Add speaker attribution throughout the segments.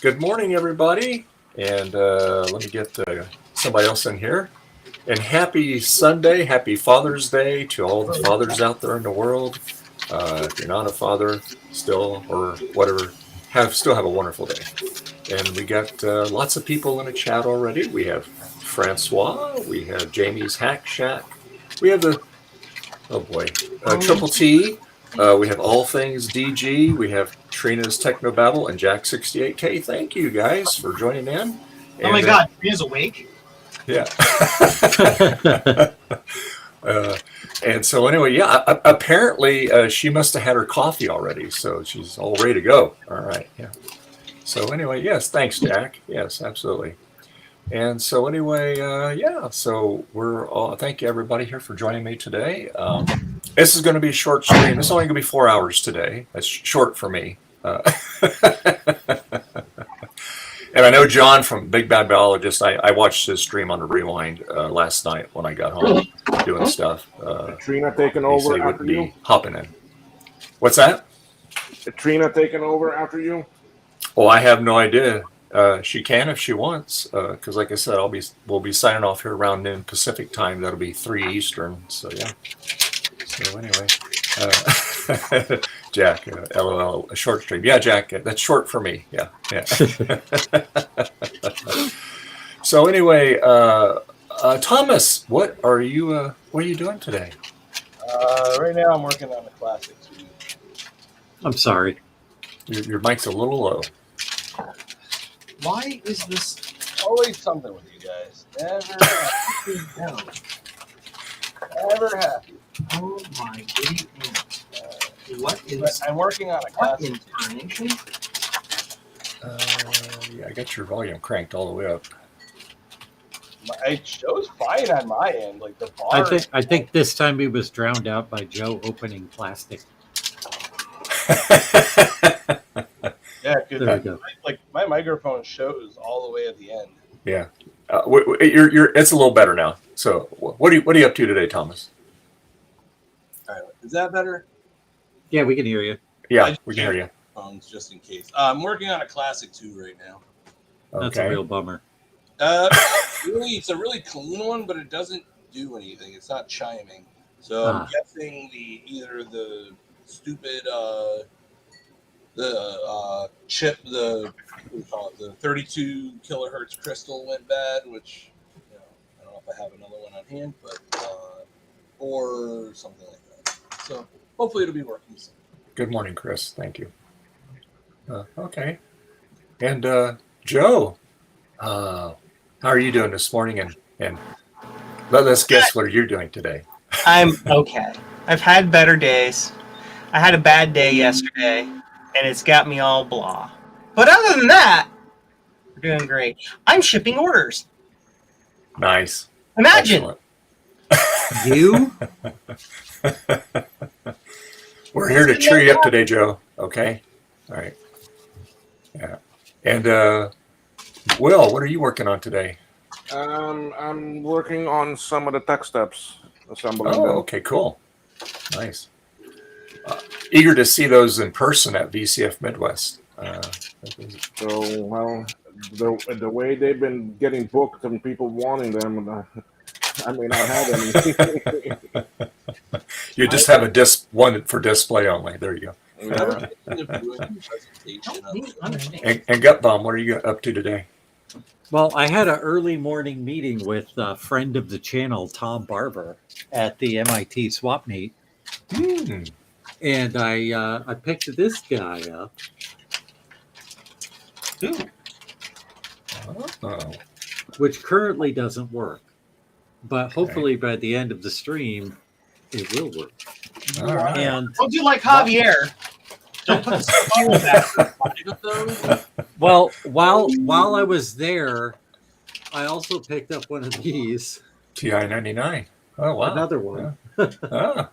Speaker 1: Good morning, everybody. And let me get somebody else in here. And happy Sunday, happy Father's Day to all the fathers out there in the world. If you're not a father still or whatever, still have a wonderful day. And we got lots of people in the chat already. We have Francois. We have Jamie's Hack Shack. We have Triple T. We have All Things DG. We have Trina's Technobabble and Jack68K. Thank you guys for joining in.
Speaker 2: Oh my God, Trina's awake?
Speaker 1: Yeah. And so anyway, yeah, apparently she must have had her coffee already, so she's all ready to go. All right, yeah. So anyway, yes, thanks, Jack. Yes, absolutely. And so anyway, so thank you everybody here for joining me today. This is going to be a short stream. It's only going to be 4 hours today. That's short for me. And I know John from Big Bad Biologist, I watched his stream on the rewind last night when I got home doing stuff.
Speaker 3: Trina taking over
Speaker 1: he
Speaker 3: after you?
Speaker 1: Hopping in. What's that?
Speaker 3: Trina taking over after you?
Speaker 1: Oh, I have no idea. She can if she wants, because like I said, we'll be signing off here around noon Pacific time. That'll be 3 Eastern. So yeah. So anyway, Jack, LOL, a short stream. Yeah, Jack, that's short for me. Yeah. So anyway, Thomas, what are you doing today?
Speaker 4: Right now, I'm working on a classic 2.
Speaker 5: I'm sorry.
Speaker 1: Your mic's a little low.
Speaker 4: Why is this always something with you guys? Never happy. Never happy.
Speaker 2: Oh my goodness. What is...
Speaker 4: I'm working on a classic
Speaker 2: incarnation?
Speaker 1: Yeah, I got your volume cranked all the way up.
Speaker 4: It shows fine on my end. Like the bar.
Speaker 5: I think this time he was drowned out by Joe opening plastic.
Speaker 4: Yeah,
Speaker 5: there we go.
Speaker 4: Like my microphone shows all the way at the end.
Speaker 1: Yeah, it's a little better now. So, what are you up to today, Thomas?
Speaker 4: All right, is that better?
Speaker 5: Yeah, we can hear you.
Speaker 1: Yeah, we can hear you.
Speaker 4: Phones just in case. I'm working on a classic 2 right now.
Speaker 5: That's a real bummer.
Speaker 4: It's a really clean one, but it doesn't do anything. It's not chiming. So I'm guessing either the stupid chip, the 32 kilohertz crystal went bad, which I don't know if I have another one on hand, but or something like that. So hopefully it'll be working soon.
Speaker 1: Good morning, Chris. Thank you. Okay, and Joe, how are you doing this morning? And let's guess what you're doing today.
Speaker 2: I'm okay. I've had better days. I had a bad day yesterday, and it's got me all blah. But other than that, we're doing great. I'm shipping orders.
Speaker 1: Nice.
Speaker 2: Imagine.
Speaker 1: Excellent.
Speaker 5: You?
Speaker 1: We're here to cheer you up today, Joe. Okay? All right. Yeah. And Will, what are you working on today?
Speaker 3: I'm working on some of the tech steps. Assembling them.
Speaker 1: Okay, cool. Nice. Eager to see those in person at VCF Midwest.
Speaker 3: So, well, the way they've been getting booked and people wanting them, I may not have any.
Speaker 1: You just have one for display only. There you go. And Gut Bomb, what are you up to today?
Speaker 5: Well, I had an early morning meeting with a friend of the channel, Tom Barber, at the MIT Swap Meet. And I picked this guy up. Which currently doesn't work. But hopefully by the end of the stream, it will work.
Speaker 1: All right.
Speaker 2: And don't do like Javier. Don't put the back.
Speaker 5: Well, while I was there, I also picked up one of these.
Speaker 1: TI-99. Oh, wow.
Speaker 5: Another one.
Speaker 1: Yeah.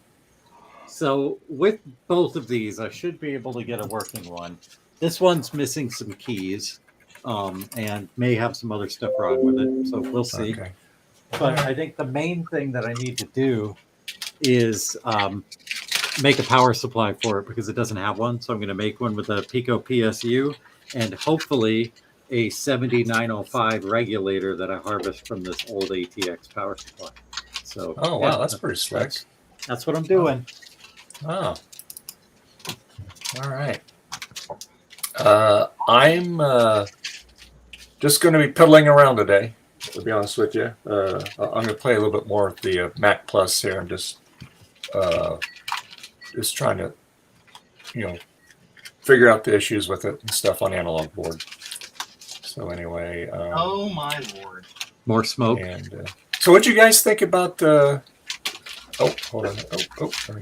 Speaker 5: So with both of these, I should be able to get a working one. This one's missing some keys and may have some other stuff wrong with it. So we'll see.
Speaker 1: Okay.
Speaker 5: But I think the main thing that I need to do is make a power supply for it because it doesn't have one. So I'm going to make one with a Pico PSU and hopefully a 7905 regulator that I harvest from this old ATX power supply. So
Speaker 1: Oh wow, that's pretty slick.
Speaker 5: That's what I'm doing.
Speaker 1: Oh, all right. I'm just going to be piddling around today, to be honest with you. I'm going to play a little bit more with the Mac Plus here. I'm just trying to, figure out the issues with it and stuff on analog board. So anyway.
Speaker 2: Oh my lord.
Speaker 5: More smoke.
Speaker 1: And so what'd you guys think about oh, hold on. Oh, sorry.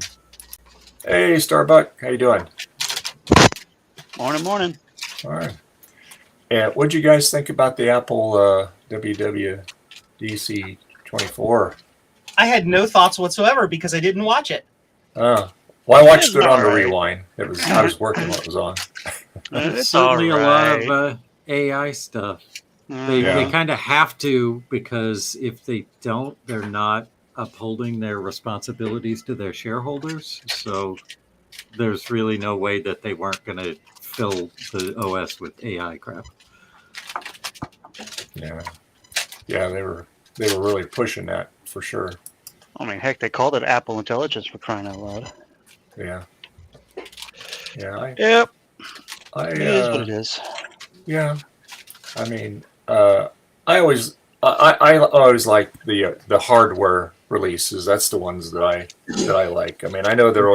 Speaker 1: Hey, Starbuck. How you doing?
Speaker 6: Morning.
Speaker 1: All right. And what'd you guys think about the Apple WWDC24?
Speaker 2: I had no thoughts whatsoever because I didn't watch it.
Speaker 1: Well, I watched it on the
Speaker 6: alright.
Speaker 1: rewind. I was working when it was on.
Speaker 5: It's certainly a lot of AI stuff. They
Speaker 1: Yeah.
Speaker 5: kind of have to, because if they don't, they're not upholding their responsibilities to their shareholders. So there's really no way that they weren't going to fill the OS with AI crap.
Speaker 1: Yeah, they were really pushing that for sure.
Speaker 6: I mean, heck, they called it Apple Intelligence for crying out loud.
Speaker 1: Yeah.
Speaker 6: Yep, it is what it is.
Speaker 1: Yeah, I mean, I always like the hardware releases. That's the ones that I like. I mean, I know they're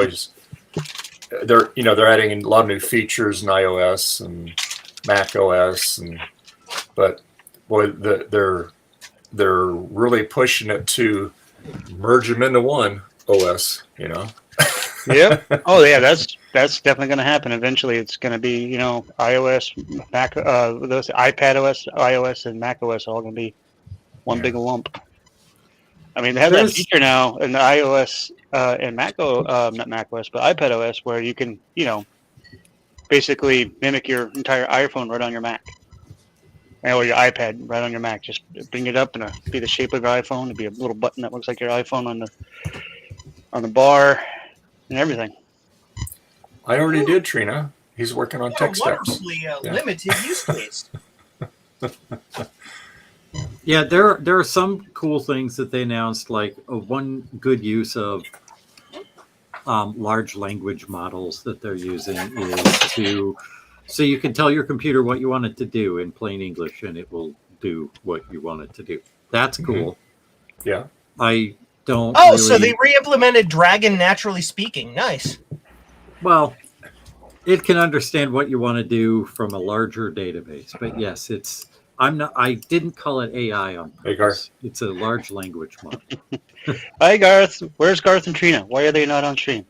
Speaker 1: adding a lot of new features in iOS and Mac OS, but boy, they're really pushing it to merge them into one OS.
Speaker 6: Yep. Oh yeah, that's definitely going to happen eventually. It's going to be iOS, Mac, those iPad OS, iOS, and Mac OS all going to be one big lump. I mean, they have that feature now in the iOS and not Mac OS, but iPad OS, where you can basically mimic your entire iPhone right on your Mac. Or your iPad right on your Mac. Just bring it up and be the shape of your iPhone. It'd be a little button that looks like your iPhone on the bar and everything.
Speaker 1: I already did, Trina. He's working on tech steps.
Speaker 2: Wonderfully limited use case.
Speaker 5: Yeah, there are some cool things that they announced, like one good use of large language models that they're using is so you can tell your computer what you want it to do in plain English, and it will do what you want it to do. That's cool.
Speaker 1: Yeah.
Speaker 5: I don't.
Speaker 2: Oh, so they re-implemented Dragon Naturally Speaking. Nice.
Speaker 5: Well, it can understand what you want to do from a larger database, but yes, I didn't call it AI on purpose.
Speaker 1: Hey, Garth.
Speaker 5: It's a large language model.
Speaker 6: Hi, Garth. Where's Garth and Trina? Why are they not on stream?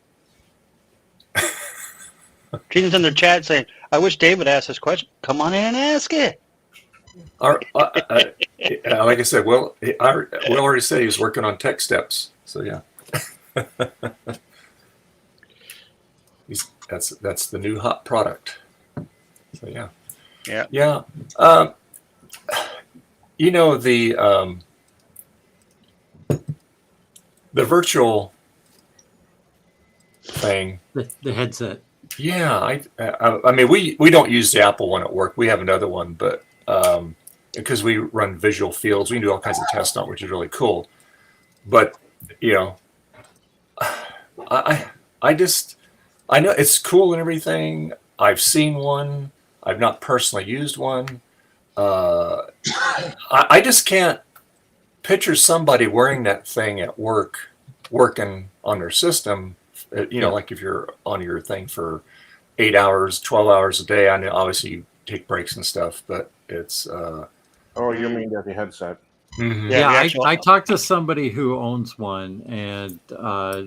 Speaker 6: Trina's in their chat saying, I wish Dave would ask this question. Come on in and ask it.
Speaker 1: Like I said, we already said he was working on tech steps. So yeah. That's the new hot product. So yeah.
Speaker 6: Yeah.
Speaker 1: The virtual thing.
Speaker 5: The headset.
Speaker 1: Yeah, I mean, we don't use the Apple one at work. We have another one, but because we run visual fields, we can do all kinds of tests on it, which is really cool. But I know it's cool and everything. I've seen one. I've not personally used one. I just can't picture somebody wearing that thing at work, working on their system. Like if you're on your thing for 8 hours, 12 hours a day. I know obviously you take breaks and stuff, but it's.
Speaker 3: Oh, you mean the headset?
Speaker 1: Mm-hmm.
Speaker 5: Yeah, I talked to somebody who owns one, and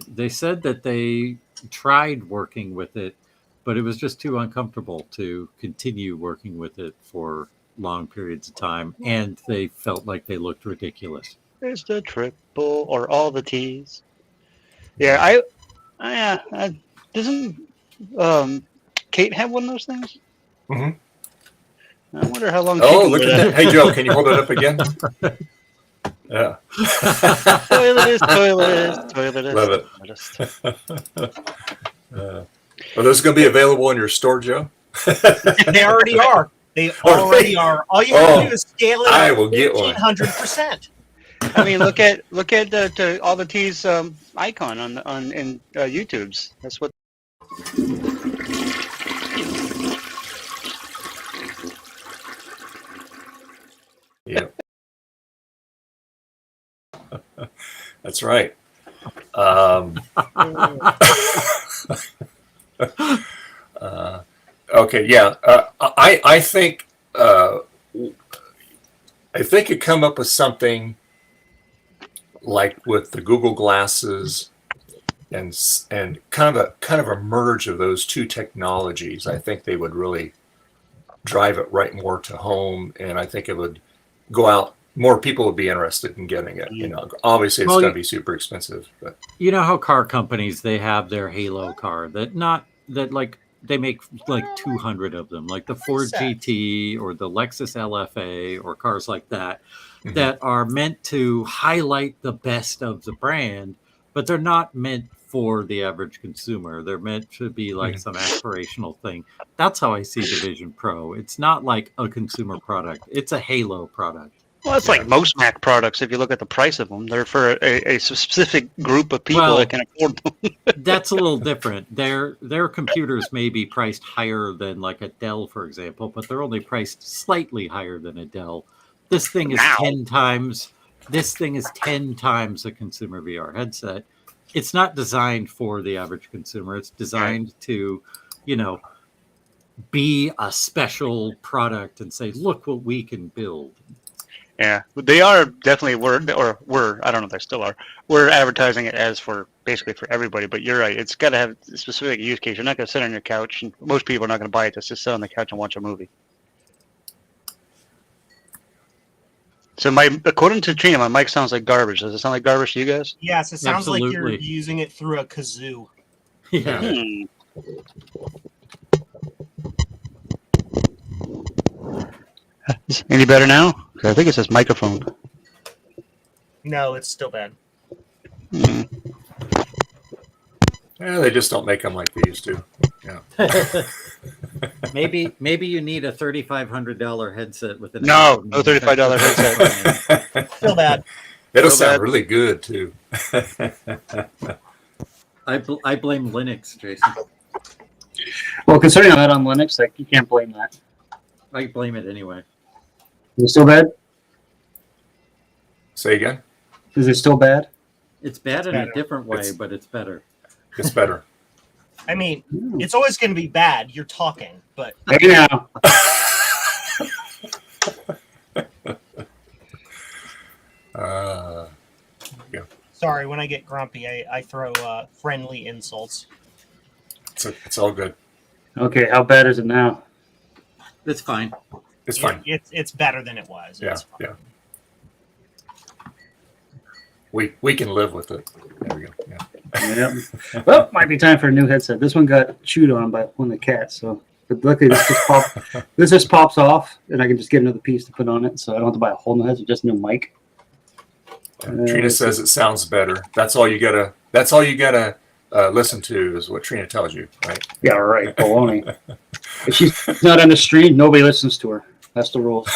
Speaker 5: they said that they tried working with it, but it was just too uncomfortable to continue working with it for long periods of time, and they felt like they looked ridiculous.
Speaker 6: There's the triple or all the T's. Yeah, doesn't Kate have one of those things?
Speaker 1: Mm-hmm.
Speaker 6: I wonder how long.
Speaker 1: Oh, look at that! Hey, Joe, can you hold it up again? Yeah.
Speaker 6: Toiletist.
Speaker 1: Love it.
Speaker 6: Toiletist.
Speaker 1: Are those going to be available in your store, Joe?
Speaker 2: They already are. They already are. All you have to do is scale it
Speaker 1: I
Speaker 2: up
Speaker 1: will get one.
Speaker 2: 100%.
Speaker 6: I mean, look at the all the T's icon in YouTube's. That's what.
Speaker 1: Yeah. That's right. Okay, yeah. I think you come up with something like with the Google glasses and kind of a merge of those two technologies. I think they would really drive it right more to home, and I think it would go out. More people would be interested in getting it. You know, obviously it's going to be super expensive, but
Speaker 5: you know how car companies, they have their Halo car that they make like 200 of them, like the Ford GT or the Lexus LFA or cars like that, that are meant to highlight the best of the brand, but they're not meant for the average consumer. They're meant to be like some aspirational thing. That's how I see the Vision Pro. It's not like a consumer product. It's a Halo product.
Speaker 6: Well, it's like most Mac products. If you look at the price of them, they're for a specific group of people that can afford them.
Speaker 5: That's a little different. Their computers may be priced higher than like a Dell, for example, but they're only priced slightly higher than a Dell. This thing is 10 times. This thing is 10 times a consumer VR headset. It's not designed for the average consumer. It's designed to, be a special product and say, look what we can build.
Speaker 6: Yeah, they are definitely I don't know if they still are. We're advertising it as basically for everybody, but you're right. It's got to have a specific use case. You're not going to sit on your couch, and most people are not going to buy it just to sit on the couch and watch a movie. So according to Trina, my mic sounds like garbage. Does it sound like garbage to you guys?
Speaker 2: Yes, it sounds like you're
Speaker 5: Absolutely.
Speaker 2: using it through a kazoo.
Speaker 5: Yeah.
Speaker 6: Any better now? 'Cause I think it says microphone.
Speaker 2: No, it's still bad.
Speaker 1: yeah, they just don't make them like they used to. Yeah.
Speaker 5: Maybe you need a $3,500 headset with an
Speaker 6: No $35 headset.
Speaker 2: Still bad.
Speaker 1: It'll
Speaker 6: So
Speaker 1: sound
Speaker 6: bad.
Speaker 1: really good too.
Speaker 5: I blame Linux, Jason.
Speaker 7: Well, considering I'm not on Linux, you can't blame that.
Speaker 5: I blame it anyway.
Speaker 7: Is it still bad?
Speaker 1: Say again.
Speaker 7: Is it still bad?
Speaker 5: It's bad in
Speaker 2: better.
Speaker 5: a different way, but it's better.
Speaker 1: It's better.
Speaker 2: I mean, it's always going to be bad. You're talking, but
Speaker 7: Hey now.
Speaker 1: Yeah.
Speaker 2: sorry, when I get grumpy, I throw friendly insults.
Speaker 1: It's all good.
Speaker 7: Okay, how bad is it now?
Speaker 5: It's fine.
Speaker 1: It's fine.
Speaker 2: It's better than it was.
Speaker 1: Yeah,
Speaker 2: It's fine.
Speaker 1: yeah. We can live with it. There we go. Yeah.
Speaker 7: Yep. Well, might be time for a new headset. This one got chewed on by one of the cats, so but luckily this just pops off, and I can just get another piece to put on it, so I don't have to buy a whole new headset, just a new mic.
Speaker 1: Trina says it sounds better. That's all you gotta listen to is what Trina tells you, right?
Speaker 7: Yeah, right. Baloney. If she's not on the stream, nobody listens to her. That's the rules.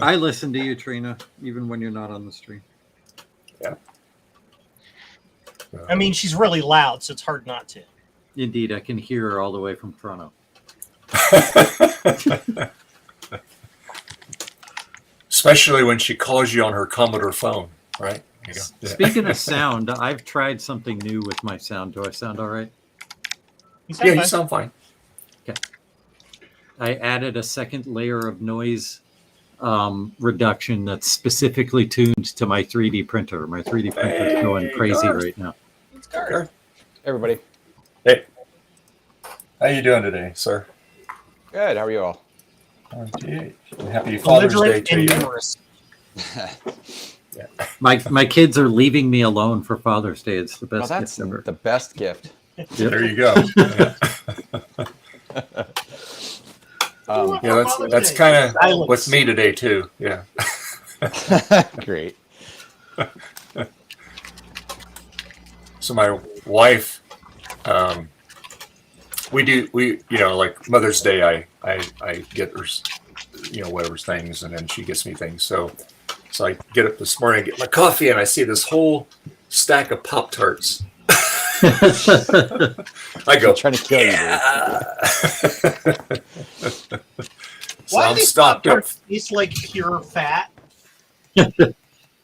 Speaker 5: I listen to you, Trina, even when you're not on the stream.
Speaker 1: Yeah.
Speaker 2: I mean, she's really loud, so it's hard not to.
Speaker 5: Indeed, I can hear her all the way from Toronto.
Speaker 1: Especially when she calls you on her Commodore phone, right? There you go. Yeah.
Speaker 5: Speaking of sound, I've tried something new with my sound. Do I sound all right?
Speaker 2: You sound
Speaker 1: Yeah, you
Speaker 2: fine.
Speaker 1: sound fine.
Speaker 5: I added a second layer of noise reduction that's specifically tuned to my 3D printer. My 3D printer is going crazy right now.
Speaker 2: It's Garth.
Speaker 1: Garth.
Speaker 8: Everybody.
Speaker 1: Hey, how you doing today, sir?
Speaker 8: Good. How are you all?
Speaker 1: Okay. Happy Father's Day
Speaker 2: Belligerent
Speaker 1: to
Speaker 2: and
Speaker 1: you.
Speaker 2: numerous.
Speaker 5: My kids are leaving me alone for Father's Day. It's the
Speaker 8: Well,
Speaker 5: best
Speaker 8: that's
Speaker 5: gift ever.
Speaker 8: the best gift.
Speaker 1: There you go. Yeah, that's kind of with me today too. Yeah.
Speaker 8: Great.
Speaker 1: So my wife, we like Mother's Day, I get her, whatever things, and then she gets me things. So I get up this morning, get my coffee, and I see this whole stack of Pop-Tarts. I go,
Speaker 8: I'm trying to kill you, dude.
Speaker 1: So
Speaker 2: Why
Speaker 1: I'm
Speaker 2: do these
Speaker 1: stocked up.
Speaker 2: Pop-Tarts taste like pure fat?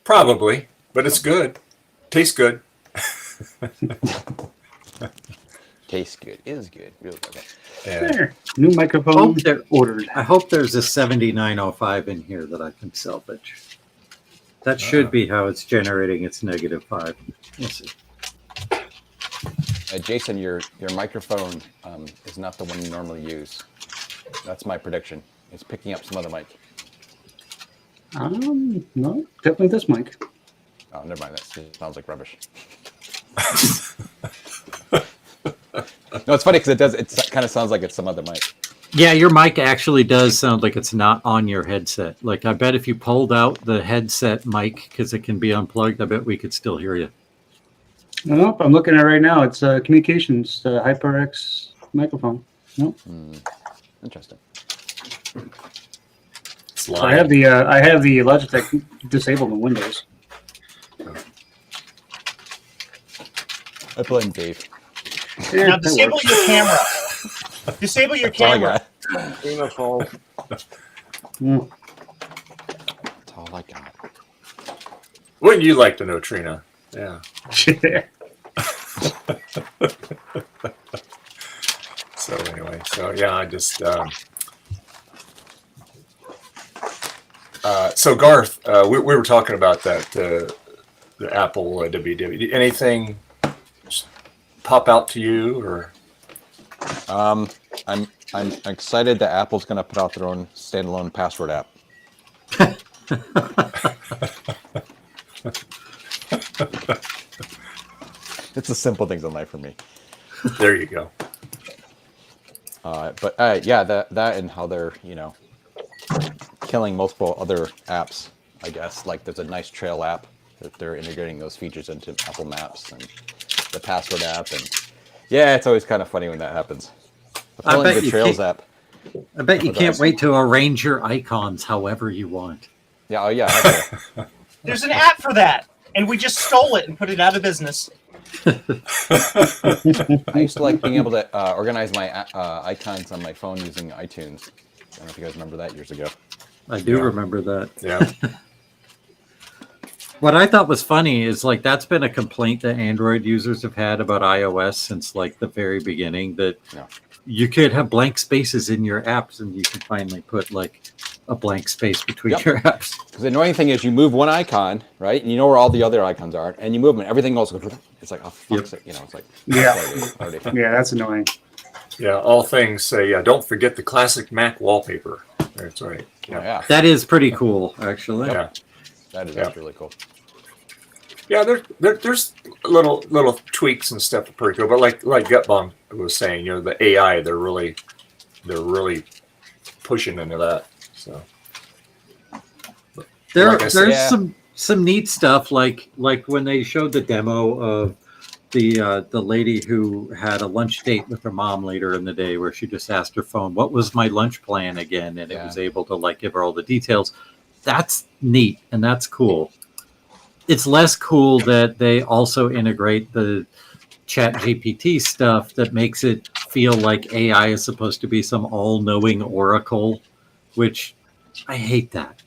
Speaker 1: Probably, but it's good. Tastes good.
Speaker 8: Tastes good. Is good. Really okay.
Speaker 1: Yeah.
Speaker 7: There. New microphone ordered.
Speaker 5: I hope there's a 7905 in here that I can salvage. That should be how it's generating its -5. We'll see.
Speaker 8: Jason, your microphone is not the one you normally use. That's my prediction. It's picking up some other mic.
Speaker 7: No, definitely this mic.
Speaker 8: Oh, never mind. That sounds like rubbish. No, it's funny because it does. It kind of sounds like it's some other mic.
Speaker 5: Yeah, your mic actually does sound like it's not on your headset. Like, I bet if you pulled out the headset mic, because it can be unplugged, I bet we could still hear you.
Speaker 7: Nope, I'm looking at it right now. It's communications HyperX microphone. Nope.
Speaker 8: Interesting.
Speaker 1: It's
Speaker 7: I have the Logitech disabled in Windows.
Speaker 8: I blame Dave.
Speaker 7: Yeah,
Speaker 2: Now
Speaker 7: that
Speaker 2: disable
Speaker 7: works.
Speaker 2: your camera. Disable your
Speaker 8: That's all I
Speaker 2: camera.
Speaker 8: got.
Speaker 3: Tina falls.
Speaker 7: Mm.
Speaker 8: That's all I got.
Speaker 1: Wouldn't you like to know, Trina? Yeah. So anyway, I just so Garth, we were talking about that the Apple WWDC. Anything pop out to you, or?
Speaker 8: I'm excited that Apple's going to put out their own standalone password app. It's the simple things in life for me.
Speaker 1: There you go.
Speaker 8: But yeah, that and how they're killing multiple other apps. I guess like there's a nice trail app that they're integrating those features into Apple Maps and the password app, and yeah, it's always kind of funny when that happens.
Speaker 5: I bet
Speaker 8: the
Speaker 5: you
Speaker 8: Trails
Speaker 5: can't-
Speaker 8: app.
Speaker 5: I bet you
Speaker 8: Oh,
Speaker 5: can't
Speaker 8: guys.
Speaker 5: wait to arrange your icons however you want.
Speaker 8: Yeah, oh yeah. Okay.
Speaker 2: There's an app for that, and we just stole it and put it out of business.
Speaker 8: I used to like being able to organize my icons on my phone using iTunes. I don't know if you guys remember that years ago.
Speaker 5: I do
Speaker 1: Yeah.
Speaker 5: remember that.
Speaker 1: Yeah.
Speaker 5: What I thought was funny is like that's been a complaint that Android users have had about iOS since like the very beginning, that
Speaker 8: Yeah.
Speaker 5: you could have blank spaces in your apps and you can finally put like a blank space between
Speaker 8: Yep.
Speaker 5: your apps.
Speaker 8: Because the annoying thing is you move one icon, right? And you know where all the other icons are, and you move them, and everything else goes. It's like, oh, fuck's sake, it's like,
Speaker 7: Yeah.
Speaker 8: already.
Speaker 7: Yeah, that's annoying.
Speaker 1: Yeah, all things say, don't forget the classic Mac wallpaper. That's right.
Speaker 8: Oh, yeah,
Speaker 5: That is pretty cool, actually.
Speaker 1: Yeah.
Speaker 8: that is
Speaker 1: Yeah.
Speaker 8: that's really cool.
Speaker 1: Yeah, there's little tweaks and stuff that are pretty cool. But like Gutbomb was saying, the AI, they're really pushing into that. So like I
Speaker 5: There's
Speaker 1: said-
Speaker 8: Yeah.
Speaker 5: some neat stuff like when they showed the demo of the lady who had a lunch date with her mom later in the day, where she just asked her phone, "What was my lunch plan again?" and it
Speaker 8: Yeah.
Speaker 5: was able to like give her all the details. That's neat and that's cool. It's less cool that they also integrate the Chat GPT stuff that makes it feel like AI is supposed to be some all-knowing oracle, which I hate that.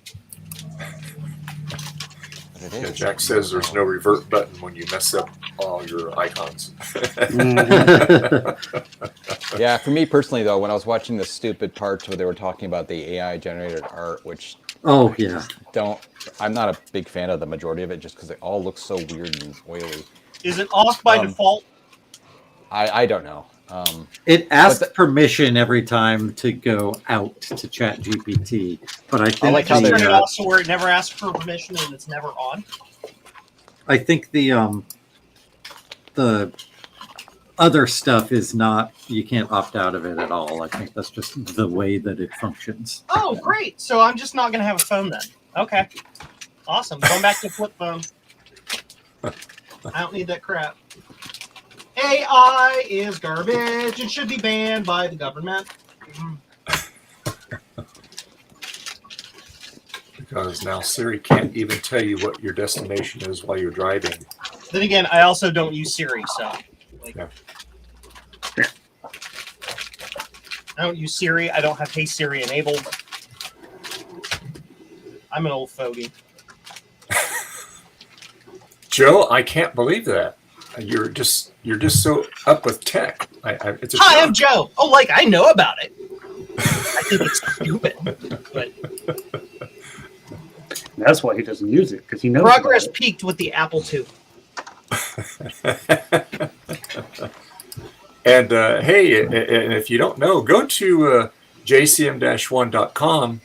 Speaker 8: But it
Speaker 1: Yeah,
Speaker 8: is.
Speaker 1: Jack says there's no revert button when you mess up all your icons.
Speaker 8: Yeah, for me personally though, when I was watching the stupid parts where they were talking about the AI generated art, which
Speaker 5: Oh yeah.
Speaker 8: I'm not a big fan of the majority of it, just because it all looks so weird and oily.
Speaker 2: Is it off by
Speaker 8: Um,
Speaker 2: default?
Speaker 8: I don't know.
Speaker 5: It asks
Speaker 8: But
Speaker 5: permission every time to go out to Chat GPT, but I think
Speaker 8: like how
Speaker 2: Just
Speaker 8: they're
Speaker 2: turn it
Speaker 8: not-
Speaker 2: off so where it never asks for permission and it's never on.
Speaker 5: I think the other stuff is not. You can't opt out of it at all. I think that's just the way that it functions.
Speaker 2: Oh, great. So I'm just not going to have a phone then. Okay. Awesome. Going back to flip phone. I don't need that crap. AI is garbage and should be banned by the government.
Speaker 1: Because now Siri can't even tell you what your destination is while you're driving.
Speaker 2: Then again, I also don't use Siri, so. Like,
Speaker 1: Yeah.
Speaker 2: I don't use Siri. I don't have Hey Siri enabled. I'm an old fogey.
Speaker 1: Joe, I can't believe that. You're just so up with tech. It's a
Speaker 2: Hi,
Speaker 1: shock.
Speaker 2: I'm Joe. Oh, like I know about it. I think it's stupid, but
Speaker 7: That's why he doesn't use it, because he knows.
Speaker 2: progress
Speaker 7: about it.
Speaker 2: peaked with the Apple II.
Speaker 1: And hey, and if you don't know, go to jcm-1.com,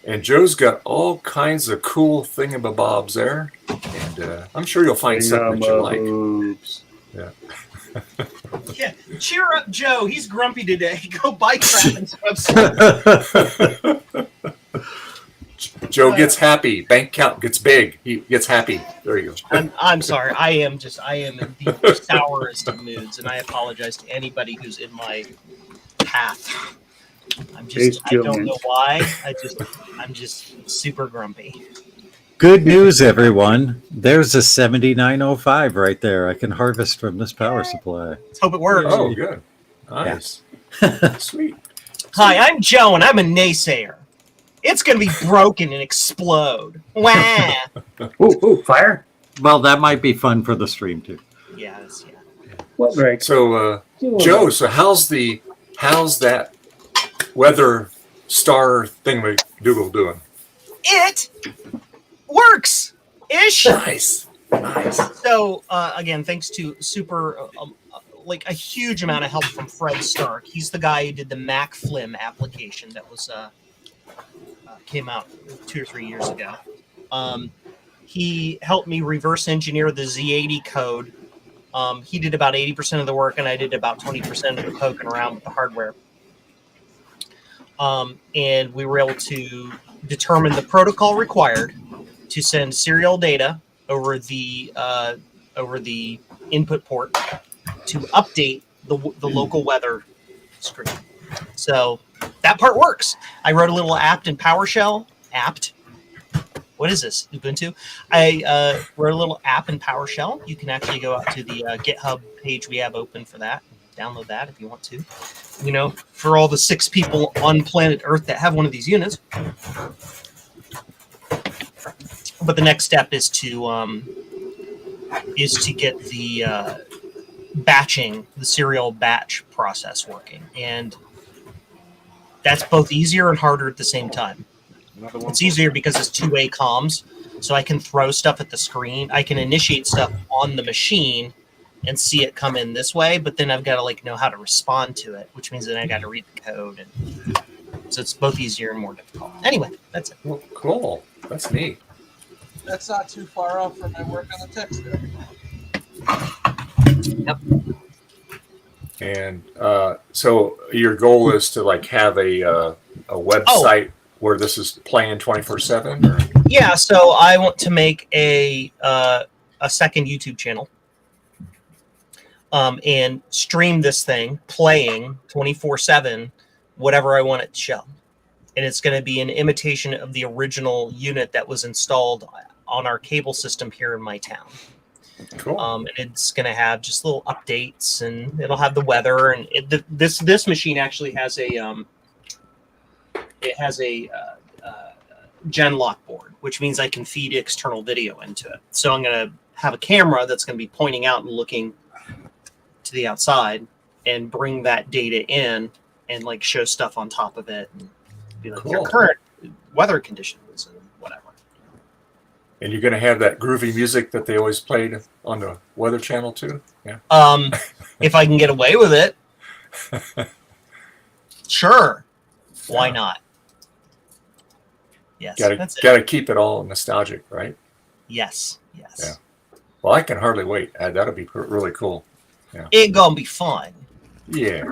Speaker 1: and Joe's got all kinds of cool thingamabobs there, and I'm sure you'll find something that you like.
Speaker 7: Oops.
Speaker 2: Yeah, cheer up, Joe. He's grumpy today. Go buy crap and website.
Speaker 1: Joe gets happy. Bank account gets big. He gets happy. There you go.
Speaker 2: I'm sorry. I am in the sourest of moods, and I apologize to anybody who's in my path. I don't know why. I'm just super grumpy.
Speaker 5: Good news, everyone. There's a 7905 right there. I can harvest from this power supply.
Speaker 2: Let's hope it works.
Speaker 1: Oh, good. Nice. Sweet.
Speaker 2: Hi, I'm Joe, and I'm a naysayer. It's going to be broken and explode. Wah!
Speaker 7: Ooh, fire!
Speaker 5: Well, that might be fun for the stream, too.
Speaker 2: Yes, yeah.
Speaker 7: What breaks?
Speaker 1: So, Joe, so how's that weather star thingamajiggle doing?
Speaker 2: It works ish.
Speaker 1: Nice.
Speaker 2: So again, thanks to like a huge amount of help from Fred Stark. He's the guy who did the MacFlim application that was came out 2 or 3 years ago. He helped me reverse engineer the Z80 code. He did about 80% of the work, and I did about 20% of the poking around with the hardware. And we were able to determine the protocol required to send serial data over the input port to update the local weather screen. So that part works. I wrote a little apt in PowerShell. Apt. What is this? Ubuntu. I wrote a little app in PowerShell. You can actually go out to the GitHub page we have open for that. Download that if you want to. You know, for all the 6 people on planet Earth that have one of these units. But the next step is to get the batching, the serial batch process working, and that's both easier and harder at the same time. It's easier because it's 2-way comms, so I can throw stuff at the screen. I can initiate stuff on the machine and see it come in this way, but then I've got to know how to respond to it, which means that I got to read the code, and so it's both easier and more difficult. Anyway, that's it.
Speaker 1: Well, cool. That's neat.
Speaker 4: That's not too far off from my work on the text there.
Speaker 2: Yep.
Speaker 1: And so your goal is to have a website where this is playing 24/7.
Speaker 2: Yeah, so I want to make a second YouTube channel, and stream this thing playing 24/7, whatever I want it to show, and it's going to be an imitation of the original unit that was installed on our cable system here in my town.
Speaker 1: Cool.
Speaker 2: And it's going to have just little updates, and it'll have the weather. And this machine actually has a Genlock board, which means I can feed external video into it. So I'm going to have a camera that's going to be pointing out and looking to the outside, and bring that data in and show stuff on top of it, and be like your
Speaker 1: Cool.
Speaker 2: current weather conditions and whatever.
Speaker 1: And you're going to have that groovy music that they always played on the Weather Channel too? Yeah.
Speaker 2: If I can get away with it, sure. Why not? Yes, that's it.
Speaker 1: Got to keep it all nostalgic, right?
Speaker 2: Yes.
Speaker 1: Yeah. Well, I can hardly wait. That'll be really cool. Yeah.
Speaker 2: It gonna be fun.
Speaker 1: Yeah.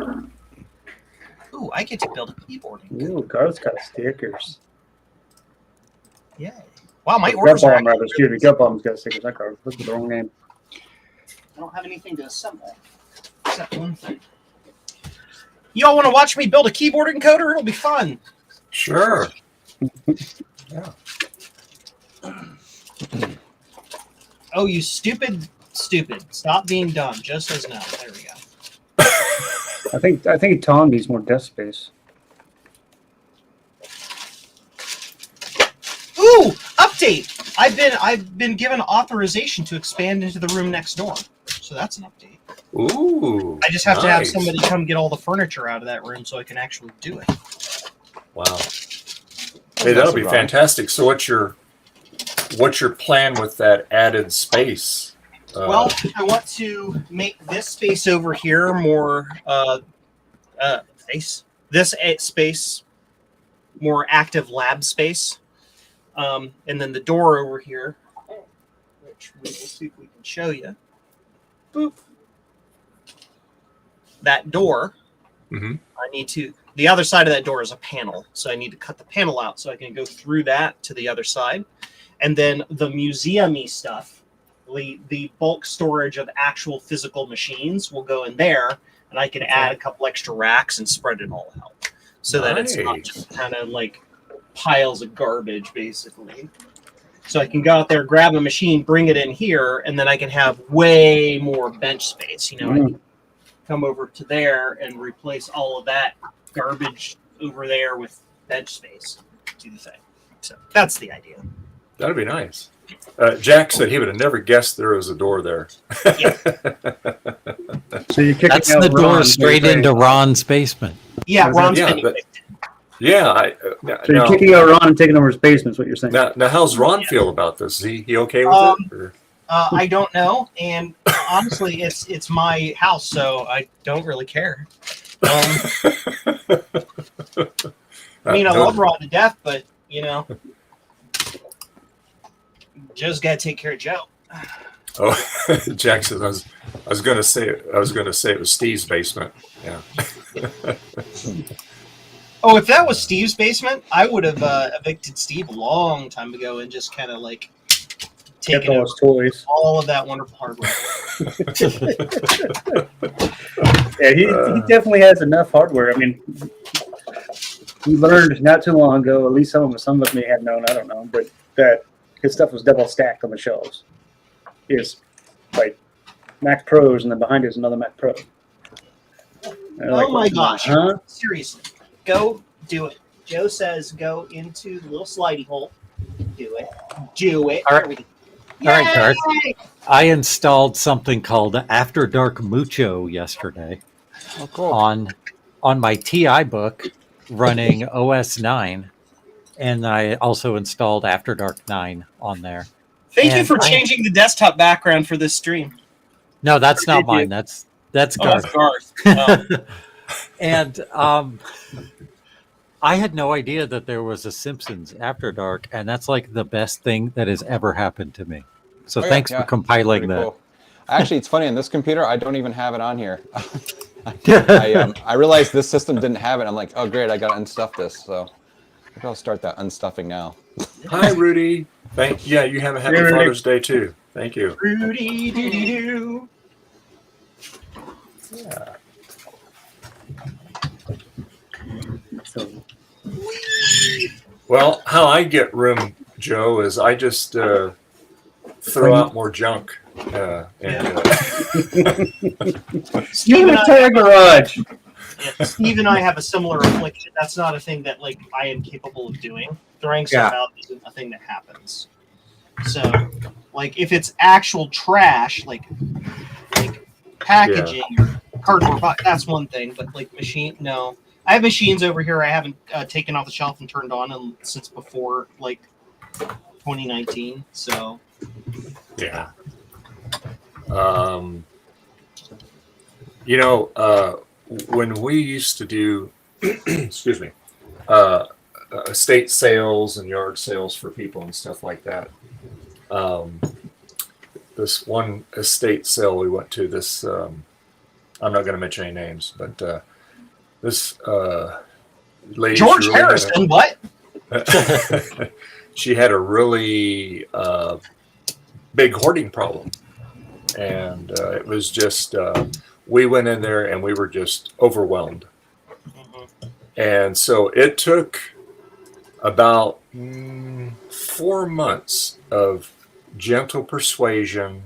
Speaker 2: Ooh, I get to build a keyboard.
Speaker 7: Ooh, Garth's got stickers.
Speaker 2: Yay. Wow, my
Speaker 7: Gut
Speaker 2: orders are
Speaker 7: bomb, rather.
Speaker 2: actually
Speaker 7: Excuse me.
Speaker 2: really
Speaker 7: Gut bomb's got stickers. I got look at the wrong name.
Speaker 2: I don't have anything to assemble except one thing. Y'all want to watch me build a keyboard encoder? It'll be fun.
Speaker 1: Sure. Yeah.
Speaker 2: Oh, you stupid. Stop being dumb. Just as no. There we go.
Speaker 7: I think Tom needs more desk space.
Speaker 2: Ooh, update. I've been given authorization to expand into the room next door. So that's an update.
Speaker 1: Ooh.
Speaker 2: I just have to have
Speaker 1: nice.
Speaker 2: somebody come get all the furniture out of that room so I can actually do it.
Speaker 1: Wow. Hey, that'll be fantastic. So what's your plan with that added space?
Speaker 2: Well, I want to make this space over here more space more active lab space, and then the door over here, which we will see if we can show you. Boop. That door.
Speaker 1: Mm-hmm.
Speaker 2: I need to. The other side of that door is a panel, so I need to cut the panel out so I can go through that to the other side, and then the museum-y stuff. The bulk storage of actual physical machines will go in there, and I can add a couple extra racks and spread it all out so that it's not just kind of like piles of garbage, basically. So I can go out there, grab a machine, bring it in here, and then I can have way more bench space. You know, I can come over to there and replace all of that garbage over there with bench space. Do the thing. So that's the idea.
Speaker 1: That'd be nice. Jack said he would have never guessed there was a door there.
Speaker 2: Yeah.
Speaker 7: So you're kicking
Speaker 5: That's
Speaker 7: out
Speaker 5: the door
Speaker 7: Ron,
Speaker 5: straight
Speaker 7: right?
Speaker 5: into Ron's basement.
Speaker 2: Yeah, Ron's
Speaker 1: Yeah,
Speaker 2: getting
Speaker 1: but-
Speaker 2: evicted.
Speaker 1: Yeah.
Speaker 7: So you're kicking out Ron and taking over his basement. Is what you're saying?
Speaker 1: Now, how's Ron feel about this? Is he okay with it? Or?
Speaker 2: I don't know, and honestly, it's my house, so I don't really care. I mean, I love Ron to death, but you know, Joe's got to take care of Joe.
Speaker 1: Oh, Jack said I was going to say it was Steve's basement. Yeah.
Speaker 2: Oh, if that was Steve's basement, I would have evicted Steve a long time ago and just kind of like
Speaker 7: Kept
Speaker 2: taken
Speaker 7: all
Speaker 2: over
Speaker 7: his toys.
Speaker 2: all of that wonderful hardware.
Speaker 7: Yeah, he definitely has enough hardware. I mean, we learned not too long ago, at least some of us may have known, I don't know, but that his stuff was double stacked on the shelves. Is like Mac Pros, and then behind it is another Mac Pro.
Speaker 2: Oh my gosh.
Speaker 7: Huh?
Speaker 2: Seriously, go do it. Joe says go into the little slidey hole. Do it. Do it.
Speaker 5: All right.
Speaker 2: There we go.
Speaker 5: All right, Garth.
Speaker 2: Yay!
Speaker 5: I installed something called After Dark Mucho yesterday
Speaker 8: Oh, cool.
Speaker 5: on my TI book running OS 9, and I also installed After Dark 9 on there.
Speaker 2: Thank you
Speaker 5: And
Speaker 2: for
Speaker 5: I-
Speaker 2: changing the desktop background for this stream.
Speaker 5: No, that's
Speaker 2: Or
Speaker 5: not
Speaker 2: did you?
Speaker 5: mine. That's
Speaker 2: Oh,
Speaker 5: Garth.
Speaker 2: that's Garth. Oh.
Speaker 5: And I had no idea that there was a Simpsons After Dark, and that's like the best thing that has ever happened to me. So
Speaker 8: Oh, yeah,
Speaker 5: thanks
Speaker 8: yeah.
Speaker 5: for compiling
Speaker 8: Pretty
Speaker 5: that.
Speaker 8: cool. Actually, it's funny, on this computer, I don't even have it on here. I realized this system didn't have it. I'm like, oh, great, I got to unstuff this. So maybe I'll start that unstuffing now.
Speaker 1: Hi, Rudy. You have a happy
Speaker 7: Hey, Rudy.
Speaker 1: Father's Day too. Thank you.
Speaker 2: Rudy doo doo doo.
Speaker 1: Yeah.
Speaker 7: So,
Speaker 1: Well, how I get room, Joe, is I just throw out more junk.
Speaker 2: Steve and I,
Speaker 7: entire garage.
Speaker 2: yeah, Steve and I have a similar affliction. That's not a thing that like I am capable of doing. Throwing stuff out isn't a thing that happens. So, like if it's actual trash, like packaging or cardboard, that's one thing. But like no. I have machines over here I haven't taken off the shelf and turned on since before like 2019. So
Speaker 1: Yeah. When we used to do, excuse me, estate sales and yard sales for people and stuff like that. This one estate sale we went to, this, I'm not going to mention any names, but this lady.
Speaker 2: George
Speaker 1: she really had
Speaker 2: Harrison, what?
Speaker 1: she had a really big hoarding problem. And it was just, we went in there and we were just overwhelmed. And so it took about 4 months of gentle persuasion,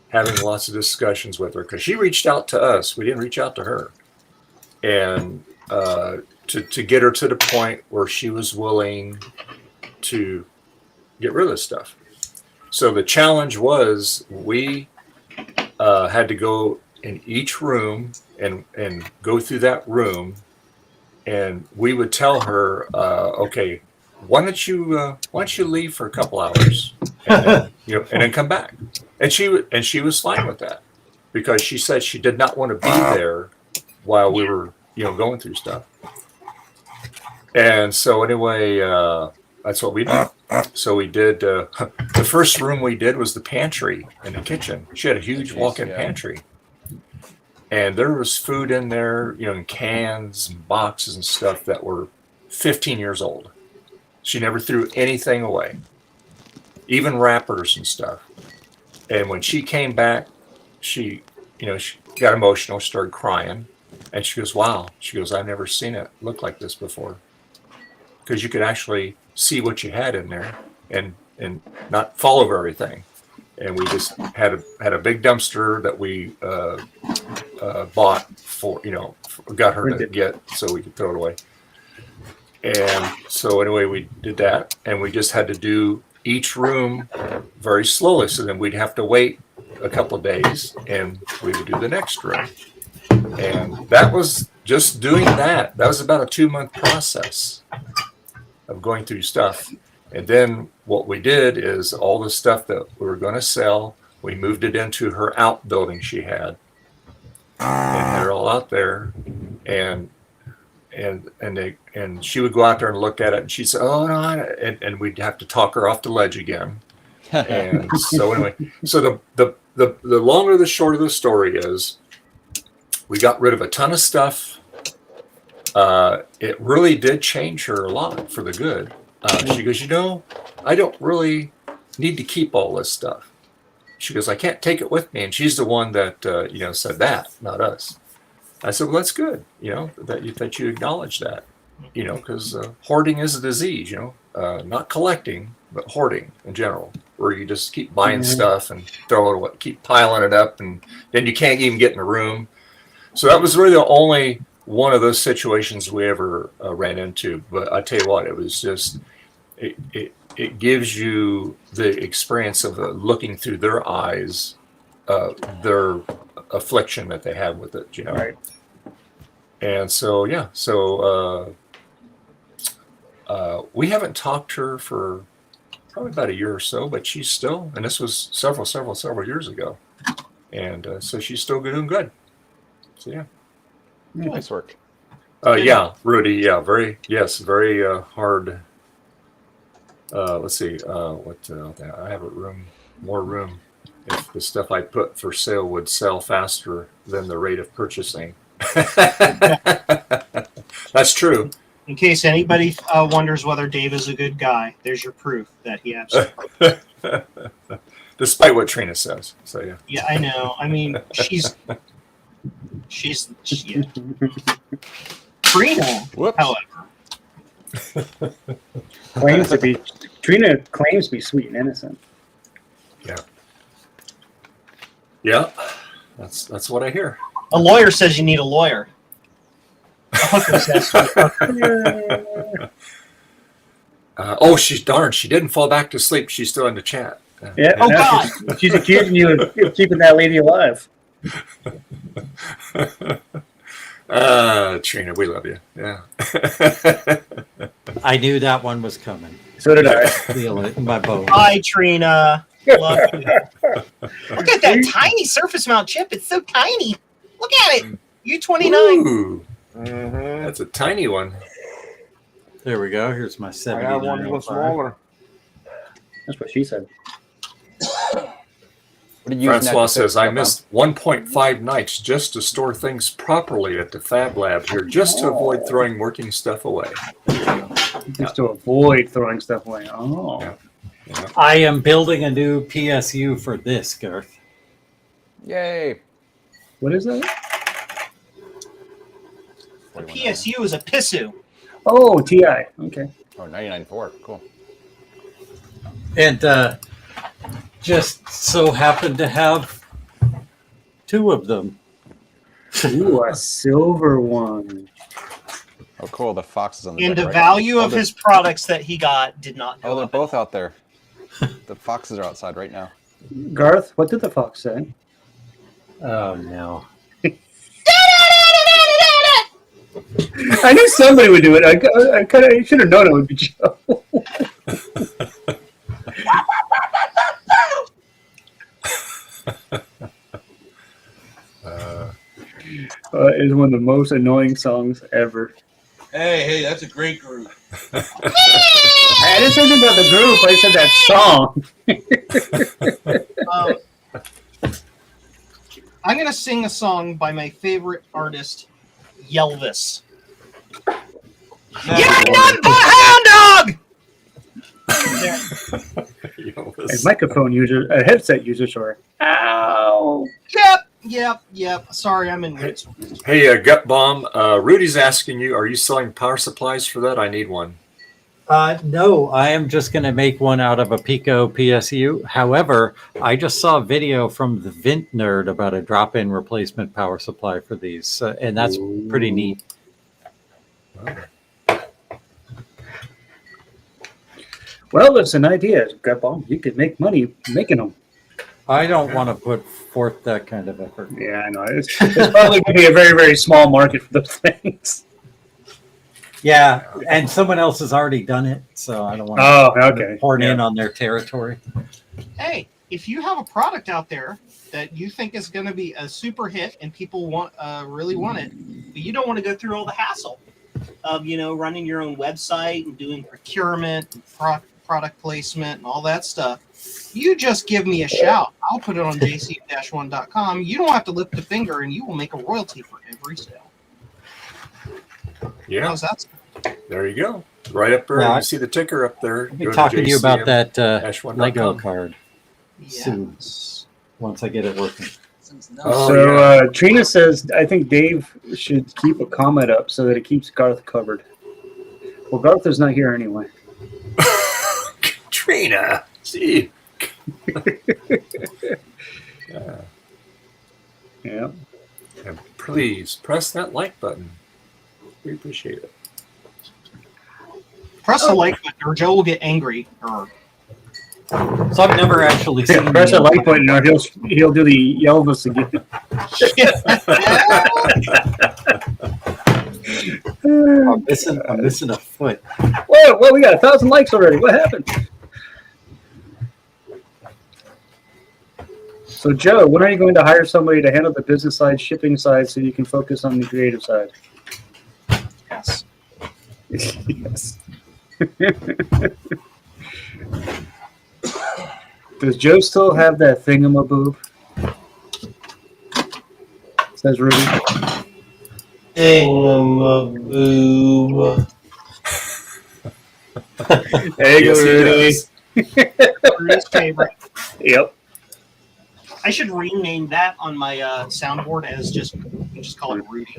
Speaker 1: having lots of discussions with her, because she reached out to us. We didn't reach out to her. And to get her to the point where she was willing to get rid of this stuff. So the challenge was we had to go in each room and go through that room, and we would tell her, okay, why don't you leave for a couple hours, and then, and then come back. And she was fine with that, because she said she did not want to be there while we were going through stuff. And so anyway, that's what we did. So we did, the first room we did was the pantry in the kitchen. She had a huge walk-in pantry. And there was food in there, in cans and boxes and stuff that were 15 years old. She never threw anything away, even wrappers and stuff. And when she came back, she got emotional, started crying. And she goes, wow. She goes, I've never seen it look like this before. Because you could actually see what you had in there and not fall over everything. And we just had a big dumpster that we bought for, got her to get so we could throw it away. And so anyway, we did that, and we just had to do each room very slowly. So then we'd have to wait a couple of days, and we would do the next room. And that was just doing that. That was about a 2-month process of going through stuff. And then what we did is all the stuff that we were going to sell, we moved it into her outbuilding she had, and had it all out there. And she would go out there and look at it, and she'd say, "Oh no," and we'd have to talk her off the ledge again. And so anyway, so the longer the short of the story is, we got rid of a ton of stuff. It really did change her a lot for the good. She goes, I don't really need to keep all this stuff. She goes, I can't take it with me. And she's the one that, said that, not us. I said, well, that's good, that you acknowledge that, because hoarding is a disease, not collecting, but hoarding in general, where you just keep buying stuff and throw it away, keep piling it up, and then you can't even get in a room. So that was really the only one of those situations we ever ran into. But I tell you what, it was just, it gives you the experience of looking through their eyes, their affliction that they have with it,
Speaker 7: Right.
Speaker 1: And so, we haven't talked to her for probably about a year or so, but she's still, and this was several years ago. And so she's still doing good. So, yeah.
Speaker 8: Nice work.
Speaker 1: Yeah, Rudy. Yeah, very hard. Let's see. I have more room. If the stuff I put for sale would sell faster than the rate of purchasing. That's true.
Speaker 2: In case anybody wonders whether Dave is a good guy, there's your proof that he absolutely.
Speaker 1: Despite what Trina says. So yeah.
Speaker 2: Yeah, I know. I mean, she's yeah. Trina,
Speaker 8: Whoops.
Speaker 2: however,
Speaker 7: Trina claims to be sweet and innocent.
Speaker 1: Yeah. That's what I hear.
Speaker 2: a lawyer says you need a lawyer. A hooker says.
Speaker 1: She's darn. She didn't fall back to sleep. She's still in the chat.
Speaker 7: Yeah.
Speaker 2: Oh, God.
Speaker 7: She's accusing you of keeping that lady alive.
Speaker 1: Trina, we love you. Yeah.
Speaker 5: I knew that one was coming.
Speaker 7: So did I.
Speaker 5: Feel it in my bones.
Speaker 2: Hi, Trina. Love you. Look at that tiny surface mount chip. It's so tiny. Look at it. U29.
Speaker 1: Ooh,
Speaker 3: Mm-hmm.
Speaker 1: that's a tiny one.
Speaker 5: There we go. Here's my
Speaker 3: I have one even
Speaker 5: 7905.
Speaker 3: smaller.
Speaker 7: That's what she said.
Speaker 8: What are you using that
Speaker 1: Francois
Speaker 8: to
Speaker 1: says,
Speaker 8: fix
Speaker 1: I
Speaker 8: up
Speaker 1: missed 1.5 nights just to store things properly at the Fab Lab here, just to avoid throwing working stuff away.
Speaker 7: Just to avoid throwing stuff away. Oh.
Speaker 1: Yeah. Yeah.
Speaker 5: I am building a new PSU for this, Garth.
Speaker 8: Yay!
Speaker 7: What is that?
Speaker 2: A PSU is a pissu.
Speaker 7: Oh, TI. Okay.
Speaker 8: Oh, 99.4. Cool.
Speaker 5: And just so happened to have 2 of them.
Speaker 7: Ooh, a silver one.
Speaker 8: Oh, cool. The fox is on the
Speaker 2: And
Speaker 8: deck
Speaker 2: the
Speaker 8: right
Speaker 2: value
Speaker 8: now.
Speaker 2: of his products that he got did not
Speaker 8: Oh,
Speaker 2: go
Speaker 8: they're
Speaker 2: up.
Speaker 8: both out there. The foxes are outside right now.
Speaker 7: Garth, what did the fox say?
Speaker 5: Oh, no.
Speaker 7: I knew somebody would do it. I should have known it would be Joe. It's one of the most annoying songs ever.
Speaker 4: Hey, that's a great group.
Speaker 7: I didn't say anything about the group. I said that song.
Speaker 2: I'm going to sing a song by my favorite artist, Yelvis. Yeah, not the hound dog!
Speaker 7: A microphone user, a headset user, sorry. Ow!
Speaker 2: Yep. Sorry, I'm in weird.
Speaker 1: Hey, Gut Bomb, Rudy's asking you, are you selling power supplies for that? I need one.
Speaker 5: No, I am just going to make one out of a Pico PSU. However, I just saw a video from the Vint Nerd about a drop-in replacement power supply for these, and that's pretty neat.
Speaker 7: Well, it's an idea, Grandpa. You could make money making them.
Speaker 5: I don't want to put forth that kind of effort.
Speaker 7: Yeah, I know. It's probably going to be a very, very small market for those things.
Speaker 5: Yeah, and someone else has already done it, so I don't want to horn in on their territory.
Speaker 2: Hey, if you have a product out there that you think is going to be a super hit and people really want it, but you don't want to go through all the hassle of running your own website and doing procurement and product placement and all that stuff, you just give me a shout. I'll put it on jc-1.com. You don't have to lift a finger, and you will make a royalty for every sale.
Speaker 1: Yeah.
Speaker 2: How's that?
Speaker 1: There you go. Right up there.
Speaker 5: Yeah,
Speaker 1: You see the ticker up there.
Speaker 5: I'll be talking to you about that Lego card
Speaker 2: Yes.
Speaker 5: soon, once I get it working.
Speaker 1: Oh,
Speaker 7: Trina says, I think Dave should keep a comment up so that it keeps Garth covered. Well, Garth is not here anyway.
Speaker 1: Trina. See.
Speaker 7: Yeah.
Speaker 1: And please press that like button. We appreciate it.
Speaker 2: Press the like button, or Joe will get angry.
Speaker 5: So I've never actually seen.
Speaker 7: Press the like button, or he'll do the Yelvis again.
Speaker 5: I'm missing a foot.
Speaker 7: Whoa! We got 1,000 likes already. What happened? So, Joe, when are you going to hire somebody to handle the business side, shipping side, so you can focus on the creative side?
Speaker 2: Yes.
Speaker 7: Yes. Does Joe still have that thingamaboob? Says Rudy.
Speaker 2: Thingamaboob.
Speaker 7: There you go, Rudy.
Speaker 2: Rudy's favorite.
Speaker 7: Yep.
Speaker 2: I should rename that on my soundboard as just call it Rudy.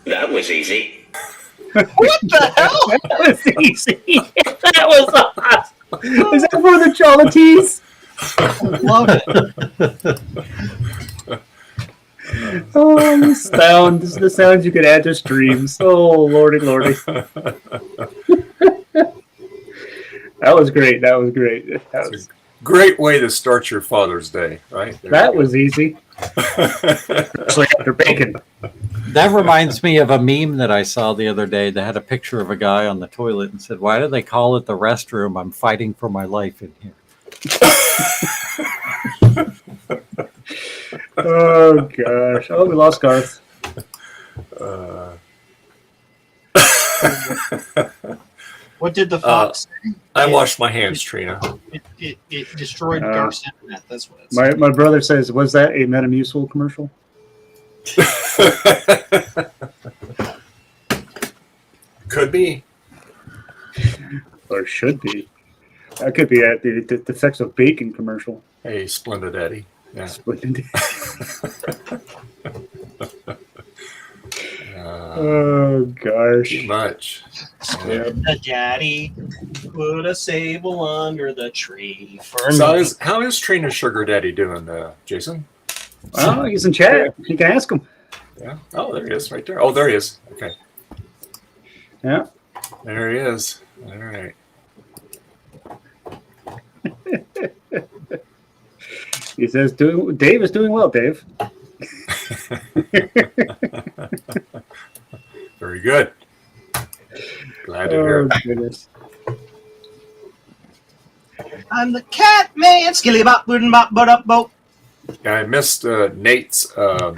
Speaker 9: That was easy.
Speaker 2: What the hell?
Speaker 7: That was easy. That was awesome. Is that for the Jollities?
Speaker 2: Love it.
Speaker 7: Oh, the sound. This is the sounds you could add to streams. Oh, lordy, lordy. That was great. That was great. That was
Speaker 1: Great way to start your Father's Day, right? There
Speaker 7: that
Speaker 1: you
Speaker 7: was easy. Especially after bacon.
Speaker 5: That reminds me of a meme that I saw the other day that had a picture of a guy on the toilet and said, "Why do they call it the restroom? I'm fighting for my life in here."
Speaker 7: Oh gosh! Oh, we lost Garth.
Speaker 2: What did the fox say?
Speaker 1: I washed my hands, Trina.
Speaker 2: It destroyed Garth's internet. That's what it's.
Speaker 7: My brother says, was that a Metamucil commercial?
Speaker 1: Could be.
Speaker 7: Or should be. That could be the effects of bacon commercial.
Speaker 1: Hey, Splendid Eddie. Yeah.
Speaker 7: Splendid. Oh gosh.
Speaker 1: Too much.
Speaker 2: The daddy put a sable under the tree for
Speaker 1: So
Speaker 2: me.
Speaker 1: how is Trina's sugar daddy doing, Jason?
Speaker 7: Well, he's in chat. You can ask him.
Speaker 1: Yeah. Oh, there he is, right there. Oh, there he is. Okay.
Speaker 7: Yeah.
Speaker 1: There he is. All right.
Speaker 7: He says, Dave is doing well, Dave.
Speaker 1: Very good. Glad to hear.
Speaker 7: Goodness.
Speaker 2: I'm the cat man. Skilly bop, boom bop, but up boat.
Speaker 1: Yeah, I missed Nate's retro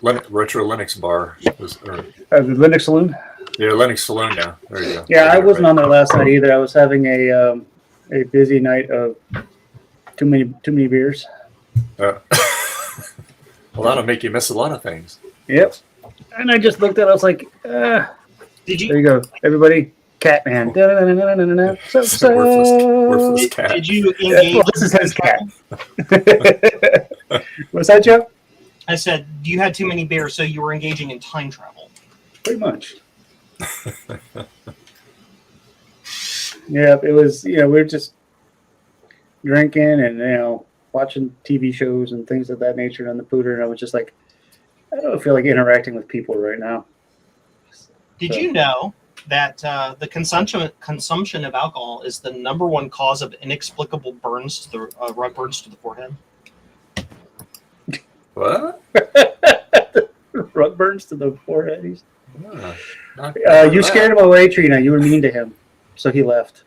Speaker 1: Linux bar.
Speaker 7: The Linux Saloon?
Speaker 1: Yeah, Linux Saloon now. There you go.
Speaker 7: Yeah, I wasn't on there last night either. I was having a busy night of too many beers.
Speaker 1: Well, that'll make you miss a lot of things.
Speaker 7: Yep. And I just looked at it. I was like,
Speaker 2: Did you?
Speaker 7: there you go. Everybody, Catman.
Speaker 1: Worthless cat.
Speaker 2: Did you
Speaker 7: Yeah,
Speaker 2: engage?
Speaker 7: well, this is his cat. What's that, Joe?
Speaker 2: I said you had too many beers, so you were engaging in time travel.
Speaker 7: Pretty much. Yeah, it was, we were just drinking and, watching TV shows and things of that nature on the pooter, and I was just like, I don't feel like interacting with people right now.
Speaker 2: Did you know that the consumption of alcohol is the #1 cause of inexplicable burns to the burns to the forehead?
Speaker 1: What?
Speaker 7: Rug burns to the forehead.
Speaker 1: You
Speaker 7: You scared him away, Trina. You were mean to him, so he left.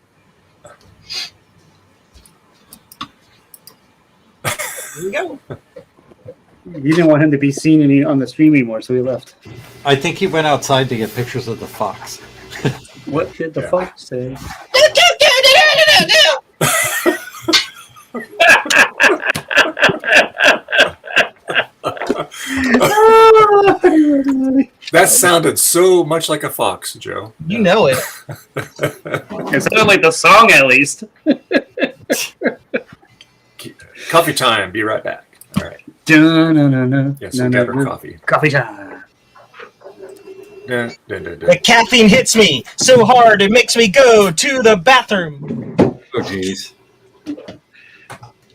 Speaker 2: Here we go.
Speaker 7: You didn't want him to be seen on the stream anymore, so he left.
Speaker 5: I think he went outside to get pictures of the fox.
Speaker 7: What did the fox say?
Speaker 1: That sounded so much like a fox, Joe.
Speaker 2: You know it.
Speaker 7: It sounded like the song, at least.
Speaker 1: Coffee time. Be right back. All right. Yes, we'll get our coffee.
Speaker 7: Coffee time.
Speaker 2: The caffeine hits me so hard it makes me go to the bathroom.
Speaker 5: Oh, jeez.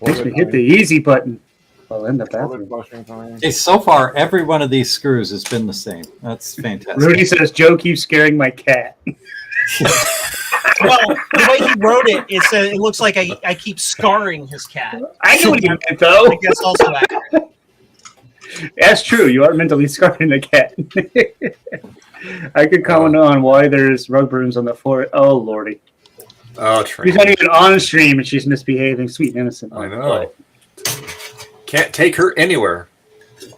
Speaker 7: Makes me hit the easy button while in the bathroom.
Speaker 5: Hey, so far, every one of these screws has been the same. That's fantastic.
Speaker 7: Rudy says, Joe keeps scaring my cat.
Speaker 2: Well, the way he wrote it, it looks like I keep scarring his cat.
Speaker 7: I know what you meant, though.
Speaker 2: I guess also accurate.
Speaker 7: That's true. You are mentally scarring the cat. I could comment on why there's rug burns on the floor. Oh, Lordy.
Speaker 1: Oh,
Speaker 7: She's not even on stream and she's misbehaving. Sweet and innocent.
Speaker 1: I know. Can't take her anywhere.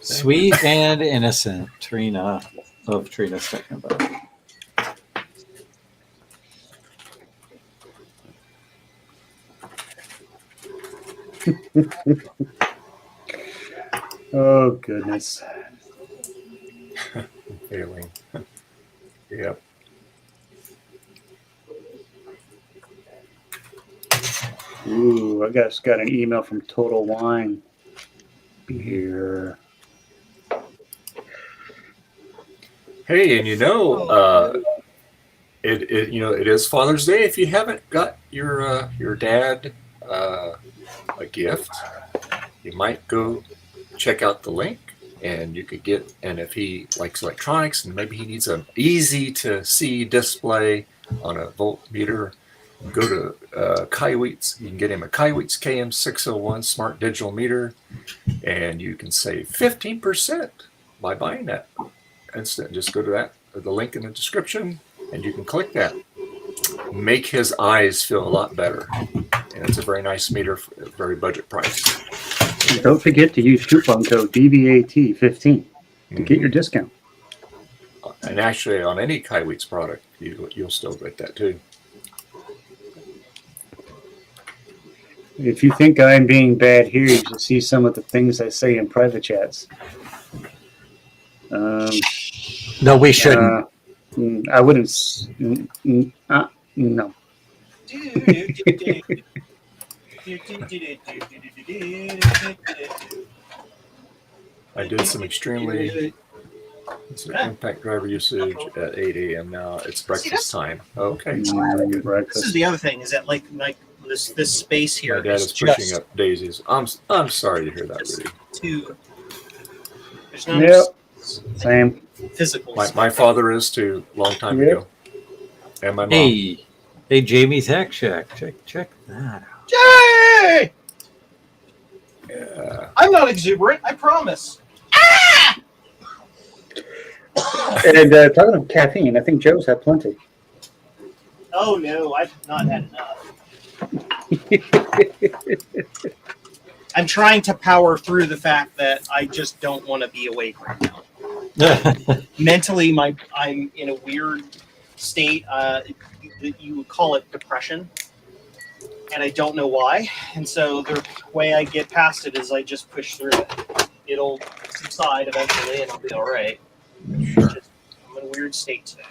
Speaker 5: Sweet and innocent Trina of Trina's talking about.
Speaker 7: Oh, goodness.
Speaker 1: Failing. Yep.
Speaker 7: Ooh, I just got an email from Total Wine. Beer.
Speaker 1: Hey, and it is Father's Day. If you haven't got your dad a gift, you might go check out the link, and you could get. And if he likes electronics, and maybe he needs an easy to see display on a voltmeter, go to Kaiweets. You can get him a Kaiweets KM601 smart digital meter, and you can save 15% by buying that. Instant. Just go to the link in the description, and you can click that. Make his eyes feel a lot better, and it's a very nice meter for a very budget price.
Speaker 7: And don't forget to use coupon code DVAT15 to get your discount.
Speaker 1: And actually, on any Kaiweets product, you'll still get that too.
Speaker 7: If you think I'm being bad here, you should see some of the things I say in private chats.
Speaker 5: No, we shouldn't.
Speaker 7: I wouldn't. No.
Speaker 1: I did some extremely impact driver usage at 8 a.m. now. It's breakfast time. Okay.
Speaker 2: This is the other thing, is that like this space here
Speaker 1: My dad is pushing up daisies. I'm sorry to hear that, Rudy.
Speaker 2: There's no
Speaker 7: Same.
Speaker 2: physical.
Speaker 1: My father is too, long time ago. And my mom.
Speaker 5: Hey, Jamie's Hack Shack. Check that out.
Speaker 2: Yay!
Speaker 1: Yeah.
Speaker 2: I'm not exuberant, I promise.
Speaker 7: And talking of caffeine, I think Joe's had plenty.
Speaker 2: Oh no, I've not had enough. I'm trying to power through the fact that I just don't want to be awake right now. Mentally, I'm in a weird state. You would call it depression, and I don't know why. And so the way I get past it is I just push through it. It'll subside eventually, and I'll be all right.
Speaker 1: Sure.
Speaker 2: I'm in a weird state today.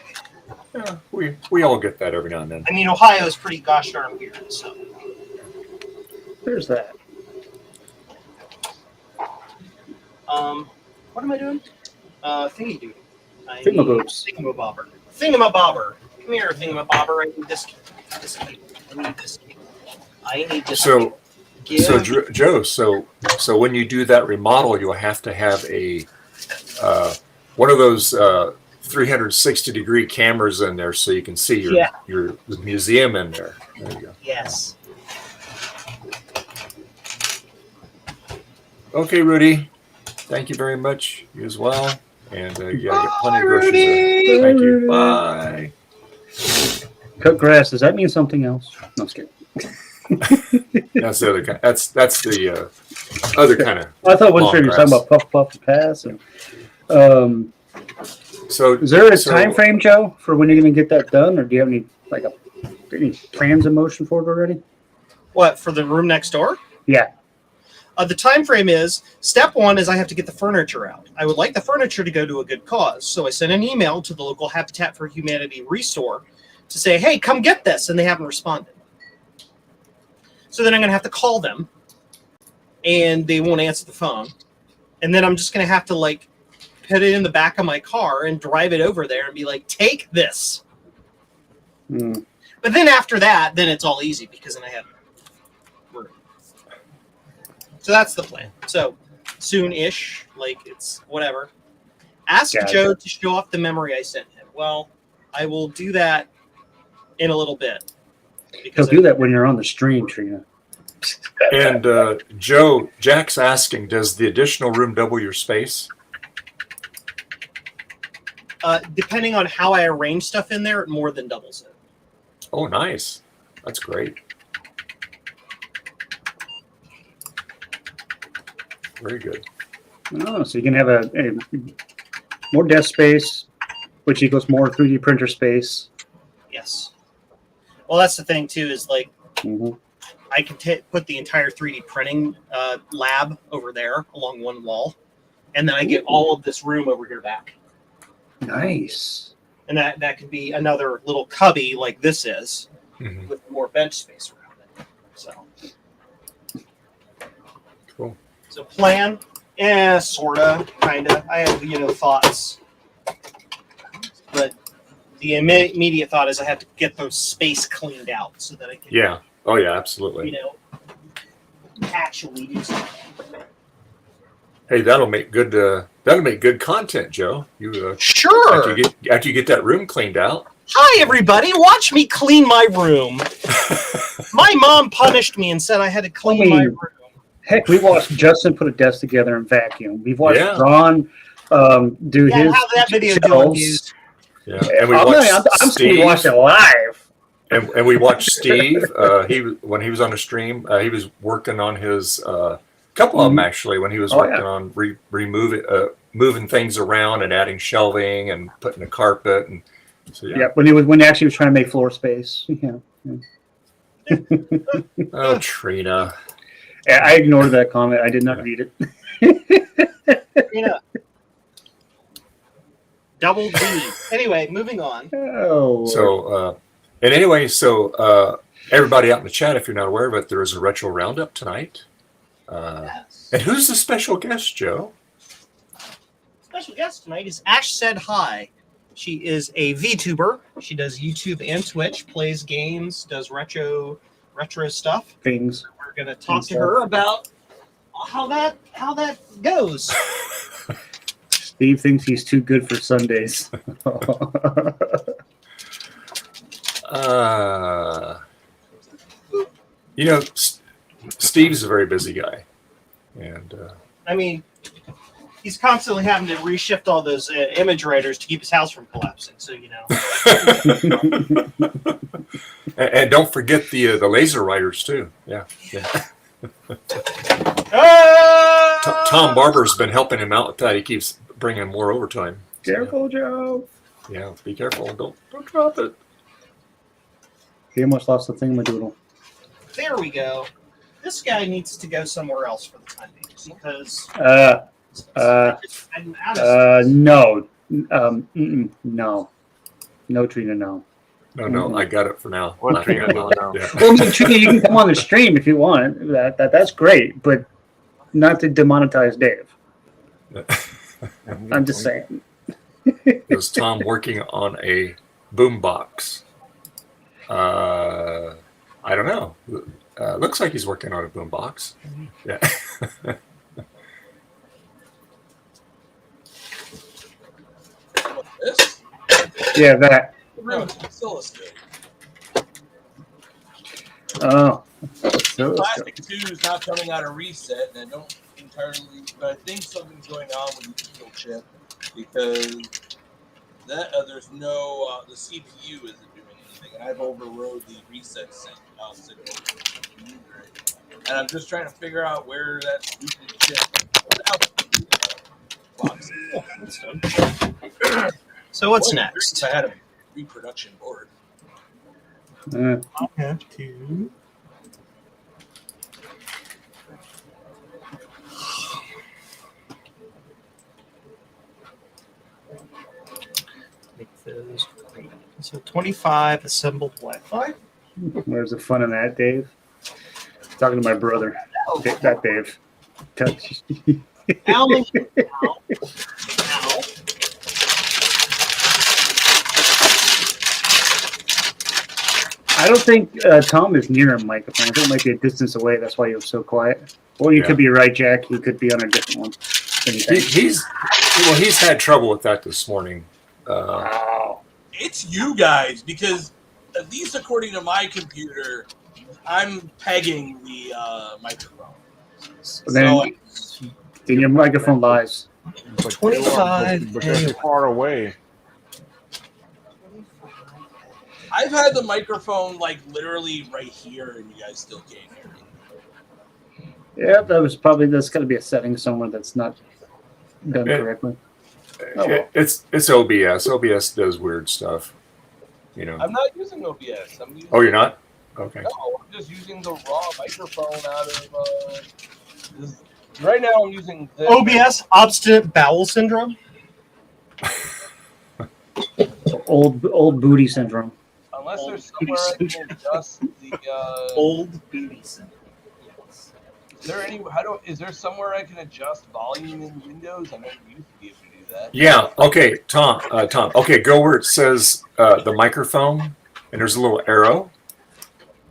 Speaker 1: Yeah, we all get that every now and then.
Speaker 2: I mean, Ohio is pretty gosh darn weird. So
Speaker 7: There's that.
Speaker 2: what am I doing? Thingy dude.
Speaker 7: Thingamaboobs.
Speaker 2: Thingamabobber. Thingamabobber. Come here, Thingamabobber. I need this cable. I need this cable. I need this cable.
Speaker 1: So Joe, so when you do that remodel, you'll have to have a one of those 360-degree cameras in there, so you can see your museum in there. There you go.
Speaker 2: Yes.
Speaker 1: Okay, Rudy. Thank you very much. You as well. And I get plenty of groceries there. Thank you. Bye.
Speaker 7: Cut grass. Does that mean something else? No, I'm just kidding.
Speaker 1: That's the other kind. That's the other kind of.
Speaker 7: I thought one stream you were talking about puff puff pass. And,
Speaker 1: so
Speaker 7: is there a time frame, Joe, for when you're going to get that done, or do you have any any plans in motion for it already?
Speaker 2: What, for the room next door?
Speaker 7: Yeah.
Speaker 2: The time frame is, step one is I have to get the furniture out. I would like the furniture to go to a good cause. So I sent an email to the local Habitat for Humanity restore to say, hey, come get this. And they haven't responded. So then I'm going to have to call them. And they won't answer the phone. And then I'm just going to have to put it in the back of my car and drive it over there and be like, take this.
Speaker 7: Mm.
Speaker 2: But then after that, then it's all easy because then I have room. So that's the plan. So soon-ish, it's whatever. Ask Joe to show off the memory I sent him. Well, I will do that in a little bit.
Speaker 7: He'll do that when you're on the stream, Trina.
Speaker 1: And Joe, Jack's asking, does the additional room double your space?
Speaker 2: Depending on how I arrange stuff in there, it more than doubles it.
Speaker 1: Oh, nice. That's great. Very good.
Speaker 7: Oh, so you can have a more desk space, which equals more 3D printer space.
Speaker 2: Yes. Well, that's the thing, too, is
Speaker 7: Mm-hmm.
Speaker 2: I can put the entire 3D printing lab over there along one wall, and then I get all of this room over here back.
Speaker 7: Nice.
Speaker 2: And that could be another little cubby like this is, with more bench space around it. So,
Speaker 1: cool.
Speaker 2: So plan, sorta, kinda. I have thoughts, but the immediate thought is I have to get those space cleaned out so that I can.
Speaker 1: Yeah. Oh yeah, absolutely.
Speaker 2: Actually do something.
Speaker 1: Hey, that'll make good content, Joe. You
Speaker 2: sure.
Speaker 1: After you get that room cleaned out.
Speaker 2: Hi, everybody! Watch me clean my room. My mom punished me and said I had to clean my room.
Speaker 7: Heck, we watched Justin put a desk together and vacuum. We've watched Ron do his
Speaker 2: how that video
Speaker 7: shelves.
Speaker 1: Yeah, and we watched Steve.
Speaker 7: We watched it live.
Speaker 1: And we watched Steve. When he was on the stream, he was working on his couple of them actually. When he was working on moving things around and adding shelving and putting a carpet and so
Speaker 7: when he actually was trying to make floor space. Yeah.
Speaker 1: Oh, Trina.
Speaker 7: Yeah, I ignored that comment. I did not read it.
Speaker 2: Trina. Double D. Anyway, moving on.
Speaker 7: Oh.
Speaker 1: So, and anyway, so everybody out in the chat, if you're not aware of it, there is a retro roundup tonight.
Speaker 2: Yes.
Speaker 1: And who's the special guest, Joe?
Speaker 2: Special guest tonight is Ash Said Hi. She is a VTuber. She does YouTube and Twitch, plays games, does retro stuff.
Speaker 7: Things.
Speaker 2: We're gonna talk to her about how that goes.
Speaker 7: Steve thinks he's too good for Sundays.
Speaker 1: You know, Steve's a very busy guy, and
Speaker 2: I mean, he's constantly having to reshift all those image writers to keep his house from collapsing. So you know.
Speaker 1: and don't forget the laser writers too. Yeah. Tom Barber's been helping him out with that. He keeps bringing more overtime.
Speaker 7: Careful, Joe.
Speaker 1: Yeah, be careful. Don't drop it.
Speaker 7: He almost lost the thingamadoodle.
Speaker 2: There we go. This guy needs to go somewhere else for the time being because I'm out of
Speaker 7: no. No, Trina, no.
Speaker 1: No, I got it for now.
Speaker 3: What Trina? No.
Speaker 1: Yeah.
Speaker 7: Well, I mean, Trina, you can come on the stream if you want. That's great, but not to demonetize Dave. I'm just saying.
Speaker 1: Is Tom working on a boombox? I don't know. Looks like he's working on a boombox. Yeah.
Speaker 4: This?
Speaker 7: Yeah, that.
Speaker 4: No, it's oscilloscope.
Speaker 7: Oh.
Speaker 4: Plastic 2 is not coming out of reset, and I don't entirely, but I think something's going on with the digital chip because there's no the CPU isn't doing anything, and I've overrode the reset signal, and I'm just trying to figure out where that stupid chip box is.
Speaker 2: So what's next?
Speaker 4: I had a reproduction board.
Speaker 2: I'll have to. Make those green. So 25 assembled Wi-Fi.
Speaker 7: Where's the fun in that, Dave? Talking to my brother. That Dave.
Speaker 2: Ow.
Speaker 7: I don't think Tom is near a microphone. I think it might be a distance away. That's why he was so quiet. Or you could be right, Jack. He could be on a different one.
Speaker 1: He's had trouble with that this morning.
Speaker 4: It's you guys, because at least according to my computer, I'm pegging the microphone.
Speaker 7: Then your microphone lies.
Speaker 2: 25.
Speaker 3: Because you're far away.
Speaker 4: I've had the microphone like literally right here, and you guys still can't hear me.
Speaker 7: Yeah, that's got to be a setting somewhere that's not done correctly. Oh, well.
Speaker 1: It's OBS. OBS does weird stuff. You know.
Speaker 4: I'm not using OBS. I'm using
Speaker 1: You're not? Okay.
Speaker 4: No, I'm just using the raw microphone out of. Right now, I'm using this.
Speaker 2: OBS, obstinate bowel syndrome.
Speaker 7: Old booty syndrome.
Speaker 4: Unless there's somewhere I can adjust the.
Speaker 2: Old booty syndrome.
Speaker 4: Is there somewhere I can adjust volume in Windows? I never used to be able to do that.
Speaker 1: Yeah. Okay, Tom. Okay, go where it says the microphone, and there's a little arrow.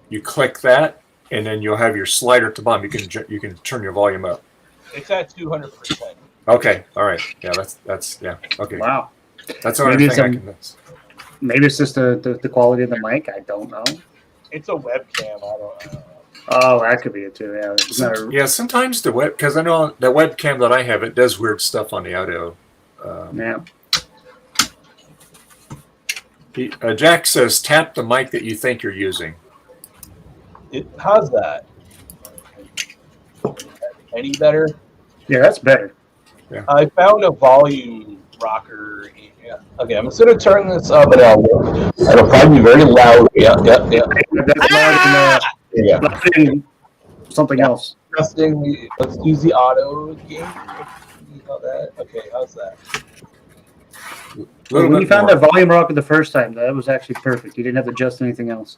Speaker 1: You click that, and then you'll have your slider at the bottom. You can turn your volume up.
Speaker 4: It's at 200%.
Speaker 1: Okay. All right. Yeah. That's yeah. Okay.
Speaker 7: Wow.
Speaker 1: That's the only thing I can.
Speaker 7: Maybe it's just the quality of the mic. I don't know.
Speaker 4: It's a webcam. I don't know.
Speaker 7: Oh, that could be it too. Yeah.
Speaker 1: Yeah. Sometimes because I know the webcam that I have, it does weird stuff on the audio.
Speaker 7: Yeah.
Speaker 1: Jack says, tap the mic that you think you're using.
Speaker 4: How's that? Any better?
Speaker 7: Yeah, that's better.
Speaker 1: Yeah.
Speaker 4: I found a volume rocker Yeah. Okay, I'm just gonna turn this up and it'll probably be very loud. Yeah.
Speaker 7: That's loud
Speaker 4: Yeah.
Speaker 7: in something else.
Speaker 4: Adjusting. Let's use the auto game. How that? Okay, how's that?
Speaker 7: When you found that volume rocket the first time, that was actually perfect. You didn't have to adjust anything else.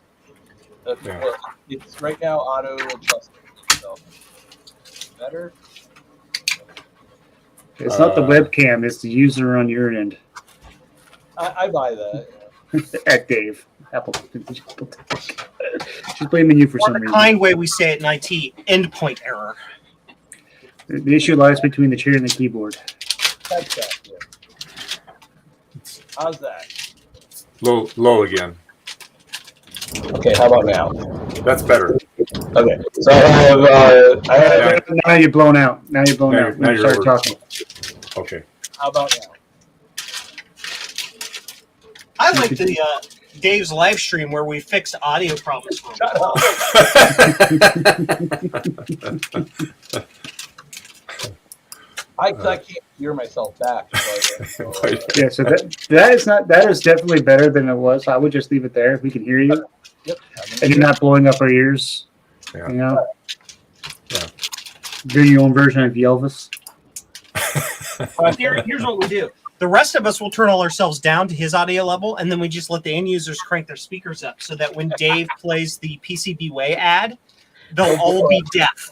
Speaker 4: Okay,
Speaker 1: Yeah.
Speaker 4: well, it's right now auto adjusting. So better.
Speaker 7: It's not the webcam; it's the user on your end.
Speaker 4: I buy that. Yeah.
Speaker 7: At Dave, Apple. She's blaming you for
Speaker 2: Or
Speaker 7: some
Speaker 2: the
Speaker 7: reason.
Speaker 2: kind way we say it in IT, endpoint error.
Speaker 7: The issue lies between the chair and the keyboard.
Speaker 4: That's that. Yeah. How's that?
Speaker 1: Low again.
Speaker 4: Okay, how about now?
Speaker 1: That's better.
Speaker 4: Okay, so I have.
Speaker 7: Now you're blown out. Now you're blown out.
Speaker 1: Now
Speaker 7: Now
Speaker 1: you're
Speaker 7: start
Speaker 1: over.
Speaker 7: talking.
Speaker 1: Okay.
Speaker 4: How about now?
Speaker 2: I like the Dave's live stream where we fixed audio problems for him.
Speaker 4: Shut up. I can't hear myself back. So,
Speaker 7: Yeah, so that is definitely better than it was. I would just leave it there if we can hear you.
Speaker 4: Yep.
Speaker 7: And you're not blowing up our ears.
Speaker 1: Yeah.
Speaker 7: You know?
Speaker 1: Yeah.
Speaker 7: Doing your own version of Elvis.
Speaker 2: Here's what we do. The rest of us will turn all ourselves down to his audio level, and then we just let the end users crank their speakers up so that when Dave plays the PCBWay ad, they'll all be deaf.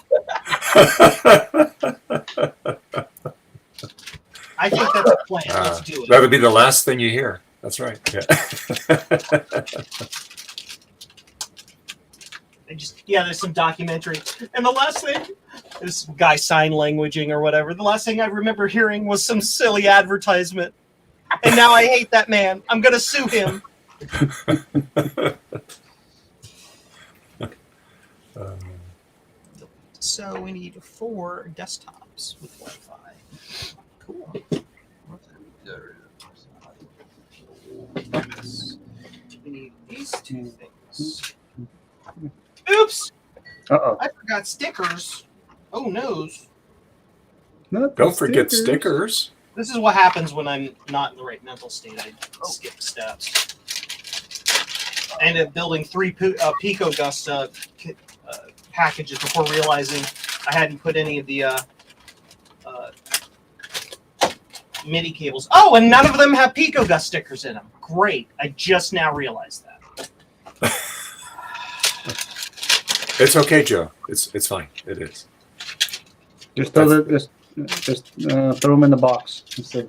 Speaker 2: I think that's a plan. Let's do it.
Speaker 1: That would be the last thing you hear. That's right. Yeah.
Speaker 2: There's some documentary. And the last thing, this guy sign languaging or whatever, the last thing I remember hearing was some silly advertisement. And now I hate that man. I'm going to sue him. So we need 4 desktops with Wi-Fi. Cool. We need these 2 things. Oops!
Speaker 7: Uh-oh.
Speaker 2: I forgot stickers. Oh, noes.
Speaker 1: Don't forget stickers.
Speaker 2: This is what happens when I'm not in the right mental state. I skip steps. I ended up building 3 Pico Gust packages before realizing I hadn't put any of the MIDI cables. Oh, and none of them have Pico Gust stickers in them. Great. I just now realized that.
Speaker 1: It's okay, Joe. It's fine. It is.
Speaker 7: Just throw them in the box.
Speaker 1: Yeah.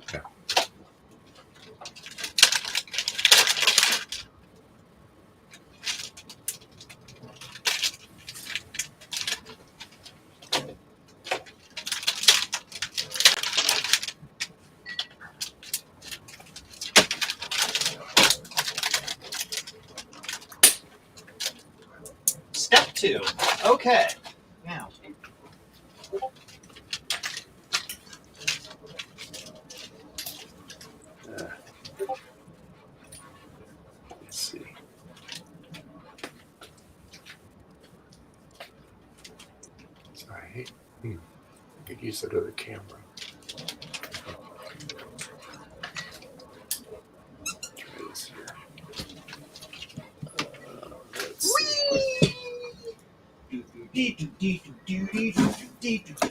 Speaker 2: Step 2. Okay. Now.
Speaker 1: Let's see. Sorry. I could use that other camera. Try this here. Let's see.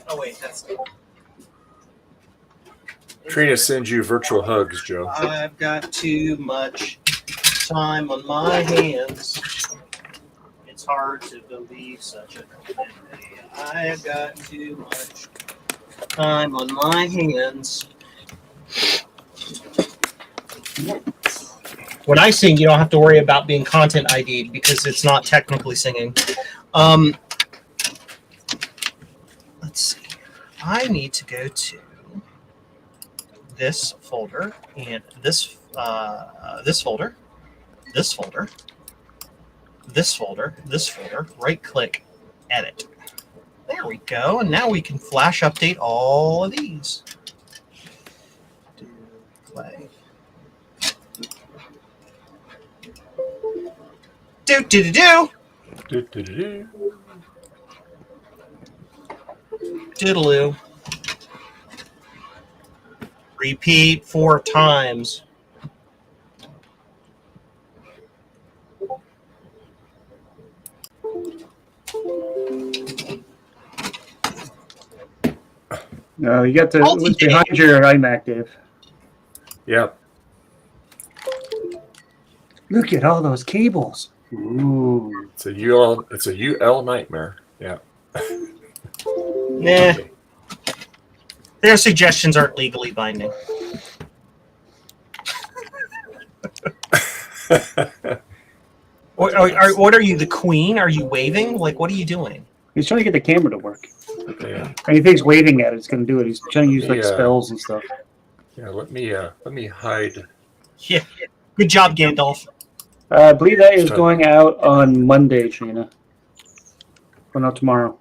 Speaker 2: Oh, wait, that's.
Speaker 1: Trina sends you virtual hugs, Joe.
Speaker 2: I've got too much time on my hands. It's hard to believe such a thing. I've got too much time on my hands. When I sing, you don't have to worry about being content ID'd because it's not technically singing. Let's see. I need to go to this folder and this folder, this folder, this folder, this folder. Right click, edit. There we go. And now we can flash update all of these. Do play. Do do do do.
Speaker 1: Do-do-do-do.
Speaker 2: Diddaloo. Repeat 4 times.
Speaker 7: No, you got the what's behind your iMac, Dave.
Speaker 1: Yep.
Speaker 7: Look at all those cables. Ooh.
Speaker 1: It's a UL nightmare. Yeah.
Speaker 2: Nah. Their suggestions aren't legally binding. What are you, the queen? Are you waving? Like, what are you doing?
Speaker 7: He's trying to get the camera to work.
Speaker 1: Yeah.
Speaker 7: And he thinks waving at it's going to do it. He's trying to use like spells and stuff.
Speaker 1: Yeah. Let me hide.
Speaker 2: Yeah. Good job, Gandalf.
Speaker 7: I believe that is going out on Monday, Trina. Or not tomorrow.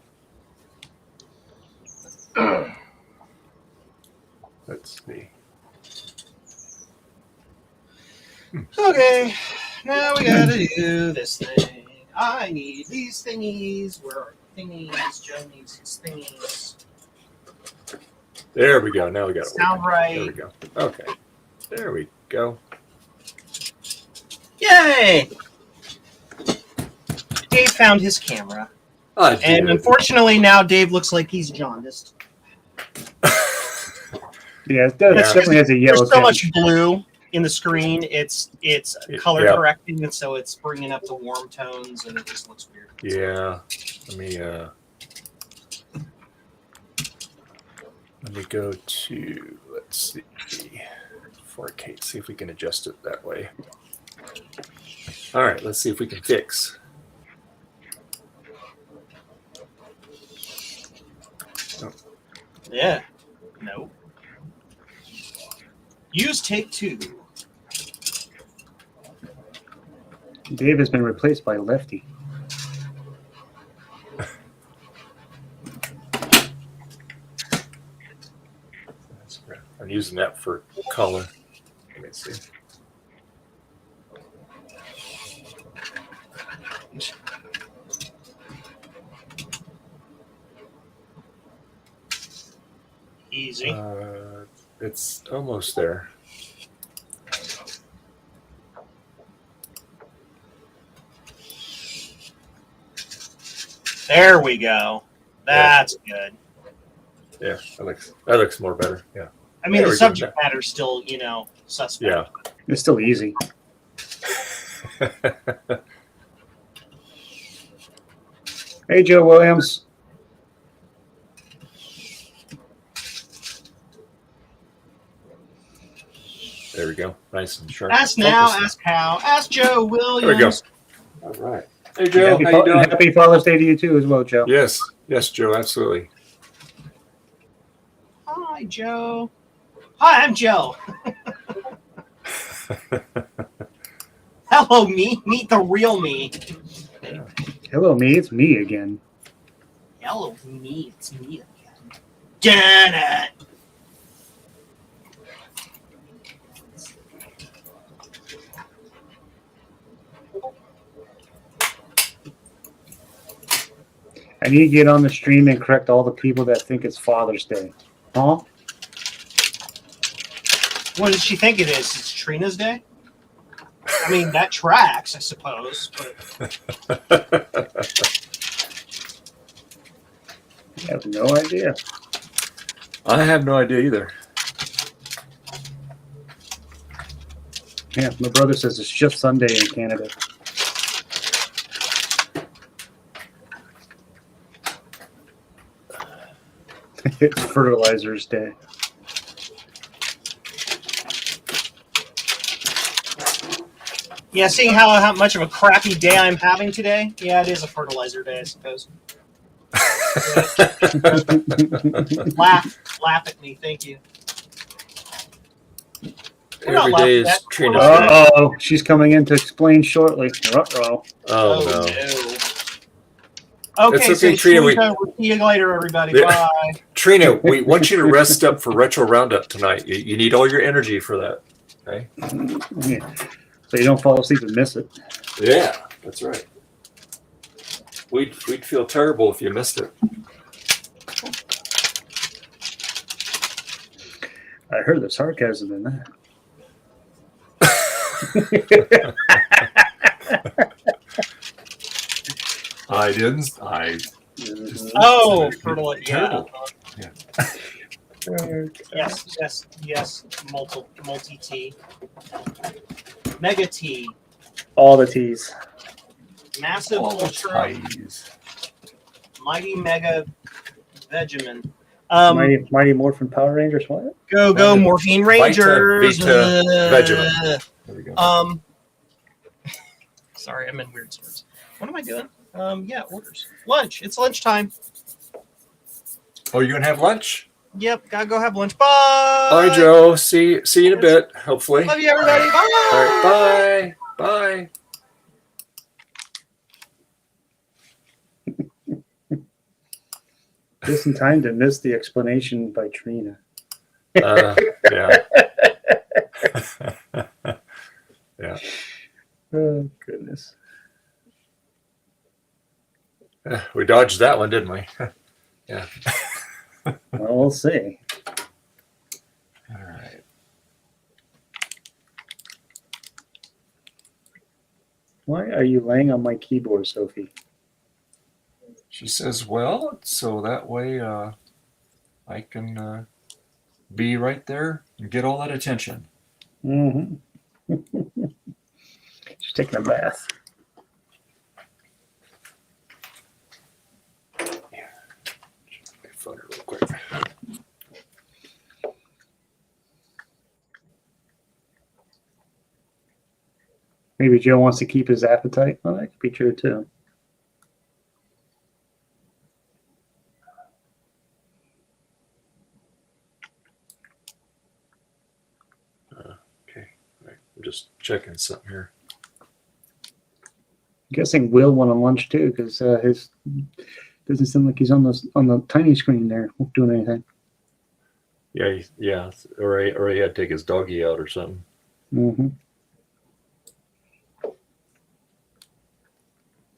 Speaker 1: Let's see.
Speaker 2: Okay. Now we gotta do this thing. I need these thingies. Where are thingies? Joe needs his thingies.
Speaker 1: There we go. Now we got it.
Speaker 2: Sound right.
Speaker 1: There we go. Okay. There we go.
Speaker 2: Yay! Dave found his camera. And unfortunately now Dave looks like he's jaundiced.
Speaker 7: Yeah, it definitely has a yellow.
Speaker 2: There's so much blue in the screen. It's color correcting, and so it's bringing up the warm tones, and it just looks weird.
Speaker 1: Yeah. Let me go to, let's see, 4K, see if we can adjust it that way. All right, let's see if we can fix. Oh.
Speaker 2: Yeah. No. Use take 2.
Speaker 7: Dave has been replaced by Lefty.
Speaker 1: I'm using that for color. Let me see.
Speaker 2: Easy.
Speaker 1: It's almost there.
Speaker 2: There we go. That's good.
Speaker 1: Yeah, that looks more better. Yeah.
Speaker 2: I mean, the subject matter is still, suspect.
Speaker 1: Yeah.
Speaker 7: It's still easy. Hey, Joe Williams.
Speaker 1: There we go. Nice and sharp.
Speaker 2: Ask now, ask how. Ask Joe Williams.
Speaker 1: There we go. All right. Hey, Joe.
Speaker 7: Happy,
Speaker 1: how you doing?
Speaker 7: Happy Father's Day to you, too, as well, Joe.
Speaker 1: Yes. Yes, Joe. Absolutely.
Speaker 2: Hi, Joe. Hi, I'm Joe. Hello, me. Meet the real me.
Speaker 7: Hello, me. It's me again.
Speaker 2: Hello, me. It's me again. Get it.
Speaker 7: I need to get on the stream and correct all the people that think it's Father's Day. Huh?
Speaker 2: What does she think it is? It's Trina's Day? I mean, that tracks, I suppose. But...
Speaker 7: I have no idea.
Speaker 1: I have no idea either.
Speaker 7: Yeah, my brother says it's just Sunday in Canada. It's Fertilizer's Day.
Speaker 2: Yeah, seeing how much of a crappy day I'm having today, yeah, it is a fertilizer day, I suppose. Laugh at me, thank you.
Speaker 1: Every day is Trina's Day.
Speaker 7: Uh-oh, she's coming in to explain shortly. Uh-oh.
Speaker 1: Oh, no.
Speaker 2: Okay,
Speaker 1: it's okay,
Speaker 2: so
Speaker 1: Trina.
Speaker 2: We'll see you later, everybody. Bye.
Speaker 1: Trina, we want you to rest up for Retro Roundup tonight. You need all your energy for that. Okay?
Speaker 7: Yeah. So you don't fall asleep and miss it.
Speaker 1: Yeah, that's right. We'd feel terrible if you missed it.
Speaker 7: I heard the sarcasm in that.
Speaker 1: I didn't. I just
Speaker 2: Oh, fertilizer. Yeah.
Speaker 1: terrible. Yeah.
Speaker 2: Yes. Multi T. Mega T.
Speaker 7: All the T's.
Speaker 2: Massive
Speaker 1: All the
Speaker 2: Ultra.
Speaker 1: ties.
Speaker 2: Mighty Mega Vegemin.
Speaker 7: Mighty Morphin Power Rangers. What?
Speaker 2: Go Morphine Rangers.
Speaker 1: Vita Vegemin. There we go.
Speaker 2: Sorry, I'm in weird stores. What am I doing? Yeah, orders. Lunch. It's lunchtime.
Speaker 1: Oh, you're gonna have lunch?
Speaker 2: Yep, gotta go have lunch. Bye.
Speaker 1: All right, Joe. See you in a bit. Hopefully.
Speaker 2: Love you, everybody. Bye.
Speaker 1: All right. Bye.
Speaker 7: Just in time to miss the explanation by Trina.
Speaker 1: Yeah. Yeah.
Speaker 7: Oh, goodness.
Speaker 1: We dodged that one, didn't we? Yeah.
Speaker 7: Well, we'll see.
Speaker 1: All right.
Speaker 7: Why are you laying on my keyboard, Sophie?
Speaker 1: She says, well, so that way I can be right there and get all that attention.
Speaker 7: Mm-hmm. She's taking a bath.
Speaker 1: Yeah. Check my phone real quick.
Speaker 7: Maybe Joe wants to keep his appetite. Well, that could be true, too.
Speaker 1: Okay. All right. I'm just checking something here.
Speaker 7: I'm guessing Will went on lunch, too, because his doesn't seem like he's on the tiny screen there doing anything.
Speaker 1: Yeah. Or he had to take his doggy out or something.
Speaker 7: Mm-hmm.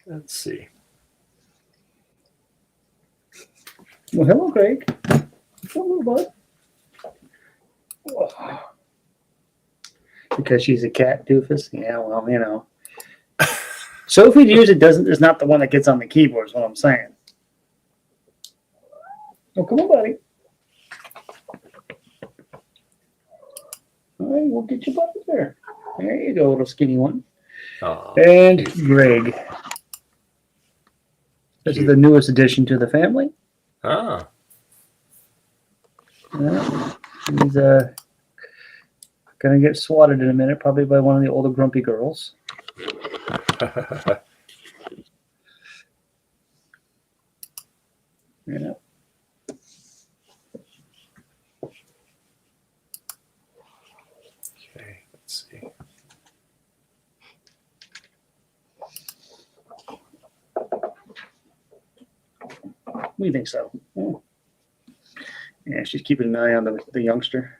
Speaker 1: Let's see.
Speaker 7: Well, hello, Greg. Hello, bud. Oh. Because she's a cat doofus? Yeah, well, you know. Sophie usually is not the one that gets on the keyboard, is what I'm saying. Oh, come on, buddy. All right, we'll get you bucket there. There you go, little skinny one.
Speaker 1: Oh,
Speaker 7: And Greg. This is the newest addition to the family.
Speaker 1: ah.
Speaker 7: He's gonna get swatted in a minute, probably by one of the older grumpy girls. Yeah.
Speaker 1: Okay, let's see.
Speaker 7: We think so. Oh. Yeah, she's keeping an eye on the youngster.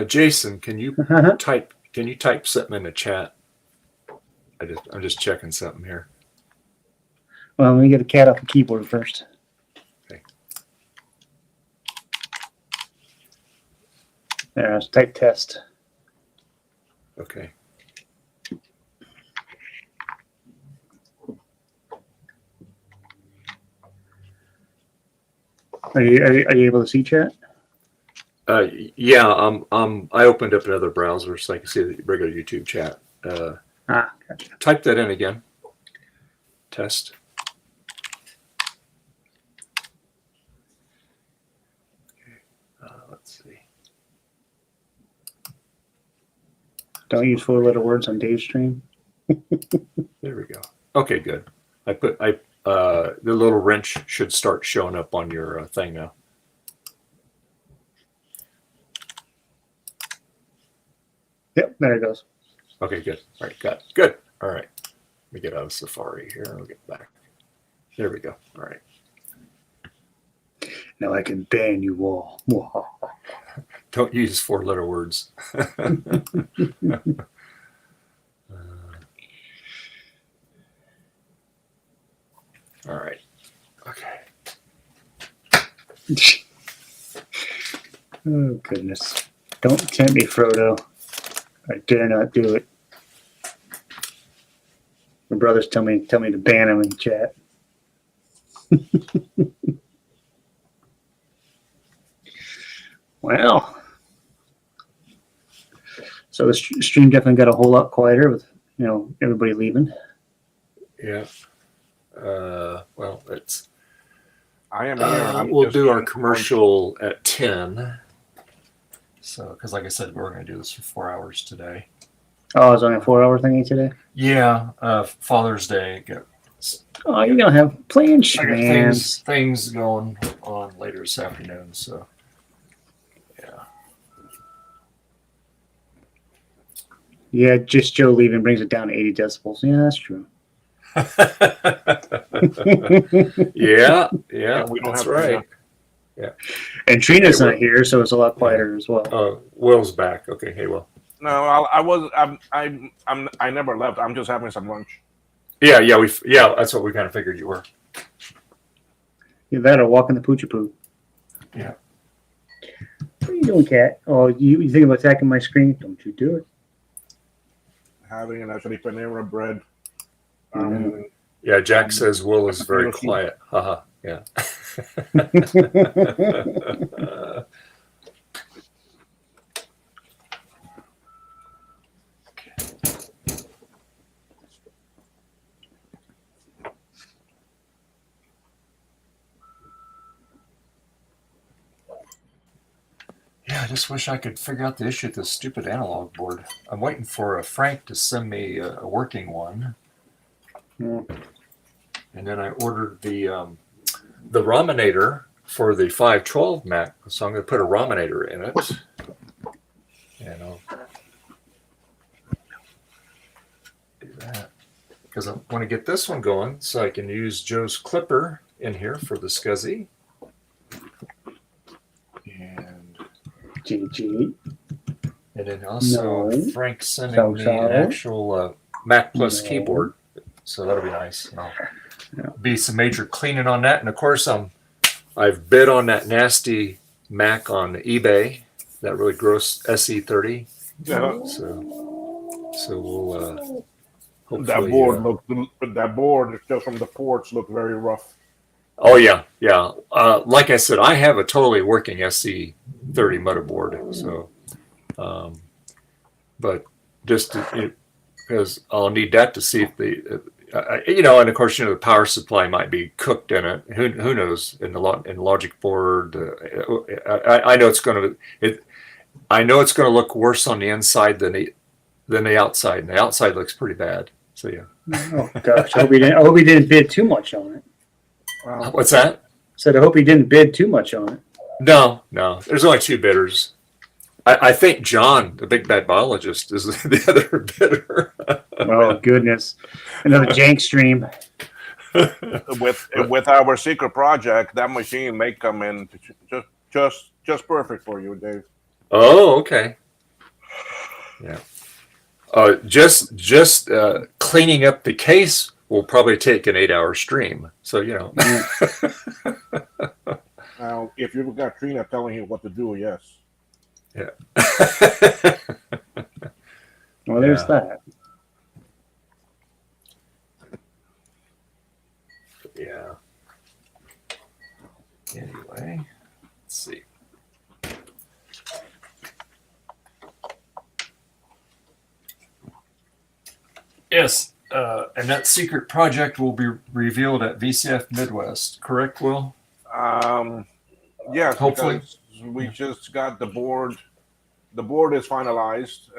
Speaker 1: Jason, can you
Speaker 7: Uh-huh.
Speaker 1: type something in the chat? I'm just checking something here.
Speaker 7: Well, let me get a cat off the keyboard first.
Speaker 1: Okay.
Speaker 7: There, let's type test.
Speaker 1: Okay.
Speaker 7: Are you able to see chat?
Speaker 1: Yeah. I opened up another browser so I can see the regular YouTube chat.
Speaker 7: Gotcha.
Speaker 1: Type that in again. Test. Okay. Let's see.
Speaker 7: Don't use 4-letter words on Dave's stream.
Speaker 1: There we go. Okay, good. The little wrench should start showing up on your thing now.
Speaker 7: Yep, there it goes.
Speaker 1: Okay, good. All right, got it. Good. All right. Let me get out of Safari here. I'll get back. There we go. All right.
Speaker 7: Now I can ban you all.
Speaker 1: Don't use 4-letter words. All right. Okay.
Speaker 7: Oh, goodness. Don't tempt me, Frodo. I dare not do it. My brothers tell me to ban him in chat. Well, so the stream definitely got a whole lot quieter with everybody leaving.
Speaker 1: Yeah. Well, it's.
Speaker 3: I am here. I'm
Speaker 1: We'll
Speaker 3: just
Speaker 1: do our
Speaker 3: getting
Speaker 1: commercial at 10. So, because like I said, we're going to do this for 4 hours today.
Speaker 7: Oh, it's only a 4-hour thingy today.
Speaker 1: Yeah, Father's Day.
Speaker 7: Oh, you're gonna have plans,
Speaker 1: I got
Speaker 7: man.
Speaker 1: things going on later this afternoon. So, yeah.
Speaker 7: Yeah, just Joe leaving brings it down to 80 decibels. Yeah, that's true.
Speaker 1: yeah,
Speaker 3: we don't
Speaker 1: that's
Speaker 3: have
Speaker 1: right.
Speaker 3: Trina.
Speaker 7: And Trina's
Speaker 1: Hey,
Speaker 7: not here, so it's a lot quieter as well.
Speaker 1: Will's back. Okay, hey, Will.
Speaker 3: No, I never left. I'm just having some lunch.
Speaker 1: Yeah, that's what we kind of figured you were.
Speaker 7: Either that or walking the poochie poo.
Speaker 1: Yeah.
Speaker 7: What are you doing, cat? Oh, you think about attacking my screen? Don't you do it.
Speaker 3: Having an actually Panera bread.
Speaker 1: Yeah, Jack says Will is very quiet. Haha. Yeah. Yeah, I just wish I could figure out the issue with this stupid analog board. I'm waiting for Frank to send me a working one.
Speaker 7: Yeah.
Speaker 1: And then I ordered the Rominator for the 512 Mac, so I'm going to put a Rominator in it. And I'll do that because I want to get this one going so I can use Joe's clipper in here for the SCSI. And
Speaker 7: GG.
Speaker 1: And then also
Speaker 7: No.
Speaker 1: Frank sending me an actual Mac Plus keyboard, so that'll be nice. And I'll be some major cleaning on that. And of course, I've bid on that nasty Mac on eBay, that really gross SE30.
Speaker 3: Yeah.
Speaker 1: So we'll hopefully
Speaker 3: that board just from the ports looked very rough.
Speaker 1: Oh yeah. Like I said, I have a totally working SE30 motherboard. So, but just because I'll need that to see if and of course, the power supply might be cooked in it. Who knows? In logic board, I know it's going to. I know it's going to look worse on the inside than the outside. And the outside looks pretty bad. So yeah.
Speaker 7: Oh gosh, I hope he didn't bid too much on it.
Speaker 1: What's that?
Speaker 7: Said I hope he didn't bid too much on it.
Speaker 1: No. There's only two bidders. I think John, the big bad biologist, is the other bidder.
Speaker 7: Oh goodness, another jank stream.
Speaker 3: With our secret project, that machine may come in just perfect for you, Dave.
Speaker 1: Oh, okay. Yeah. Just cleaning up the case will probably take an 8-hour stream. So
Speaker 3: Now, if you've got Trina telling you what to do, yes.
Speaker 1: Yeah.
Speaker 7: Well, there's that.
Speaker 1: Yeah. Anyway, let's see. Yes, and that secret project will be revealed at VCF Midwest, correct, Will?
Speaker 3: Yes,
Speaker 1: hopefully.
Speaker 3: We just got the board. The board is finalized.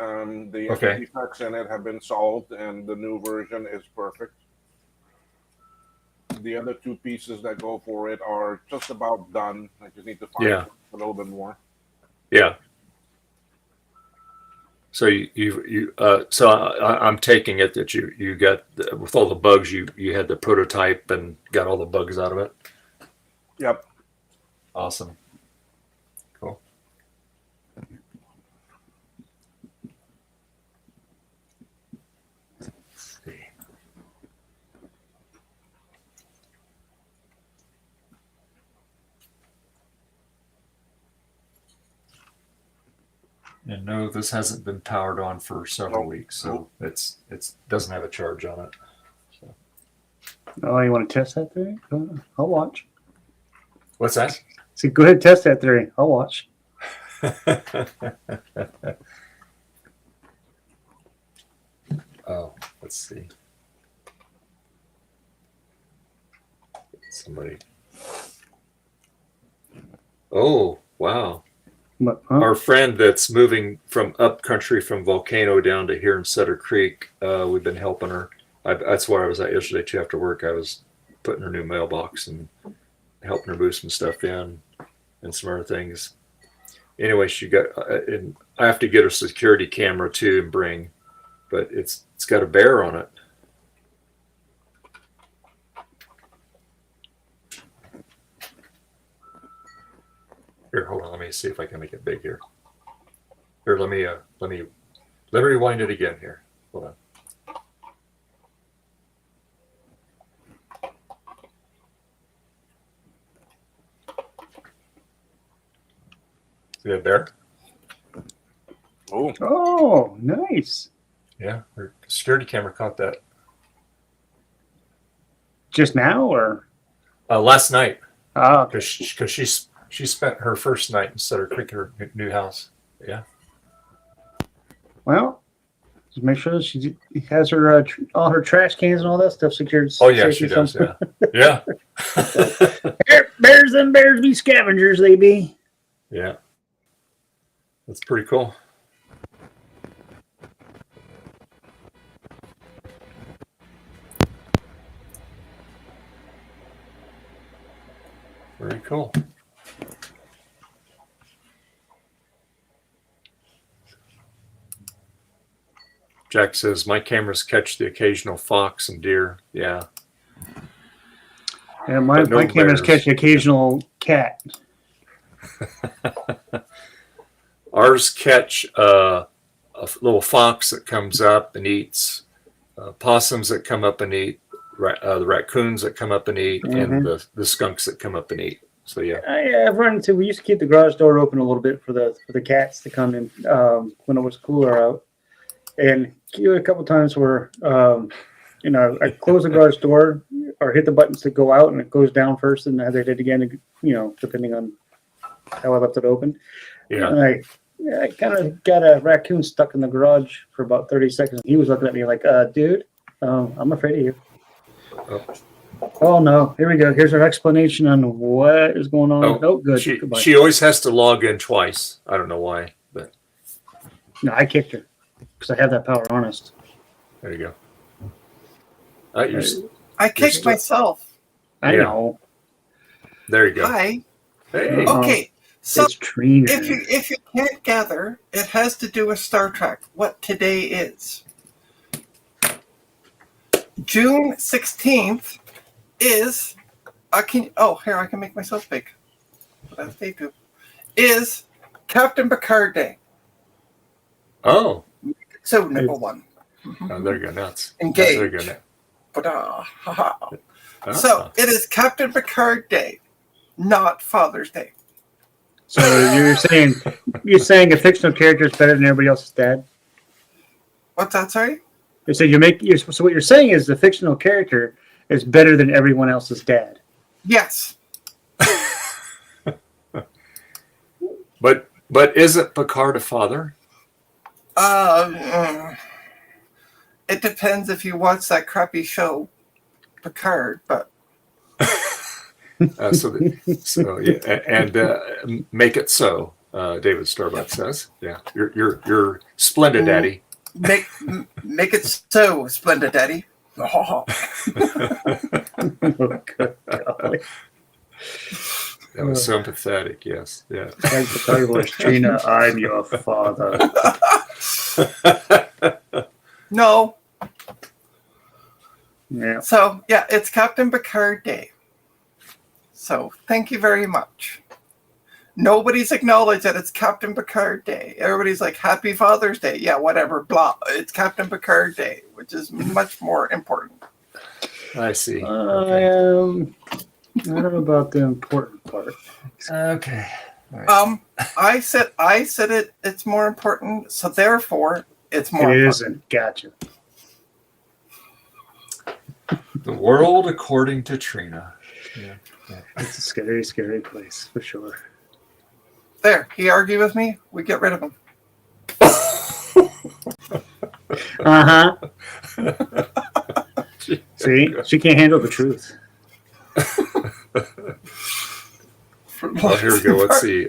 Speaker 3: The defects in it have been solved, and the new version is perfect. The other two pieces that go for it are just about done. I just need to find a little bit more.
Speaker 1: Yeah. So so I'm taking it that you got with all the bugs you had the prototype and got all the bugs out of it.
Speaker 3: Yep.
Speaker 1: Awesome. Cool. Let's see. And no, this hasn't been powered on for several weeks, so it doesn't have a charge on it. So.
Speaker 7: Oh, you want to test that theory? I'll watch.
Speaker 1: What's that?
Speaker 7: So go ahead, test that theory. I'll watch.
Speaker 1: Oh, let's see. Somebody. Oh, wow.
Speaker 7: What, huh?
Speaker 1: Our friend that's moving from up country from Volcano down to here in Sutter Creek, we've been helping her. That's where I was at yesterday too. After work, I was putting her new mailbox and helping her move some stuff in and some other things. Anyway, she got, and I have to get her security camera too and bring, but it's got a bear on it. Here, hold on. Let me see if I can make it big here. Here, let me rewind it again here. Hold on. See that bear?
Speaker 7: Oh, nice.
Speaker 1: Yeah, her security camera caught that.
Speaker 7: Just now, or
Speaker 1: Last night,
Speaker 7: oh,
Speaker 1: because she spent her first night in Sutter Creek, her new house. Yeah.
Speaker 7: well, just make sure that she has her all her trash cans and all that stuff secured.
Speaker 1: Oh yeah,
Speaker 7: safely
Speaker 1: she does.
Speaker 7: somewhere.
Speaker 1: Yeah. Yeah.
Speaker 7: Bears and bears be scavengers, they be.
Speaker 1: Yeah. That's pretty cool. Very cool. Jack says, my cameras catch the occasional fox and deer. Yeah.
Speaker 7: Yeah, my
Speaker 1: But no
Speaker 7: cameras
Speaker 1: bears.
Speaker 7: catch the occasional cat.
Speaker 1: Ours catch a little fox that comes up and eats, possums that come up and eat, the raccoons that come up and eat, and the skunks that come up and eat. So yeah.
Speaker 7: I've run into. We used to keep the garage door open a little bit for the cats to come in when it was cooler out, and a couple times where I close the garage door or hit the buttons to go out, and it goes down first, and as I did again, depending on how I left it open.
Speaker 1: Yeah.
Speaker 7: And I kind of got a raccoon stuck in the garage for about 30 seconds. He was looking at me like, dude, I'm afraid of you. Oh, no. Here we go. Here's our explanation on what is going on. Oh, good.
Speaker 1: She always has to log in twice. I don't know why, but.
Speaker 7: No, I kicked her because I have that power harnessed.
Speaker 1: There you go.
Speaker 10: I kicked myself.
Speaker 7: I know.
Speaker 1: There you go.
Speaker 10: Hi.
Speaker 1: Hey.
Speaker 10: Okay. So
Speaker 7: it's Trina.
Speaker 10: if you can't gather, it has to do with Star Trek, what today is. June 16th is I can make myself big. That's day 2. Is Captain Picard Day.
Speaker 1: Oh.
Speaker 10: So number 1.
Speaker 1: Oh, there you go. Nuts.
Speaker 10: Engage.
Speaker 1: There you go.
Speaker 10: So it is Captain Picard Day, not Father's Day.
Speaker 7: So you're saying a fictional character is better than everybody else's dad?
Speaker 10: What's that? Sorry.
Speaker 7: So so what you're saying is the fictional character is better than everyone else's dad.
Speaker 10: Yes.
Speaker 1: But isn't Picard a father?
Speaker 10: It depends if you watch that crappy show, Picard, but.
Speaker 1: Make it so. David Starbuck says, "Yeah, you're splendid, Daddy."
Speaker 10: Make it so, splendid, Daddy. Oh.
Speaker 1: That was sympathetic. Yes, yeah.
Speaker 7: Like the Star Wars, Trina, I'm your father.
Speaker 10: No.
Speaker 7: Yeah.
Speaker 10: So yeah, it's Captain Picard Day. So thank you very much. Nobody's acknowledged that it's Captain Picard Day. Everybody's like, Happy Father's Day. Yeah, whatever, blah. It's Captain Picard Day, which is much more important.
Speaker 1: I see.
Speaker 7: Okay. I don't know about the important part.
Speaker 1: Okay. Right.
Speaker 10: I said it's more important, so therefore it's more important.
Speaker 7: It isn't. Gotcha.
Speaker 1: The world according to Trina. Yeah.
Speaker 7: It's a scary, scary place for sure.
Speaker 10: There, he argued with me. We get rid of him.
Speaker 7: Uh huh. See, she can't handle the truth.
Speaker 1: Oh, here we go. Let's see.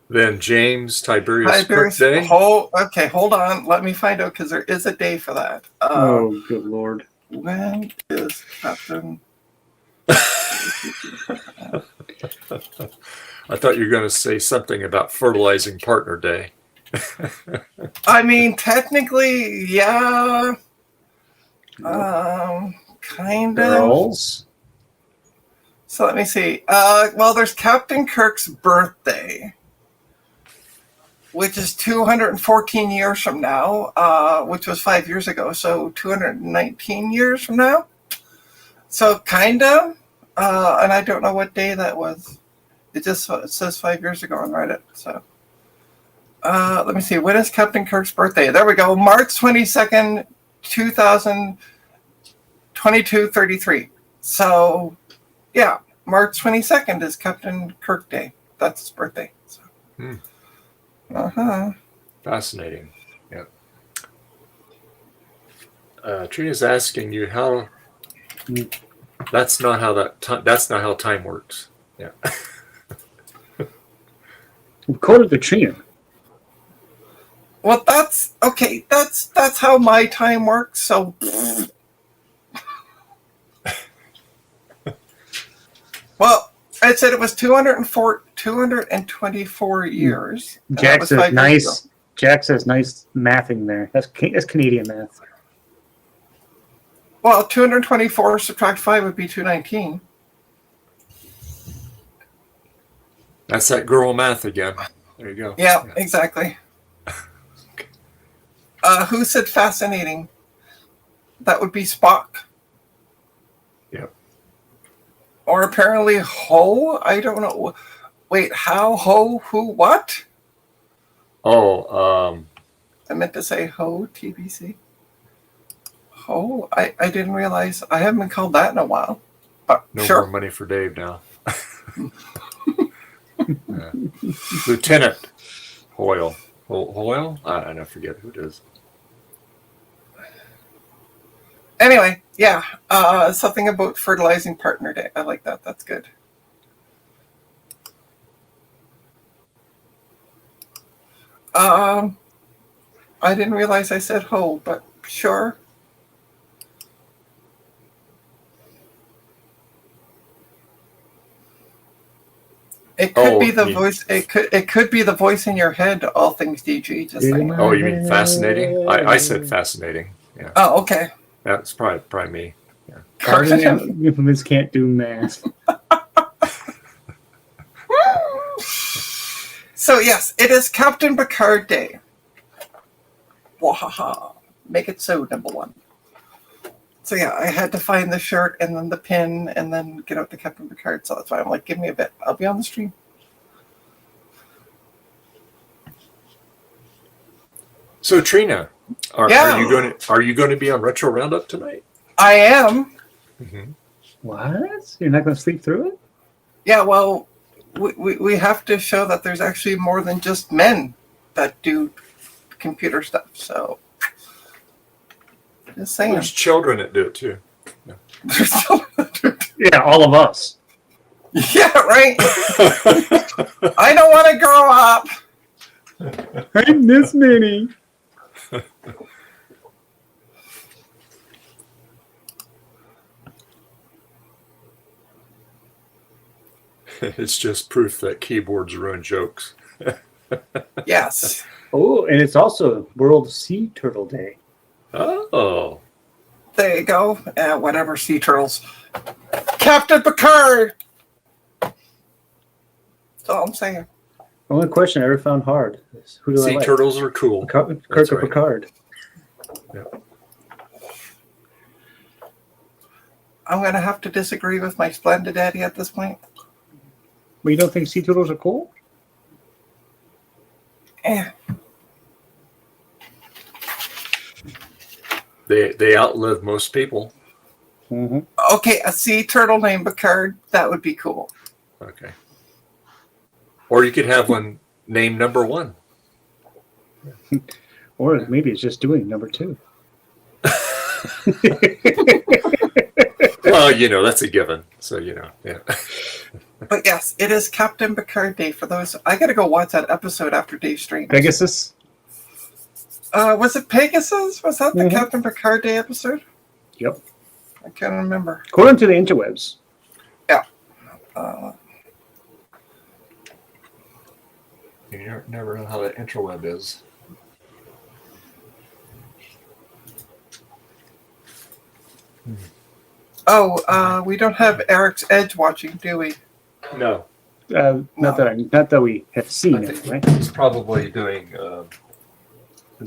Speaker 1: Then James Tiberius Cook Day.
Speaker 10: Okay, hold on. Let me find out because there is a day for that.
Speaker 7: Oh, good lord.
Speaker 10: When is Captain?
Speaker 1: I thought you were going to say something about Fertilizing Partner Day.
Speaker 10: I mean, technically, yeah. Kind of.
Speaker 7: Girls.
Speaker 10: So let me see. Well, there's Captain Kirk's birthday, which is 214 years from now, which was 5 years ago. So 219 years from now. So kind of. And I don't know what day that was. It says 5 years ago on Reddit. So let me see. When is Captain Kirk's birthday? There we go. March 22nd, 2022-33. So yeah, March 22nd is Captain Kirk Day. That's his birthday. So.
Speaker 1: Fascinating. Yep. Trina's asking you how. That's not how that's not how time works. Yeah.
Speaker 7: According to Trina.
Speaker 10: Well, that's okay. That's how my time works. So. Well, I said it was 224 years.
Speaker 7: Jack says nice. Jack says nice mathing there. That's Canadian math.
Speaker 10: Well, 224 subtract 5 would be 219.
Speaker 1: That's that girl math again. There you go.
Speaker 10: Yeah, exactly. Who said fascinating? That would be Spock.
Speaker 1: Yep.
Speaker 10: Or apparently Ho. I don't know. Wait, how? Ho? Who? What?
Speaker 1: Oh,
Speaker 10: I meant to say Ho, TBC. Ho? I didn't realize. I haven't been called that in a while. But
Speaker 1: no
Speaker 10: sure.
Speaker 1: more money for Dave now. Yeah. Lieutenant Hoyle. Hoyle? I forget who it is.
Speaker 10: Anyway, yeah. Something about Fertilizing Partner Day. I like that. That's good. I didn't realize I said ho, but sure. It could be the voice. It could be the voice in your head. All things DG. Just saying.
Speaker 1: Oh, you mean fascinating? I said fascinating. Yeah.
Speaker 10: Oh, okay.
Speaker 1: That's probably me. Yeah.
Speaker 7: Infamous can't do math.
Speaker 10: So yes, it is Captain Picard Day. Wahaha! Make it so, number one. So yeah, I had to find the shirt and then the pin and then get out the Captain Picard. So that's why I'm like, give me a bit. I'll be on the stream.
Speaker 1: So Trina, are you going to be on Retro Roundup tonight?
Speaker 10: I am.
Speaker 1: Mm-hmm.
Speaker 7: What? You're not going to sleep through it?
Speaker 10: Yeah. Well, we have to show that there's actually more than just men that do computer stuff. So. Just saying.
Speaker 1: There's children that do it too. Yeah,
Speaker 7: yeah, all of us.
Speaker 10: Yeah, right. I don't want to grow up.
Speaker 7: I'm this many.
Speaker 1: It's just proof that keyboards ruin jokes.
Speaker 10: Yes.
Speaker 7: Oh, and it's also World Sea Turtle Day.
Speaker 1: Oh.
Speaker 10: There you go. Whatever, sea turtles. Captain Picard! That's all I'm saying.
Speaker 7: The only question I ever found hard is who do I
Speaker 1: Sea
Speaker 7: like?
Speaker 1: turtles are cool.
Speaker 7: Kirk or Picard?
Speaker 1: Yeah.
Speaker 10: I'm going to have to disagree with my splendid daddy at this point.
Speaker 7: Well, you don't think sea turtles are cool?
Speaker 10: Eh.
Speaker 1: They outlive most people.
Speaker 7: Mm-hmm.
Speaker 10: Okay, a sea turtle named Picard. That would be cool.
Speaker 1: Okay. Or you could have one named number 1.
Speaker 7: Or maybe it's just doing number 2.
Speaker 1: Well, that's a given. So, yeah.
Speaker 10: But yes, it is Captain Picard Day for those. I got to go watch that episode after Dave streams.
Speaker 7: Pegasus?
Speaker 10: Was it Pegasus? Was that the
Speaker 7: Mhm.
Speaker 10: Captain Picard Day episode?
Speaker 7: Yep.
Speaker 10: I can't remember.
Speaker 7: According to the interwebs.
Speaker 10: Yeah.
Speaker 1: You never know how the interweb is.
Speaker 10: We don't have Eric's Edge watching, do we?
Speaker 1: No.
Speaker 7: Not that we have seen it, right?
Speaker 1: He's probably doing.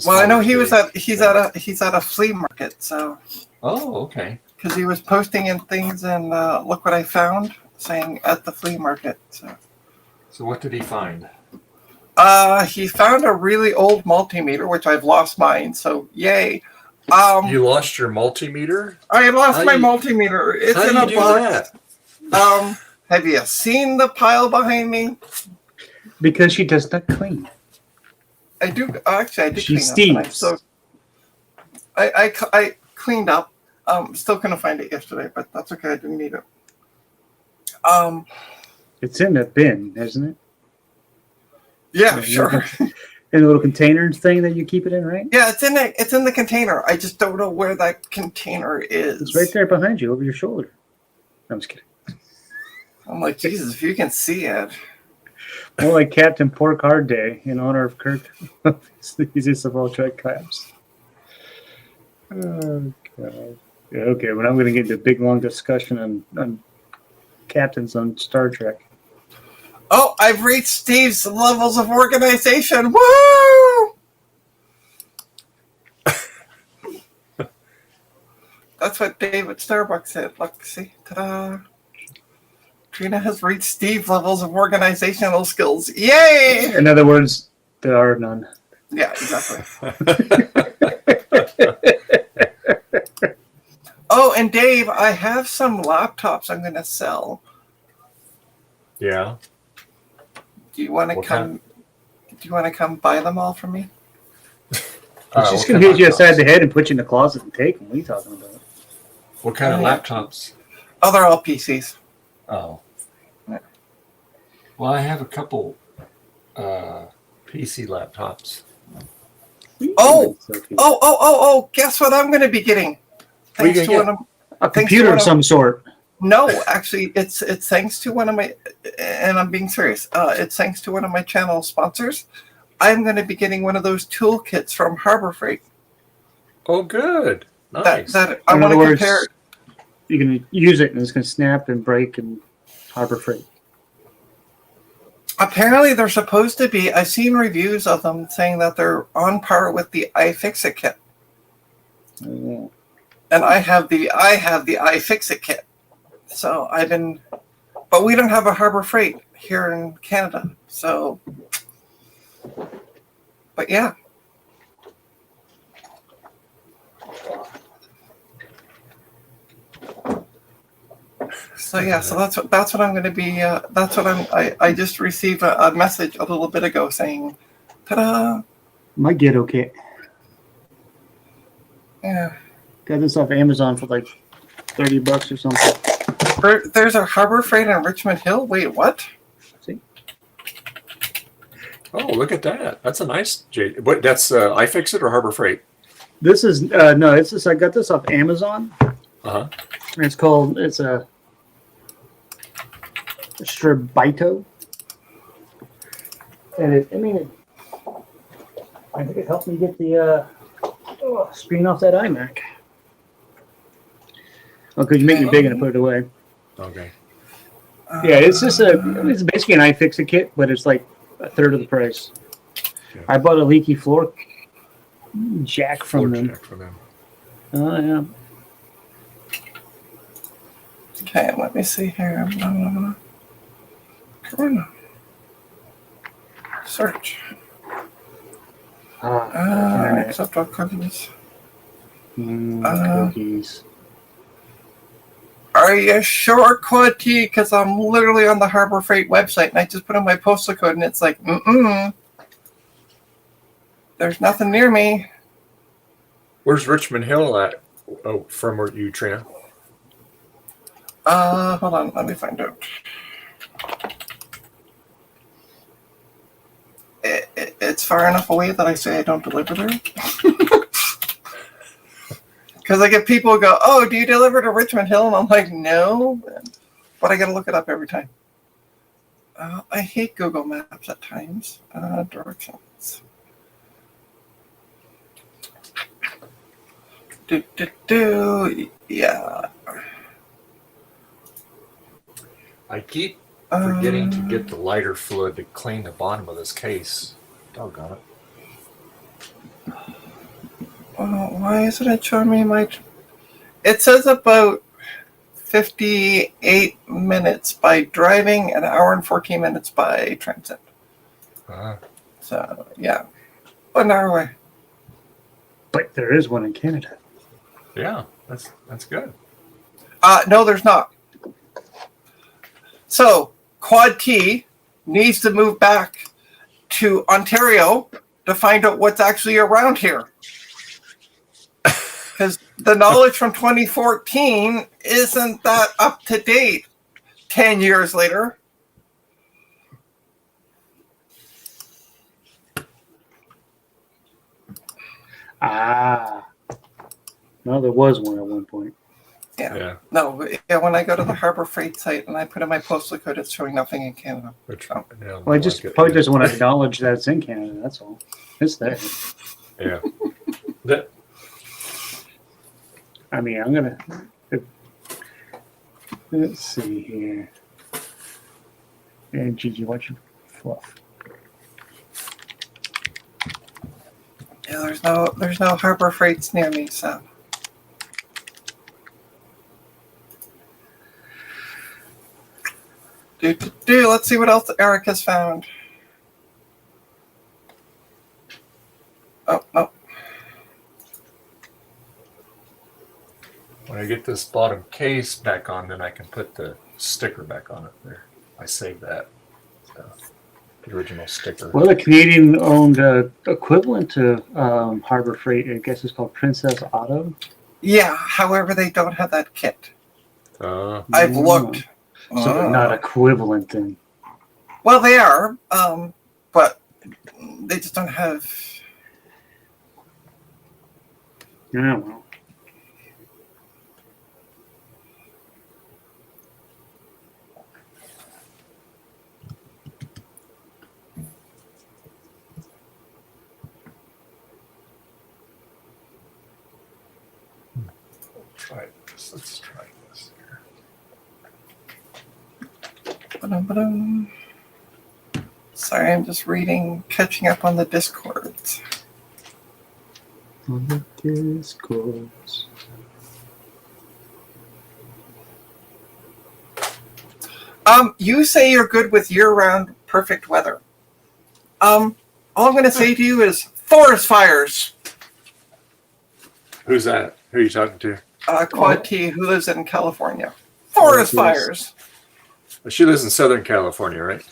Speaker 10: Well, I know he's at a flea market, so.
Speaker 1: Oh, okay.
Speaker 10: Because he was posting in things, and look what I found, saying at the flea market.
Speaker 1: So what did he find?
Speaker 10: He found a really old multimeter, which I've lost mine. So yay!
Speaker 1: You lost your multimeter?
Speaker 10: I lost my multimeter. It's
Speaker 1: how
Speaker 10: in
Speaker 1: do
Speaker 10: a
Speaker 1: you do
Speaker 10: box.
Speaker 1: that?
Speaker 10: Have you seen the pile behind me?
Speaker 7: Because she does not clean.
Speaker 10: I do. Actually, I did
Speaker 7: She
Speaker 10: clean up.
Speaker 7: steams.
Speaker 10: I cleaned up. Still couldn't find it yesterday, but that's okay. I didn't need it.
Speaker 7: It's in a bin, isn't it?
Speaker 10: Yeah, sure.
Speaker 7: In a little container thing that you keep it in, right?
Speaker 10: Yeah, it's in the container. I just don't know where that container is.
Speaker 7: It's right there behind you, over your shoulder. I'm just kidding.
Speaker 10: I'm like, Jesus, if you can see it.
Speaker 7: More like Captain Pork Hard Day in honor of Kirk. It's the easiest of all Trek claps. Oh, God. Yeah, okay, but I'm going to get into a big, long discussion on captains on Star Trek.
Speaker 10: Oh, I've reached Steve's levels of organization. Woo! That's what David Starbucks said. Look, see, ta-da. Trina has reached Steve levels of organizational skills. Yay!
Speaker 7: In other words, there are none.
Speaker 10: Yeah, exactly. Oh, and Dave, I have some laptops I'm going to sell.
Speaker 1: Yeah.
Speaker 10: Do you want to come? Do you want to come buy them all from me?
Speaker 7: She's just going to hit you upside the head and put you in the closet and take them. What are you talking about?
Speaker 1: What kind of laptops?
Speaker 10: Oh, they're all PCs.
Speaker 1: Oh. Well, I have a couple PC laptops.
Speaker 10: Oh! Guess what I'm going to be getting? Thanks to one of
Speaker 7: a computer of some sort.
Speaker 10: No, actually, it's thanks to one of my, and I'm being serious. It's thanks to one of my channel sponsors. I'm going to be getting one of those toolkits from Harbor Freight.
Speaker 1: Oh, good. Nice.
Speaker 10: That I want to compare.
Speaker 7: You're going to use it and it's going to snap and break and Harbor Freight.
Speaker 10: Apparently, they're supposed to be. I've seen reviews of them saying that they're on par with the iFixit kit.
Speaker 7: Oh.
Speaker 10: And I have the iFixit kit. So I've been, but we don't have a Harbor Freight here in Canada. So, but yeah. So yeah, so that's what I'm going to be. That's what I just received a message a little bit ago saying, "Ta-da!"
Speaker 7: My Ghetto kit.
Speaker 10: Yeah.
Speaker 7: Got this off Amazon for like $30 or something.
Speaker 10: There's a Harbor Freight in Richmond Hill. Wait, what?
Speaker 7: See?
Speaker 1: Oh, look at that. That's a nice. What? That's iFixit or Harbor Freight?
Speaker 7: This is no. It's just I got this off Amazon.
Speaker 1: Uh-huh.
Speaker 7: It's a Strabito, and I think it helped me get the screen off that iMac. Oh, because you make me big and I put it away.
Speaker 1: Okay.
Speaker 7: Yeah, it's basically an iFixit kit, but it's like a third of the price.
Speaker 1: Yeah.
Speaker 7: I bought a leaky floor jack from them. Oh yeah.
Speaker 10: Okay, let me see here. Search.
Speaker 7: Internet.
Speaker 10: Stuff.Hope cookies.
Speaker 7: Cookies.
Speaker 10: Are you sure, Quad T? Because I'm literally on the Harbor Freight website, and I just put in my postal code, and it's like, there's nothing near me.
Speaker 1: Where's Richmond Hill at? Oh, from where you, Trina?
Speaker 10: Hold on, let me find out. It's far enough away that I say I don't deliver there. Because I get people who go, oh, do you deliver to Richmond Hill? And I'm like, no. But I got to look it up every time. I hate Google Maps at times. Directions. Yeah.
Speaker 1: I keep forgetting to get the lighter fluid to clean the bottom of this case. Doggone it.
Speaker 10: Why isn't it showing me my... It says about 58 minutes by driving, an hour and 14 minutes by transit. So, yeah. 1 hour away.
Speaker 7: But there is one in Canada.
Speaker 1: Yeah, that's good.
Speaker 10: No, there's not. So, Quad T needs to move back to Ontario to find out what's actually around here. Because the knowledge from 2014 isn't that up to date 10 years later.
Speaker 7: No, there was one at one point.
Speaker 10: Yeah. No, when I go to the Harbor Freight site and I put in my postal code, it's showing nothing in Canada.
Speaker 7: Well, I just probably just want to acknowledge that it's in Canada. That's all. It's there.
Speaker 1: Yeah.
Speaker 7: I mean, I'm gonna. Let's see here. And Gigi, watch your fluff.
Speaker 10: Yeah, there's no Harbor Freights near me, so. Let's see what else Eric has found. Oh.
Speaker 1: When I get this bottom case back on, then I can put the sticker back on it there. I saved that. So, the original sticker.
Speaker 7: Well, the Canadian-owned equivalent to Harbor Freight, I guess, is called Princess Auto.
Speaker 10: Yeah, however, they don't have that kit. I've looked.
Speaker 7: So they're not equivalent then.
Speaker 10: Well, they are, but they just don't have.
Speaker 7: Yeah, well.
Speaker 1: Let's try this here.
Speaker 10: Ba-dum-ba-dum. Sorry, I'm just reading, catching up on the Discords.
Speaker 7: On the Discords.
Speaker 10: You say you're good with year-round perfect weather. All I'm going to say to you is forest fires.
Speaker 1: Who's that? Who are you talking to?
Speaker 10: Quad T, who lives in California. Forest fires.
Speaker 1: She lives in Southern California, right?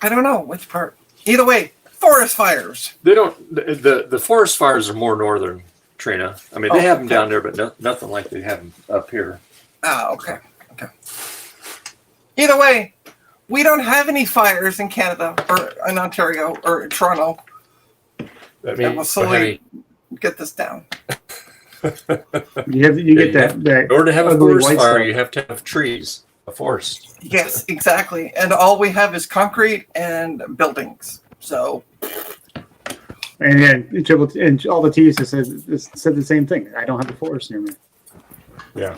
Speaker 10: I don't know which part. Either way, forest fires.
Speaker 1: They don't. The forest fires are more northern, Trina. I mean, they have them down there, but nothing like they have them up here.
Speaker 10: Okay. Either way, we don't have any fires in Canada or in Ontario or Toronto.
Speaker 1: That means
Speaker 10: we'll slowly get this down.
Speaker 7: You get that.
Speaker 1: In order to have a forest fire, you have to have trees, a forest.
Speaker 10: Yes, exactly. And all we have is concrete and buildings. So.
Speaker 7: And all the T's said the same thing. I don't have a forest near me.
Speaker 1: Yeah.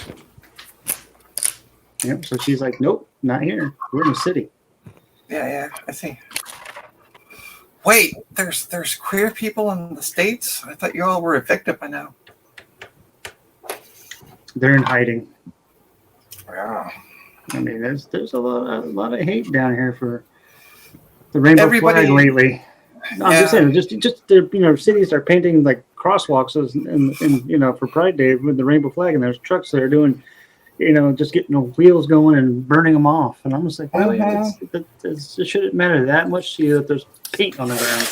Speaker 7: Yep. So she's like, nope, not here. We're in the city.
Speaker 10: Yeah, I see. Wait, there's queer people in the States? I thought you all were evicted by now.
Speaker 7: They're in hiding.
Speaker 10: Yeah.
Speaker 7: I mean, there's a lot of hate down here for the rainbow flag lately. No, I'm just saying, just cities are painting like crosswalks and for Pride Day with the rainbow flag, and there's trucks that are doing, just getting the wheels going and burning them off. And I'm just like, really? It shouldn't matter that much to you that there's paint on the ground.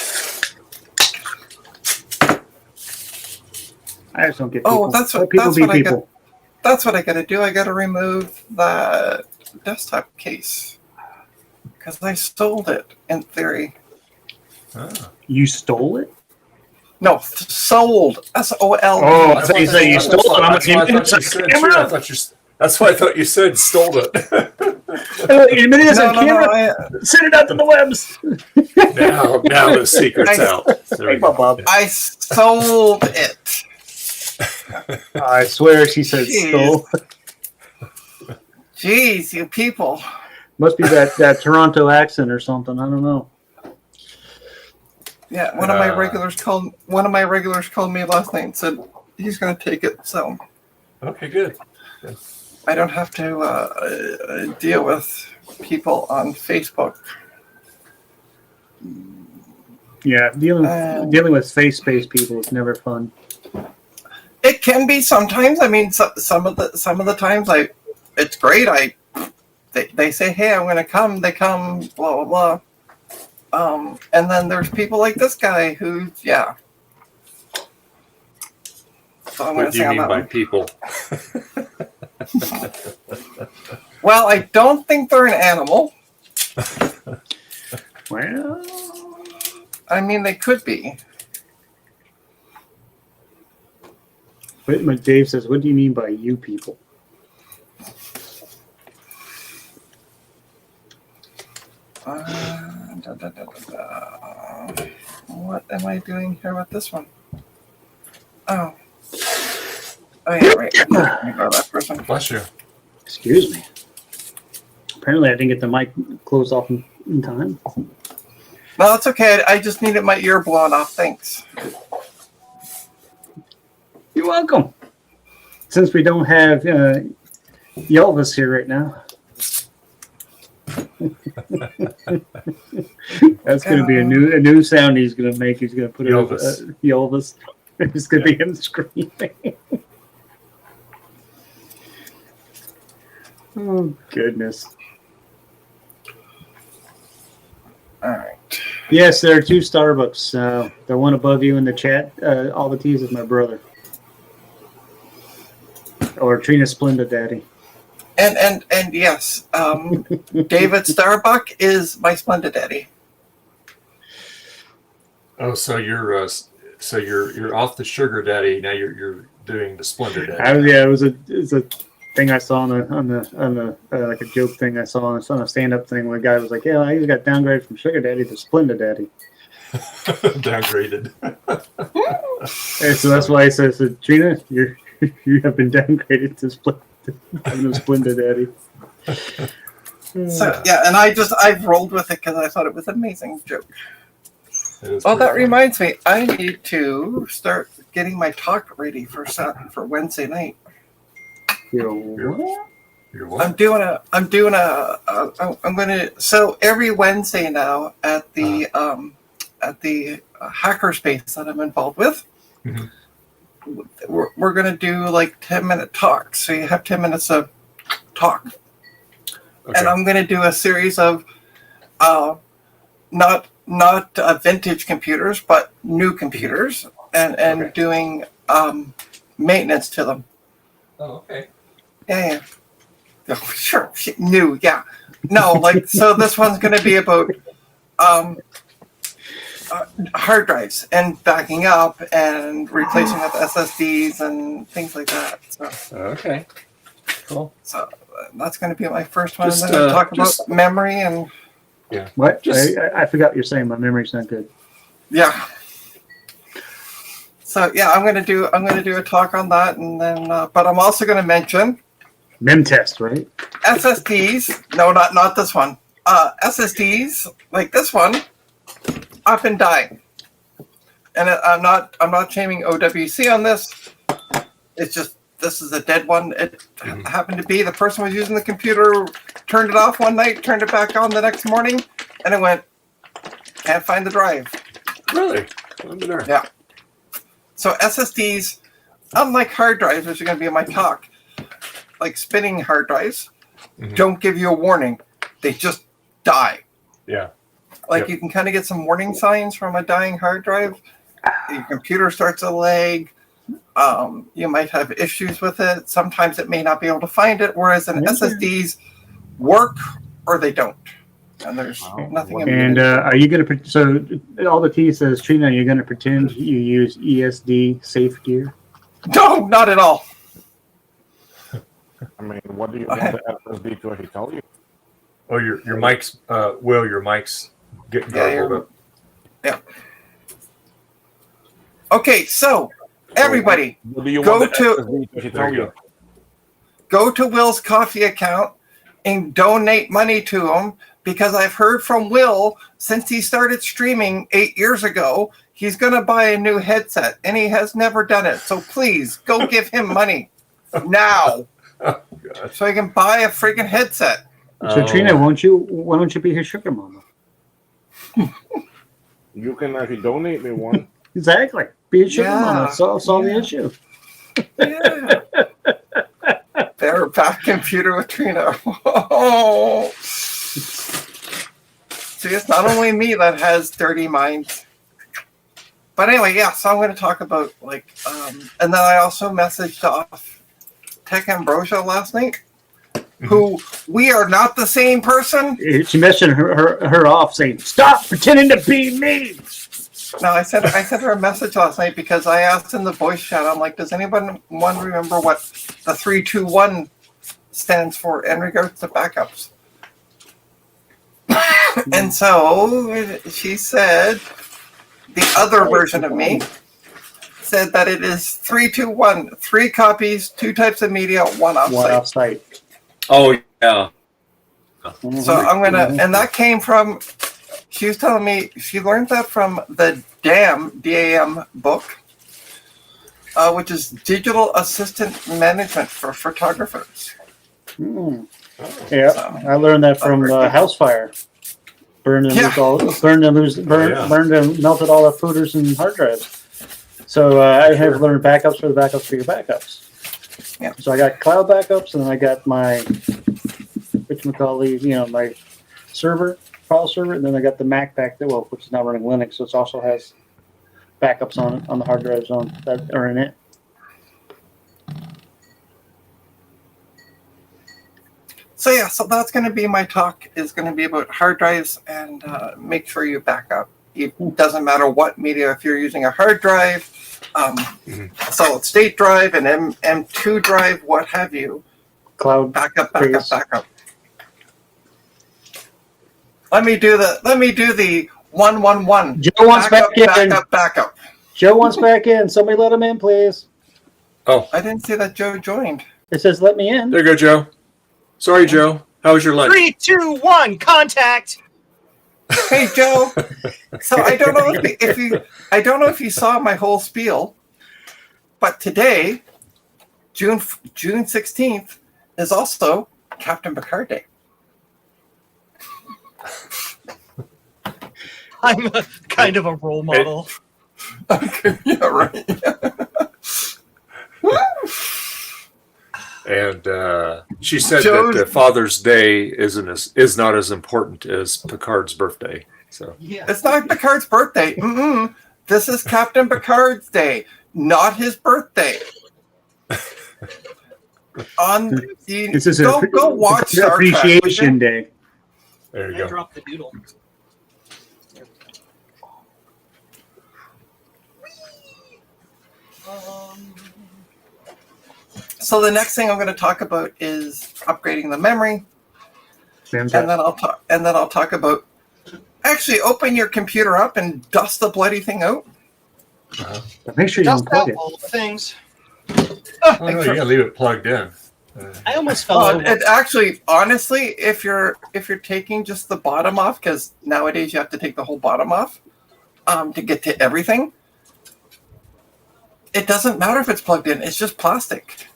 Speaker 7: I just don't get people.
Speaker 10: Oh, that's what I got to do. I got to remove the desktop case because I sold it in theory.
Speaker 7: You stole it?
Speaker 10: No, sold. SOL.
Speaker 7: Oh, I thought you said you stole it. I'm
Speaker 1: That's why I thought you said stole it.
Speaker 7: No, send it out to the webs.
Speaker 1: Now the secret's out.
Speaker 10: I sold it.
Speaker 7: I swear she said stole.
Speaker 10: Jeez, you people.
Speaker 7: Must be that Toronto accent or something. I don't know.
Speaker 10: Yeah, one of my regulars called me last night and said he's going to take it. So
Speaker 1: okay, good.
Speaker 10: I don't have to deal with people on Facebook.
Speaker 7: Yeah, dealing with face-based people is never fun.
Speaker 10: It can be sometimes. I mean, some of the times it's great. They say, hey, I'm going to come. They come. Blah blah blah. And then there's people like this guy who, yeah. So I'm
Speaker 1: What do you mean by people?
Speaker 10: Well, I don't think they're an animal.
Speaker 7: Well,
Speaker 10: I mean, they could be.
Speaker 7: But Dave says, what do you mean by you people?
Speaker 10: What am I doing here with this one? Oh yeah, right. Let me go to that person.
Speaker 1: Bless you.
Speaker 7: Excuse me. Apparently, I didn't get the mic closed off in time.
Speaker 10: No, it's okay. I just needed my ear blown off. Thanks.
Speaker 7: You're welcome. Since we don't have Yelvis here right now. That's going to be a new sound he's going to make. He's going to put
Speaker 1: Yelvis.
Speaker 7: Yelvis. It's going to be him screaming. Oh, goodness.
Speaker 10: All right.
Speaker 7: Yes, there are two Starbucks. The one above you in the chat, all the T's is my brother. Or Trina Splenda Daddy.
Speaker 10: And yes, David Starbuck is my Splenda Daddy.
Speaker 1: Oh, so you're off the sugar daddy. Now you're doing the Splendor daddy.
Speaker 7: Yeah, it's a thing I saw on the like a joke thing I saw on a stand-up thing where a guy was like, yeah, I just got downgraded from sugar daddy to Splenda Daddy.
Speaker 1: Downgraded.
Speaker 7: And so that's why I said, Trina, you have been downgraded to Splenda Daddy.
Speaker 10: So yeah, and I've rolled with it because I thought it was an amazing joke. Oh, that reminds me, I need to start getting my talk ready for Wednesday night.
Speaker 1: You're what?
Speaker 10: I'm gonna so every Wednesday now at the hackerspace that I'm involved with, we're gonna do like 10-minute talks. So you have 10 minutes of talk, and I'm gonna do a series of not vintage computers, but new computers, and doing maintenance to them.
Speaker 1: Oh, okay.
Speaker 10: Yeah. Oh, sure. New, yeah. No, like, so this one's going to be about hard drives and backing up and replacing with SSDs and things like that. So,
Speaker 1: okay. Cool.
Speaker 10: So that's going to be my first one. And then we'll talk about memory and...
Speaker 1: Yeah.
Speaker 7: What? I forgot what you're saying. My memory's not good.
Speaker 10: Yeah. So yeah, I'm gonna do a talk on that, and then but I'm also gonna mention
Speaker 7: Mem test, right?
Speaker 10: SSDs. No, not this one. SSDs like this one, up and dying. And I'm not shaming OWC on this. It's just this is a dead one. It happened to be the person was using the computer, turned it off one night, turned it back on the next morning, and it went, can't find the drive.
Speaker 1: Really?
Speaker 10: Yeah. So SSDs, unlike hard drives, which are going to be in my talk, like spinning hard drives, don't give you a warning. They just die.
Speaker 1: Yeah.
Speaker 10: Like you can kind of get some warning signs from a dying hard drive. Your computer starts to lag. You might have issues with it. Sometimes it may not be able to find it, whereas an SSDs work or they don't. And there's nothing.
Speaker 7: And are you going to? So all the T says, Trina, are you going to pretend you use ESD safe gear?
Speaker 10: No, not at all.
Speaker 3: I mean, what do you want the SSD to actually tell you?
Speaker 1: Oh, your mic's Will, your mic's getting garbled up.
Speaker 10: Yeah. Okay, so everybody,
Speaker 3: What do you
Speaker 10: go
Speaker 3: want the
Speaker 10: to
Speaker 3: SSD to actually
Speaker 1: There
Speaker 3: tell
Speaker 1: you
Speaker 3: you?
Speaker 10: go to Will's coffee account and donate money to him, because I've heard from Will since he started streaming 8 years ago, he's going to buy a new headset, and he has never done it. So please go give him money now, so he can buy a freaking headset.
Speaker 7: So Trina, why don't you be his sugar mama?
Speaker 3: You can actually donate me one.
Speaker 7: Exactly. Be a sugar
Speaker 10: Yeah.
Speaker 7: mama. Solve the issue.
Speaker 10: Yeah. They're back computer with Trina. Oh. See, it's not only me that has dirty minds. But anyway, yeah, so I'm going to talk about, and then I also messaged off Tech Ambrosia last night, who we are not the same person.
Speaker 7: She messaged her off saying, "Stop pretending to be me."
Speaker 10: No, I sent her a message last night because I asked in the voice chat, I'm like, does anyone remember what the 321 stands for in regards to backups? And so she said, the other version of me said that it is 321, 3 copies, 2 types of media, 1 offsite.
Speaker 1: Oh yeah.
Speaker 10: So I'm gonna, and that came from, she was telling me she learned that from the DAM book, which is Digital Assistant Management for Photographers.
Speaker 7: Yeah, I learned that from Housefire. Burned and melted all the folders and hard drives. So I have learned backups for the backups for your backups.
Speaker 10: Yeah.
Speaker 7: So I got cloud backups, and then I got my my server, file server, and then I got the Mac which is now running Linux, so it also has backups on the hard drives that are in it.
Speaker 10: So yeah, so that's going to be my talk. Is going to be about hard drives, and make sure you back up. It doesn't matter what media. If you're using a hard drive, solid state drive, an M2 drive, what have you,
Speaker 7: cloud
Speaker 10: backup. Let me do the 111.
Speaker 7: Joe wants
Speaker 10: backup.
Speaker 7: Joe wants back in. Somebody let him in, please.
Speaker 1: Oh,
Speaker 10: I didn't see that Joe joined.
Speaker 7: It says let me in.
Speaker 1: There you go, Joe. Sorry, Joe. How was your lunch?
Speaker 2: 3, 2, 1, contact.
Speaker 10: Hey, Joe. So I don't know if you saw my whole spiel, but today, June 16th, is also Captain Picard Day.
Speaker 2: I'm kind of a role model.
Speaker 10: Okay, yeah, right.
Speaker 1: And she said that Father's Day is not as important as Picard's birthday. So
Speaker 2: Yeah.
Speaker 10: It's not Picard's birthday. This is Captain Picard's Day, not his birthday.
Speaker 7: This is
Speaker 10: go watch Star Trek.
Speaker 7: Appreciation Day.
Speaker 1: there you
Speaker 2: I
Speaker 1: go.
Speaker 2: dropped the doodle.
Speaker 10: So the next thing I'm going to talk about is upgrading the memory, and then I'll talk about actually open your computer up and dust the bloody thing out.
Speaker 7: But make sure you
Speaker 2: Just
Speaker 7: unplug
Speaker 2: out
Speaker 7: it.
Speaker 2: all the things.
Speaker 1: Oh no, you gotta leave it plugged in.
Speaker 2: I almost fell over.
Speaker 10: It actually, honestly, if you're taking just the bottom off, because nowadays you have to take the whole bottom off to get to everything. It doesn't matter if it's plugged in; it's just plastic.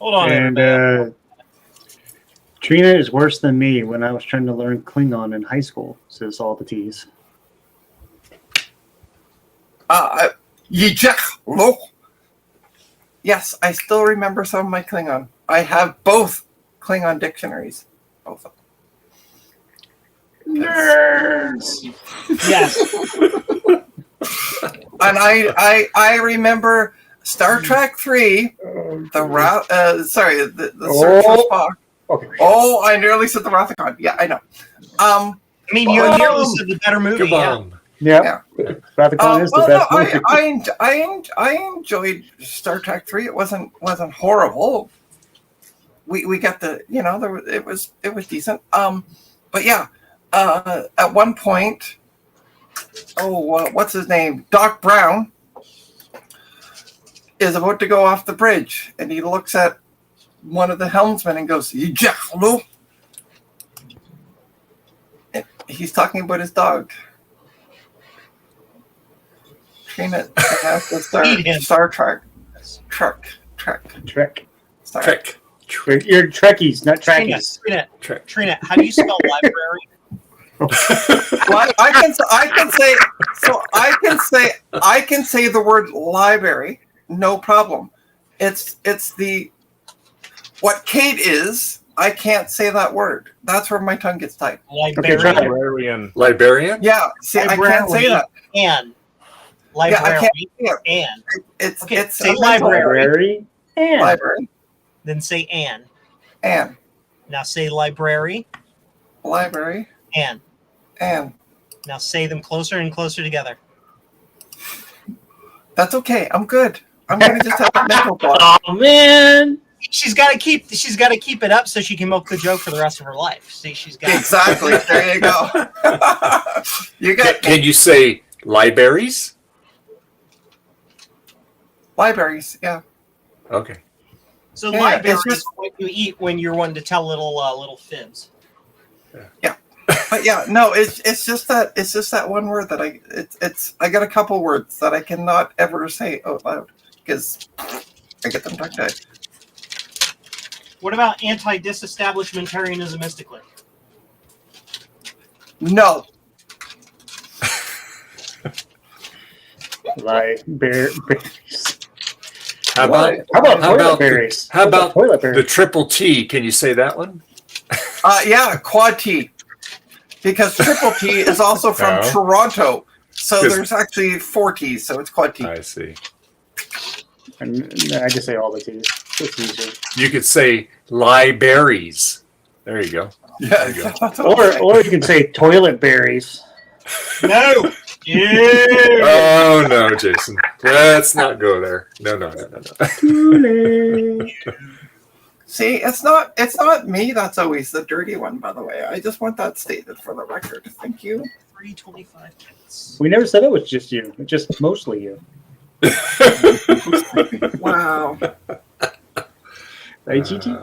Speaker 2: Hold on.
Speaker 7: And Trina is worse than me when I was trying to learn Klingon in high school, says all the T's.
Speaker 10: Yijek lo Yes, I still remember some of my Klingon. I have both Klingon dictionaries. Both of them.
Speaker 7: Nerds.
Speaker 2: Yes.
Speaker 10: And I remember Star Trek 3, the Search for Spock.
Speaker 7: Okay.
Speaker 10: Oh, I nearly said the Rathacon. Yeah, I know.
Speaker 2: I mean, you nearly said the better movie.
Speaker 1: Kabam.
Speaker 7: Yeah. Rathacon is the best movie.
Speaker 10: I enjoyed Star Trek 3. It wasn't horrible. We got the it was decent. But yeah, at one point, what's his name? Doc Brown is about to go off the bridge, and he looks at one of the helmsmen and goes, "Hello." He's talking about his dog. Trina has the Star Trek. Trek. Star
Speaker 1: Trek.
Speaker 7: You're Trekkies, not Trekkies.
Speaker 2: Trina, how do you spell library?
Speaker 10: Well, I can say the word library, no problem. It's the what Kate is. I can't say that word. That's where my tongue gets tight.
Speaker 3: Librarian.
Speaker 1: Librarian?
Speaker 10: Yeah. See, I can't say that.
Speaker 2: And
Speaker 10: Yeah, I
Speaker 2: library.
Speaker 10: can't.
Speaker 2: And
Speaker 10: It's
Speaker 2: say
Speaker 10: a
Speaker 2: library.
Speaker 10: Library.
Speaker 2: Then say and.
Speaker 10: And
Speaker 2: Now say library.
Speaker 10: library.
Speaker 2: And. Now say them closer and closer together.
Speaker 10: That's okay. I'm good. I'm gonna just have a mental block.
Speaker 7: Oh man.
Speaker 2: She's got to keep it up so she can milk the joke for the rest of her life. See, she's got
Speaker 10: Exactly. There you go. You got
Speaker 1: Can you say libraries?
Speaker 10: libraries. Yeah.
Speaker 1: Okay.
Speaker 2: So
Speaker 10: Yeah,
Speaker 2: library
Speaker 10: it's
Speaker 2: is
Speaker 10: just-
Speaker 2: what you eat when you're wanting to tell little fibs.
Speaker 10: But yeah, no, it's just that one word that I got a couple words that I cannot ever say out loud because I get them tongue tied.
Speaker 2: What about anti-disestablishmentarianism mystically?
Speaker 10: No.
Speaker 7: Berries.
Speaker 1: How about
Speaker 7: toilet berries?
Speaker 1: how about
Speaker 7: toilet
Speaker 1: the
Speaker 7: berries?
Speaker 1: triple T? Can you say that one?
Speaker 10: Yeah, quad T. Because triple T is also from
Speaker 1: Oh.
Speaker 10: Toronto. So
Speaker 1: 'Cause-
Speaker 10: there's actually 4 T's, so it's quad T.
Speaker 1: I see.
Speaker 7: And I just say all the T's. It's easier.
Speaker 1: You could say libraries. There you go.
Speaker 10: Yeah,
Speaker 1: There you go.
Speaker 10: that's what I'm saying.
Speaker 7: Or you can say toilet berries.
Speaker 2: No.
Speaker 1: Oh no, Jason. Let's not go there. No.
Speaker 10: See, it's not me that's always the dirty one, by the way. I just want that stated for the record. Thank you.
Speaker 2: 325 minutes.
Speaker 7: We never said it was just you. It's just mostly you.
Speaker 10: Wow.
Speaker 7: Right, Gigi?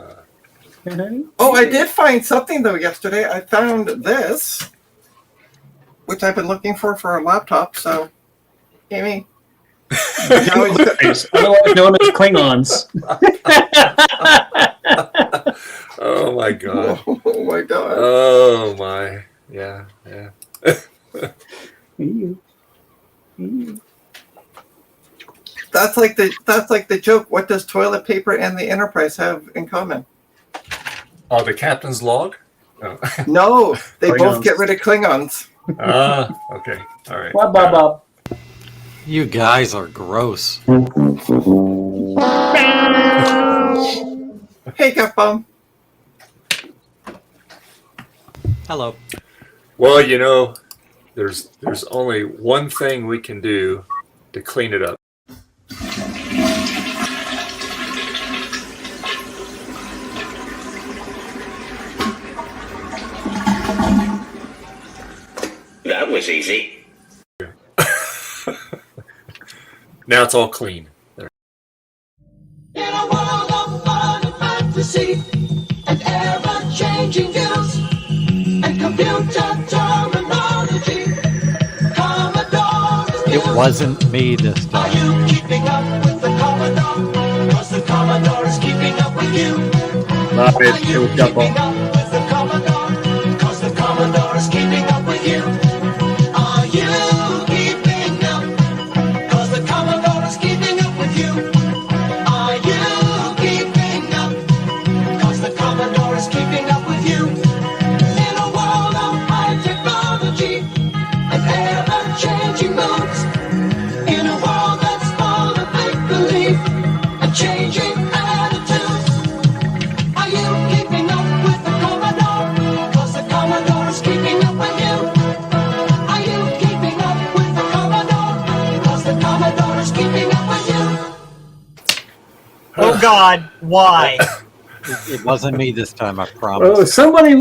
Speaker 10: Oh, I did find something though yesterday. I found this, which I've been looking for a laptop. So, Amy.
Speaker 7: Otherwise known as Klingons.
Speaker 1: Oh my god.
Speaker 10: Oh my god.
Speaker 1: Oh my. Yeah.
Speaker 10: That's like the joke. What does toilet paper and the Enterprise have in common?
Speaker 1: Oh, the captain's log? Oh.
Speaker 10: No, they both
Speaker 7: Klingons.
Speaker 10: get rid of Klingons.
Speaker 1: Okay. All right.
Speaker 7: Blah, blah, blah.
Speaker 5: You guys are gross.
Speaker 10: Hey, Capcom.
Speaker 5: Hello.
Speaker 1: Well, there's only one thing we can do to clean it up.
Speaker 9: That was easy.
Speaker 1: Now it's all clean. There.
Speaker 11: In a world of fun and fantasy, and ever-changing views, and computer terminology, Commodore is
Speaker 5: It
Speaker 11: new.
Speaker 5: wasn't me this
Speaker 11: Are
Speaker 5: time.
Speaker 11: you keeping up with the Commodore? 'Cause the Commodore is keeping up with you.
Speaker 7: Love
Speaker 11: Are
Speaker 7: it. It
Speaker 11: you
Speaker 7: was double.
Speaker 11: keeping up with the Commodore? 'Cause the Commodore is keeping up with you. Are you keeping up? 'Cause the Commodore is keeping up with you. Are
Speaker 2: God, why?
Speaker 5: It wasn't me this time, I
Speaker 7: Oh,
Speaker 5: promise.
Speaker 7: somebody,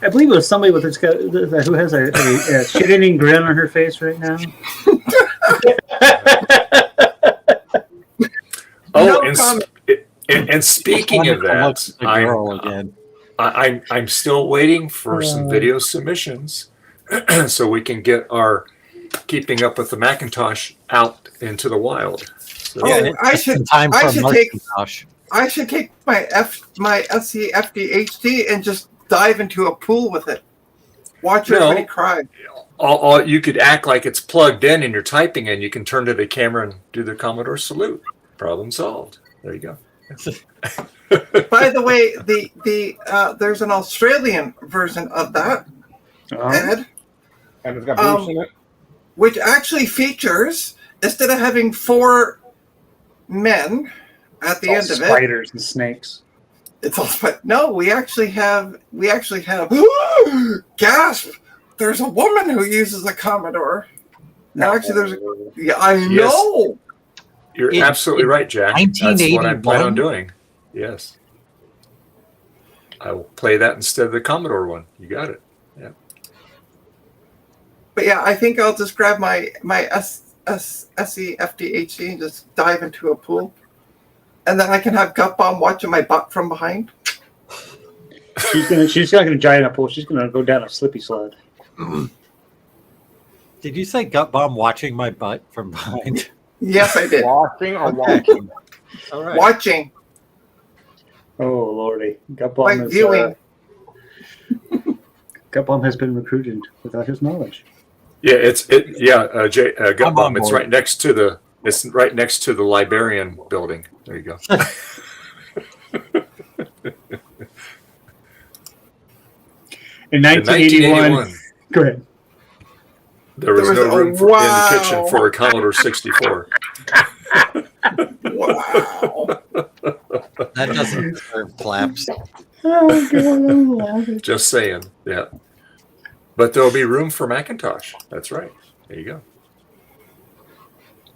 Speaker 7: I believe it was somebody with this guy who has a shit-eating grin on her face right now.
Speaker 1: Oh,
Speaker 10: No
Speaker 1: and speaking of
Speaker 5: Wonderful look
Speaker 1: that,
Speaker 5: at the girl again.
Speaker 1: I'm still waiting for some video submissions so we can get our Keeping Up with the Macintosh out into the wild. So,
Speaker 10: Oh, I should.
Speaker 5: In time
Speaker 10: I
Speaker 5: for
Speaker 10: should take.
Speaker 5: Macintosh.
Speaker 10: I should take my SCFD and just dive into a pool with it. Watch
Speaker 1: No.
Speaker 10: everybody cry.
Speaker 1: you could act like it's plugged in and you're typing, and you can turn to the camera and do the Commodore salute. Problem solved. There you go.
Speaker 10: By the way, there's an Australian version of that, Ed,
Speaker 3: And it's got boost in it.
Speaker 10: which actually features, instead of having 4 men at the end of it,
Speaker 7: Spiders and snakes.
Speaker 10: it's all. But no, we actually have. Gasp! There's a woman who uses a Commodore. No, actually, there's. Yeah, I know.
Speaker 1: You're
Speaker 5: In-
Speaker 1: absolutely
Speaker 5: in
Speaker 1: right, Jack. That's what I plan on
Speaker 5: 1981?
Speaker 1: doing. Yes. I will play that instead of the Commodore one. You got it. Yeah.
Speaker 10: But yeah, I think I'll just grab my SCFDHD and just dive into a pool, and then I can have Gut Bomb watching my butt from behind.
Speaker 7: She's not gonna giant up pool. She's gonna go down a slippy slide.
Speaker 5: Did you say Gut Bomb watching my butt from behind?
Speaker 10: Yes, I did.
Speaker 3: Watching or walking?
Speaker 5: All right.
Speaker 10: Watching,
Speaker 7: Oh lordy, Gut
Speaker 10: like
Speaker 7: Bomb is
Speaker 10: viewing.
Speaker 7: Gut Bomb has been recruited without his knowledge.
Speaker 1: Yeah, Gut
Speaker 5: I'm
Speaker 1: Bomb.
Speaker 5: on
Speaker 1: It's
Speaker 5: board.
Speaker 1: right next to the librarian building. There you go.
Speaker 7: In
Speaker 1: In
Speaker 7: 1981, go ahead.
Speaker 1: There was
Speaker 10: There was
Speaker 1: no room
Speaker 10: a-
Speaker 1: in the kitchen
Speaker 10: wow.
Speaker 1: for a Commodore 64.
Speaker 10: Wow.
Speaker 5: That doesn't deserve claps.
Speaker 7: Oh, God.
Speaker 1: Just saying. Yeah. But there'll be room for Macintosh. That's right. There you go.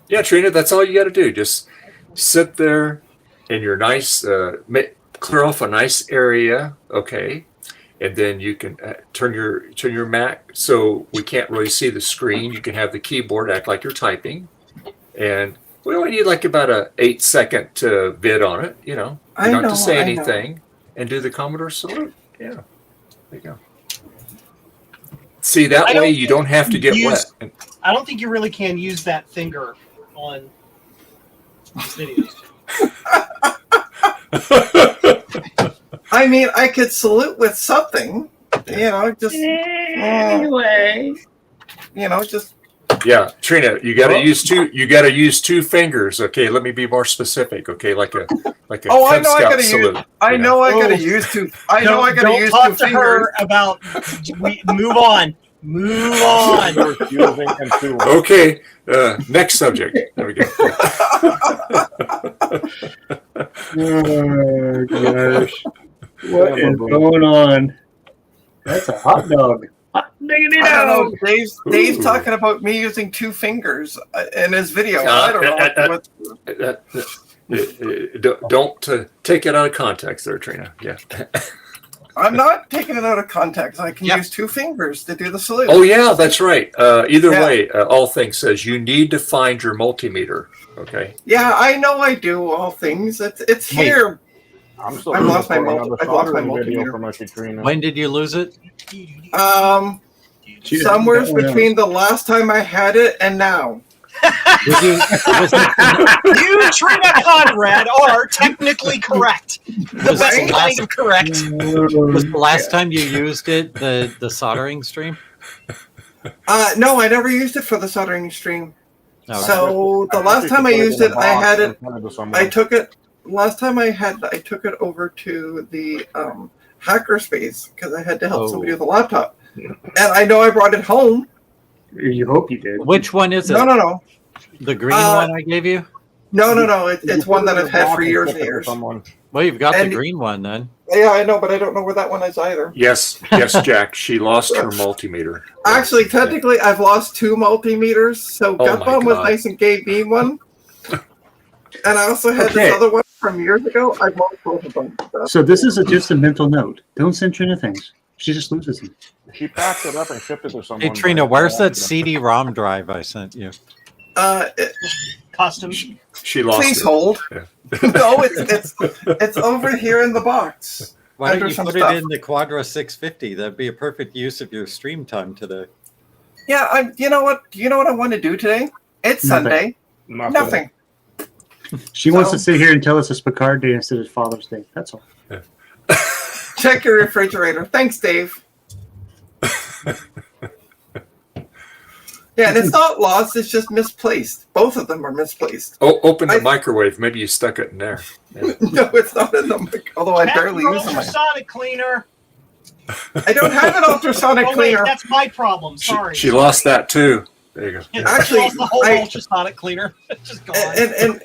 Speaker 1: Yeah, Trina, that's all you got to do. Just sit there in your nice, clear off a nice area, okay, and then you can turn your Mac so we can't really see the screen. You can have the keyboard act like you're typing, and we only need like about a 8-second vid on it. You know,
Speaker 10: I
Speaker 1: not
Speaker 10: know,
Speaker 1: to say
Speaker 10: I know.
Speaker 1: anything, and do the Commodore salute. Yeah, there you go. See, that
Speaker 2: I don't
Speaker 1: way you don't have to get
Speaker 2: use-
Speaker 1: wet.
Speaker 2: I don't think you really can use that finger on these videos.
Speaker 10: I mean, I could salute with something, just
Speaker 7: Anyway,
Speaker 10: just
Speaker 1: Yeah, Trina, you got to use two. You got to use 2 fingers. Okay, let me be more specific. Okay, like a
Speaker 10: Oh, I
Speaker 1: Cub
Speaker 10: know I
Speaker 1: Scout
Speaker 10: gotta use.
Speaker 1: salute.
Speaker 10: I
Speaker 1: you
Speaker 10: know I gotta
Speaker 2: Oh.
Speaker 10: use 2. I know I gotta
Speaker 2: Don't
Speaker 10: use
Speaker 2: talk
Speaker 10: 2
Speaker 2: to
Speaker 10: fingers.
Speaker 2: her about. Move on. Move on.
Speaker 3: Using and two.
Speaker 1: Okay, next subject. There we go.
Speaker 7: oh gosh, what is going on? That's a hot dog. Hot diggity
Speaker 10: I
Speaker 7: dog.
Speaker 10: don't know. Dave's
Speaker 1: Ooh.
Speaker 10: talking about me using 2 fingers in his video. I don't know.
Speaker 1: Don't take it out of context, there, Trina. Yeah.
Speaker 10: I'm not taking it out of context. I can
Speaker 5: Yep.
Speaker 10: use 2 fingers to do the salute.
Speaker 1: Oh yeah, that's right. Either
Speaker 10: Yeah.
Speaker 1: way, all things says you need to find your multimeter. Okay.
Speaker 10: Yeah, I know I do all things. It's
Speaker 5: Wait.
Speaker 10: here.
Speaker 3: I'm still
Speaker 10: I've lost my
Speaker 3: looking for
Speaker 10: multi-
Speaker 3: another
Speaker 10: I've lost my
Speaker 3: soldering video
Speaker 10: multimeter.
Speaker 3: from Katrina.
Speaker 5: When did you lose it?
Speaker 10: Somewhere
Speaker 7: That one
Speaker 10: between the last time I had it and now.
Speaker 5: Was it
Speaker 2: You, Trina Conrad, are technically correct. The
Speaker 5: Was
Speaker 2: best
Speaker 5: the
Speaker 2: kind of correct.
Speaker 5: was the last time you used it the soldering stream?
Speaker 10: No, I never used it for the soldering stream.
Speaker 5: Okay.
Speaker 10: So the last time I used it, I had it. I took it. Last time I took it over to the hackerspace because I had to help somebody with a laptop, and I know I brought it home.
Speaker 7: You hope you did.
Speaker 5: Which one is it?
Speaker 10: No.
Speaker 5: The green one I gave you?
Speaker 10: No. It's one that I've had for years and years.
Speaker 5: Well, you've got
Speaker 10: And-
Speaker 5: the green one then.
Speaker 10: Yeah, I know, but I don't know where that one is either.
Speaker 1: Yes, Jack. She lost her multimeter.
Speaker 10: Actually, technically, I've lost 2 multimeters. So
Speaker 1: Oh
Speaker 10: Gut
Speaker 1: my
Speaker 10: Bomb was
Speaker 1: God.
Speaker 10: nice and gave me one, and I also had
Speaker 7: Okay.
Speaker 10: this other one. from years ago. I've lost both of them.
Speaker 7: So this is just a mental note. Don't censor into things. She just loses them.
Speaker 3: She packed it up and shipped it to someone.
Speaker 5: Hey Trina, where's that CD-ROM drive I sent you?
Speaker 2: Custom.
Speaker 1: She lost
Speaker 10: Please
Speaker 1: it.
Speaker 10: hold.
Speaker 1: Yeah.
Speaker 10: No, it's over here in the box.
Speaker 5: Why don't
Speaker 10: Under
Speaker 5: you
Speaker 10: some
Speaker 5: put
Speaker 10: stuff.
Speaker 5: it in the Quadra 650? That'd be a perfect use of your stream time today.
Speaker 10: Yeah, you know what? Do you know what I want to do today? It's
Speaker 7: Nothing.
Speaker 10: Sunday. Nothing.
Speaker 7: She wants to sit here and tell us it's Picard Day instead of Father's Day. That's all.
Speaker 10: Check your refrigerator. Thanks, Dave. Yeah, and it's not lost. It's just misplaced. Both of them are misplaced.
Speaker 1: Oh, open the microwave. Maybe you stuck it in there. Yeah.
Speaker 10: No, it's not in the mic. Although I barely use them.
Speaker 2: Ultrasonic cleaner.
Speaker 10: I don't have an ultrasonic
Speaker 2: Oh, wait,
Speaker 10: cleaner.
Speaker 2: that's my problem. Sorry.
Speaker 1: She lost that too. There you go.
Speaker 2: Yeah,
Speaker 10: Actually,
Speaker 2: I lost the whole
Speaker 10: I-
Speaker 2: ultrasonic cleaner. It's just gone.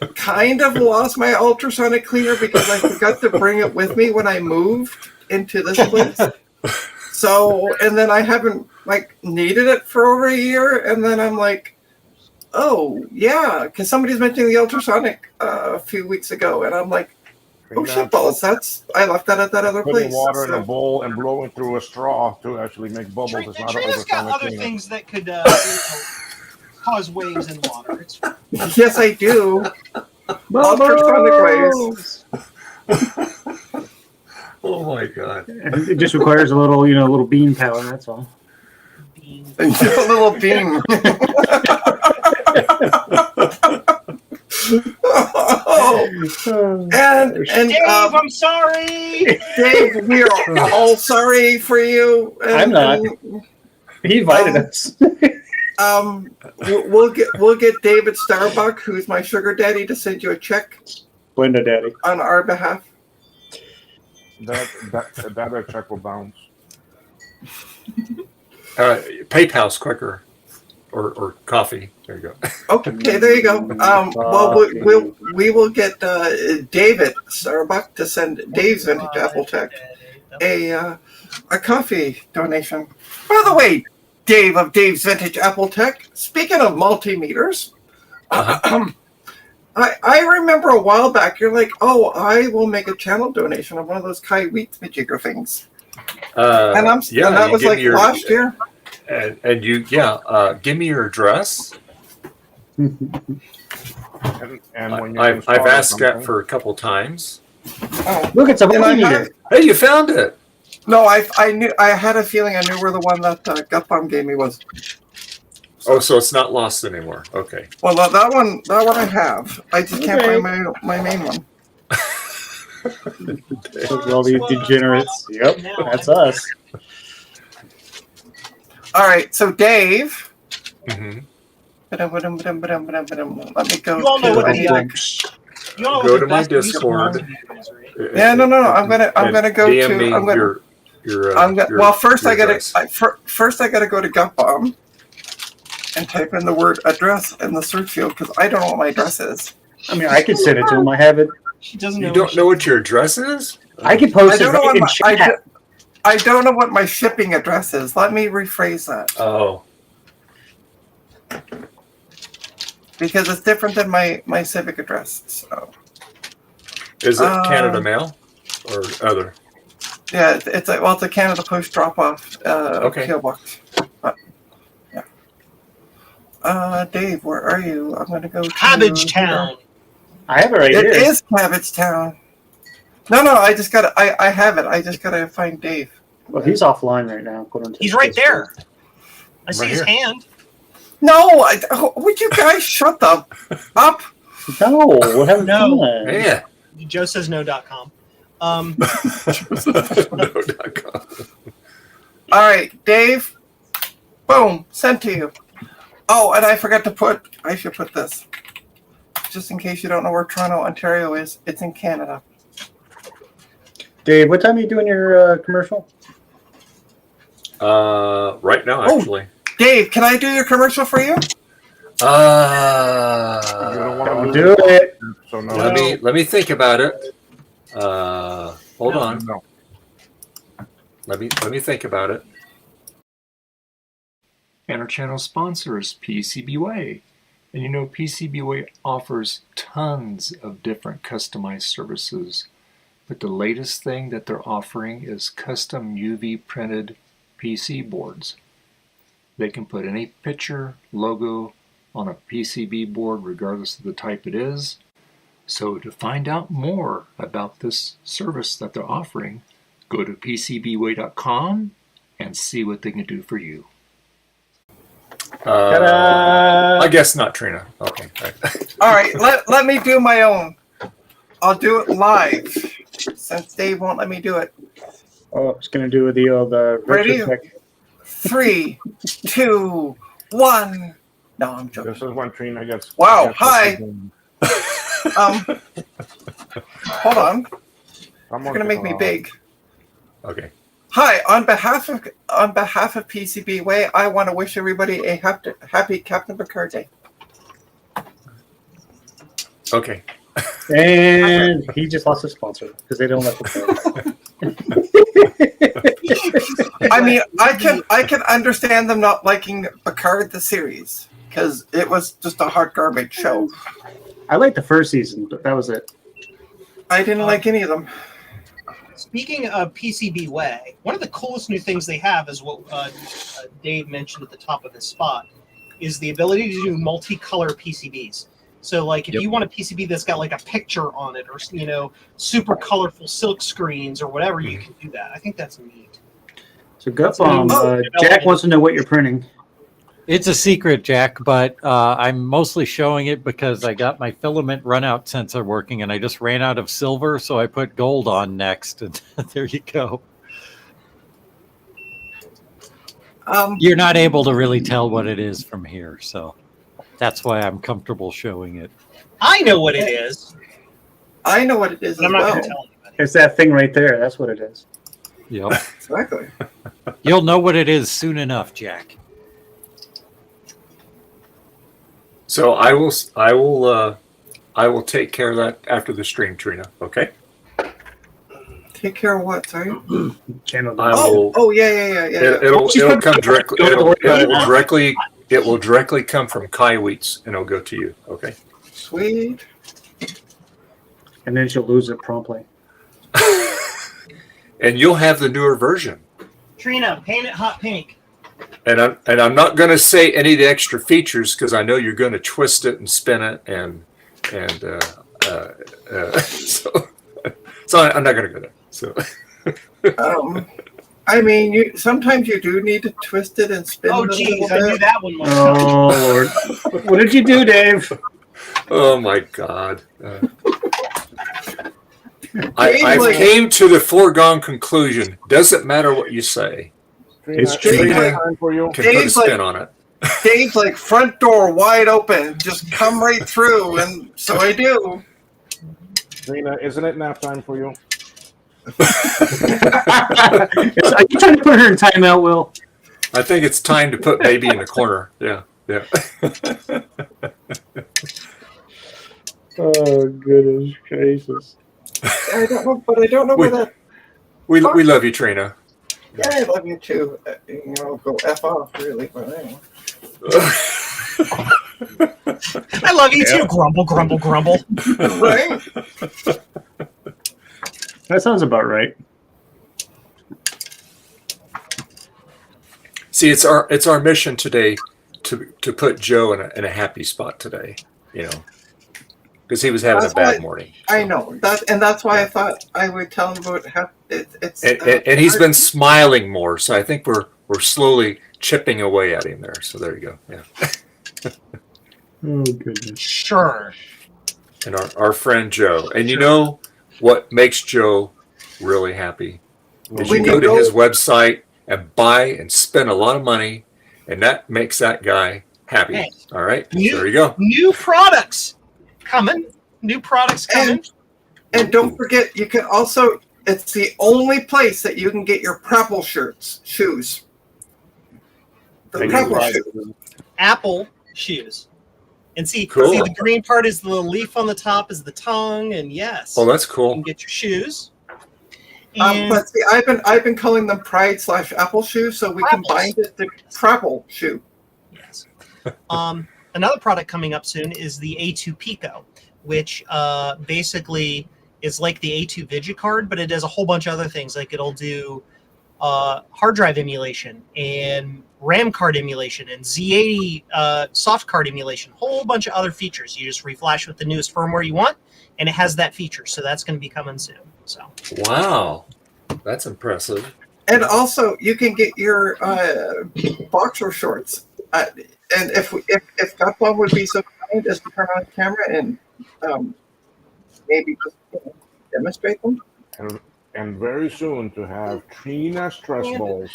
Speaker 10: And kind of lost my ultrasonic cleaner because I forgot to bring it with me when I moved into this place. So, and then I haven't needed it for over a year, and then I'm like, oh yeah, because somebody's mentioning the ultrasonic a few weeks ago, and I'm like, oh shit balls, I left that at that other
Speaker 3: Putting
Speaker 10: place.
Speaker 3: water in
Speaker 10: So-
Speaker 3: a bowl and blowing through a straw to actually make bubbles.
Speaker 2: Trina,
Speaker 3: It's not an
Speaker 2: Trina's got
Speaker 3: ultrasonic
Speaker 2: other
Speaker 3: cleaner.
Speaker 2: things that could cause waves in water. It's
Speaker 10: Yes, I do. Ultrasonic waves.
Speaker 1: Oh my god.
Speaker 7: It just requires a little, little beam power. That's all.
Speaker 10: A little beam. and
Speaker 2: Dave, I'm sorry.
Speaker 10: Dave, we are all sorry for you. And,
Speaker 7: I'm not. He invited us.
Speaker 10: We'll get David Starbuck, who's my sugar daddy, to send you a check
Speaker 7: Blender Daddy.
Speaker 10: on our behalf.
Speaker 3: That check will bounce.
Speaker 1: PayPal's quicker, or coffee. There you go.
Speaker 10: Okay, there you go. Well, we will get David Starbuck to send Dave's Vintage Apple Tech a coffee donation. By the way, Dave of Dave's Vintage Apple Tech, speaking of multimeters, I remember a while back, you're like, oh, I will make a channel donation of one of those Kaiweets majigger things. And that was like last year.
Speaker 1: And you, give me your address.
Speaker 3: And when
Speaker 1: I've asked that for a couple times.
Speaker 10: Oh.
Speaker 7: Look, it's a
Speaker 10: And I
Speaker 7: multimeter.
Speaker 1: Hey, you found it.
Speaker 10: No, I knew. I had a feeling I knew where the one that Gutbomb gave me was.
Speaker 1: Oh, so it's not lost anymore. Okay.
Speaker 10: Well, that one I have. I just can't find my main one.
Speaker 7: Look at all these degenerates. Yep, that's us.
Speaker 10: All right, so Dave.
Speaker 1: Mm-hmm.
Speaker 10: Let me go.
Speaker 2: You all know what
Speaker 1: Go to my Discord.
Speaker 10: Yeah, no. I'm gonna go
Speaker 1: DM
Speaker 10: to.
Speaker 1: me
Speaker 10: I'm gonna.
Speaker 1: your
Speaker 10: Well, first
Speaker 1: your
Speaker 10: I gotta.
Speaker 1: address.
Speaker 10: First I gotta go to Gutbomb and type in the word address in the search field because I don't know what my address is.
Speaker 7: I mean, I could send it to him. I have it.
Speaker 2: She doesn't know.
Speaker 1: You don't know what your address is?
Speaker 7: I can
Speaker 10: I
Speaker 7: post it
Speaker 10: don't know
Speaker 7: right
Speaker 10: what
Speaker 7: in
Speaker 10: my,
Speaker 7: chat.
Speaker 10: I don't know what my shipping address is. Let me rephrase that
Speaker 1: Oh.
Speaker 10: because it's different than my civic address. So
Speaker 1: Is it Canada Mail or other?
Speaker 10: yeah, it's a Canada Post drop off PO box. Yeah. Dave, where are you? I'm gonna go to
Speaker 2: Cabbagetown.
Speaker 7: I have it right
Speaker 10: It
Speaker 7: here.
Speaker 10: is Cabbagetown. No, I just gotta. I have it. I just gotta find Dave.
Speaker 7: Well, he's offline right now. According to
Speaker 2: He's right there. I see
Speaker 1: Right
Speaker 2: his
Speaker 1: here.
Speaker 2: hand.
Speaker 10: No, would you guys shut the up?
Speaker 7: No, what happened?
Speaker 2: No.
Speaker 1: Yeah.
Speaker 2: Joe says no.com.
Speaker 1: No.com.
Speaker 10: All right, Dave. Boom, sent to you. Oh, and I forgot to put. I should put this, just in case you don't know where Toronto, Ontario is. It's in Canada.
Speaker 7: Dave, what time are you doing your commercial?
Speaker 1: Right now,
Speaker 10: Oh.
Speaker 1: actually.
Speaker 10: Dave, can I do your commercial for you?
Speaker 3: You don't want to
Speaker 7: Do it.
Speaker 3: So no.
Speaker 1: Let me think about it. Hold on.
Speaker 3: No.
Speaker 1: Let me think about it. And our channel sponsors PCBWay, And you know, PCBWay offers tons of different customized services, but the latest thing that they're offering is custom UV printed PC boards. They can put any picture, logo on a PCB board regardless of the type it is. So to find out more about this service that they're offering, go to PCBWay.com and see what they can do for you. I guess not, Trina. Okay.
Speaker 10: All right, let me do my own. I'll do it live since Dave won't let me do it.
Speaker 7: Oh, it's gonna do with the
Speaker 10: Ready?
Speaker 7: retrospect.
Speaker 10: 3, 2, 1. No, I'm joking.
Speaker 3: This is when Trina gets.
Speaker 10: Wow,
Speaker 3: gets
Speaker 10: hi.
Speaker 3: the-
Speaker 10: Hold on. You're gonna make me big.
Speaker 1: Okay.
Speaker 10: Hi, on behalf of PCBWay, I want to wish everybody a happy Captain Picard Day.
Speaker 1: Okay.
Speaker 7: And he just lost his sponsor because they don't let the
Speaker 10: I mean, I can understand them not liking Picard the series because it was just a hot garbage show.
Speaker 7: I liked the first season, but that was it.
Speaker 10: I didn't like any of them.
Speaker 2: Speaking of PCBWay, one of the coolest new things they have is what Dave mentioned at the top of this spot, is the ability to do multicolor PCBs. So, like, if you want a PCB that's got like a picture on it, or super colorful silk screens or whatever, you can do that. I think that's neat.
Speaker 7: So, Gutbomb, Jack wants to know what you're printing.
Speaker 5: It's a secret, Jack, but I'm mostly showing it because I got my filament runout sensor working, and I just ran out of silver, so I put gold on next, and there you go. You're not able to really tell what it is from here, so that's why I'm comfortable showing it.
Speaker 2: I know what it is.
Speaker 10: I know what it is.
Speaker 2: But I'm not going to tell anybody.
Speaker 7: It's that thing right there. That's what it is.
Speaker 5: Yep.
Speaker 10: Exactly.
Speaker 5: You'll know what it is soon enough, Jack.
Speaker 1: So I will take care of that after the stream, Trina. Okay.
Speaker 10: Take care of what? Sorry.
Speaker 7: Channel.
Speaker 10: Oh, yeah.
Speaker 1: It'll come directly. It will directly come from Kaiweets, and it'll go to you. Okay.
Speaker 10: Sweet.
Speaker 7: And then she'll lose it promptly.
Speaker 1: And you'll have the newer version.
Speaker 2: Trina, paint it hot pink.
Speaker 1: And I'm not going to say any of the extra features because I know you're going to twist it and spin it so I'm not going to go there. So.
Speaker 10: I mean, sometimes you do need to twist it and spin it.
Speaker 2: Oh, geez, I knew that one.
Speaker 7: Oh, Lord. What did you do, Dave?
Speaker 1: Oh, my God. I came to the foregone conclusion. Doesn't matter what you say.
Speaker 7: It's
Speaker 1: Trina can put a spin on it.
Speaker 10: Dave's like front door wide open. Just come right through. And so I do.
Speaker 3: Trina, isn't it nap time for you?
Speaker 7: Are you trying to put her in timeout, Will?
Speaker 1: I think it's time to put baby in the corner. Yeah.
Speaker 7: Oh, goodness gracious.
Speaker 10: I don't know, but I don't know where that.
Speaker 1: We love you, Trina.
Speaker 10: Yeah, I love you too. Go F off, really. But anyway.
Speaker 2: I love you too. Grumble, grumble, grumble.
Speaker 10: Right?
Speaker 7: That sounds about right.
Speaker 1: See, it's our mission today to put Joe in a happy spot today. Because he was having a bad morning.
Speaker 10: I know that, and that's why I thought I would tell him about how it's.
Speaker 1: And he's been smiling more, so I think we're slowly chipping away at him there. So there you go. Yeah.
Speaker 7: Oh, goodness.
Speaker 2: Sure.
Speaker 1: And our friend Joe, and you know what makes Joe really happy is you go to his website and buy and spend a lot of money, and that makes that guy happy.
Speaker 2: Hey.
Speaker 1: All right, there you go.
Speaker 2: New products coming. New products coming.
Speaker 10: And don't forget, you can also. It's the only place that you can get your Prapple shoes. The Prapple shoes.
Speaker 2: Apple shoes. And see,
Speaker 1: Cool.
Speaker 2: the green part is the little leaf on the top is the tongue, and yes.
Speaker 1: Oh, that's
Speaker 2: You
Speaker 1: cool.
Speaker 2: can get your shoes. And
Speaker 10: But see, I've been calling them Pride/Apple shoes, so we
Speaker 2: Prapples.
Speaker 10: combined it to Prapple shoe.
Speaker 2: yes. another product coming up soon is the A2 Pico, which basically is like the A2 VigiCard, but it does a whole bunch of other things. Like it'll do hard drive emulation and RAM card emulation and Z80 soft card emulation, whole bunch of other features. You just reflash with the newest firmware you want, and it has that feature. So that's going to be coming soon. So
Speaker 1: Wow, that's impressive.
Speaker 10: And also, you can get your boxer shorts. And if Gutball would be so kind as to turn on the camera and maybe just demonstrate them.
Speaker 3: And very soon to have Trina stress balls.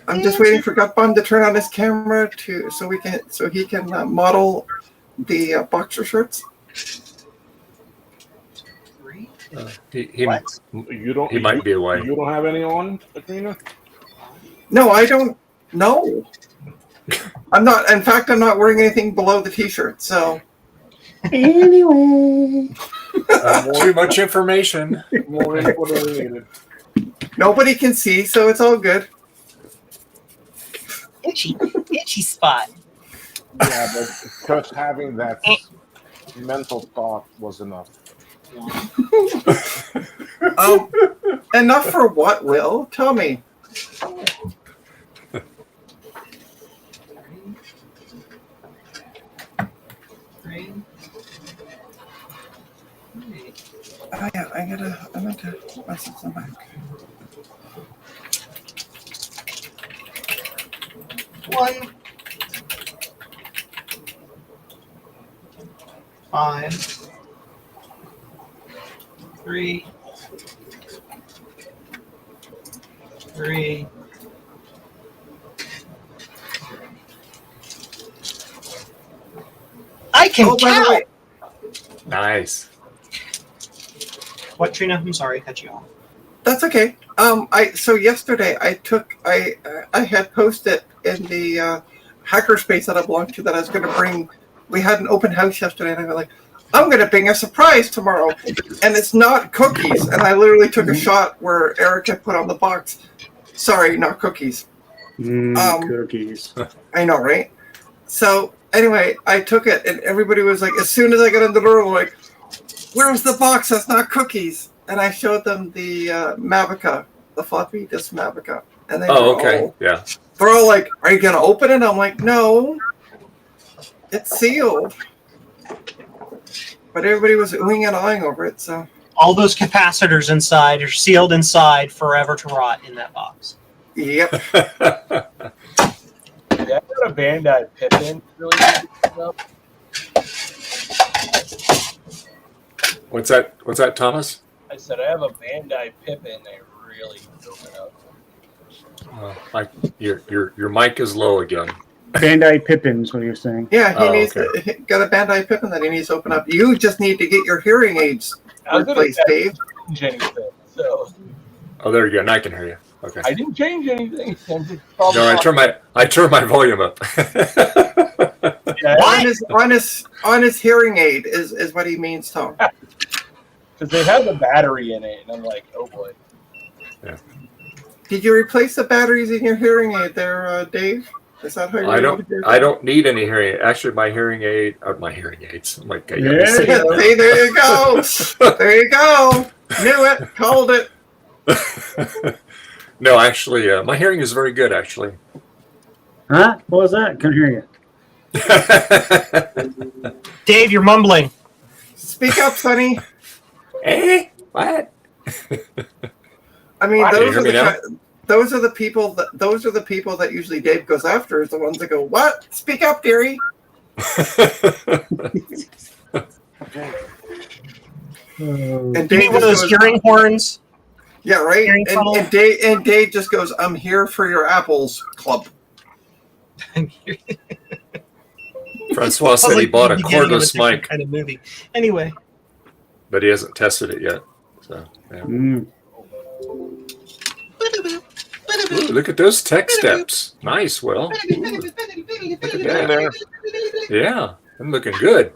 Speaker 10: I'm just waiting for Gutball to turn on his camera so he can model the boxer shorts.
Speaker 1: He
Speaker 3: You
Speaker 1: might be away.
Speaker 3: You don't have any on, Trina?
Speaker 10: No, I don't know. I'm not. In fact, I'm not wearing anything below the t-shirt. So
Speaker 7: Anyway.
Speaker 1: Too much information.
Speaker 3: More input than needed.
Speaker 10: nobody can see, so it's all good.
Speaker 2: Itchy spot.
Speaker 3: Yeah, but just having that mental thought was enough.
Speaker 10: Enough for what, Will? Tell me. Oh yeah, I meant to message them back.
Speaker 2: One. 5. 3. 3. I can
Speaker 10: By the
Speaker 2: count.
Speaker 10: way,
Speaker 1: Nice.
Speaker 2: What, Trina? I'm sorry, I cut you off.
Speaker 10: that's okay. So yesterday I had posted in the hackerspace that I belong to that I was going to bring. We had an open house yesterday, and I was like, I'm going to bring a surprise tomorrow, and it's not cookies. And I literally took a shot where Eric had put on the box. Sorry, not cookies.
Speaker 7: Cookies.
Speaker 10: I know, right? So anyway, I took it, and everybody was like, as soon as I got in the door, I'm like, where's the box? That's not cookies. And I showed them the Mavica, the floppy disk Mavica. And they
Speaker 1: Yeah.
Speaker 10: they're all like, are you going to open it? I'm like, no, it's sealed. But everybody was oohing and ahhing over it, so.
Speaker 2: All those capacitors inside are sealed inside forever to rot in that box.
Speaker 10: Yep.
Speaker 12: Yeah, I got a Bandai Pippin. Really
Speaker 1: What's that, Thomas?
Speaker 12: I said I have a Bandai Pippin. They really open up.
Speaker 1: Your mic is low again.
Speaker 7: Bandai Pippins, what are you saying?
Speaker 10: Yeah, he needs
Speaker 1: okay.
Speaker 10: got a Bandai Pippin that he needs to open up. You just need to get your hearing aids
Speaker 12: I was gonna
Speaker 10: replaced, Dave.
Speaker 12: change anything, so
Speaker 1: Oh, there you go. Now I can hear you. Okay.
Speaker 12: I didn't change anything. I'm just
Speaker 1: No, I turned my volume up.
Speaker 10: On his hearing aid is what he means, Tom.
Speaker 12: because they have a battery in it, and I'm like, oh boy.
Speaker 1: Yeah.
Speaker 10: Did you replace the batteries in your hearing aid there, Dave? Is that how you
Speaker 1: I don't need any hearing. Actually, my hearing aids. I'm like,
Speaker 7: Yeah.
Speaker 10: See, there you go. There you go. Knew it. Called it.
Speaker 1: No, actually, my hearing is very good. Actually.
Speaker 7: Huh? What was that? Couldn't hear you.
Speaker 2: Dave, you're mumbling.
Speaker 10: Speak up, Sonny.
Speaker 1: Eh? What?
Speaker 10: I mean,
Speaker 1: Can you hear me now?
Speaker 10: those are the people that usually Dave goes after, is the ones that go, "What? Speak up, dearie." And
Speaker 2: You need one of those hearing horns?
Speaker 10: Yeah, right.
Speaker 2: Hearing funnel?
Speaker 10: And Dave just goes, "I'm here for your apples, club."
Speaker 1: Francois said he bought a cordless mic,
Speaker 2: kind of movie. Anyway,
Speaker 1: but he hasn't tested it yet. So, yeah. Ooh, look at those tech steps. Nice, Will. Ooh, look at that. Yeah, I'm looking good.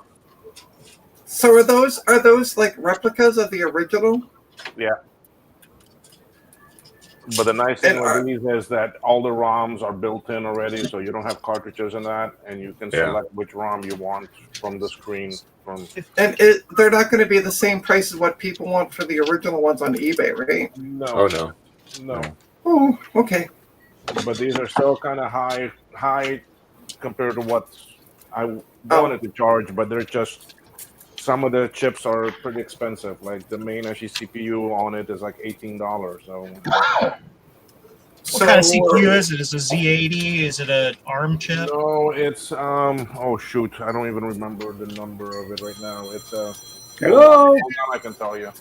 Speaker 10: So are those like replicas of the original?
Speaker 3: Yeah. But the nice thing
Speaker 10: And
Speaker 3: with these is that all the ROMs are built in already, so you don't have cartridges in that, and you can
Speaker 1: Yeah.
Speaker 3: select which ROM you want from the screen.
Speaker 10: they're not going to be the same price as what people want for the original ones on eBay, right?
Speaker 3: No.
Speaker 1: Oh no.
Speaker 3: No.
Speaker 10: Oh, okay.
Speaker 3: But these are still kind of high compared to what I wanted to charge, but they're just, some of the chips are pretty expensive. Like the main actually CPU on it is like $18. So
Speaker 2: What kind of CPU is it? Is it a Z80? Is it an ARM chip?
Speaker 3: no, it's oh shoot, I don't even remember the number of it right now. It's
Speaker 7: Hello?
Speaker 3: hold on, I can tell you.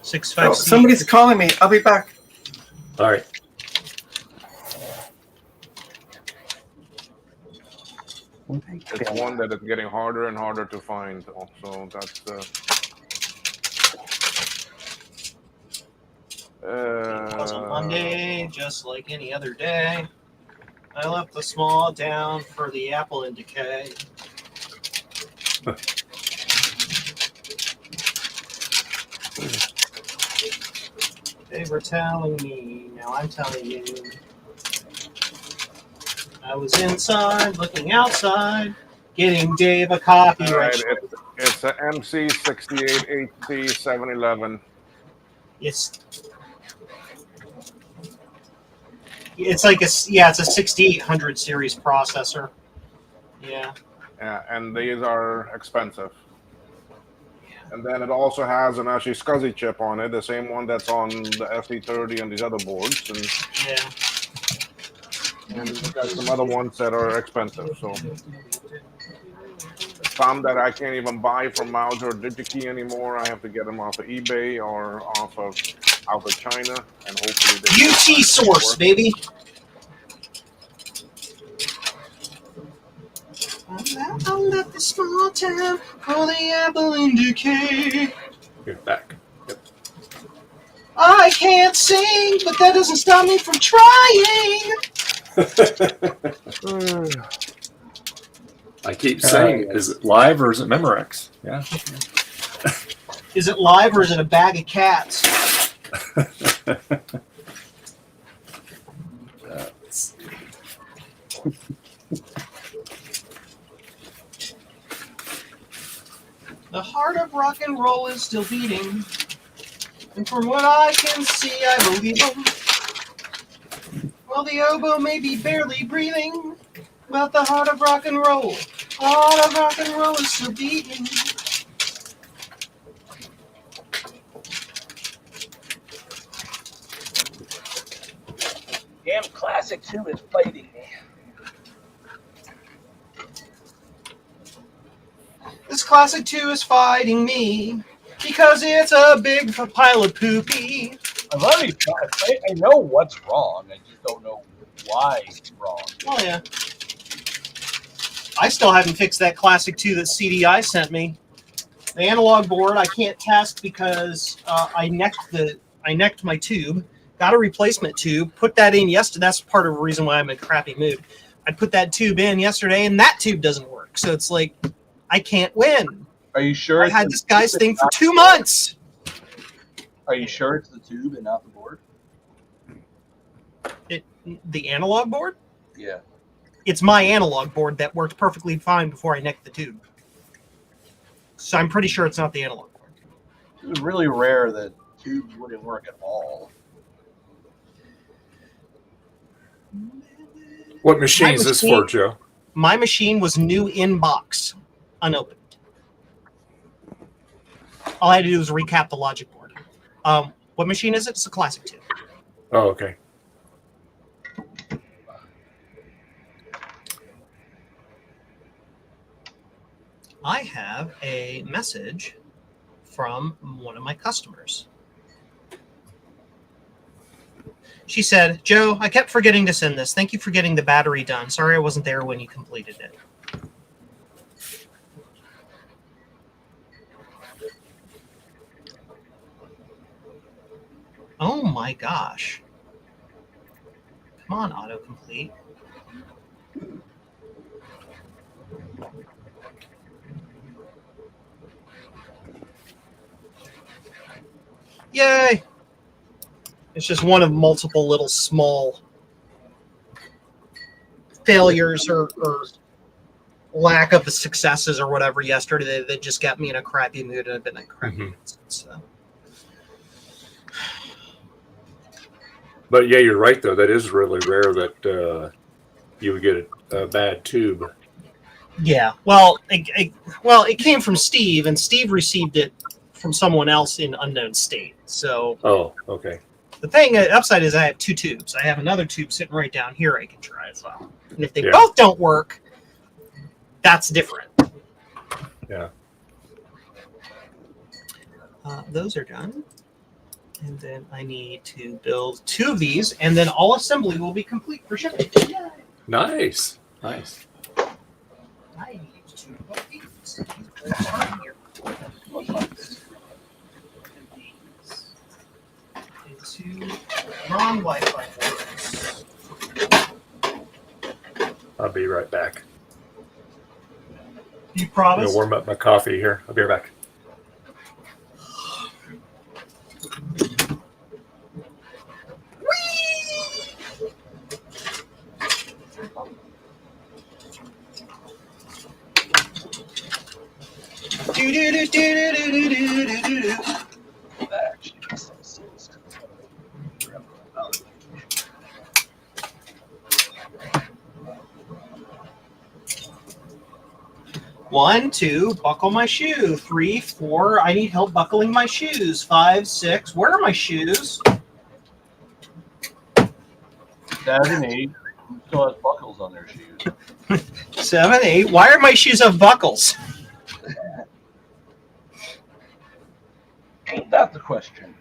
Speaker 2: 656.
Speaker 10: Somebody's calling me. I'll be back.
Speaker 1: All right.
Speaker 3: It's one that is getting harder and harder to find. So that's
Speaker 2: It was a Monday, just like any other day. I left the small down for the apple in decay. They were telling me, now I'm telling you. I was inside, looking outside, getting Dave a copyright.
Speaker 3: all right, it's a MC68HC711.
Speaker 2: It's like it's a 6800 series processor. Yeah.
Speaker 3: Yeah, and these are expensive. And then it also has an actually SCSI chip on it, the same one that's on the SE30 and these other boards. And
Speaker 2: Yeah.
Speaker 3: and we've got some other ones that are expensive. So some that I can't even buy from Mauser or DigiKey anymore. I have to get them off of eBay or off of China, and hopefully they
Speaker 2: UT source, baby. I left the small town for the apple in decay.
Speaker 1: You're back. Yep.
Speaker 2: I can't sing, but that doesn't stop me from trying.
Speaker 1: I keep saying, is it live or is it Memorex? Yeah.
Speaker 2: Is it live or is it a bag of cats? The heart of rock and roll is still beating. And from what I can see, I believe him. Well, the oboe may be barely breathing, but the heart of rock and roll is still beating.
Speaker 12: Damn Classic 2 is fighting me.
Speaker 2: This Classic 2 is fighting me because it's a big pile of poopy.
Speaker 12: I've already tried. I know what's wrong. I just don't know why it's wrong.
Speaker 2: Oh, yeah. I still haven't fixed that Classic 2 that CDI sent me. The analog board I can't test because I necked my tube, got a replacement tube, put that in yesterday. That's part of the reason why I'm in a crappy mood. I put that tube in yesterday, and that tube doesn't work. So it's like, I can't win.
Speaker 12: Are you sure?
Speaker 2: I had this guy's thing for 2 months.
Speaker 12: Are you sure it's the tube and not the board?
Speaker 2: The analog board?
Speaker 12: Yeah.
Speaker 2: It's my analog board that worked perfectly fine before I necked the tube. So I'm pretty sure it's not the analog board.
Speaker 12: It's really rare that tubes wouldn't work at all.
Speaker 1: What machine is this for, Joe?
Speaker 2: My machine was new in box, unopened. All I had to do was recap the logic board. What machine is it? It's a Classic 2.
Speaker 1: Oh, okay.
Speaker 2: I have a message from one of my customers. She said, Joe, I kept forgetting to send this. Thank you for getting the battery done. Sorry I wasn't there when you completed it. Oh my gosh. Come on, autocomplete. Yay! It's just one of multiple little small failures or lack of successes or whatever yesterday that just got me in a crappy mood, and I've been in a crappy mood since. So.
Speaker 1: But yeah, you're right though. That is really rare that you would get a bad tube.
Speaker 2: Yeah, well, it came from Steve, and Steve received it from someone else in unknown state. So,
Speaker 1: oh, okay.
Speaker 2: The thing upside is I have 2 tubes. I have another tube sitting right down here I can try as well. And if they both don't work, that's different.
Speaker 1: Yeah.
Speaker 2: Those are done. And then I need to build 2 of these, and then all assembly will be complete for shipping.
Speaker 1: Nice. Nice.
Speaker 2: I need 2 of these. Into wrong Wi-Fi ports.
Speaker 1: I'll be right back.
Speaker 2: You
Speaker 1: I'm
Speaker 2: promise?
Speaker 1: gonna warm up my coffee here. I'll be right back.
Speaker 2: One, 2, buckle my shoe. 3, 4, I need help buckling my shoes. 5, 6, where are my shoes?
Speaker 12: 7, 8. Who still has buckles on their shoes?
Speaker 2: 7, 8, why are my shoes have buckles?
Speaker 12: Ain't that the question?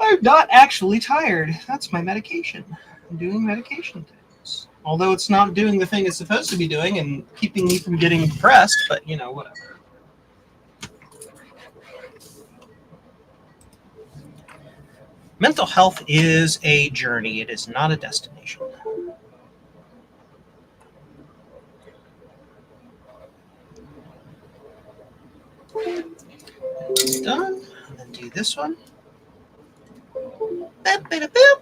Speaker 2: I'm not actually tired. That's my medication. I'm doing medication things. Although it's not doing the thing it's supposed to be doing and keeping me from getting depressed, but you know, whatever. Mental health is a journey. It is not a destination. It's done. And then do this one. Boop, boop, boop.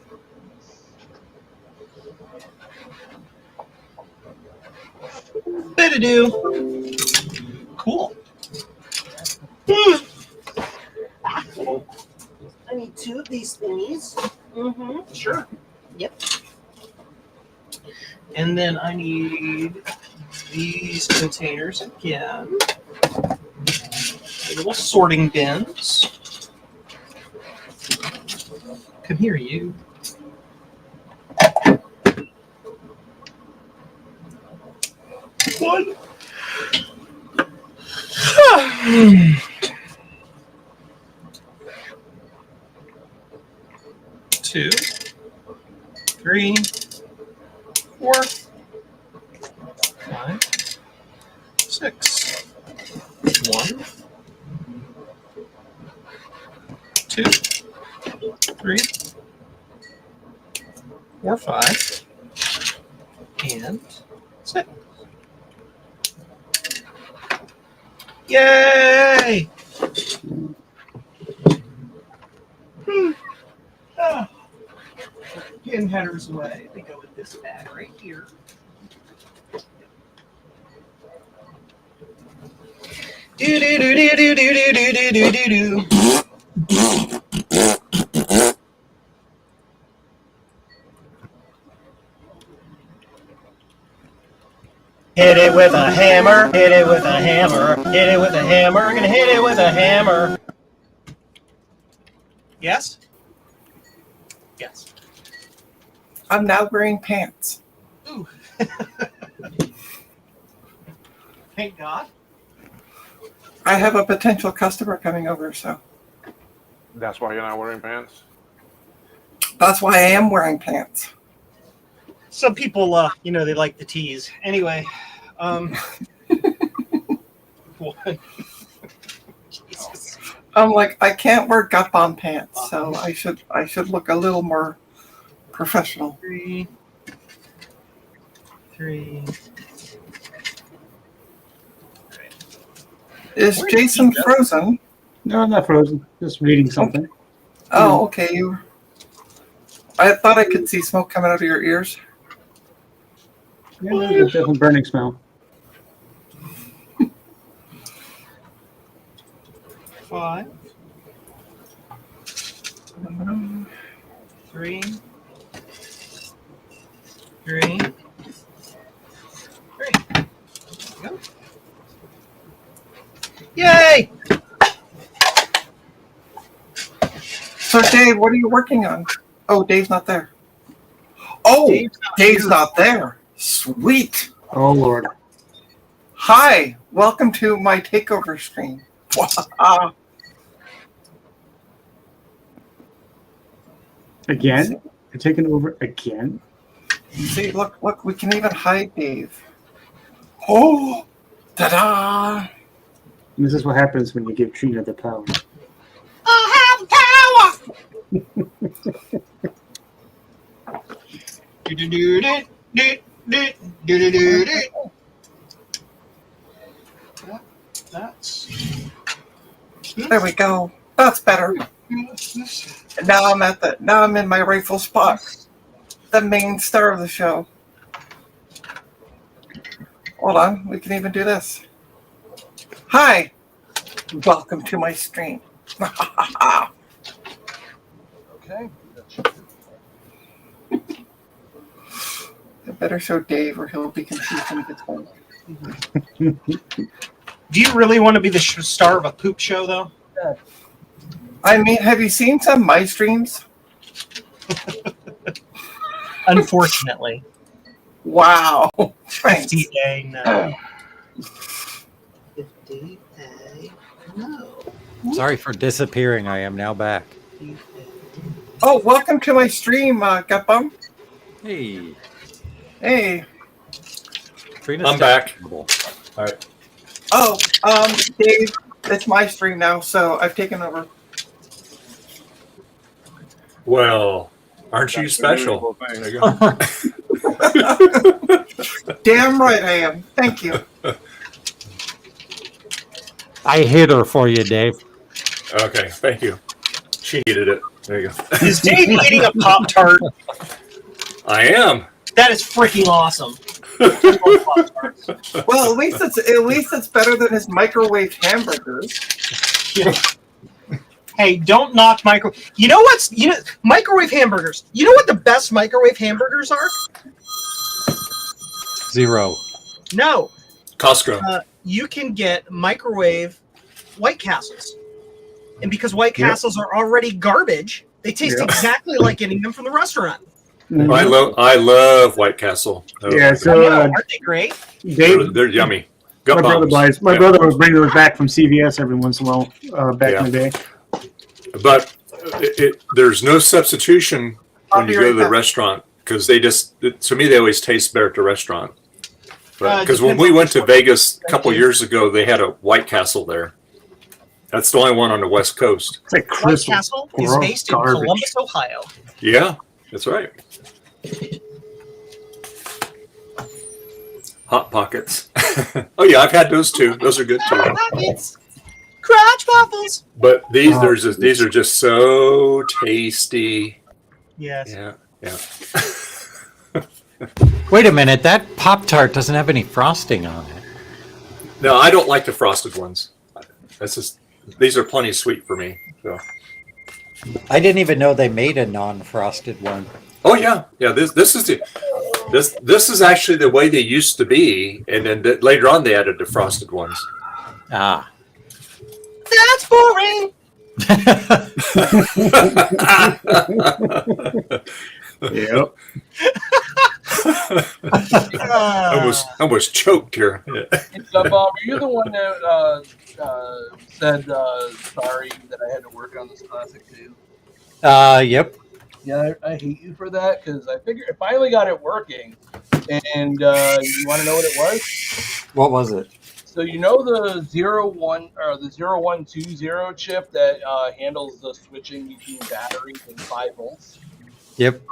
Speaker 2: Bit-a-do. Cool. I need 2 of these thingies. Mm-hmm. Sure. Yep. And then I need these containers again. Little sorting bins. Come here, you. One. 2, 3, 4, 5, 6. 1, 2, 3, 4, 5, and 6. Yay! Pin headers away. They go with this bag right here. Do do do do do do do do do do do. Hit it with a hammer, hit it with a hammer, hit it with a hammer, gonna hit it with a hammer. Yes? Yes.
Speaker 10: I'm now wearing pants.
Speaker 2: Ooh. Thank God.
Speaker 10: I have a potential customer coming over, so
Speaker 3: That's why you're not wearing pants?
Speaker 10: that's why I am wearing pants.
Speaker 2: Some people, you know, they like the tease. Anyway, Jesus.
Speaker 10: I'm like, I can't wear gut-on pants, so I should look a little more professional.
Speaker 2: 3,
Speaker 10: Is Jason frozen?
Speaker 7: No, I'm not frozen. Just reading something.
Speaker 10: Oh, okay. I thought I could see smoke coming out of your ears.
Speaker 7: Yeah, there's a different burning smell.
Speaker 2: 5, 3, 3, 3. Go. Yay!
Speaker 10: So, Dave, what are you working on? Oh, Dave's not there. Oh, Dave's not there. Sweet.
Speaker 7: Oh, Lord.
Speaker 10: Hi. Welcome to my takeover stream. Wow.
Speaker 7: Again? You're taking over again?
Speaker 10: See, look, we can even hide Dave. Oh, ta-da!
Speaker 7: And this is what happens when you give Trina the power.
Speaker 10: I have power! There we go. That's better. And now I'm in my rightful spot. The main star of the show. Hold on, we can even do this. Hi. Welcome to my stream.
Speaker 4: Okay.
Speaker 10: I better show Dave or he'll be confused when he gets home.
Speaker 2: Do you really want to be the star of a poop show, though?
Speaker 10: I mean, have you seen some of my streams?
Speaker 2: Unfortunately.
Speaker 10: Wow. Thanks.
Speaker 2: 50A, no.
Speaker 11: 50A, no.
Speaker 5: Sorry for disappearing. I am now back.
Speaker 10: Oh, welcome to my stream, Gutbum.
Speaker 5: Hey.
Speaker 10: Hey.
Speaker 5: Trina's
Speaker 1: I'm back.
Speaker 5: terrible.
Speaker 1: All right.
Speaker 10: Oh, Dave, it's my stream now, so I've taken over.
Speaker 1: Well, aren't you
Speaker 3: That's a
Speaker 1: special?
Speaker 3: beautiful thing.
Speaker 1: There you go.
Speaker 10: Damn right I am. Thank you.
Speaker 5: I hit her for you, Dave.
Speaker 1: Okay, thank you. She needed it. There you go.
Speaker 2: Is Dave eating a Pop-Tart?
Speaker 1: I am.
Speaker 2: That is freaking awesome. I love Pop-Tarts.
Speaker 10: Well, at least it's better than his microwave hamburgers.
Speaker 2: Hey, don't knock microwave hamburgers. You know what the best microwave hamburgers are?
Speaker 5: 0.
Speaker 2: No.
Speaker 1: Costco.
Speaker 2: You can get microwave White Castles. And because White Castles are already garbage, they taste exactly like getting them from the restaurant.
Speaker 1: I love White Castle. Oh,
Speaker 7: Yeah, so
Speaker 2: Aren't they great?
Speaker 7: Dave,
Speaker 1: they're yummy.
Speaker 7: my brother would bring those back from CVS every once in a while back in the day.
Speaker 1: But there's no substitution when you go to the restaurant because to me, they always taste better at the restaurant. Because when we went to Vegas a couple years ago, they had a White Castle there. That's the only one on the West Coast.
Speaker 7: It's like
Speaker 2: White Castle is based in Columbus, Ohio.
Speaker 1: Yeah, that's right. Hot Pockets. Oh yeah, I've had those too. Those are good too.
Speaker 2: Pockets. Crotch waffles.
Speaker 1: But these are just so tasty.
Speaker 2: Yes.
Speaker 1: Yeah.
Speaker 5: Wait a minute. That Pop-Tart doesn't have any frosting on it.
Speaker 1: No, I don't like the frosted ones. These are plenty sweet for me. So.
Speaker 5: I didn't even know they made a non-frosted one.
Speaker 1: Oh yeah. This is actually the way they used to be, and then later on they added the frosted ones.
Speaker 5: Ah.
Speaker 2: That's boring.
Speaker 7: Yep.
Speaker 1: almost choked here.
Speaker 4: Bob, are you the one that said sorry that I had to work on this classic too?
Speaker 5: Yep.
Speaker 4: Yeah, I hate you for that because I figured I finally got it working. And you want to know what it was?
Speaker 5: What was it?
Speaker 4: So you know the 0120 chip that handles the switching between batteries and 5 volts?
Speaker 5: Yep.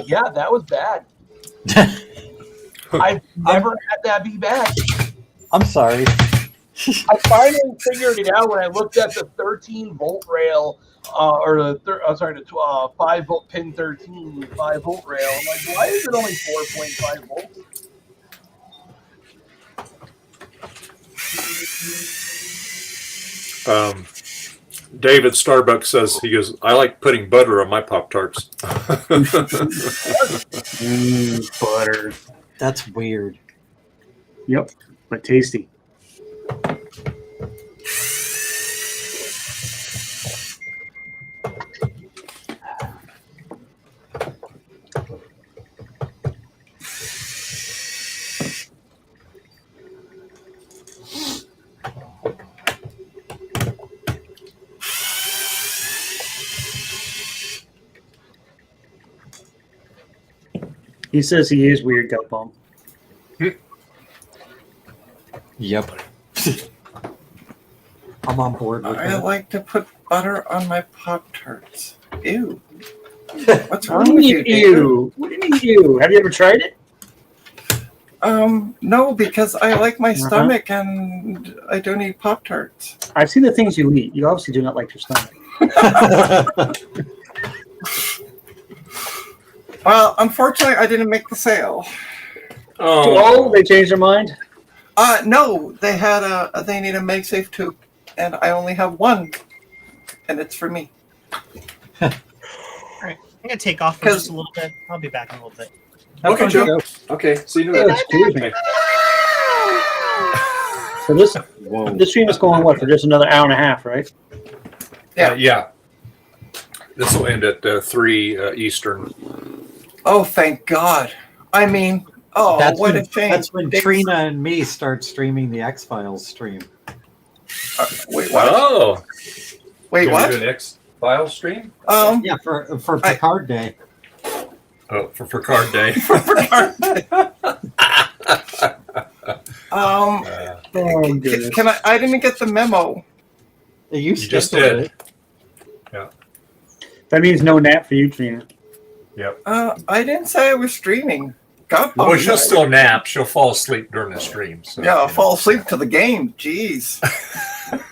Speaker 4: Yeah, that was bad. I've never had that be bad.
Speaker 5: I'm sorry.
Speaker 12: I finally figured it out when I looked at the 13-volt rail, or the 5-volt pin 13 5-volt rail. I'm like, why is it only 4.5 volts?
Speaker 1: David Starbucks says, he goes, I like putting butter on my Pop-Tarts.
Speaker 7: Butter.
Speaker 5: That's weird.
Speaker 7: Yep, but tasty. He says he is weird, Gut Bomb.
Speaker 5: Yep. I'm on board with
Speaker 10: I
Speaker 5: that.
Speaker 10: like to put butter on my Pop-Tarts. Ew. What's
Speaker 7: What
Speaker 10: wrong
Speaker 7: do
Speaker 10: with
Speaker 7: you
Speaker 10: you,
Speaker 7: mean,
Speaker 10: David?
Speaker 7: ew? What do you mean, ew? Have you ever tried it?
Speaker 10: No, because I like my stomach and I don't eat Pop-Tarts.
Speaker 7: I've seen the things you eat. You obviously do not like your stomach.
Speaker 10: Well, unfortunately, I didn't make the sale.
Speaker 7: Oh, they changed their mind?
Speaker 10: No, they need a MagSafe tube, and I only have one, and it's for me.
Speaker 2: All right, I'm gonna take off for just a little bit. I'll be back in a little bit.
Speaker 1: Okay, Joe. Okay, see you later.
Speaker 7: Excuse me. So this stream is going what for just another hour and a half, right?
Speaker 1: Yeah. This will end at 3 Eastern.
Speaker 10: Oh, thank God. I mean, what
Speaker 5: when,
Speaker 10: a shame.
Speaker 5: That's when Trina and me start streaming the X-Files stream.
Speaker 10: Wait, what?
Speaker 1: Oh.
Speaker 10: Wait,
Speaker 1: Can
Speaker 10: what?
Speaker 1: we do an X-File stream?
Speaker 5: Yeah, for Picard Day.
Speaker 1: Oh, for Picard Day.
Speaker 10: Can I didn't get the memo.
Speaker 5: You
Speaker 1: just did. Yeah.
Speaker 7: That means no nap for you, Trina.
Speaker 1: Yep.
Speaker 10: I didn't say I was streaming. God,
Speaker 1: Well, she'll still nap. She'll fall asleep during the stream. So,
Speaker 10: yeah, I'll fall asleep to the game. Jeez.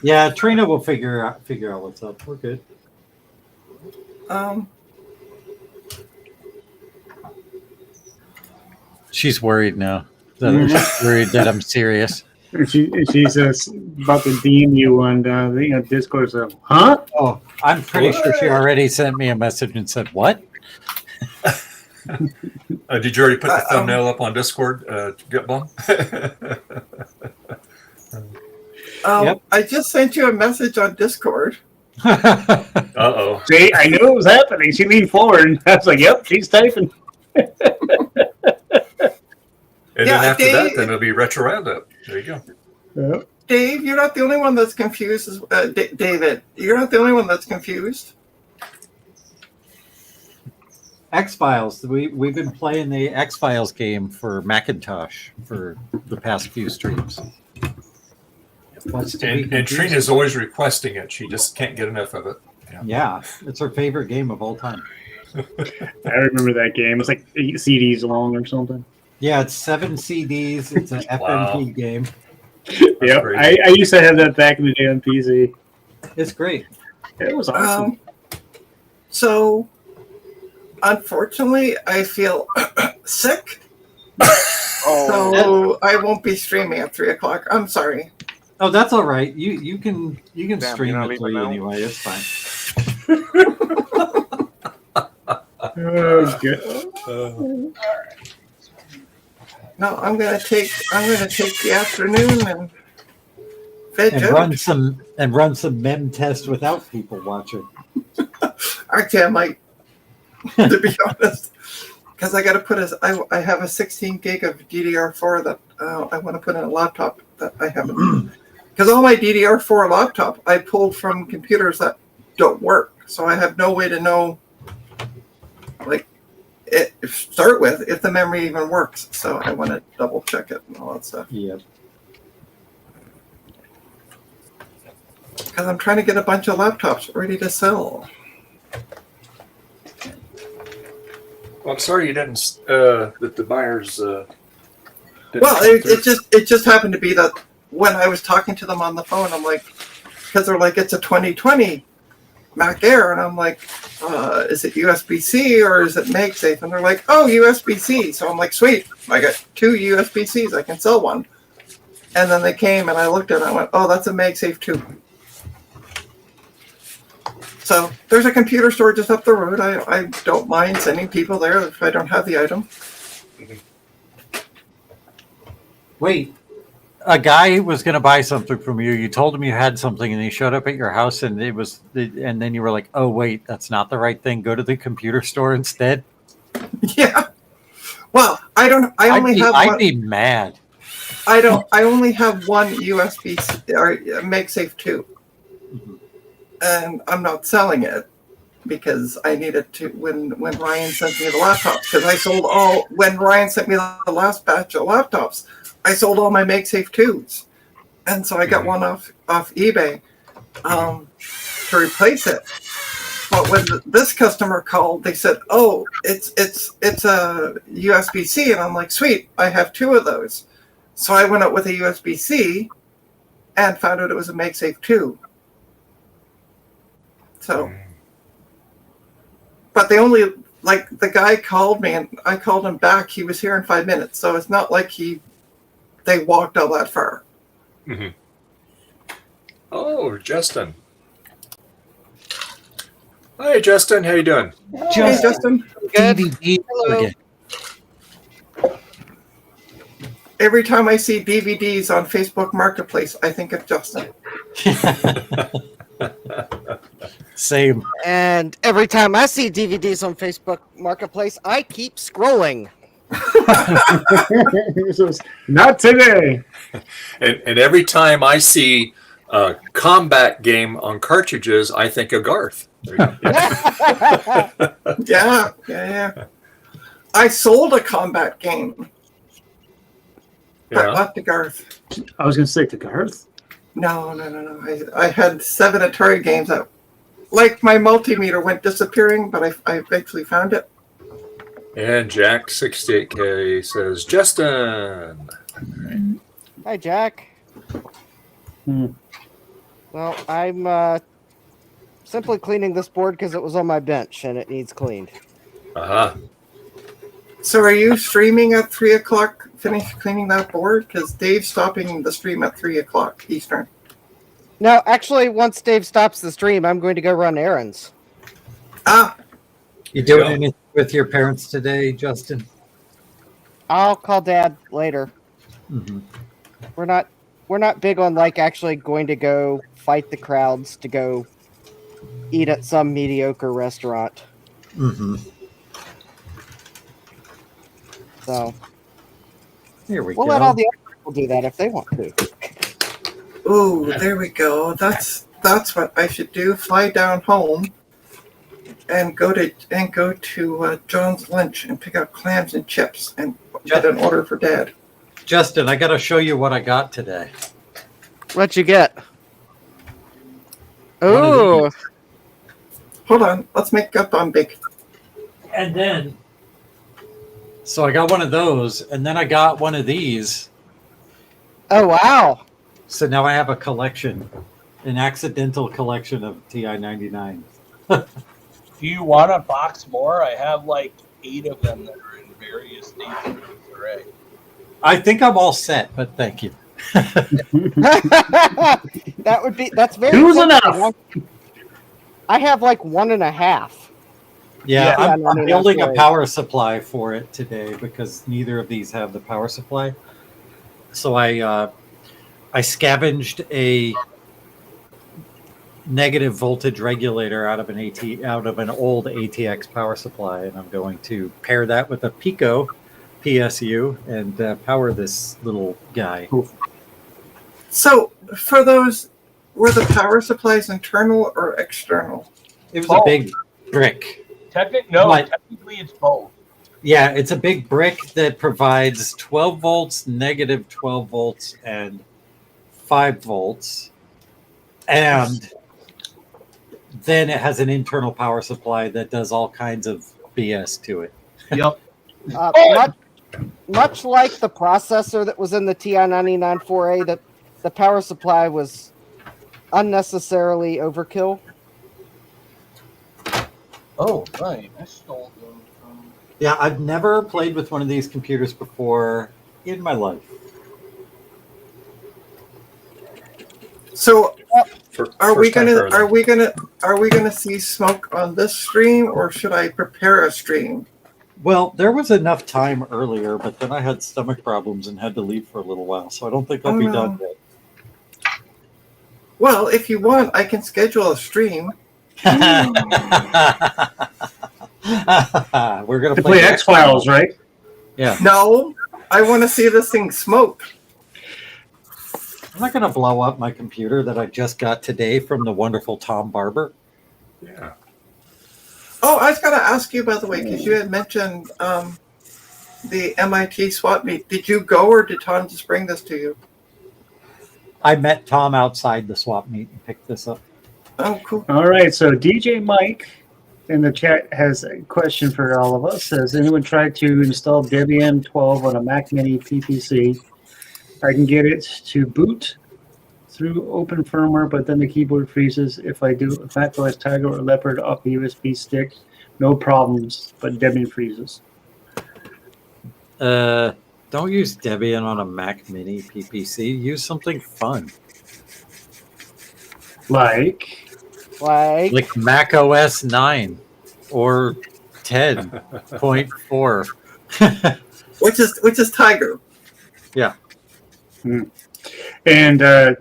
Speaker 5: Yeah, Trina will figure out what's up. We're good. She's worried now. She's worried that I'm serious.
Speaker 7: She's about to DM you on Discord. So, huh?
Speaker 5: Oh, I'm pretty sure she already sent me a message and said, "What?"
Speaker 1: Did you already put the thumbnail up on Discord, Get Bum?
Speaker 5: Yep.
Speaker 10: I just sent you a message on Discord.
Speaker 1: Uh-oh.
Speaker 7: See, I knew it was happening. She leaned forward, and I was like, "Yep, she's typing."
Speaker 1: And then after that, then it'll be Retro Roundup. There you go.
Speaker 7: Yep.
Speaker 10: Dave, you're not the only one that's confused. David, you're not the only one that's confused.
Speaker 5: X-Files. We've been playing the X-Files game for Macintosh for the past few streams.
Speaker 1: And Trina's always requesting it. She just can't get enough of it.
Speaker 5: Yeah, it's her favorite game of all time.
Speaker 7: I remember that game. It's like 8 CDs long or something.
Speaker 5: Yeah, it's 7 CDs. It's an FMP game.
Speaker 7: Yep, I used to have that back in the day on PC.
Speaker 5: It's great.
Speaker 7: It was awesome.
Speaker 10: So, unfortunately, I feel sick. So I won't be streaming at 3 o'clock. I'm sorry.
Speaker 5: Oh, that's all right. You can
Speaker 3: Damn,
Speaker 5: stream
Speaker 3: you're not
Speaker 5: it
Speaker 3: leaving now?
Speaker 5: anyway. It's fine.
Speaker 7: Oh, good.
Speaker 10: No, I'm gonna take the afternoon and veg
Speaker 5: And
Speaker 10: out.
Speaker 5: run some mem test without people watching.
Speaker 10: Actually, I might, to be honest, because I got to put I have a 16 gig of DDR4 that I want to put in a laptop that I haven't. Because all my DDR4 laptop I pulled from computers that don't work, so I have no way to know, start with if the memory even works. So I want to double check it and all that stuff.
Speaker 5: Yeah.
Speaker 10: Because I'm trying to get a bunch of laptops ready to sell.
Speaker 1: Well, I'm sorry you didn't. That the buyers.
Speaker 10: Well, it just happened to be that when I was talking to them on the phone, I'm like, because they're like, it's a 2020 Mac Air, and I'm like, is it USB-C or is it MagSafe? And they're like, oh, USB-C. So I'm like, sweet, I got 2 USB-Cs, I can sell one. And then they came and I looked at it and I went, oh, that's a MagSafe too. So there's a computer store just up the road. I don't mind sending people there if I don't have the item.
Speaker 5: Wait, a guy was going to buy something from you. You told him you had something, and he showed up at your house, and and then you were like, "Oh, wait, that's not the right thing. Go to the computer store instead."
Speaker 10: Yeah. Well, I
Speaker 5: I'd be mad.
Speaker 10: I only have one USB or MagSafe 2.
Speaker 5: Mhm.
Speaker 10: And I'm not selling it because I needed to when Ryan sent me the laptops, because I sold all when Ryan sent me the last batch of laptops, I sold all my MagSafe 2s. And so I got one off eBay to replace it. But when this customer called, they said, "Oh, it's a USB-C," and I'm like, "Sweet, I have 2 of those." So I went out with a USB-C and found out it was a MagSafe 2. So, but they only, like, the guy called me and I called him back. He was here in 5 minutes. So it's not like they walked all that far.
Speaker 1: Mm-hmm. Oh, Justin. Hi, Justin. How you doing?
Speaker 10: Hey, Justin.
Speaker 13: Good.
Speaker 5: DVD
Speaker 13: Hello.
Speaker 5: again.
Speaker 10: Every time I see DVDs on Facebook Marketplace, I think of Justin.
Speaker 5: Same.
Speaker 13: And every time I see DVDs on Facebook Marketplace, I keep scrolling.
Speaker 7: Not today.
Speaker 1: And every time I see a combat game on cartridges, I think of Garth.
Speaker 10: Yeah. I sold a combat game. But not to Garth.
Speaker 7: I was going to say to Garth.
Speaker 10: No. I had 7 Atari games that, like, my multimeter went disappearing, but I eventually found it.
Speaker 1: And Jack68K says, Justin.
Speaker 13: Hi, Jack. Well, I'm simply cleaning this board because it was on my bench and it needs cleaned.
Speaker 1: Uh-huh.
Speaker 10: So are you streaming at 3 o'clock, finish cleaning that board? Because Dave's stopping the stream at 3 o'clock Eastern.
Speaker 13: No, actually, once Dave stops the stream, I'm going to go run errands.
Speaker 10: Ah.
Speaker 5: You doing anything with your parents today, Justin?
Speaker 13: I'll call Dad later.
Speaker 5: Mm-hmm.
Speaker 13: We're not big on, like, actually going to go fight the crowds to go eat at some mediocre restaurant.
Speaker 5: Mm-hmm.
Speaker 13: So
Speaker 5: here we
Speaker 13: we'll
Speaker 5: go.
Speaker 13: let all the other people do that if they want to.
Speaker 10: Ooh, there we go. That's what I should do. Fly down home and go to John's Lunch and pick up clams and chips and get an order for Dad.
Speaker 5: Justin, I got to show you what I got today.
Speaker 13: What you get? Ooh.
Speaker 10: Hold on. Let's make up on big.
Speaker 5: And then, so I got one of those, and then I got one of these.
Speaker 13: Oh, wow.
Speaker 5: So now I have a collection, an accidental collection of TI-99.
Speaker 12: Do you want to box more? I have like 8 of them that are in various states of disarray.
Speaker 5: I think I'm all set, but thank you.
Speaker 13: That's very
Speaker 7: Who's
Speaker 13: tempting.
Speaker 7: enough?
Speaker 13: I have like 1.5.
Speaker 5: Yeah, I'm
Speaker 13: no,
Speaker 5: building a
Speaker 13: right.
Speaker 5: power supply for it today because neither of these have the power supply. So I scavenged a negative voltage regulator out of an old ATX power supply, and I'm going to pair that with a Pico PSU and power this little guy.
Speaker 10: So for those, were the power supplies internal or external?
Speaker 5: It was a big brick.
Speaker 12: Technically it's both.
Speaker 5: Yeah, it's a big brick that provides 12 volts, negative 12 volts, and 5 volts. And then it has an internal power supply that does all kinds of BS to it.
Speaker 12: Yep.
Speaker 13: Much like the processor that was in the TI-99 4A that the power supply was unnecessarily overkill.
Speaker 12: Oh, right. I stole them from.
Speaker 5: Yeah, I've never played with one of these computers before in my life.
Speaker 10: So are we
Speaker 1: First time
Speaker 10: gonna
Speaker 1: for everything.
Speaker 10: are we gonna see smoke on this stream, or should I prepare a stream?
Speaker 5: Well, there was enough time earlier, but then I had stomach problems and had to leave for a little while, so I don't think I'll
Speaker 10: Oh,
Speaker 5: be
Speaker 10: no.
Speaker 5: done yet.
Speaker 10: Well, if you want, I can schedule a stream.
Speaker 5: We're gonna
Speaker 7: To play X-Files, right?
Speaker 5: Yeah.
Speaker 10: No, I want to see this thing smoke.
Speaker 5: I'm not going to blow up my computer that I just got today from the wonderful Tom Barber.
Speaker 1: Yeah.
Speaker 10: Oh, I was going to ask you, by the way, because you had mentioned the MIT swap meet. Did you go, or did Tom just bring this to you?
Speaker 5: I met Tom outside the swap meet and picked this up.
Speaker 10: Oh, cool.
Speaker 7: All right, so DJ Mike in the chat has a question for all of us. Has anyone tried to install Debian 12 on a Mac Mini PPC? I can get it to boot through open firmware, but then the keyboard freezes. If I do a macOS Tiger or Leopard off the USB stick, no problems, but Debian freezes.
Speaker 5: Don't use Debian on a Mac Mini PPC. Use something fun.
Speaker 7: Like
Speaker 5: Mac OS 9 or 10.4.
Speaker 10: Which is Tiger.
Speaker 5: Yeah.
Speaker 7: And I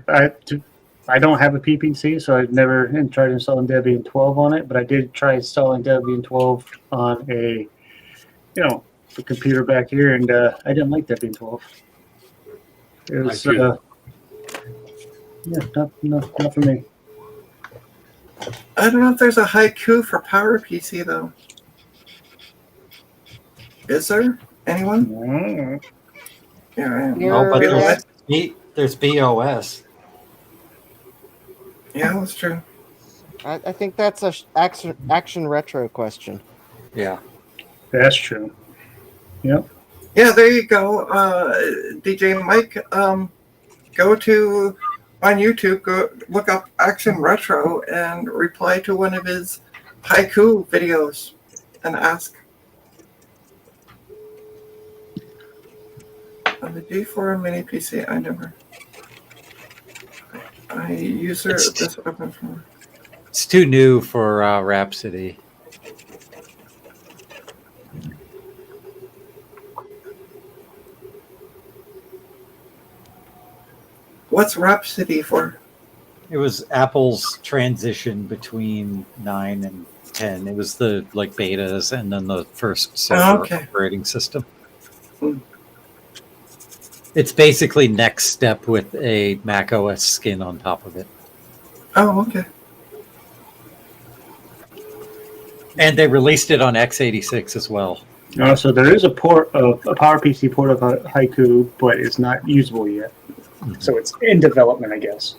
Speaker 7: don't have a PPC, so I've never tried installing Debian 12 on it, but I did try installing Debian 12 on a computer back here, and I didn't like Debian 12. It was not for me.
Speaker 10: I don't know if there's a haiku for PowerPC though. Is there? Anyone? Yeah.
Speaker 5: Oh, but there's BOS.
Speaker 10: Yeah, that's true.
Speaker 13: I think that's a action retro question.
Speaker 5: Yeah.
Speaker 7: That's true. Yep.
Speaker 10: Yeah, there you go. DJ Mike, go to on YouTube, go look up Action Retro and reply to one of his haiku videos and ask. On the D4 mini PC, I use this open for.
Speaker 5: It's too new for Rhapsody.
Speaker 10: What's Rhapsody for?
Speaker 5: It was Apple's transition between 9 and 10. It was the betas and then the first server operating system. It's basically next step with a Mac OS skin on top of it.
Speaker 10: Oh, okay.
Speaker 5: And they released it on x86 as well.
Speaker 7: So there is a PowerPC port of Haiku, but it's not usable yet. So it's in development, I guess.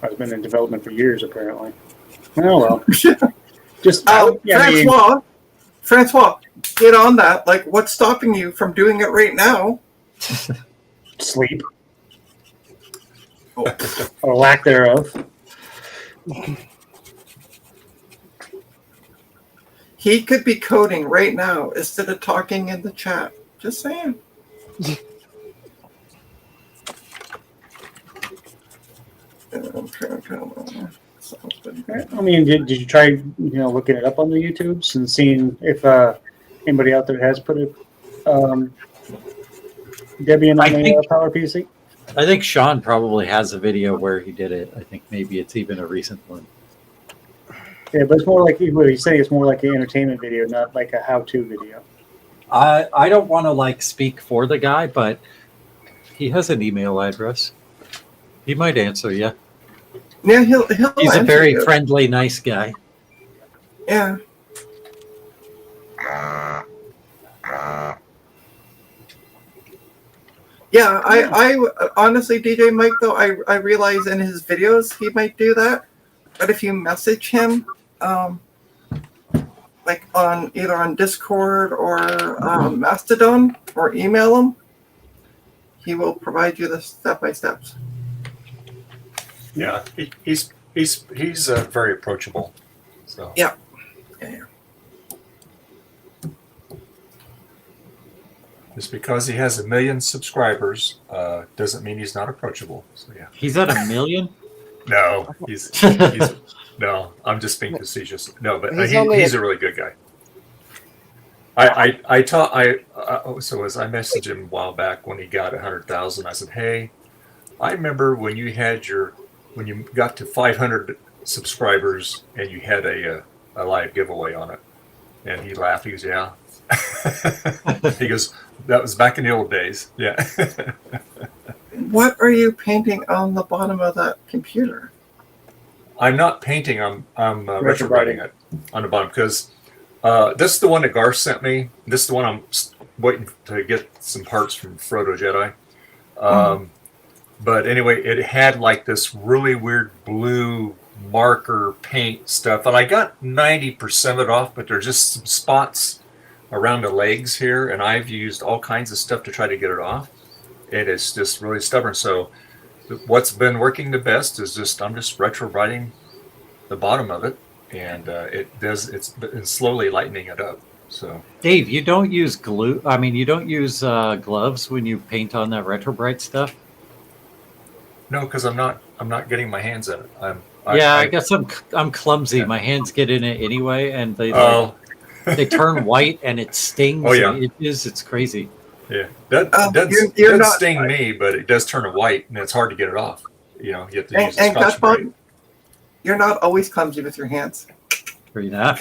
Speaker 7: It's been in development for years, apparently. Oh well. Just
Speaker 10: Francois, get on that. Like, what's stopping you from doing it right now?
Speaker 7: Sleep. Or lack thereof.
Speaker 10: He could be coding right now instead of talking in the chat. Just saying.
Speaker 7: I mean, did you try looking it up on the YouTubes and seeing if anybody out there has put a Debian on a PowerPC?
Speaker 5: I think Sean probably has a video where he did it. I think maybe it's even a recent one.
Speaker 7: Yeah, but it's more like what he's saying. It's more like an entertainment video, not like a how-to video.
Speaker 5: I don't want to speak for the guy, but he has an email address. He might answer you.
Speaker 10: Yeah, he'll
Speaker 5: He's a very friendly, nice guy.
Speaker 10: Yeah. Yeah, I honestly, DJ Mike, though, I realize in his videos he might do that. But if you message him, like on either on Discord or Mastodon, or email him. He will provide you the step-by-steps.
Speaker 1: Yeah, he's very approachable. So
Speaker 10: Yeah.
Speaker 1: just because he has 1 million subscribers doesn't mean he's not approachable. So yeah.
Speaker 5: He's at 1 million?
Speaker 1: No, he's no. I'm just being facetious. No, but he's a really good guy. So as I messaged him a while back when he got 100,000, I said, "Hey, I remember when you got to 500 subscribers and you had a live giveaway on it." And he laughed. He goes, "Yeah." He goes, "That was back in the old days." Yeah.
Speaker 10: What are you painting on the bottom of that computer?
Speaker 1: I'm not painting. I'm retrowriting it on the bottom because this is the one that Garth sent me. This is the one I'm waiting to get some parts from Frodo Jedi. But anyway, it had like this really weird blue marker paint stuff, and I got 90% of it off, but there's just some spots around the legs here, and I've used all kinds of stuff to try to get it off. And it's just really stubborn. So what's been working the best is I'm just retrowriting the bottom of it, and it's been slowly lightening it up. So
Speaker 5: Dave, you don't use glue. I mean, you don't use gloves when you paint on that retrobrite stuff.
Speaker 1: no, because I'm not getting my hands in it.
Speaker 5: I guess I'm clumsy. Yeah. My hands get in it anyway, and they they turn white and it stings.
Speaker 1: Oh yeah,
Speaker 5: it's crazy.
Speaker 1: Yeah, that doesn't sting me, but it does turn it white, and it's hard to get it off. You know, you have to use Scotch Brite.
Speaker 10: You're not always clumsy with your hands.
Speaker 5: Are you not?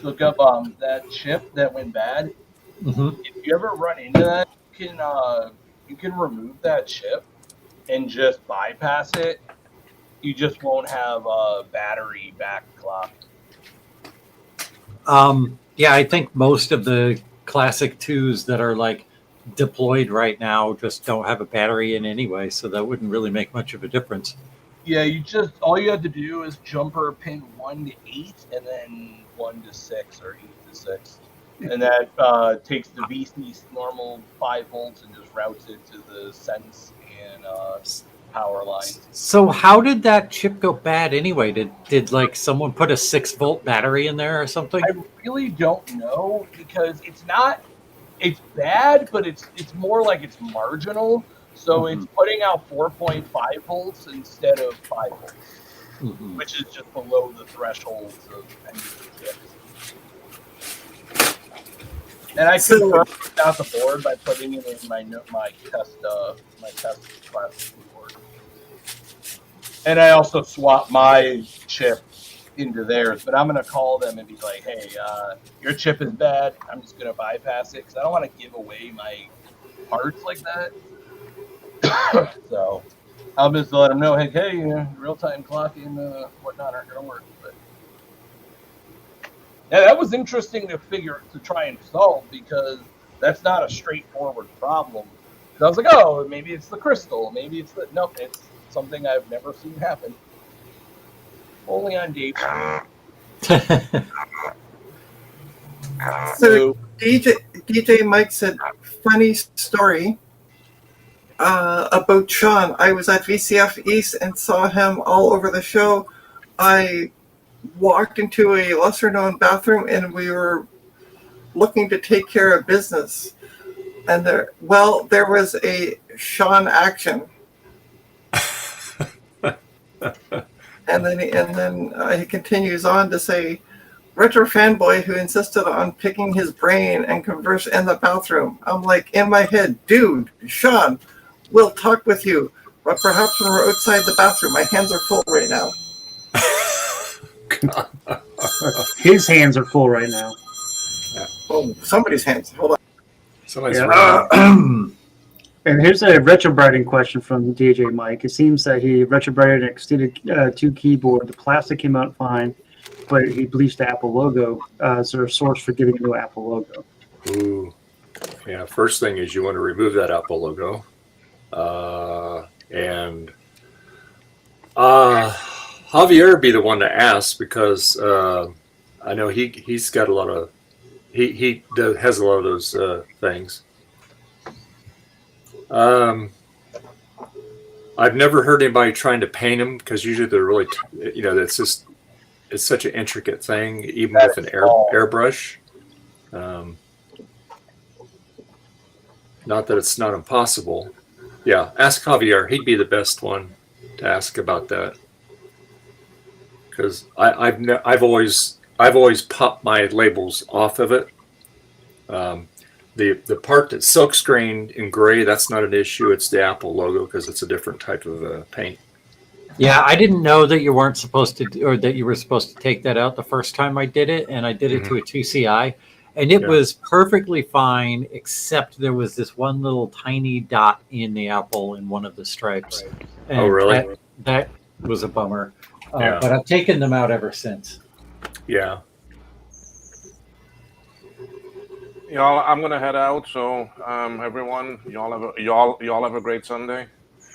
Speaker 12: Look up that chip that went bad.
Speaker 5: Mm-hmm.
Speaker 12: If you ever run into that, you can remove that chip and just bypass it. You just won't have a battery backclock.
Speaker 5: Yeah, I think most of the classic 2s that are like deployed right now just don't have a battery in anyway, so that wouldn't really make much of a difference.
Speaker 12: Yeah, all you have to do is jumper pin 1 to 8 and then 1 to 6 or 8 to 6. And that takes the VC's normal 5 volts and just routes it to the sense and power lines.
Speaker 5: So how did that chip go bad anyway? Did like someone put a 6-volt battery in there or something?
Speaker 12: I really don't know, because it's bad, but it's more like it's marginal. So it's putting out 4.5 volts instead of 5 volts, which is just below the thresholds of any of the chips. And I confirmed out the board by putting it in my test class board. And I also swapped my chip into theirs, but I'm going to call them and be like, "Hey, your chip is bad. I'm just going to bypass it because I don't want to give away my parts like that." So I'll just let them know, hey, real-time clocking and whatnot aren't going to work. But yeah, that was interesting to try and solve, because that's not a straightforward problem. So I was like, oh, maybe it's the crystal. Maybe it's nope, it's something I've never seen happen. Only on Dave.
Speaker 10: So DJ Mike said, funny story about Sean. I was at VCF East and saw him all over the show. I walked into a lesser-known bathroom and we were looking to take care of business. And there was a Sean action. And then he continues on to say, retro fanboy who insisted on picking his brain and converse in the bathroom. I'm like, in my head, dude, Sean, we'll talk with you, but perhaps when we're outside the bathroom. My hands are full right now.
Speaker 7: His hands are full right now.
Speaker 10: Oh, somebody's hands. Hold on.
Speaker 1: Somebody's
Speaker 7: And here's a retrobrighting question from DJ Mike. It seems that he retrobrighted an extended 2 keyboard. The plastic came out fine, but he bleached the Apple logo. Is there a source for getting a new Apple logo?
Speaker 1: Ooh. Yeah, first thing is you want to remove that Apple logo. Javier would be the one to ask because I know he's got a lot of has a lot of those things. I've never heard anybody trying to paint them because usually they're really, it's such an intricate thing, even with an airbrush. Not that it's not impossible. Yeah, ask Javier. He'd be the best one to ask about that. Because I've always popped my labels off of it. The part that's silk screened in gray, that's not an issue. It's the Apple logo because it's a different type of paint.
Speaker 5: Yeah, I didn't know that you weren't supposed to, or that you were supposed to take that out the first time I did it, and I did it to a 2CI, and it was perfectly fine, except there was this one little tiny dot in the Apple in one of the stripes. And
Speaker 1: oh, really?
Speaker 5: That was a bummer. But I've taken them out ever since.
Speaker 1: Yeah.
Speaker 3: Y'all, I'm gonna head out. So, everyone, y'all have a great Sunday.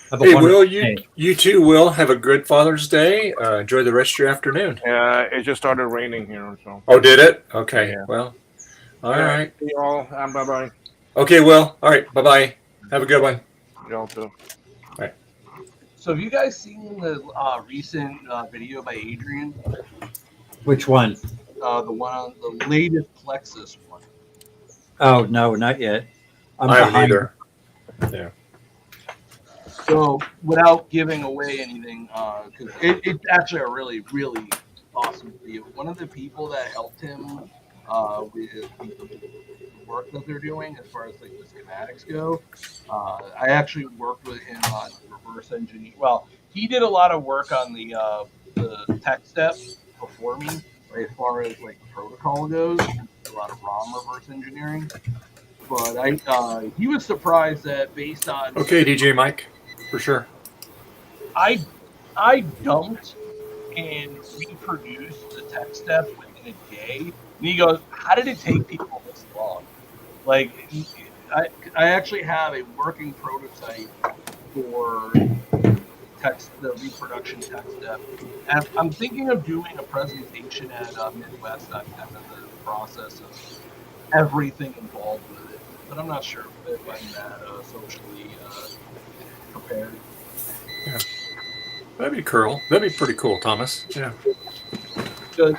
Speaker 1: Hey, Will, you too, Will. Have a good Father's Day. Enjoy the rest of your afternoon.
Speaker 3: Yeah, it just started raining here. So.
Speaker 1: Oh, did it? Okay. Yeah. Well, all right.
Speaker 3: See y'all. Bye-bye.
Speaker 1: Okay, Will. All right. Bye-bye. Have a good one.
Speaker 3: Y'all too.
Speaker 1: All right.
Speaker 4: So have you guys seen the recent video by Adrian?
Speaker 5: Which one?
Speaker 4: The one on the latest Plexus one.
Speaker 5: Oh, no, not yet.
Speaker 1: I haven't either. Yeah.
Speaker 4: So without giving away anything, because it's actually a really, really awesome video. One of the people that helped him with the work that they're doing as far as like the schematics go, I actually worked with him on reverse engineering. Well, he did a lot of work on the tech step before me, right, as far as like the protocol goes. A lot of ROM reverse engineering. But he was surprised that based on
Speaker 1: DJ Mike. For sure.
Speaker 4: I dumped and reproduced the tech step within a day. And he goes, how did it take people this long? Like, I actually have a working prototype for the reproduction tech step. And I'm thinking of doing a presentation at Midwest on kind of the process of everything involved with it. But I'm not sure if I'm that socially prepared.
Speaker 1: Yeah, that'd be cool. That'd be pretty cool, Thomas. Yeah.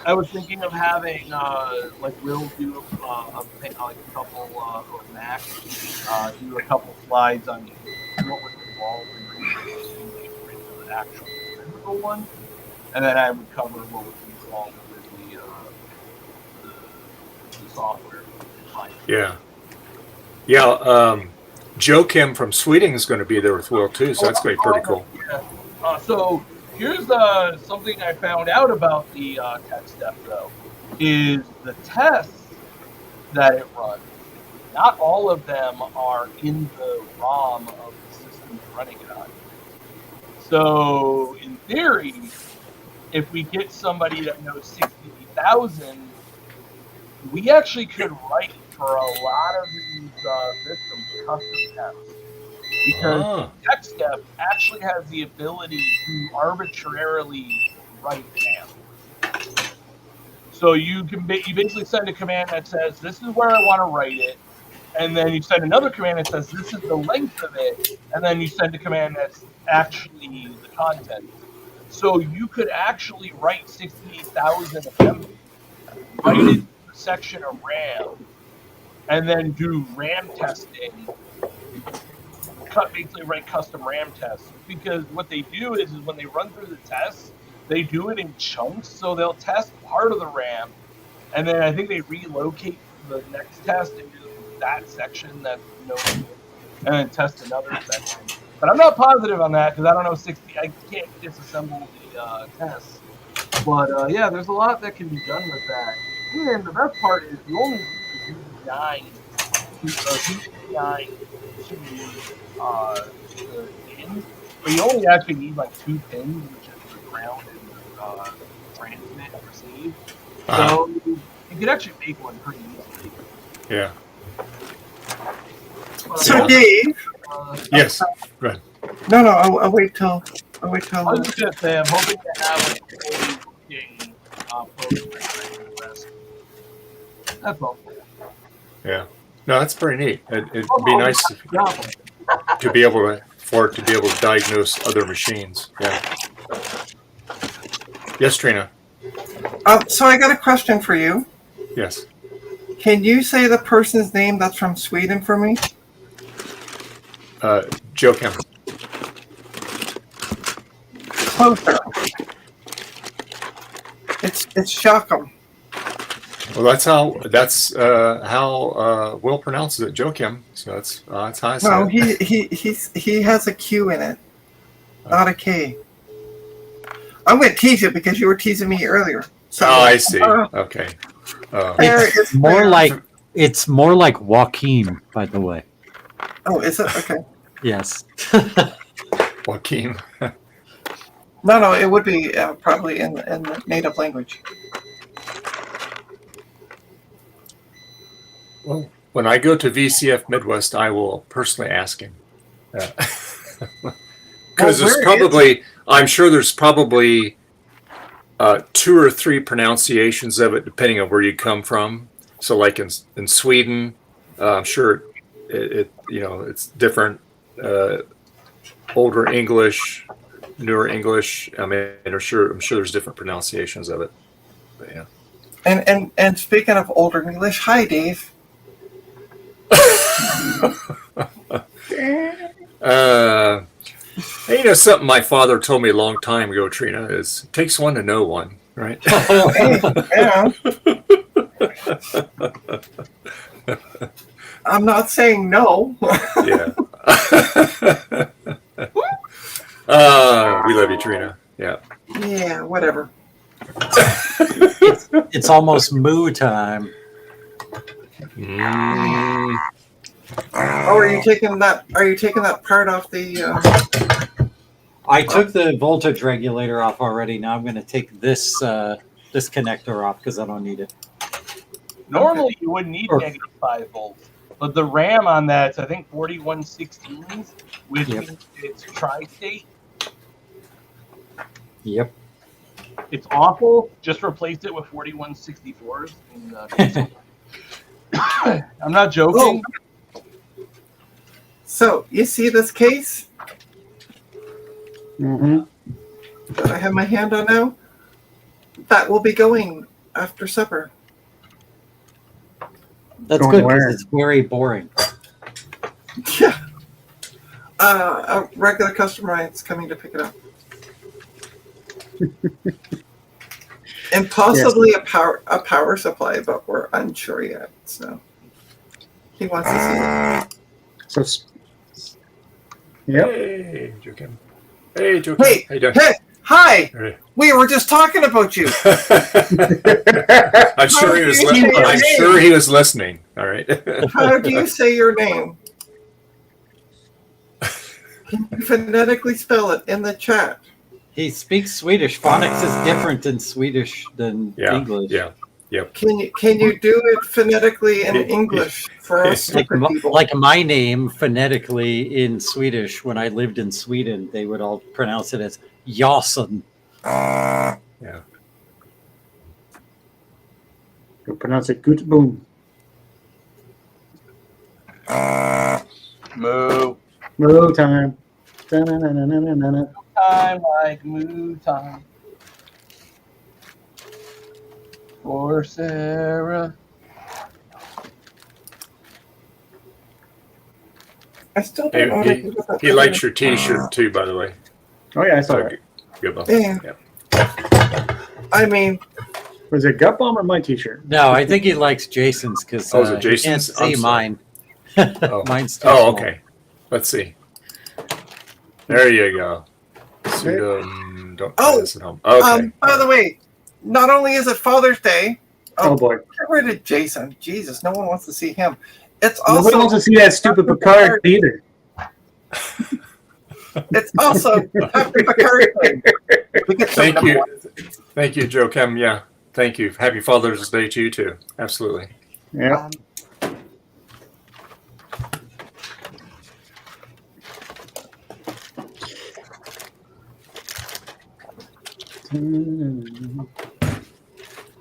Speaker 4: I was thinking of having like Will do like a couple or Mac do a couple slides on what was involved in the actual physical one, and then I would cover what was involved with the software.
Speaker 1: Yeah. Yeah. Joe Kim from Sweden is going to be there with Will too, so that's going to be pretty cool.
Speaker 4: Yeah. So here's something I found out about the tech step though, is the tests that it runs. Not all of them are in the ROM of the system you're running it on. So in theory, if we get somebody that knows 60,000, we actually could write for a lot of these systems custom tests, because tech step actually has the ability to arbitrarily write RAM. So you basically send a command that says this is where I want to write it, and then you send another command that says this is the length of it, and then you send a command that's actually the content. So you could actually write 68,000 of them, write it in a section of RAM, and then do RAM testing, basically write custom RAM tests. Because what they do is when they run through the tests, they do it in chunks. So they'll test part of the RAM, and then I think they relocate the next test into that section that's and then test another section. But I'm not positive on that because I don't know 60. I can't disassemble the tests. But yeah, there's a lot that can be done with that. And the best part is you only need nine pins, but you only actually need like 2 pins, which is the ground and the transmit and receive. So you could actually make one pretty easily.
Speaker 1: Yeah.
Speaker 10: So Dave.
Speaker 1: Yes. Go ahead.
Speaker 10: No, I'll wait till Oh, wait till
Speaker 12: I was just gonna say, I'm hoping to have like a fully working program for the rest. That's all.
Speaker 1: Yeah. No, that's pretty neat. It'd be nice to be able to diagnose other machines. Yeah. Yes, Trina.
Speaker 10: So I got a question for you.
Speaker 1: Yes.
Speaker 10: Can you say the person's name that's from Sweden for me?
Speaker 1: Joe Kim.
Speaker 10: Closer. It's Joachim.
Speaker 1: Well, that's how Will pronounces it, Joe Kim. So that's how I say
Speaker 10: No,
Speaker 1: it.
Speaker 10: he has a Q in it, not a K. I'm going to tease it because you were teasing me earlier. So,
Speaker 1: I see. Okay.
Speaker 5: It's more like Joaquin, by the way.
Speaker 10: Oh, is it? Okay.
Speaker 5: Yes.
Speaker 1: Joaquin.
Speaker 10: No, it would be probably in the native language.
Speaker 1: Well, when I go to VCF Midwest, I will personally ask him. Because I'm sure there's probably 2 or 3 pronunciations of it, depending on where you come from. So, like in Sweden, I'm sure it's different. Older English, newer English. I mean, I'm sure there's different pronunciations of it. But yeah.
Speaker 10: And speaking of older English, hi Dave.
Speaker 1: Hey, something my father told me a long time ago, Trina, is it takes one to know one, right?
Speaker 10: Yeah. I'm not saying no.
Speaker 1: Yeah. We love you, Trina. Yeah.
Speaker 10: Yeah, whatever.
Speaker 5: It's almost moo time.
Speaker 10: Oh, are you taking that part off the?
Speaker 5: I took the voltage regulator off already. Now I'm going to take this this connector off because I don't need it.
Speaker 12: Normally, you wouldn't need negative 5 volts, but the RAM on that's I think 4116s, which means it's tri-state.
Speaker 5: Yep.
Speaker 12: It's awful. Just replace it with 4164s. I'm not joking.
Speaker 10: Oh. So you see this case that I have my hand on now? That will be going after supper.
Speaker 5: That's good because it's very boring.
Speaker 10: Yeah. A regular customer is coming to pick it up. And possibly a power supply, but we're unsure yet. So he wants to see it.
Speaker 7: So, yep.
Speaker 1: Hey, Joakim. Hey, Joakim.
Speaker 10: Hey,
Speaker 1: how you doing?
Speaker 10: Hey, hi.
Speaker 1: Hey.
Speaker 10: We were just talking about you.
Speaker 1: I'm sure he was listening. All right.
Speaker 10: How do you say your name? Can you phonetically spell it in the chat?
Speaker 5: He speaks Swedish. Phonics is different in Swedish than English.
Speaker 1: Yeah. Yep.
Speaker 10: Can you do it phonetically in English for us?
Speaker 5: Like my name phonetically in Swedish. When I lived in Sweden, they would all pronounce it as Jason.
Speaker 1: Yeah.
Speaker 7: You pronounce it good boom.
Speaker 12: Moo.
Speaker 7: Moo time. Da-na-na-na-na-na-na.
Speaker 12: Time like moo time. For Sarah.
Speaker 10: I still don't know.
Speaker 1: Hey, he likes your T-shirt too, by the way.
Speaker 7: Oh yeah, I saw it.
Speaker 1: Good one.
Speaker 10: Yeah. I mean,
Speaker 7: was it Gut Bomb or my T-shirt?
Speaker 5: No, I think he likes Jason's because
Speaker 1: is it Jason's?
Speaker 5: He can't see mine. Mine's too
Speaker 1: oh,
Speaker 5: small.
Speaker 1: okay. Let's see. There you go. Don't try this at home. Okay.
Speaker 10: by the way, not only is it Father's Day.
Speaker 7: Oh boy.
Speaker 10: Get rid of Jason. Jesus, no one wants to see him. It's
Speaker 7: Nobody
Speaker 10: also
Speaker 7: wants to see that stupid Picard either.
Speaker 10: It's also Happy Picard Day.
Speaker 1: Thank you. Thank you, Joe Kim. Yeah. Thank you. Happy Father's Day to you too. Absolutely.
Speaker 7: Yeah.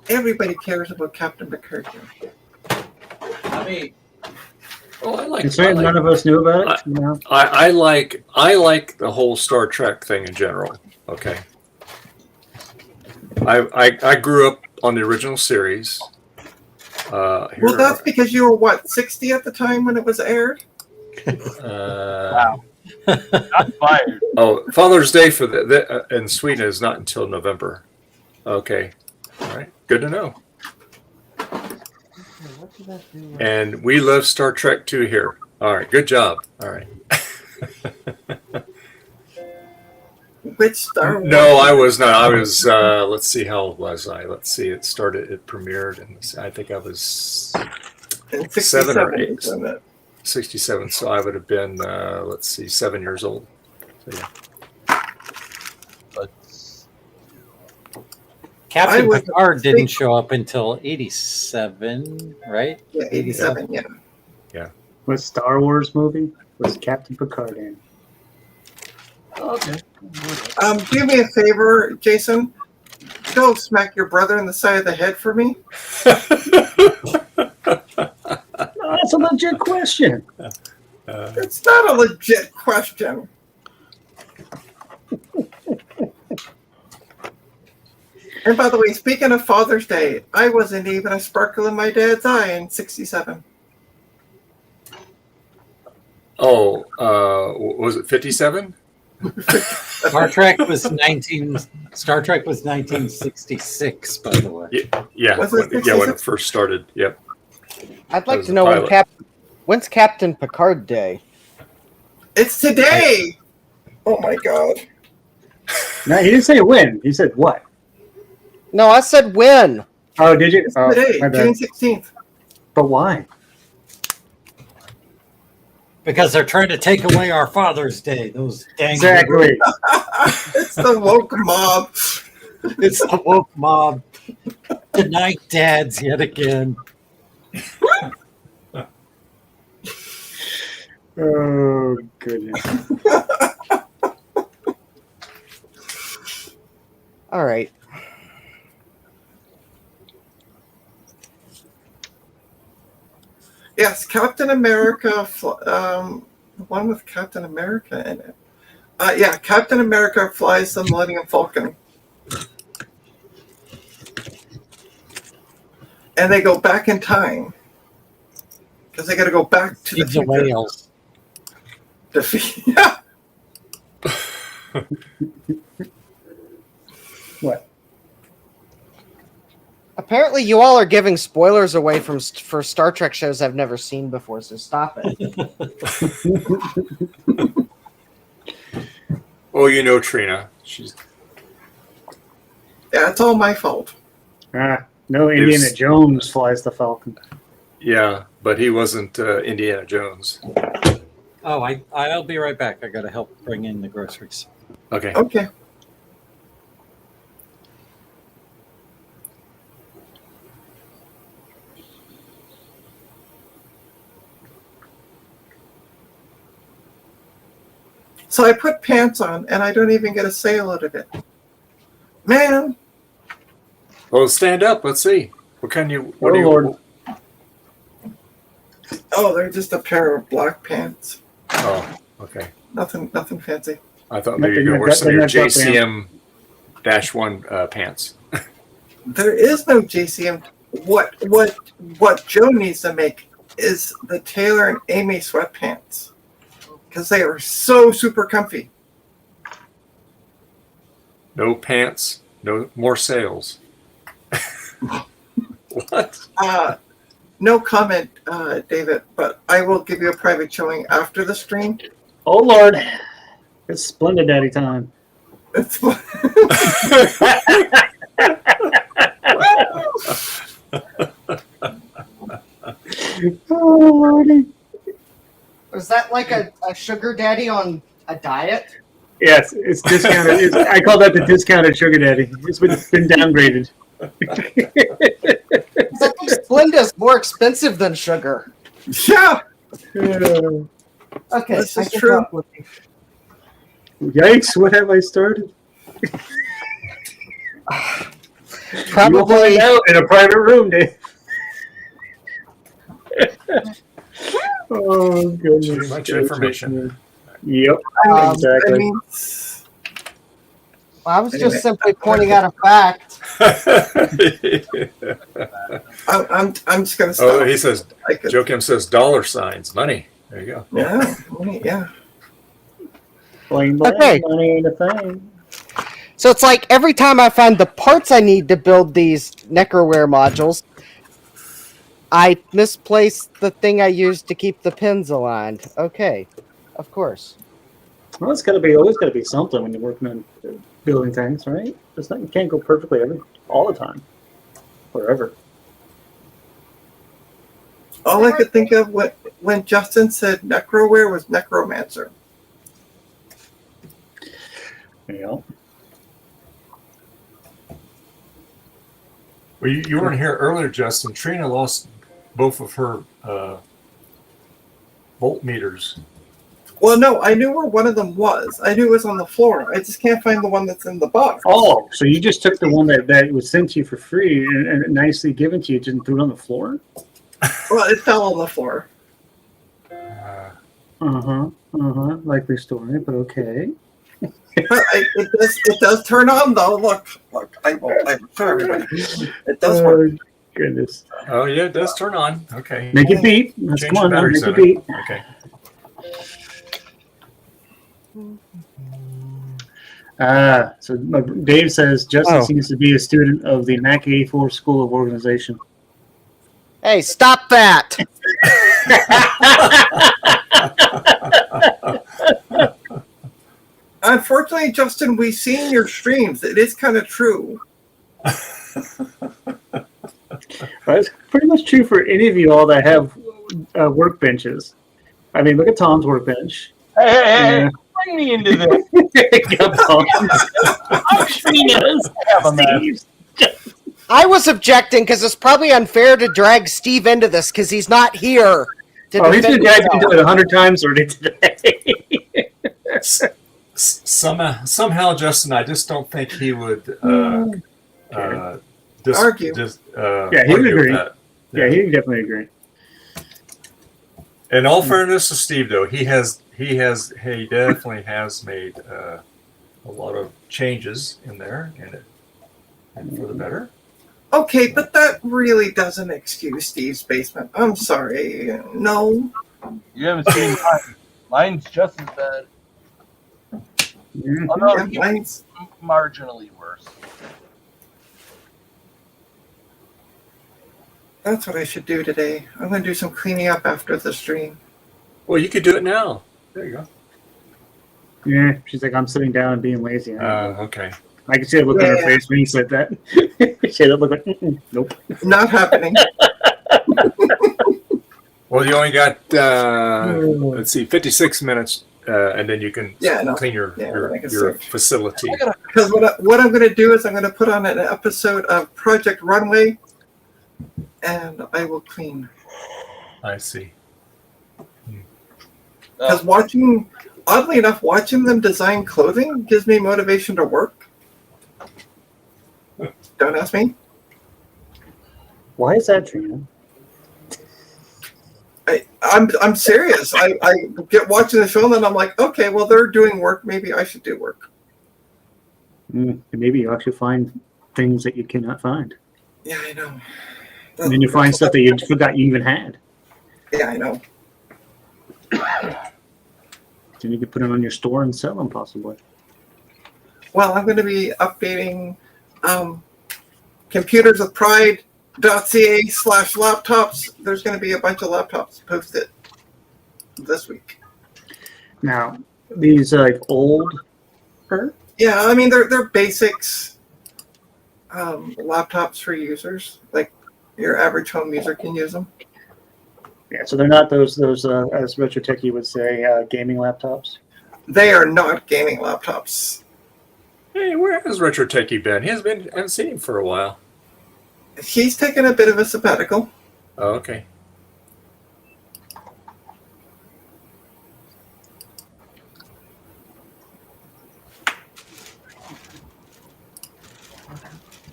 Speaker 10: Everybody cares about Captain Picard.
Speaker 5: I mean,
Speaker 1: Oh, I like.
Speaker 7: Considering none of us knew about it. No.
Speaker 1: I like the whole Star Trek thing in general. Okay. I grew up on the original series.
Speaker 10: Well, that's because you were what, 60 at the time when it was aired?
Speaker 12: Wow. Not fired.
Speaker 1: Oh, Father's Day for in Sweden is not until November. Okay. All right. Good to know. And we love Star Trek too here. All right. Good job. All right.
Speaker 10: Which Star Wars?
Speaker 1: No, I was not. I was, let's see, how old was I? Let's see. It premiered, and I think I was 7 or 8.
Speaker 10: wasn't it?
Speaker 1: 67. So I would have been, let's see, 7 years old. So, yeah.
Speaker 5: Captain Picard didn't show up until 87, right?
Speaker 10: Yeah, 87, yeah.
Speaker 1: Yeah.
Speaker 7: What Star Wars movie was Captain Picard in?
Speaker 12: Okay.
Speaker 10: Do me a favor, Jason. Go smack your brother in the side of the head for me.
Speaker 7: No, that's a legit question.
Speaker 10: It's not a legit question. And by the way, speaking of Father's Day, I wasn't even a sparkle in my dad's eye in 67.
Speaker 1: Oh, was it 57?
Speaker 5: Star Trek was 1966, by the way.
Speaker 1: Yeah,
Speaker 10: Was it
Speaker 1: when it first started. Yep.
Speaker 13: I'd
Speaker 1: That
Speaker 13: like
Speaker 1: was
Speaker 13: to
Speaker 1: the
Speaker 13: know
Speaker 1: pilot.
Speaker 13: when's Captain Picard Day?
Speaker 10: It's today! Oh my god.
Speaker 7: No, he didn't say when. He said what?
Speaker 13: No, I said when.
Speaker 7: Oh, did you?
Speaker 10: It's
Speaker 7: Oh,
Speaker 10: today,
Speaker 7: my bad.
Speaker 10: June 16th.
Speaker 7: But why?
Speaker 5: Because they're trying to take away our Father's Day. Those dang
Speaker 7: Exactly.
Speaker 10: It's the woke mob.
Speaker 5: It's the woke mob. Good night, dads, yet again.
Speaker 7: Oh, goodness.
Speaker 13: All right.
Speaker 10: Yes, Captain America, the one with Captain America in it. Yeah, Captain America flies the Millennium Falcon. And they go back in time. Because they got to go back to
Speaker 5: Feeds
Speaker 10: the
Speaker 5: the
Speaker 10: future.
Speaker 5: whales.
Speaker 10: Yeah.
Speaker 7: What?
Speaker 13: Apparently, you all are giving spoilers away for Star Trek shows I've never seen before, so stop it.
Speaker 1: Oh, you know Trina. She's
Speaker 10: Yeah, it's all my fault.
Speaker 7: No, Indiana Jones flies the Falcon.
Speaker 1: yeah, but he wasn't Indiana Jones.
Speaker 5: Oh, I'll be right back. I got to help bring in the groceries.
Speaker 1: Okay.
Speaker 10: Okay. So I put pants on, and I don't even get a sale out of it. Man.
Speaker 1: Well, stand up. Let's see. What kind you? What
Speaker 7: Oh,
Speaker 1: do you?
Speaker 7: Lord.
Speaker 10: Oh, they're just a pair of black pants.
Speaker 1: Oh, okay.
Speaker 10: Nothing fancy.
Speaker 1: I thought maybe you were going to wear some of your JCM-1 pants.
Speaker 10: There is no JCM. What Joe needs to make is the Taylor and Amy sweatpants. Because they are so super comfy.
Speaker 1: No pants. No more sales. What?
Speaker 10: No comment, David, but I will give you a private showing after the stream.
Speaker 7: Oh, Lord. It's Splendid Daddy time.
Speaker 10: It's
Speaker 7: Oh, Lordy.
Speaker 13: Was that like a sugar daddy on a diet?
Speaker 7: Yes, it's discounted. I call that the discounted sugar daddy. It's been downgraded.
Speaker 13: I think Splenda's more expensive than sugar.
Speaker 10: Yeah.
Speaker 13: Okay,
Speaker 10: This
Speaker 13: I
Speaker 10: is
Speaker 13: can
Speaker 10: true.
Speaker 13: talk with you.
Speaker 7: Yikes, what have I started? Probably.
Speaker 13: will find out
Speaker 7: in a private room, Dave. Oh goodness!
Speaker 1: Too much information.
Speaker 7: Yep.
Speaker 10: I
Speaker 7: Exactly.
Speaker 10: mean,
Speaker 13: I was
Speaker 10: Anyway.
Speaker 13: just simply pointing out a fact.
Speaker 10: I'm just gonna stop.
Speaker 1: Oh, he says,
Speaker 10: I could-
Speaker 1: Joakim says dollar signs, money. There you go.
Speaker 10: Yeah, yeah.
Speaker 7: Bling, bling,
Speaker 13: Okay.
Speaker 7: money ain't a thing.
Speaker 13: So it's like every time I find the parts I need to build these Necroware modules, I misplace the thing I used to keep the pins aligned. Okay, of course.
Speaker 7: Well, it's always gotta be something when you're working on building things, right? It's not, you can't go perfectly all the time, forever.
Speaker 10: All I could think of when Justin said Necroware was Necromancer.
Speaker 7: Yeah.
Speaker 1: Well, you weren't here earlier, Justin. Trina lost both of her voltmeters.
Speaker 10: Well, no, I knew where one of them was. I knew it was on the floor. I just can't find the one that's in the box.
Speaker 7: Oh, so you just took the one that was sent to you for free and nicely given to you, just threw it on the floor?
Speaker 10: Well, it fell on the floor.
Speaker 7: Likely story, but okay.
Speaker 10: But it does turn on though. Look, I'm sorry, everybody. It does work.
Speaker 7: Goodness.
Speaker 1: Oh, yeah, it does turn on. Okay.
Speaker 7: Make it beep. Let's
Speaker 1: Change
Speaker 7: come on,
Speaker 1: the batteries
Speaker 7: make it
Speaker 1: in
Speaker 7: beep.
Speaker 1: Okay.
Speaker 7: So Dave says Justin
Speaker 13: Oh.
Speaker 7: seems to be a student of the MAC 84 School of Organization.
Speaker 13: Hey, stop that!
Speaker 10: Unfortunately, Justin, we've seen your streams. It is kind of true.
Speaker 7: That's pretty much true for any of you all that have workbenches. I mean, look at Tom's workbench.
Speaker 12: Hey, bring me into this. I'm Trina's.
Speaker 13: I was objecting because it's probably unfair to drag Steve into this because he's not here. To
Speaker 7: He's been
Speaker 13: defend
Speaker 7: dragged
Speaker 13: himself.
Speaker 7: into it 100 times already today.
Speaker 1: Somehow, Justin, I just don't think he would
Speaker 10: Argue.
Speaker 7: Yeah, he would
Speaker 1: argue
Speaker 7: agree.
Speaker 1: with that.
Speaker 7: Yeah, he would definitely agree.
Speaker 1: In all fairness to Steve, though, he definitely has made a lot of changes in there, and for the better.
Speaker 10: Okay, but that really doesn't excuse Steve's basement. I'm sorry. No.
Speaker 12: You haven't seen mine. Mine's just as bad. Although
Speaker 10: Mine's
Speaker 12: marginally worse.
Speaker 10: That's what I should do today. I'm going to do some cleaning up after the stream.
Speaker 1: Well, you could do it now. There you go.
Speaker 7: Yeah, she's like, I'm sitting down and being lazy.
Speaker 1: Okay.
Speaker 7: I can see the look on her face when he said that. She had that look like, nope.
Speaker 10: Not happening.
Speaker 1: Well, you only got let's see, 56 minutes, and then you can clean your facility.
Speaker 10: Because what I'm going to do is I'm going to put on an episode of Project Runway, and I will clean.
Speaker 1: I see.
Speaker 10: Because oddly enough, watching them design clothing gives me motivation to work. Don't ask me.
Speaker 7: Why is that, Trina?
Speaker 10: I'm serious. I get watching the show and then I'm like, okay, well, they're doing work. Maybe I should do work.
Speaker 7: Maybe you actually find things that you cannot find.
Speaker 10: Yeah, I know.
Speaker 7: And then you find stuff that you forgot you even had.
Speaker 10: Yeah, I know.
Speaker 7: Then you can put it on your store and sell them, possibly.
Speaker 10: Well, I'm going to be updating computerswithpride.ca/laptops. There's going to be a bunch of laptops posted this week.
Speaker 7: Now, these like old.
Speaker 10: Yeah, I mean they're basics. Laptops for users, like your average home user can use them.
Speaker 7: Yeah, so they're not those as Retro Techie would say, gaming laptops.
Speaker 10: They are not gaming laptops.
Speaker 1: Hey, where has Retro Techie been? I haven't seen him for a while.
Speaker 10: He's taken a bit of a sabbatical.
Speaker 1: Oh, okay.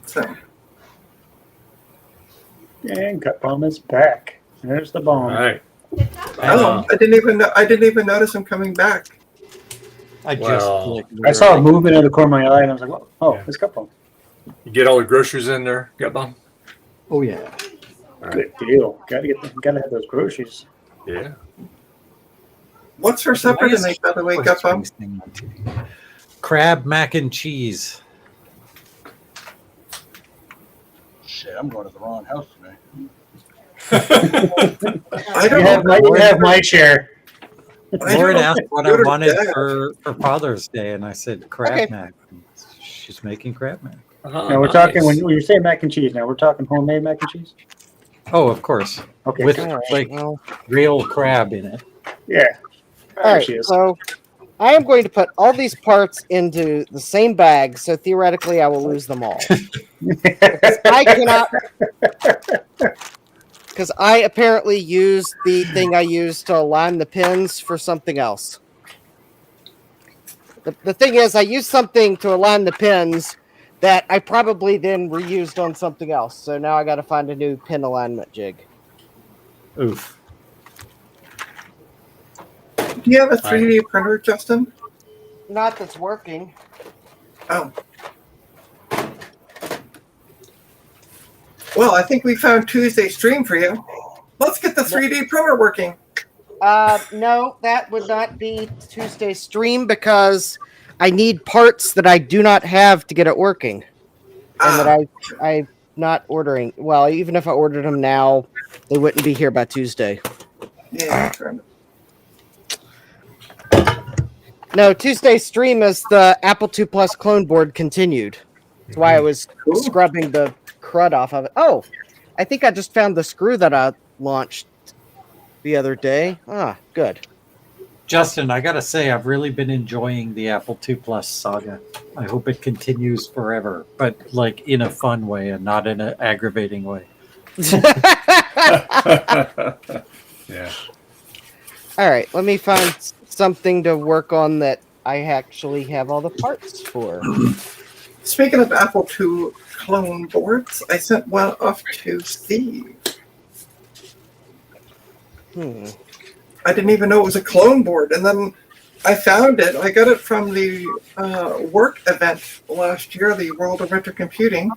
Speaker 10: So,
Speaker 7: And Cut Bomb is back. There's the bomb.
Speaker 1: All right.
Speaker 10: Oh, I didn't even notice him coming back.
Speaker 5: I just
Speaker 1: Well,
Speaker 5: like,
Speaker 7: I saw it moving in the corner of my eye, and I was like, "Oh, it's Cut Bomb."
Speaker 1: You get all the groceries in there, Gut Bomb?
Speaker 5: Oh yeah.
Speaker 1: All right.
Speaker 7: Good deal. Gotta have those groceries.
Speaker 1: Yeah.
Speaker 10: What's for supper tonight, by the way, Gut Bomb?
Speaker 5: Crab mac and cheese.
Speaker 12: Shit, I'm going to the wrong house today.
Speaker 10: I don't
Speaker 7: You have my share.
Speaker 5: Lauren asked what I
Speaker 10: Good or
Speaker 5: wanted
Speaker 10: bad.
Speaker 5: for Father's Day, and I said crab
Speaker 13: Okay.
Speaker 5: mac. She's making crab mac.
Speaker 7: Now we're talking when you're saying mac and cheese. Now we're talking homemade mac and cheese.
Speaker 5: Oh, of course.
Speaker 7: Okay.
Speaker 5: With
Speaker 13: All right,
Speaker 5: like
Speaker 13: well.
Speaker 5: real crab in it.
Speaker 7: Yeah.
Speaker 13: All
Speaker 7: There
Speaker 13: right,
Speaker 7: she is.
Speaker 13: so I am going to put all these parts into the same bag, so theoretically I will lose them all. I cannot, because I apparently used the thing I used to align the pins for something else. The thing is, I used something to align the pins that I probably then reused on something else. So now I got to find a new pin alignment jig.
Speaker 5: Oof.
Speaker 10: Do you have a 3D printer, Justin?
Speaker 13: Not that's working.
Speaker 10: Oh. Well, I think we found Tuesday's stream for you. Let's get the 3D printer working.
Speaker 13: No, that would not be Tuesday's stream because I need parts that I do not have to get it working, and that I'm not ordering. Well, even if I ordered them now, they wouldn't be here by Tuesday.
Speaker 10: Yeah, fair enough.
Speaker 13: No, Tuesday's stream is the Apple II Plus clone board continued. That's why I was scrubbing the crud off of it. Oh, I think I just found the screw that I launched the other day. Ah, good.
Speaker 5: Justin, I gotta say, I've really been enjoying the Apple II Plus saga. I hope it continues forever, but like in a fun way and not in an aggravating way.
Speaker 1: Yeah.
Speaker 13: All right, let me find something to work on that I actually have all the parts for.
Speaker 10: Speaking of Apple II clone boards, I sent one off to Steve. I didn't even know it was a clone board, and then I found it. I got it from the work event last year, the World of Retro Computing,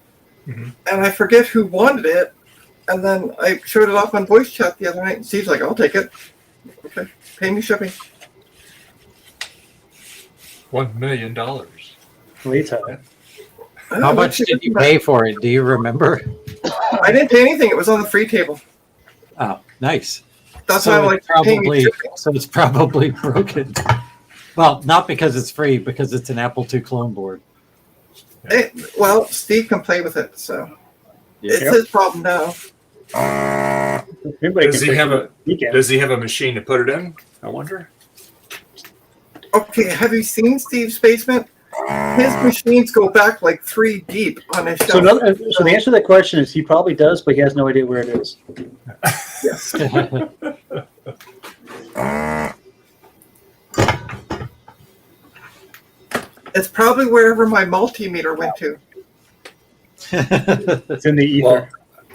Speaker 10: and I forget who wanted it. And then I showed it off on voice chat the other night, and Steve's like, "I'll take it." Okay, pay me shipping.
Speaker 1: $1 million.
Speaker 5: How much did you pay for it? Do you remember?
Speaker 10: I didn't pay anything. It was on the free table.
Speaker 5: Oh, nice.
Speaker 10: That's
Speaker 5: So
Speaker 10: why I'm like, pay me shipping.
Speaker 5: so it's probably broken. Well, not because it's free, because it's an Apple II clone board.
Speaker 10: Well, Steve can play with it, so it's his problem now.
Speaker 1: Does he have a machine to put it in? I wonder.
Speaker 10: Okay, have you seen Steve's basement? His machines go back like 3 deep on his shelf.
Speaker 7: So the answer to that question is he probably does, but he has no idea where it is.
Speaker 10: Yes. It's probably wherever my multimeter went to.
Speaker 7: It's in the ether.
Speaker 1: Well,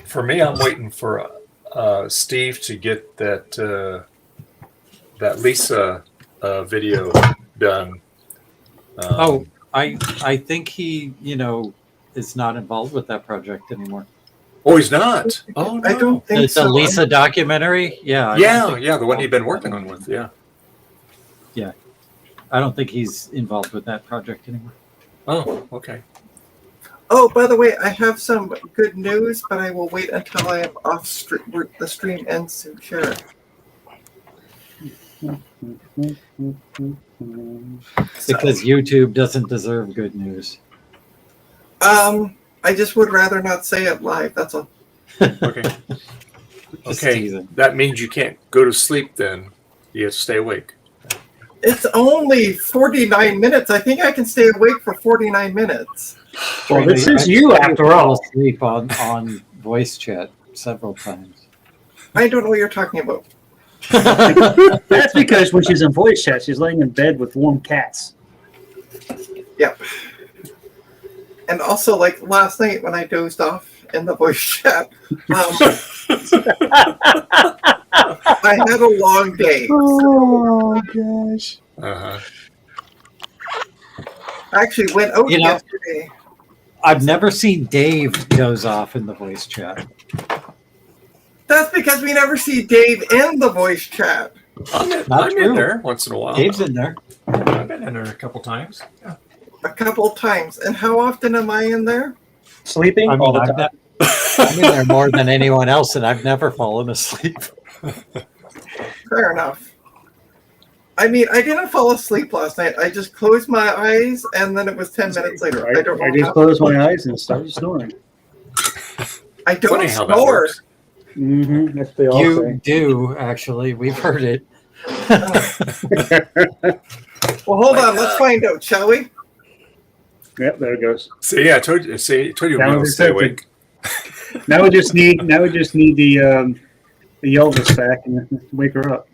Speaker 1: for me, I'm waiting for Steve to get that Lisa video done.
Speaker 5: I think he, is not involved with that project anymore.
Speaker 1: Oh, he's not. Oh, no.
Speaker 10: I don't think
Speaker 5: It's
Speaker 10: so.
Speaker 5: a Lisa documentary. Yeah.
Speaker 1: The one he'd been working on with. Yeah.
Speaker 5: Yeah. I don't think he's involved with that project anymore.
Speaker 1: Oh, okay.
Speaker 10: Oh, by the way, I have some good news, but I will wait until I am off the stream ends to share it.
Speaker 5: Because YouTube doesn't deserve good news.
Speaker 10: I just would rather not say it live. That's all.
Speaker 1: Okay.
Speaker 5: Just
Speaker 1: Okay.
Speaker 5: teasing.
Speaker 1: That means you can't go to sleep then. You have to stay awake.
Speaker 10: It's only 49 minutes. I think I can stay awake for 49 minutes.
Speaker 7: Well, this is you after all.
Speaker 5: Sleep on voice chat several times.
Speaker 10: I don't know what you're talking about.
Speaker 7: That's because when she's in voice chat, she's laying in bed with warm cats.
Speaker 10: Yep. And also, like last night when I dozed off in the voice chat, I had a long day.
Speaker 13: Oh gosh.
Speaker 1: Uh-huh.
Speaker 10: I actually went out
Speaker 5: You know-
Speaker 10: yesterday.
Speaker 5: I've never seen Dave doze off in the voice chat.
Speaker 10: That's because we never see Dave in the voice chat.
Speaker 1: I'm
Speaker 5: Not
Speaker 1: in
Speaker 5: true.
Speaker 1: there once in a while.
Speaker 5: Dave's in there.
Speaker 1: I've been in there a couple times. Yeah.
Speaker 10: A couple times. And how often am I in there?
Speaker 7: Sleeping
Speaker 5: I mean,
Speaker 7: all the
Speaker 5: I've
Speaker 7: time.
Speaker 5: I'm in there more than anyone else, and I've never fallen asleep.
Speaker 10: Fair enough. I mean, I didn't fall asleep last night. I just closed my eyes, and then it was 10 minutes later. I don't know.
Speaker 7: I just closed my eyes and started snoring.
Speaker 10: I don't
Speaker 1: Funny how that
Speaker 10: snore.
Speaker 1: works.
Speaker 7: Mm-hmm. That's what they all
Speaker 5: You
Speaker 7: say.
Speaker 5: do, actually. We've heard it.
Speaker 10: Well, hold on. Let's find out, shall we?
Speaker 7: Yep, there it goes.
Speaker 1: See, I told you. See, I told you we
Speaker 7: Now
Speaker 1: don't
Speaker 7: it's
Speaker 1: stay
Speaker 7: accepted.
Speaker 1: awake.
Speaker 7: Now we just need the Elvis back and wake her up.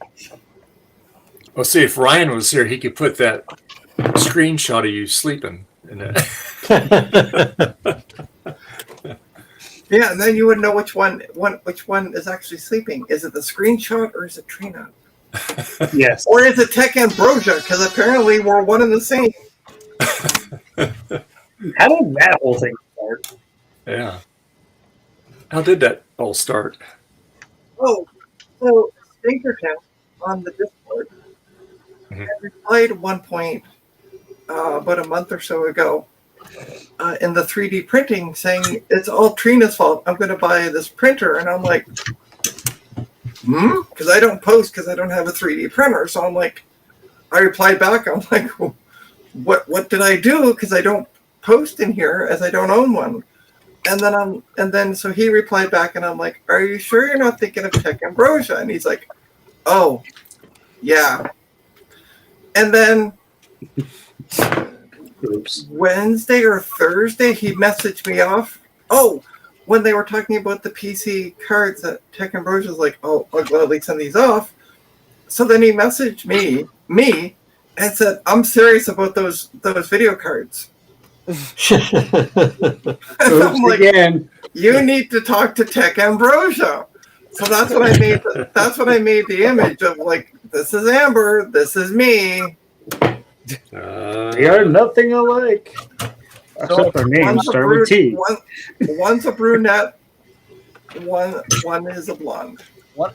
Speaker 1: Well, see, if Ryan was here, he could put that screenshot of you sleeping in it.
Speaker 10: Yeah, and then you would know which one is actually sleeping. Is it the screenshot or is it Trina?
Speaker 7: Yes.
Speaker 10: Or is it Tech Ambrosia? Because apparently we're one and the same.
Speaker 7: How did that whole thing start?
Speaker 1: Yeah. How did that all start?
Speaker 10: Oh, so Stinkerton on the Discord
Speaker 1: Mhm.
Speaker 10: had replied at one point about a month or so ago in the 3D printing saying it's all Trina's fault. I'm going to buy this printer, and I'm like, because I don't post because I don't have a 3D printer. So I'm like, I replied back. I'm like, what did I do? Because I don't post in here as I don't own one. And then so he replied back, and I'm like, are you sure you're not thinking of Tech Ambrosia? And he's like, oh, yeah. And then
Speaker 7: Oops.
Speaker 10: Wednesday or Thursday, he messaged me off. Oh, when they were talking about the PC cards, that Tech Ambrosia was like, oh, I'll gladly send these off. So then he messaged me, and said, I'm serious about those video cards. And I'm
Speaker 7: Oops
Speaker 10: like,
Speaker 7: again.
Speaker 10: you need to talk to Tech Ambrosia. So that's what I made. That's what I made the image of. Like, this is Amber. This is me.
Speaker 7: They are nothing alike. Except their names
Speaker 10: One's a
Speaker 7: start with T.
Speaker 10: One's a brunette. One is a blonde.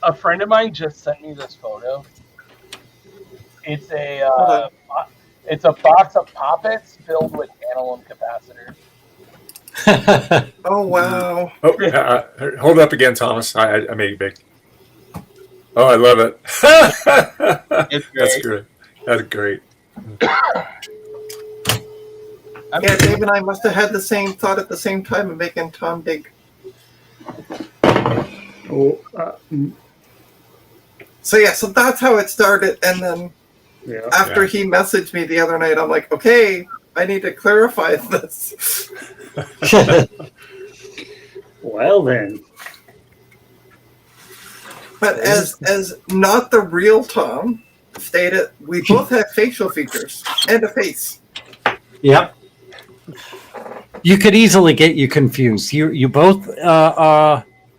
Speaker 12: A friend of mine just sent me this photo. It's a box of poppets filled with tantalum capacitors.
Speaker 10: Oh wow!
Speaker 1: Oh, hold up again, Thomas. I made it big. Oh, I love it.
Speaker 12: It's
Speaker 1: That's
Speaker 12: great.
Speaker 1: great. That's great.
Speaker 10: Yeah, Dave and I must have had the same thought at the same time of making Tom dig.
Speaker 7: Oh,
Speaker 10: So yeah, so that's how it started, and then
Speaker 7: yeah.
Speaker 10: after he messaged me the other night, I'm like, okay, I need to clarify this.
Speaker 7: Well then.
Speaker 10: But as not the real Tom stated, we both have facial features and a face.
Speaker 5: Yep. You could easily get you confused. You both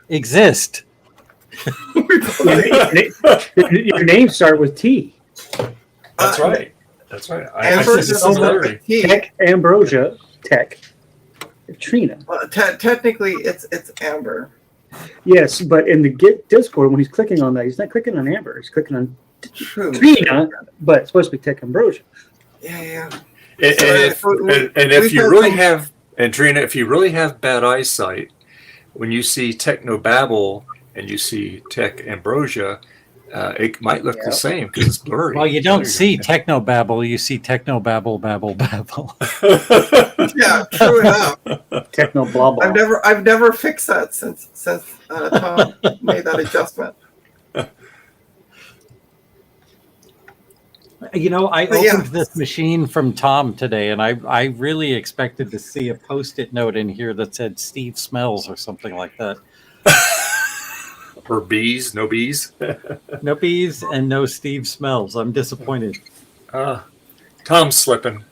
Speaker 5: exist.
Speaker 7: Your names start with T.
Speaker 1: That's right. That's right.
Speaker 10: Amber
Speaker 1: see
Speaker 10: is
Speaker 1: some
Speaker 10: over
Speaker 1: similarity.
Speaker 10: T.
Speaker 7: Tech Ambrosia. Tech. Trina.
Speaker 10: Technically, it's Amber.
Speaker 7: Yes, but in the Discord, when he's clicking on that, he's not clicking on Amber. He's clicking on
Speaker 10: True.
Speaker 7: Trina, but it's supposed to be Tech Ambrosia.
Speaker 10: Yeah.
Speaker 1: And if you really have, and Trina, if you really have bad eyesight, when you see Technobabble and you see Tech Ambrosia, it might look the same because it's blurry.
Speaker 5: Well, you don't see Technobabble, you see Technobabble, babble, babble.
Speaker 10: Yeah, true enough.
Speaker 7: Techno blah blah.
Speaker 10: I've never fixed that since Tom made that adjustment.
Speaker 5: You know, I
Speaker 10: But yeah.
Speaker 5: opened this machine from Tom today, and I really expected to see a Post-it note in here that said Steve smells or something like that.
Speaker 1: Or bees, no bees.
Speaker 5: No bees and no Steve smells. I'm disappointed.
Speaker 1: Tom's slipping.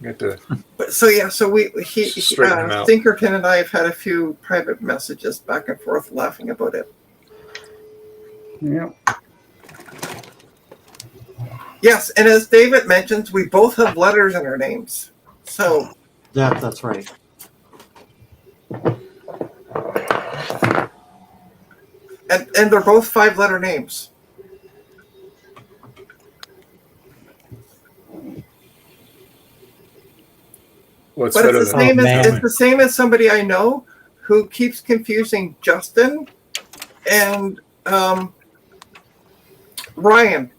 Speaker 1: Get to
Speaker 10: But so yeah, so
Speaker 1: Straighten him out.
Speaker 10: Thinkerton and I have had a few private messages back and forth laughing about it.
Speaker 7: Yeah.
Speaker 10: Yes, and as David mentions, we both have letters in our names. So
Speaker 5: Yeah, that's right.
Speaker 10: and they're both 5-letter names.
Speaker 1: what's
Speaker 10: But
Speaker 1: better
Speaker 10: it's the
Speaker 1: than
Speaker 10: same as
Speaker 5: man.
Speaker 10: it's the same as somebody I know who keeps confusing Justin and Ryan.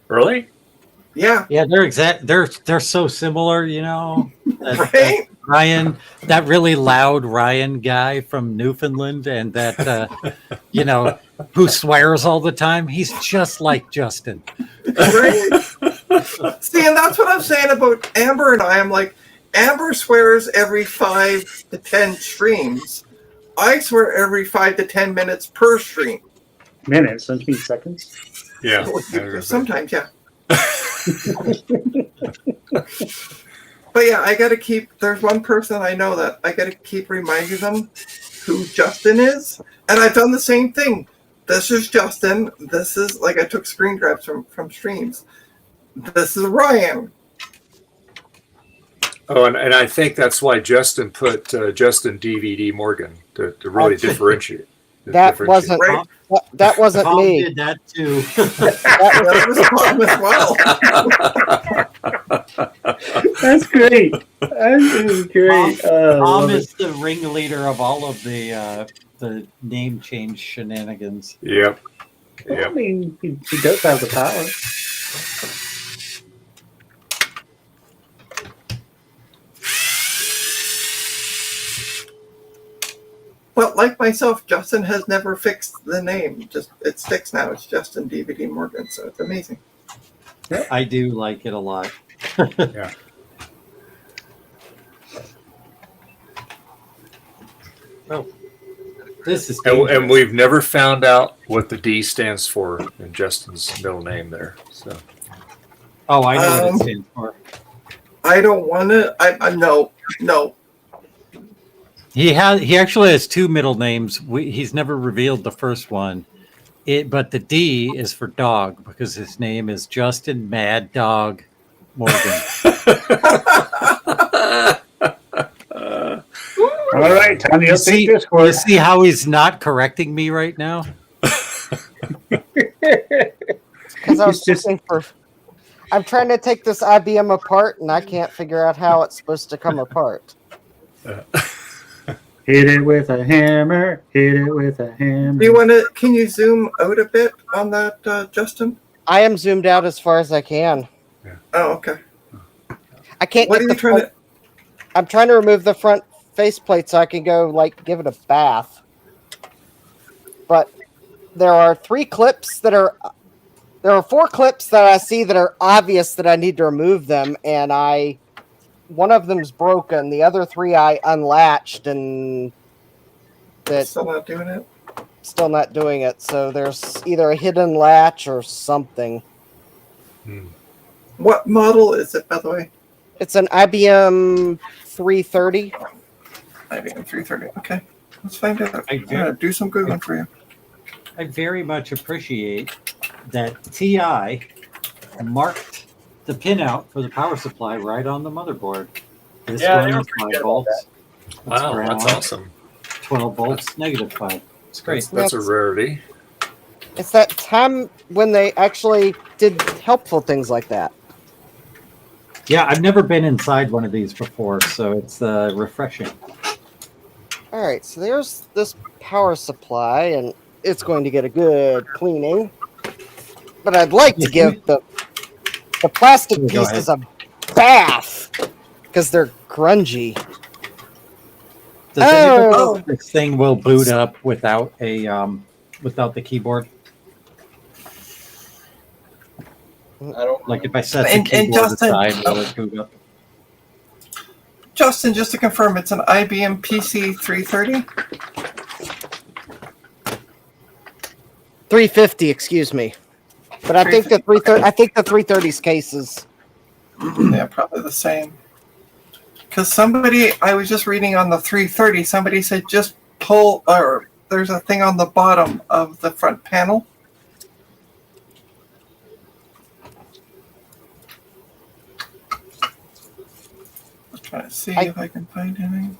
Speaker 1: really?
Speaker 10: Yeah,
Speaker 5: Yeah, they're so similar, you know.
Speaker 10: right?
Speaker 5: Ryan, that really loud Ryan guy from Newfoundland, and that you know, who swears all the time. He's just like Justin.
Speaker 10: Right? See, and that's what I'm saying about Amber and I. I'm like, Amber swears every 5 to 10 streams. I swear every 5 to 10 minutes per stream.
Speaker 7: Minutes, don't you mean seconds?
Speaker 1: Yeah.
Speaker 10: Sometimes, yeah. But yeah, I gotta keep. There's one person I know that I gotta keep reminding them who Justin is, and I've done the same thing. This is Justin. This is like I took screen grabs from streams. This is Ryan.
Speaker 1: Oh, and I think that's why Justin put Justin DVD Morgan to really differentiate.
Speaker 13: That wasn't
Speaker 10: Right.
Speaker 13: that wasn't
Speaker 5: Tom
Speaker 13: me.
Speaker 5: did that too.
Speaker 10: That was Tom as well.
Speaker 7: That's great. That's great.
Speaker 5: Tom
Speaker 7: love it.
Speaker 5: is the ringleader of all of the name change shenanigans.
Speaker 1: Yep.
Speaker 7: I mean, he does have the power.
Speaker 10: Well, like myself, Justin has never fixed the name. Just it sticks now. It's Justin DVD Morgan, so it's amazing.
Speaker 5: I do like it a lot.
Speaker 1: Yeah.
Speaker 5: Oh, this is
Speaker 1: And we've never found out what the D stands for in Justin's middle name there. So
Speaker 5: oh, I know what it stands for.
Speaker 10: I don't want to. I no.
Speaker 5: He actually has two middle names. He's never revealed the first one. But the D is for dog because his name is Justin Mad Dog Morgan.
Speaker 7: All right, time to
Speaker 5: You
Speaker 7: update
Speaker 5: see,
Speaker 7: Discord.
Speaker 5: you see how he's not correcting me right now?
Speaker 13: Because I was looking for. I'm trying to take this IBM apart, and I can't figure out how it's supposed to come apart.
Speaker 7: Hit it with a hammer. Hit it with a hammer.
Speaker 10: Do you want to? Can you zoom out a bit on that, Justin?
Speaker 13: I am zoomed out as far as I can.
Speaker 10: Oh, okay.
Speaker 13: I can't
Speaker 10: What
Speaker 13: get
Speaker 10: are
Speaker 13: the
Speaker 10: you trying
Speaker 13: front. I'm trying to remove the front faceplate so I can go give it a bath. But there are 4 clips that I see that are obvious that I need to remove them, and one of them's broken. The other 3 I unlatched, and that's
Speaker 10: Still not doing it.
Speaker 13: still not doing it. So there's either a hidden latch or something.
Speaker 10: What model is it, by the way?
Speaker 13: It's an IBM 330.
Speaker 10: IBM 330. Okay, let's find out.
Speaker 5: I
Speaker 10: I'm gonna do some Googling for you.
Speaker 5: I very much appreciate that TI marked the pinout for the power supply right on the motherboard. This
Speaker 12: Yeah,
Speaker 5: one
Speaker 12: they were
Speaker 5: is
Speaker 12: pretty
Speaker 5: 5
Speaker 12: good about
Speaker 5: volts.
Speaker 1: wow, that's
Speaker 5: ground.
Speaker 1: awesome.
Speaker 5: 12 volts, -5. It's great.
Speaker 1: That's a rarity.
Speaker 13: It's that time when they actually did helpful things like that.
Speaker 5: Yeah, I've never been inside one of these before, so it's refreshing.
Speaker 13: All right, so there's this power supply, and it's going to get a good cleaning. But I'd like to give the plastic
Speaker 5: Go ahead.
Speaker 13: pieces a bath because they're grungy.
Speaker 5: Does anybody
Speaker 13: Oh.
Speaker 5: know if this thing will boot up without without the keyboard?
Speaker 12: I don't.
Speaker 5: Like if I set the
Speaker 10: And
Speaker 5: keyboard
Speaker 10: Justin-
Speaker 5: aside, will it boot up?
Speaker 10: Justin, just to confirm, it's an IBM PC 330.
Speaker 13: 350, excuse me. But I think the 330's case is
Speaker 10: Yeah, probably the same. Because somebody, I was just reading on the 330, somebody said just pull, or there's a thing on the bottom of the front panel. I'm trying to see if I can find anything.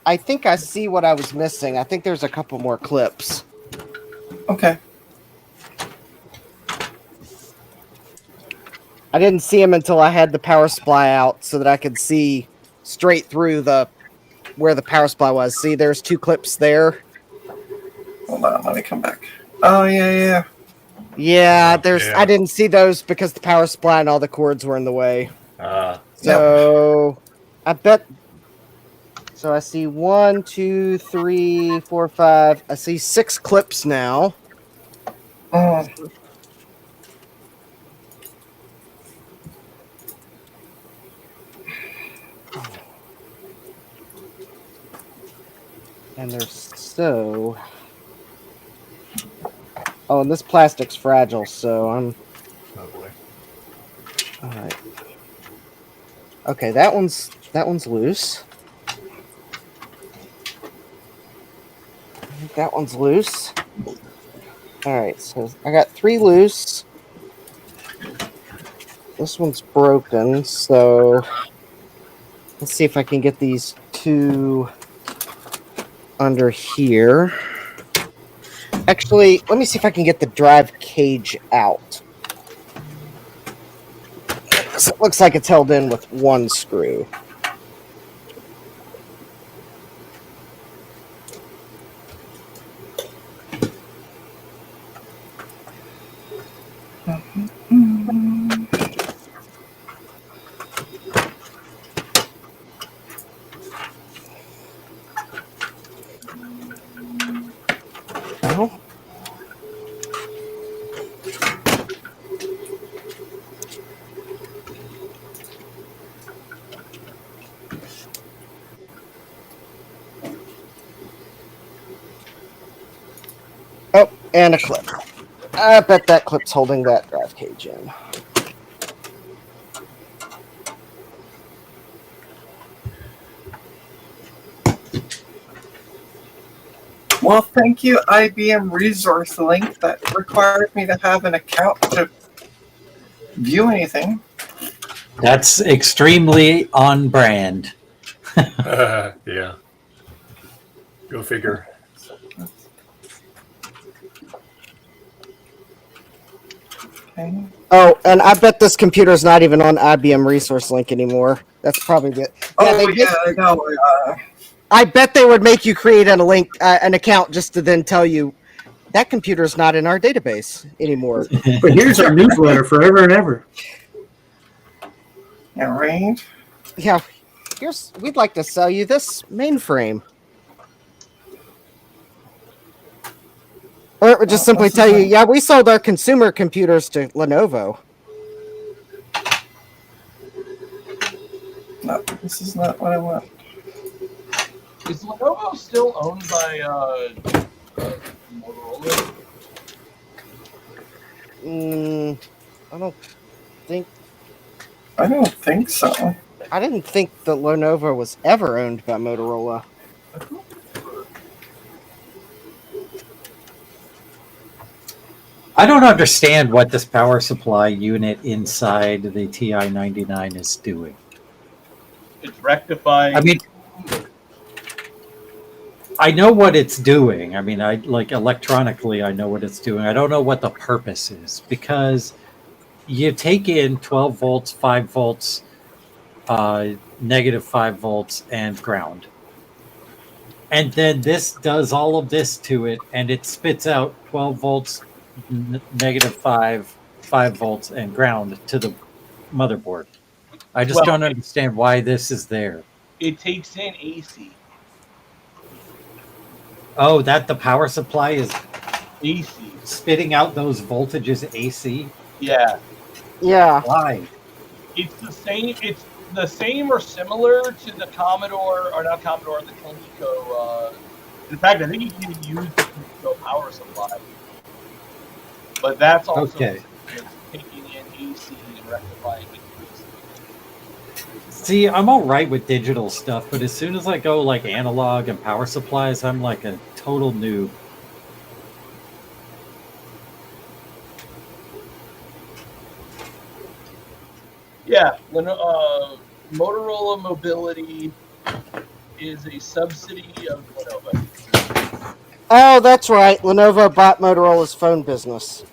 Speaker 13: I think I see what I was missing. I think there's a couple more clips.
Speaker 10: Okay.
Speaker 13: I didn't see them until I had the power supply out so that I could see straight through where the power supply was. See, there's 2 clips there.
Speaker 10: Hold on, let me come back. Oh, yeah.
Speaker 13: Yeah,
Speaker 1: Yeah.
Speaker 13: I didn't see those because the power supply and all the cords were in the way. So I bet. So I see 1, 2, 3, 4, 5. I see 6 clips now. And they're so. Oh, and this plastic's fragile, so I'm.
Speaker 1: Oh boy.
Speaker 13: All right. Okay, that one's loose. I think that one's loose. All right, so I got 3 loose. This one's broken, so let's see if I can get these 2 under here. Actually, let me see if I can get the drive cage out. So it looks like it's held in with 1 screw. No. Oh, and a clip. I bet that clip's holding that drive cage in.
Speaker 10: Well, thank you, IBM Resource Link. That requires me to have an account to view anything.
Speaker 5: That's extremely on brand.
Speaker 1: Yeah. Go figure.
Speaker 10: Okay.
Speaker 13: Oh, and I bet this computer's not even on IBM Resource Link anymore. That's probably it.
Speaker 10: I know.
Speaker 13: I bet they would make you create an account just to then tell you that computer's not in our database anymore.
Speaker 7: But here's our newsletter forever and ever.
Speaker 10: Yeah, right.
Speaker 13: Yeah, we'd like to sell you this mainframe. Or it would just simply tell you, yeah, we sold our consumer computers to Lenovo.
Speaker 10: No, this is not what I want.
Speaker 12: Is Lenovo still owned by Motorola?
Speaker 13: I don't think.
Speaker 10: I don't think so.
Speaker 13: I didn't think that Lenovo was ever owned by Motorola.
Speaker 5: I don't understand what this power supply unit inside the TI-99 is doing.
Speaker 12: It's rectifying.
Speaker 5: I mean, I know what it's doing. I mean, electronically, I know what it's doing. I don't know what the purpose is, because you take in 12 volts, 5 volts, negative 5 volts, and ground. And then this does all of this to it, and it spits out 12 volts, negative 5 volts, and ground to the motherboard. I just don't understand why this is there.
Speaker 12: It takes in AC.
Speaker 5: Oh, that the power supply is
Speaker 12: AC.
Speaker 5: Spitting out those voltages AC?
Speaker 12: Yeah.
Speaker 13: Yeah.
Speaker 5: Why?
Speaker 12: It's the same. It's the same or similar to the Commodore, or not Commodore, the Coleco. In fact, I think you can even use the Coleco power supply. But that's also
Speaker 5: okay.
Speaker 12: taking in AC and rectifying it.
Speaker 5: See, I'm all right with digital stuff, but as soon as I go like analog and power supplies, I'm like a total noob.
Speaker 12: Yeah, when Motorola Mobility is a subsidy of Lenovo.
Speaker 13: Oh, that's right. Lenovo bought Motorola's phone business.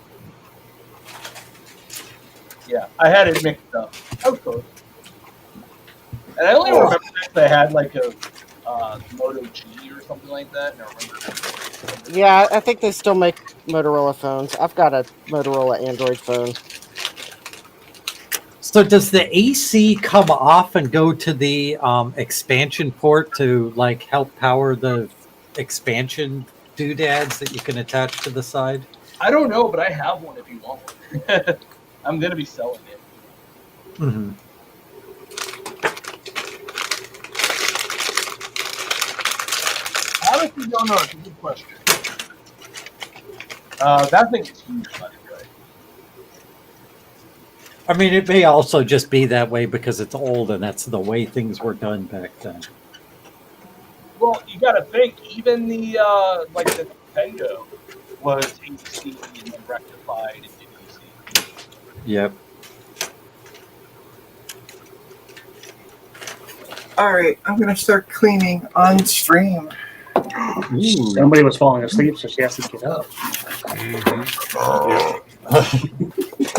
Speaker 12: Yeah, I had it mixed up. I was close. And I only remember if I had like a Moto G or something like that. And I remember.
Speaker 13: Yeah, I think they still make Motorola phones. I've got a Motorola Android phone.
Speaker 5: So does the AC come off and go to the expansion port to like help power the expansion doodads that you can attach to the side?
Speaker 12: I don't know, but I have one if you want one. I'm going to be selling it.
Speaker 5: Mm-hmm.
Speaker 12: I honestly don't know. It's a good question. That thing is huge, by the way.
Speaker 5: I mean, it may also just be that way because it's old and that's the way things were done back then.
Speaker 12: Well, you got to think, even the like the Nintendo was AC and then rectified into DC.
Speaker 5: Yep.
Speaker 10: All right, I'm gonna start cleaning on stream.
Speaker 7: Somebody was falling asleep, so she has to get up.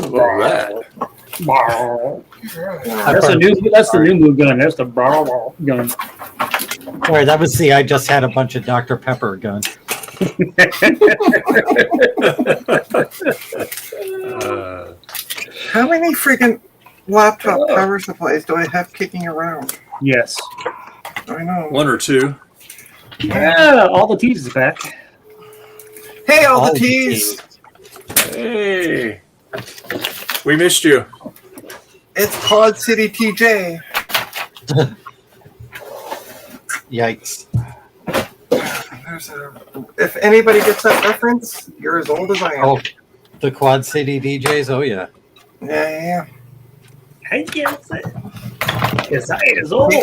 Speaker 1: What was that?
Speaker 7: That's the new move gun. That's the gun.
Speaker 5: Sorry, that was the I just had a bunch of Dr. Pepper gun.
Speaker 10: How many freaking laptop power supplies do I have kicking around?
Speaker 7: Yes.
Speaker 10: I know.
Speaker 1: One or two.
Speaker 7: Yeah, all the T's is back.
Speaker 10: Hey, all the T's.
Speaker 1: Hey, we missed you.
Speaker 10: It's Pod City TJ.
Speaker 5: Yikes.
Speaker 10: If anybody gets that reference, you're as old as I am.
Speaker 5: Oh, the Quad City DJs? Oh, yeah.
Speaker 10: Yeah.
Speaker 7: I guess it. Yes, I is old.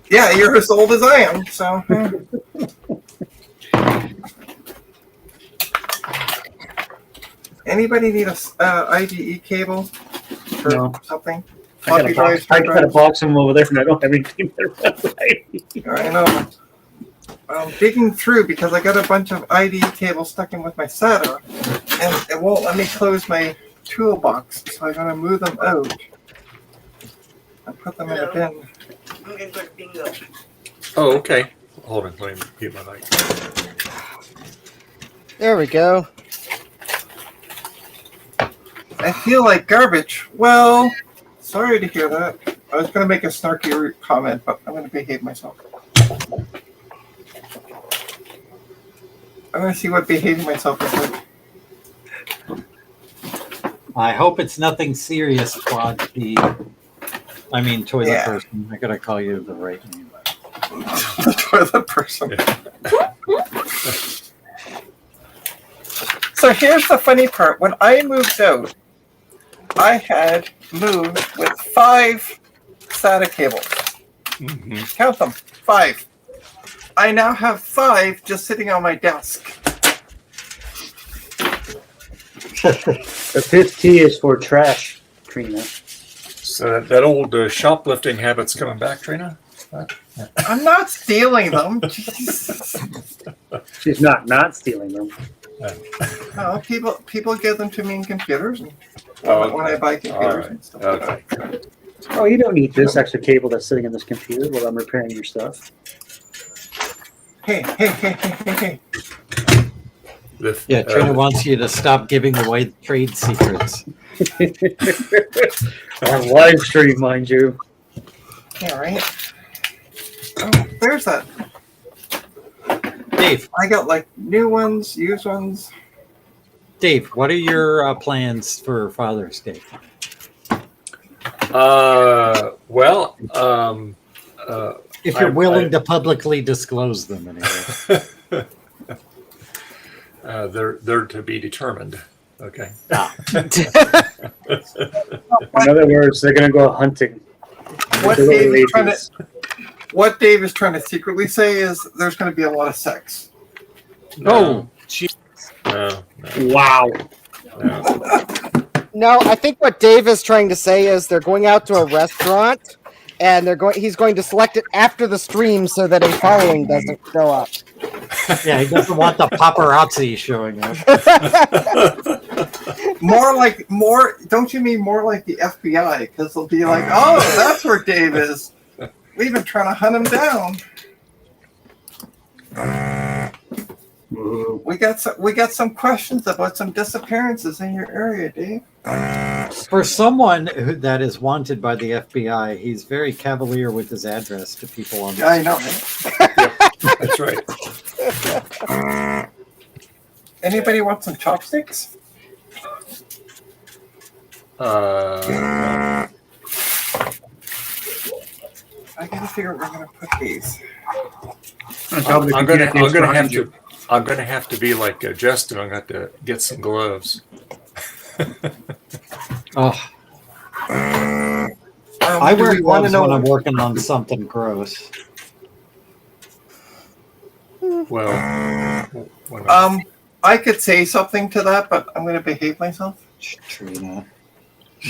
Speaker 10: Yeah, you're as old as I am, so. Anybody need a IDE cable for something?
Speaker 7: I got a box of them over there, and I don't have anything there.
Speaker 10: I know. I'm digging through because I got a bunch of IDE cables stuck in with my SATA, and it won't let me close my toolbox, so I gotta move them out and put them in a bin.
Speaker 11: I'm gonna go to bingo.
Speaker 1: Oh, okay. Hold on, let me mute my mic.
Speaker 13: There we go.
Speaker 10: I feel like garbage. Well, sorry to hear that. I was gonna make a snarky comment, but I'm gonna behave myself. I'm gonna see what behaving myself is like.
Speaker 5: I hope it's nothing serious, Quad B. I mean, toilet person. I gotta call you the right name.
Speaker 10: The toilet person. So here's the funny part. When I moved out, I had moved with 5 SATA cables.
Speaker 1: Mm-hmm.
Speaker 10: Count them, 5. I now have 5 just sitting on my desk.
Speaker 7: The 5th T is for trash, Trina.
Speaker 1: So that old shoplifting habit's coming back, Trina?
Speaker 10: I'm not stealing them. Jesus.
Speaker 7: She's not stealing them.
Speaker 10: No, people give them to me in computers. And when I buy computers and stuff.
Speaker 1: Okay.
Speaker 7: Oh, you don't need this extra cable that's sitting in this computer while I'm repairing your stuff.
Speaker 10: Hey.
Speaker 5: Yeah, Trina wants you to stop giving away the trade secrets.
Speaker 7: On live stream, mind you.
Speaker 10: Yeah, right. Oh, there's that.
Speaker 5: Dave.
Speaker 10: I got like new ones, used ones.
Speaker 5: Dave, what are your plans for Father's Day? If you're willing to publicly disclose them, anyway.
Speaker 1: They're to be determined. Okay.
Speaker 7: In other words, they're going to go hunting.
Speaker 10: what Dave is trying to secretly say is there's going to be a lot of sex.
Speaker 5: Oh,
Speaker 1: No.
Speaker 7: Wow.
Speaker 13: No, I think what Dave is trying to say is they're going out to a restaurant, and he's going to select it after the stream so that a following doesn't show up.
Speaker 5: yeah, he doesn't want the paparazzi showing up.
Speaker 10: Don't you mean more like the FBI? Because they'll be like, oh, that's where Dave is. We've been trying to hunt him down. We got some questions about some disappearances in your area, Dave.
Speaker 5: For someone that is wanted by the FBI, he's very cavalier with his address to people on.
Speaker 10: I know.
Speaker 1: That's right.
Speaker 10: Anybody want some chopsticks?
Speaker 1: No.
Speaker 10: I gotta figure out where I'm gonna put these.
Speaker 1: I'm gonna have to be like Justin. I'm gonna have to get some gloves.
Speaker 5: Oh, I wear gloves when I'm working on something gross.
Speaker 1: Well,
Speaker 10: I could say something to that, but I'm gonna behave myself.
Speaker 5: Trina.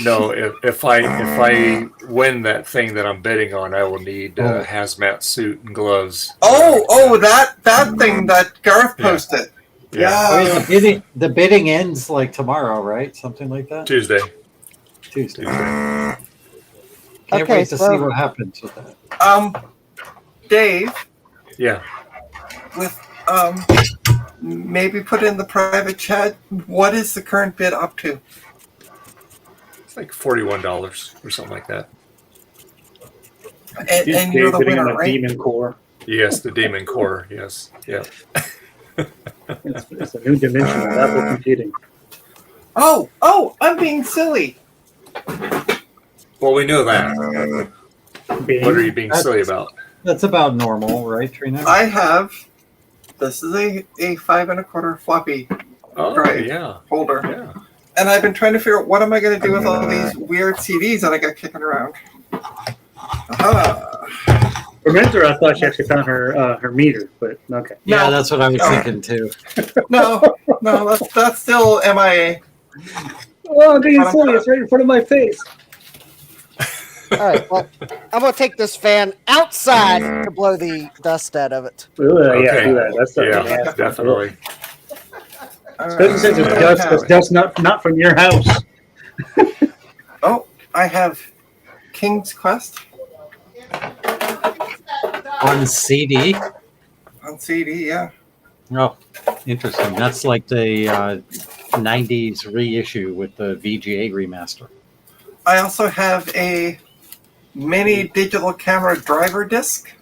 Speaker 1: No, if I win that thing that I'm betting on, I will need a hazmat suit and gloves.
Speaker 10: That thing that Garth posted.
Speaker 1: Yeah.
Speaker 5: The bidding ends like tomorrow, right? Something like that.
Speaker 1: Tuesday.
Speaker 5: Can't
Speaker 13: Okay,
Speaker 5: wait to see what happens with that.
Speaker 10: Dave.
Speaker 1: Yeah.
Speaker 10: With maybe put in the private chat. What is the current bid up to?
Speaker 1: It's like $41 or something like that.
Speaker 10: And you're the winner, right?
Speaker 7: Demon Core.
Speaker 1: Yes, the Demon Core. Yes. Yeah.
Speaker 7: It's a new dimension of level computing.
Speaker 10: Oh, I'm being silly.
Speaker 1: Well, we know that. What are you being silly about?
Speaker 5: That's about normal, right, Trina?
Speaker 10: I have. This is a 5 1/4 floppy drive holder.
Speaker 1: Yeah.
Speaker 10: And I've been trying to figure out what am I going to do with all these weird CDs that I got kicking around.
Speaker 7: For a minute there, I thought she actually found her meter, but okay.
Speaker 5: Yeah, that's what I was thinking too.
Speaker 10: No, that's still MIA.
Speaker 7: Oh, I'm being silly. It's right in front of my face.
Speaker 13: All right, well, I'm going to take this fan outside to blow the dust out of it.
Speaker 7: Yeah, do that. That's
Speaker 1: definitely.
Speaker 7: Especially since it's dust. It's dust not from your house.
Speaker 10: Oh, I have King's Quest.
Speaker 5: On CD?
Speaker 10: On CD, yeah.
Speaker 5: Oh, interesting. That's like the 90s reissue with the VGA remaster.
Speaker 10: I also have a mini digital camera driver disc.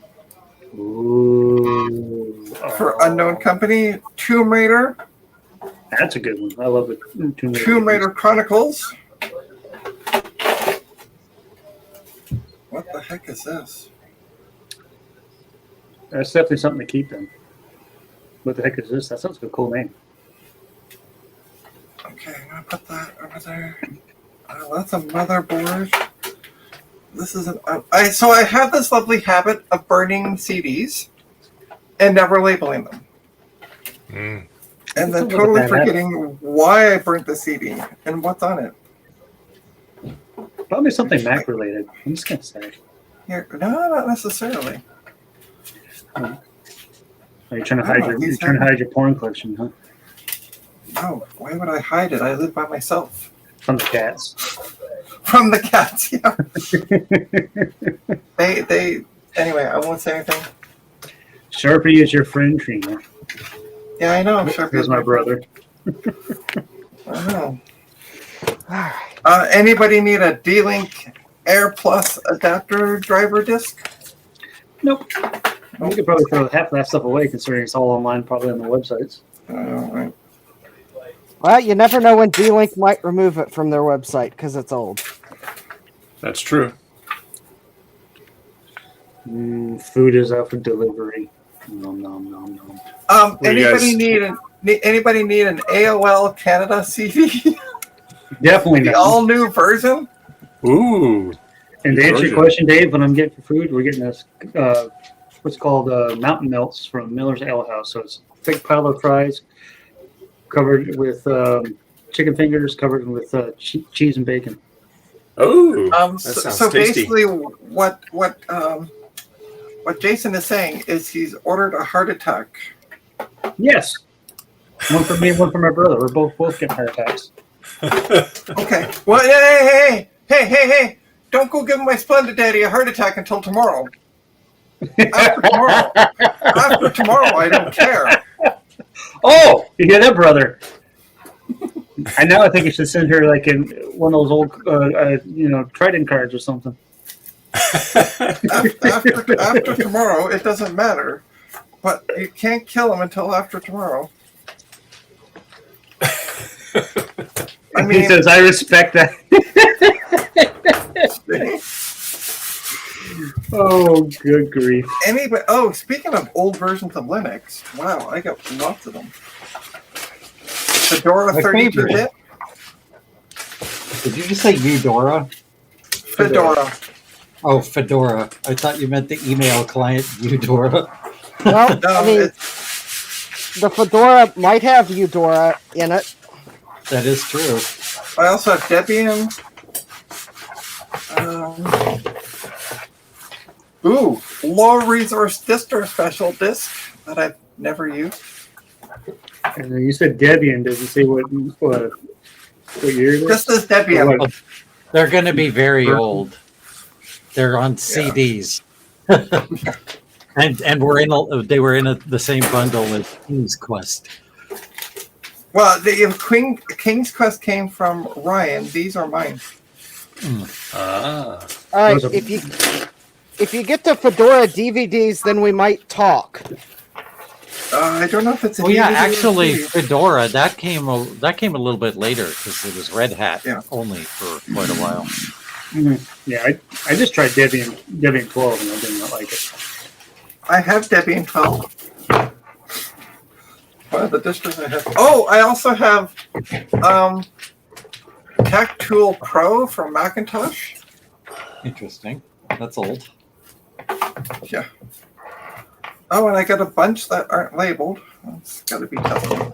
Speaker 7: Ooh.
Speaker 10: For unknown company. Tomb Raider.
Speaker 7: That's a good one. I love it.
Speaker 10: Tomb Raider Chronicles. What the heck is this?
Speaker 7: That's definitely something to keep them. What the heck is this? That sounds like a cool name.
Speaker 10: Okay, I'm gonna put that over there. That's a motherboard. This is so I have this lovely habit of burning CDs and never labeling them. And then totally forgetting why I burnt the CD and what's on it.
Speaker 7: Probably something Mac related. I'm just gonna say.
Speaker 10: Here, no, not necessarily.
Speaker 7: Are you trying to hide your porn collection, huh?
Speaker 10: No, why would I hide it? I live by myself.
Speaker 7: From the cats.
Speaker 10: From the cats, yeah. they anyway, I won't say anything.
Speaker 7: Sharpie is your friend, Trina.
Speaker 10: Yeah, I know. Sharpie
Speaker 7: is my brother.
Speaker 10: I know. Anybody need a D-Link Air Plus adapter driver disc?
Speaker 7: Nope. We could probably throw half of that stuff away, considering it's all online, probably on the websites.
Speaker 10: Right.
Speaker 13: Well, you never know when D-Link might remove it from their website because it's old.
Speaker 1: That's true.
Speaker 7: Food is out for delivery. Nom nom nom nom.
Speaker 10: Anybody need an AOL Canada CD?
Speaker 7: Definitely
Speaker 10: the
Speaker 7: not.
Speaker 10: all new version.
Speaker 1: Ooh.
Speaker 7: And to answer your
Speaker 1: Georgia.
Speaker 7: question, Dave, when I'm getting for food, we're getting this what's called mountain melts from Miller's Ale House. So it's a big pile of fries covered with chicken fingers, covered with cheese and bacon.
Speaker 1: Oh, that
Speaker 10: So,
Speaker 1: sounds
Speaker 10: so
Speaker 1: tasty.
Speaker 10: basically, what Jason is saying is he's ordered a heart attack.
Speaker 7: Yes. One for me and one for my brother. We're both getting heart attacks.
Speaker 10: Okay. Well, hey! Don't go give my splendid daddy a heart attack until tomorrow. After tomorrow, I don't care.
Speaker 7: Oh, you hear that, brother? I think you should send her like in one of those old, Trident cards or something.
Speaker 10: After tomorrow, it doesn't matter. But you can't kill him until after tomorrow. I mean,
Speaker 7: He says, "I respect that." Oh, good grief!
Speaker 10: anybody? Oh, speaking of old versions of Linux, wow, I got lots of them. Fedora
Speaker 5: My
Speaker 10: 32-bit.
Speaker 5: Did you just say Eudora?
Speaker 10: Fedora.
Speaker 5: Oh, Fedora. I thought you meant the email client Eudora.
Speaker 13: Well,
Speaker 10: No,
Speaker 13: I mean, the Fedora might have Eudora in it.
Speaker 5: That is true.
Speaker 10: I also have Debian. Low resource distro special disk that I've never used.
Speaker 7: And you said Debian. Did you say what year it is?
Speaker 10: This is Debian.
Speaker 7: What?
Speaker 5: They're going to be very old. They're on CDs. and they were in the same bundle as King's Quest.
Speaker 10: Well, King's Quest came from Ryan. These are mine.
Speaker 13: All right, if you get the Fedora DVDs, then we might talk.
Speaker 10: I don't know if it's a
Speaker 5: Oh yeah,
Speaker 10: DVD or
Speaker 5: actually,
Speaker 10: CD.
Speaker 5: Fedora that came a little bit later because it was Red Hat only for quite a while.
Speaker 7: Mhm. Yeah, I just tried Debian 12 and I did not like it.
Speaker 10: I have Debian 12. One of the distros I have. Oh, I also have Tech Tool Pro from Macintosh.
Speaker 5: Interesting. That's old.
Speaker 10: Yeah. Oh, and I got a bunch that aren't labeled. That's got to be tough.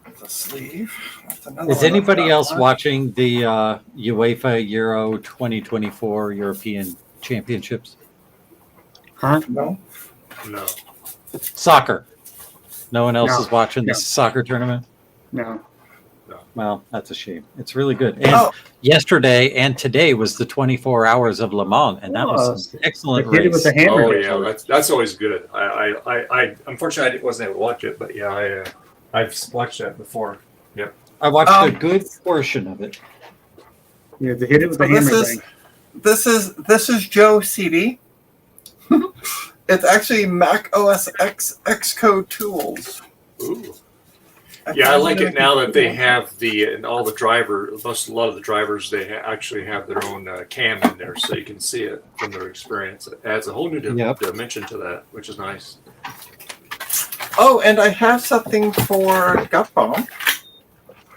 Speaker 10: That's a sleeve. That's another
Speaker 5: Is
Speaker 10: one.
Speaker 5: anybody else watching the UEFA Euro 2024 European Championships?
Speaker 7: Huh?
Speaker 10: No.
Speaker 1: No.
Speaker 5: Soccer. No one else
Speaker 7: No.
Speaker 5: is watching
Speaker 7: No.
Speaker 5: this soccer tournament?
Speaker 7: No.
Speaker 5: Well, that's a shame. It's really good. And yesterday and today was the 24 hours of Le Mans, and that was an excellent
Speaker 7: They hit it
Speaker 5: race.
Speaker 7: with a hammer.
Speaker 1: Oh yeah, that's always good. I unfortunately I wasn't able to watch it, but yeah, I've watched that before. Yep.
Speaker 5: I watched a good portion of it.
Speaker 7: Yeah, they hit it with
Speaker 10: So
Speaker 7: a hammer.
Speaker 10: this is Joe CD. It's actually Mac OS X Xcode tools.
Speaker 1: Ooh. Yeah, I like it now that they have a lot of the drivers actually have their own cam in there, so you can see it from their experience. It adds a whole new dimension to that, which is nice.
Speaker 10: Oh, and I have something for Gut Bomb.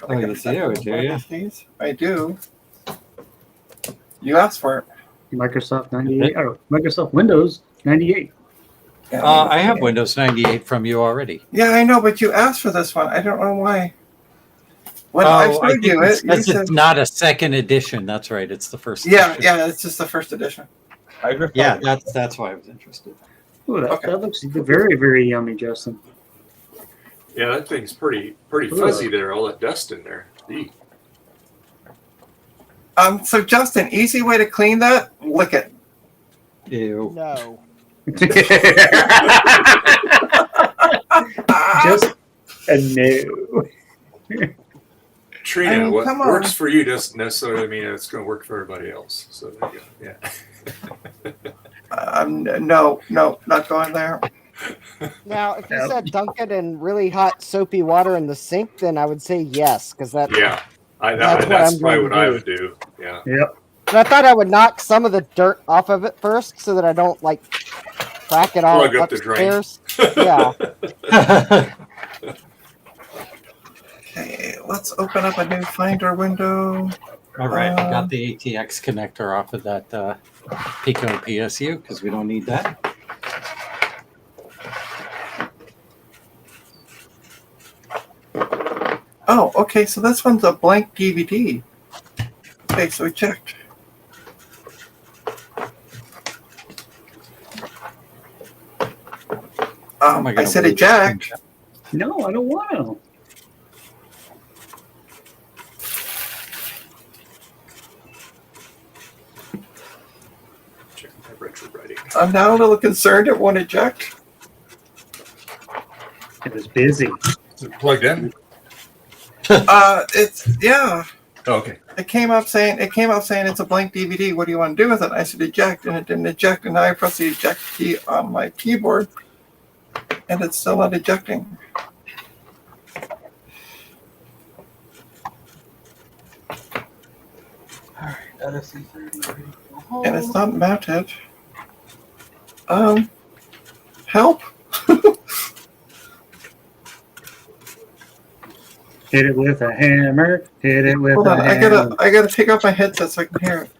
Speaker 5: Oh, you do, do you?
Speaker 10: I do. You asked for it.
Speaker 7: Microsoft 98. Oh, Microsoft Windows 98.
Speaker 5: I have Windows 98 from you already.
Speaker 10: Yeah, I know, but you asked for this one. I don't know why. When I showed you it, you said,
Speaker 5: it's not a second edition. That's right. It's the first.
Speaker 10: yeah,
Speaker 5: edition.
Speaker 10: yeah, it's just the first edition.
Speaker 5: Yeah, that's why I was interested.
Speaker 7: Oh, that looks very, very yummy, Justin.
Speaker 1: Yeah, that thing's pretty fuzzy there. All that dust in there. Eek.
Speaker 10: So Justin, easy way to clean that: lick it.
Speaker 5: Ew.
Speaker 13: No.
Speaker 7: Just a no.
Speaker 1: Trina,
Speaker 10: I mean,
Speaker 1: what
Speaker 10: come on.
Speaker 1: works for you doesn't necessarily mean it's going to work for everybody else. So there you go. Yeah.
Speaker 10: No, not going there.
Speaker 13: Now, if you said dunk it in really hot soapy water in the sink, then I would say yes, because that's
Speaker 1: Yeah.
Speaker 13: That's what
Speaker 1: That's
Speaker 13: I'm
Speaker 1: probably
Speaker 13: going
Speaker 1: what
Speaker 13: to
Speaker 1: I
Speaker 13: do.
Speaker 1: would do. Yeah.
Speaker 7: Yep.
Speaker 13: But I thought I would knock some of the dirt off of it first, so that I don't crack it all
Speaker 1: Plug up the drain.
Speaker 13: upstairs. Yeah.
Speaker 10: Okay, let's open up a new Finder window.
Speaker 5: All right, I got the ATX connector off of that Pico PSU because we don't need that.
Speaker 10: Oh, okay, so this one's a blank DVD. Okay, so we checked. I said eject.
Speaker 7: No, I don't want to.
Speaker 1: Check my retro writing.
Speaker 10: I'm now a little concerned it won't eject.
Speaker 7: It was busy.
Speaker 1: Is it plugged in?
Speaker 10: It's yeah.
Speaker 1: Oh, okay.
Speaker 10: It came up saying it's a blank DVD. What do you want to do with it? I said eject, and it didn't eject. And now I press the eject key on my keyboard, and it's still not ejecting.
Speaker 4: All right, NFC 30.
Speaker 10: And it's not mounted. Help!
Speaker 7: Hit it with a hammer. Hit it with
Speaker 10: Hold
Speaker 7: a
Speaker 10: on,
Speaker 7: hammer.
Speaker 10: I gotta take off my headset so I can hear it.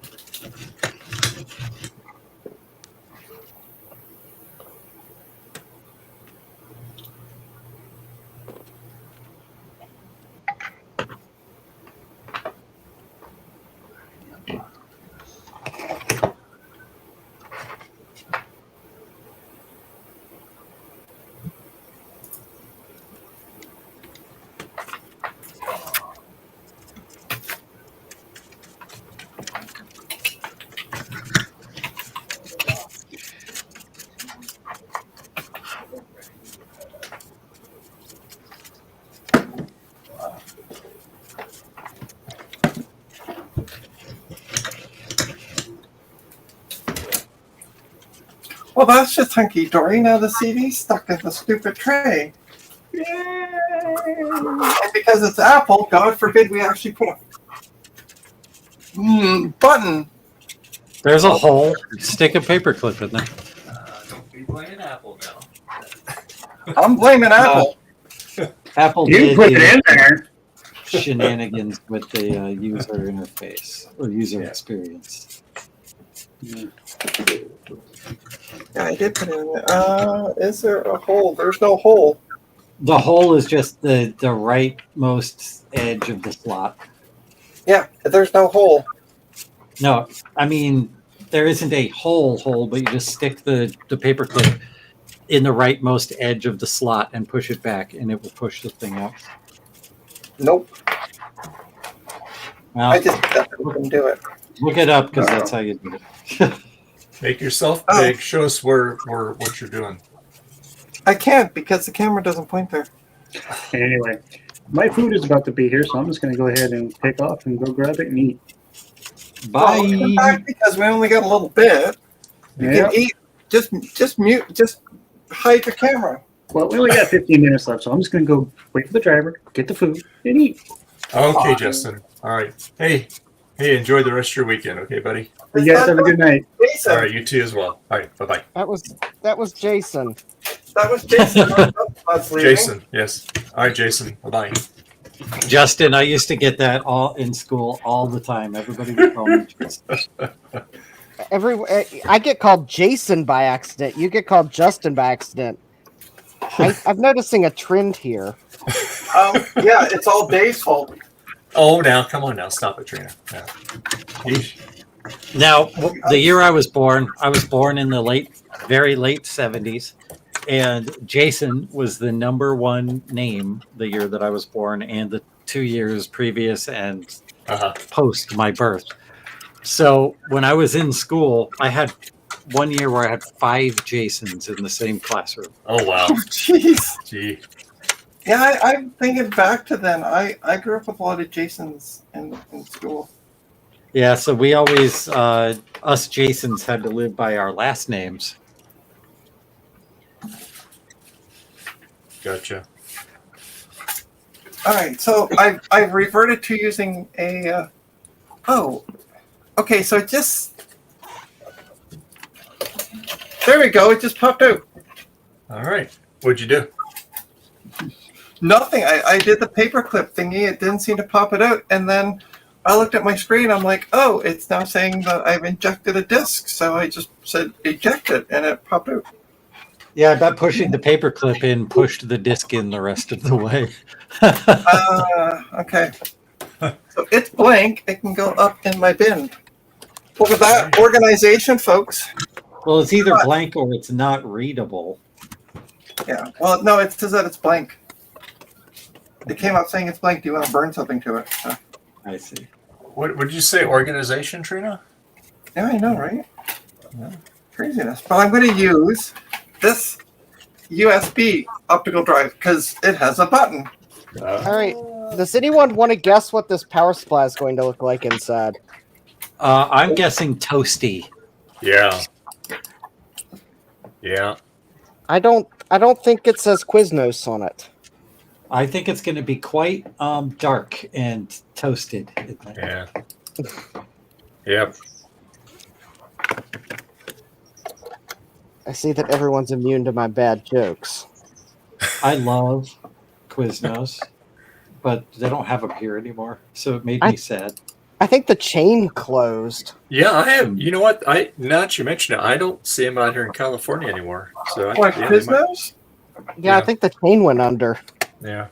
Speaker 10: Well, that's just hunky-dory. Now the CD's stuck in the stupid tray. Yay! And because it's Apple, God forbid we actually put a button.
Speaker 5: There's a hole. Stick a paperclip in there.
Speaker 1: Don't be blaming Apple now.
Speaker 10: I'm blaming Apple.
Speaker 5: Apple
Speaker 7: You
Speaker 5: did
Speaker 7: put it in there.
Speaker 5: shenanigans with the user interface or user experience.
Speaker 10: Yeah, I did put it in there. Is there a hole? There's no hole.
Speaker 5: The hole is just the rightmost edge of the slot.
Speaker 10: Yeah, there's no hole.
Speaker 5: No, I mean there isn't a hole, but you just stick the paperclip in the rightmost edge of the slot and push it back, and it will push the thing out.
Speaker 10: Nope.
Speaker 5: Well,
Speaker 10: I just couldn't do it.
Speaker 5: look it up because that's how you do it.
Speaker 1: Make yourself big. Show us where what you're doing.
Speaker 10: I can't because the camera doesn't point there.
Speaker 7: Anyway, my food is about to be here, so I'm just going to go ahead and take off and go grab it and eat.
Speaker 5: Bye.
Speaker 10: Well, in fact, because we only got a little bit, you
Speaker 7: Yep.
Speaker 10: can eat. Just mute. Just hide the camera.
Speaker 7: Well, we only got 15 minutes left, so I'm just going to go wait for the driver, get the food, and eat.
Speaker 1: Okay, Justin. All right. Hey, enjoy the rest of your weekend, okay, buddy?
Speaker 7: You guys have a good night.
Speaker 10: Jason.
Speaker 1: All right, you too as well. All right, bye-bye.
Speaker 13: That was Jason.
Speaker 10: That was Jason. That's leaving.
Speaker 1: Jason, yes. All right, Jason, bye-bye.
Speaker 5: Justin, I used to get that all in school all the time. Everybody would call me Justin.
Speaker 13: I get called Jason by accident. You get called Justin by accident. I'm noticing a trend here.
Speaker 10: Yeah, it's all Dave's fault.
Speaker 1: Oh, now, come on now. Stop it, Trina. Yeah. Yeesh.
Speaker 5: Now, the year I was born in the very late 70s, and Jason was the #1 name the year that I was born and the 2 years previous and post my birth. So when I was in school, I had one year where I had 5 Jasons in the same classroom.
Speaker 1: Oh, wow.
Speaker 10: Jeez.
Speaker 1: Gee.
Speaker 10: Yeah, I'm thinking back to then. I grew up with a lot of Jasons in school.
Speaker 5: Yeah, so we always, us Jasons had to live by our last names.
Speaker 1: Gotcha.
Speaker 10: All right, so I've reverted to using a. Okay, so it just. There we go. It just popped out.
Speaker 1: All right. What'd you do?
Speaker 10: Nothing. I did the paperclip thingy. It didn't seem to pop it out, and then I looked at my screen. I'm like, oh, it's now saying that I've injected a disk. So I just said eject it, and it popped out.
Speaker 5: Yeah, I bet pushing the paperclip in pushed the disc in the rest of the way.
Speaker 10: Okay. So it's blank. It can go up in my bin. Look at that organization, folks.
Speaker 5: Well, it's either blank or it's not readable.
Speaker 10: Yeah. Well, no, it says that it's blank. It came up saying it's blank. Do you want to burn something to it? So.
Speaker 5: I see.
Speaker 1: What would you say? Organization, Trina?
Speaker 10: Yeah, I know, right? Yeah. Craziness. But I'm going to use this USB optical drive because it has a button.
Speaker 13: All right. Does anyone want to guess what this power supply is going to look like inside?
Speaker 5: I'm guessing toasty.
Speaker 1: Yeah. Yeah.
Speaker 13: I don't think it says Quiznos on it.
Speaker 5: I think it's going to be quite dark and toasted.
Speaker 1: Yeah. Yep.
Speaker 13: I see that everyone's immune to my bad jokes.
Speaker 5: I love Quiznos, but they don't have them here anymore, so it made me sad.
Speaker 13: I think the chain closed.
Speaker 1: Yeah, I have. You know what? Now that you mention it, I don't see them out here in California anymore. So
Speaker 10: What, Quiznos?
Speaker 13: Yeah, I think the chain went under.
Speaker 1: Yeah.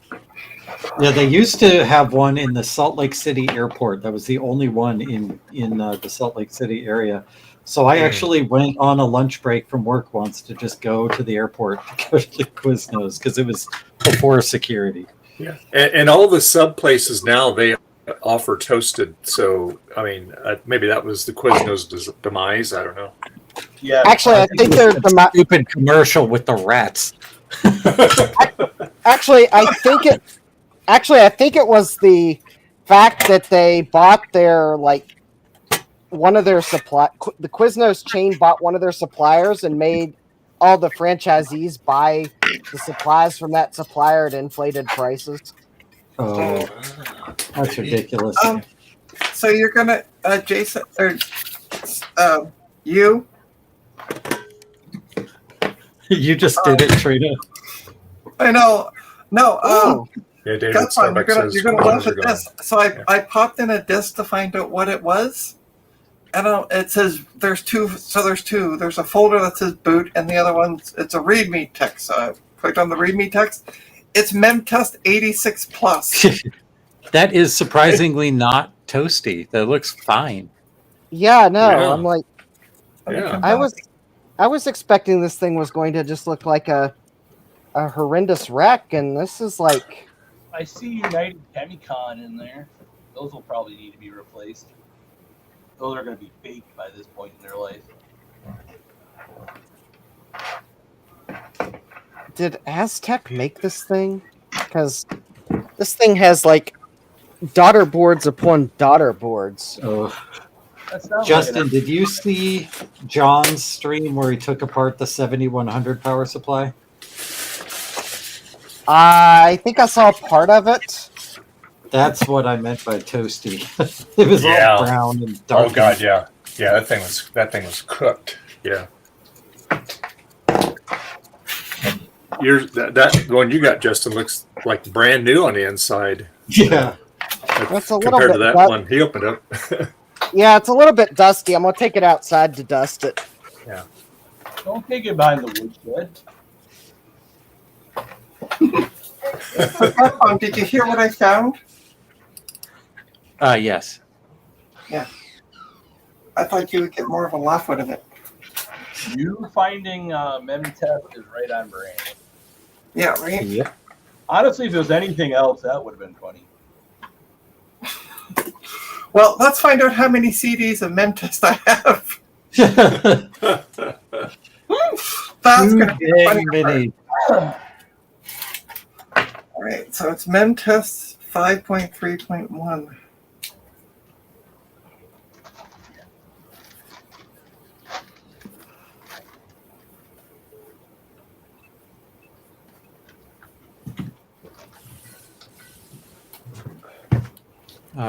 Speaker 5: Yeah, they used to have one in the Salt Lake City airport. That was the only one in the Salt Lake City area. So I actually went on a lunch break from work once to just go to the airport to go to the Quiznos because it was before security.
Speaker 1: Yeah, and all the sub places now, they offer toasted. So I mean, maybe that was the Quiznos' demise. I don't know.
Speaker 12: Yeah.
Speaker 13: Actually, I think there's the
Speaker 5: stupid commercial with the rats.
Speaker 13: Actually, I think it was the fact that they bought their one of their the Quiznos chain bought one of their suppliers and made all the franchisees buy the supplies from that supplier at inflated prices.
Speaker 5: Oh, that's ridiculous.
Speaker 10: So you're gonna, Jason, or you?
Speaker 5: You just did it, Trina.
Speaker 10: I know. No.
Speaker 1: Yeah, David,
Speaker 10: That's fine.
Speaker 1: Starbucks
Speaker 10: You're gonna launch a disc. So I popped in a disc to find out what it was. And it says there's two. So there's two. There's a folder that says boot, and the other one it's a README text. So I clicked on the README text. It's MemTest 86 Plus.
Speaker 5: That is surprisingly not toasty. That looks fine.
Speaker 13: Yeah, no,
Speaker 1: Yeah.
Speaker 13: I'm like,
Speaker 1: Yeah.
Speaker 13: I was expecting this thing was going to just look like a horrendous wreck, and this is like.
Speaker 12: I see United Chemicon in there. Those will probably need to be replaced. Those are going to be baked by this point in their life.
Speaker 13: Did Aztec make this thing? Because this thing has daughter boards upon daughter boards.
Speaker 5: Oh. Justin, did you see John's stream where he took apart the 7100 power supply?
Speaker 13: I think I saw part of it.
Speaker 5: That's what I meant by toasty. It was all brown and dark.
Speaker 1: Oh God, yeah, yeah. That thing was cooked. Yeah. That one you got, Justin, looks like brand new on the inside.
Speaker 5: Yeah.
Speaker 13: That's a little
Speaker 1: compared to
Speaker 13: bit
Speaker 1: that one he opened up.
Speaker 13: Yeah, it's a little bit dusty. I'm gonna take it outside to dust it.
Speaker 1: Yeah.
Speaker 12: Don't take it behind the woodshed.
Speaker 10: Did you hear what I found?
Speaker 5: Yes.
Speaker 10: Yeah. I thought you would get more of a laugh out of it.
Speaker 12: You finding MemTest is right on brand.
Speaker 10: Yeah, right?
Speaker 5: Yeah.
Speaker 12: Honestly, if it was anything else, that would have been funny.
Speaker 10: Well, let's find out how many CDs of MemTest I have. That's going to be the funny part. All right, so it's MemTest 5.3.1.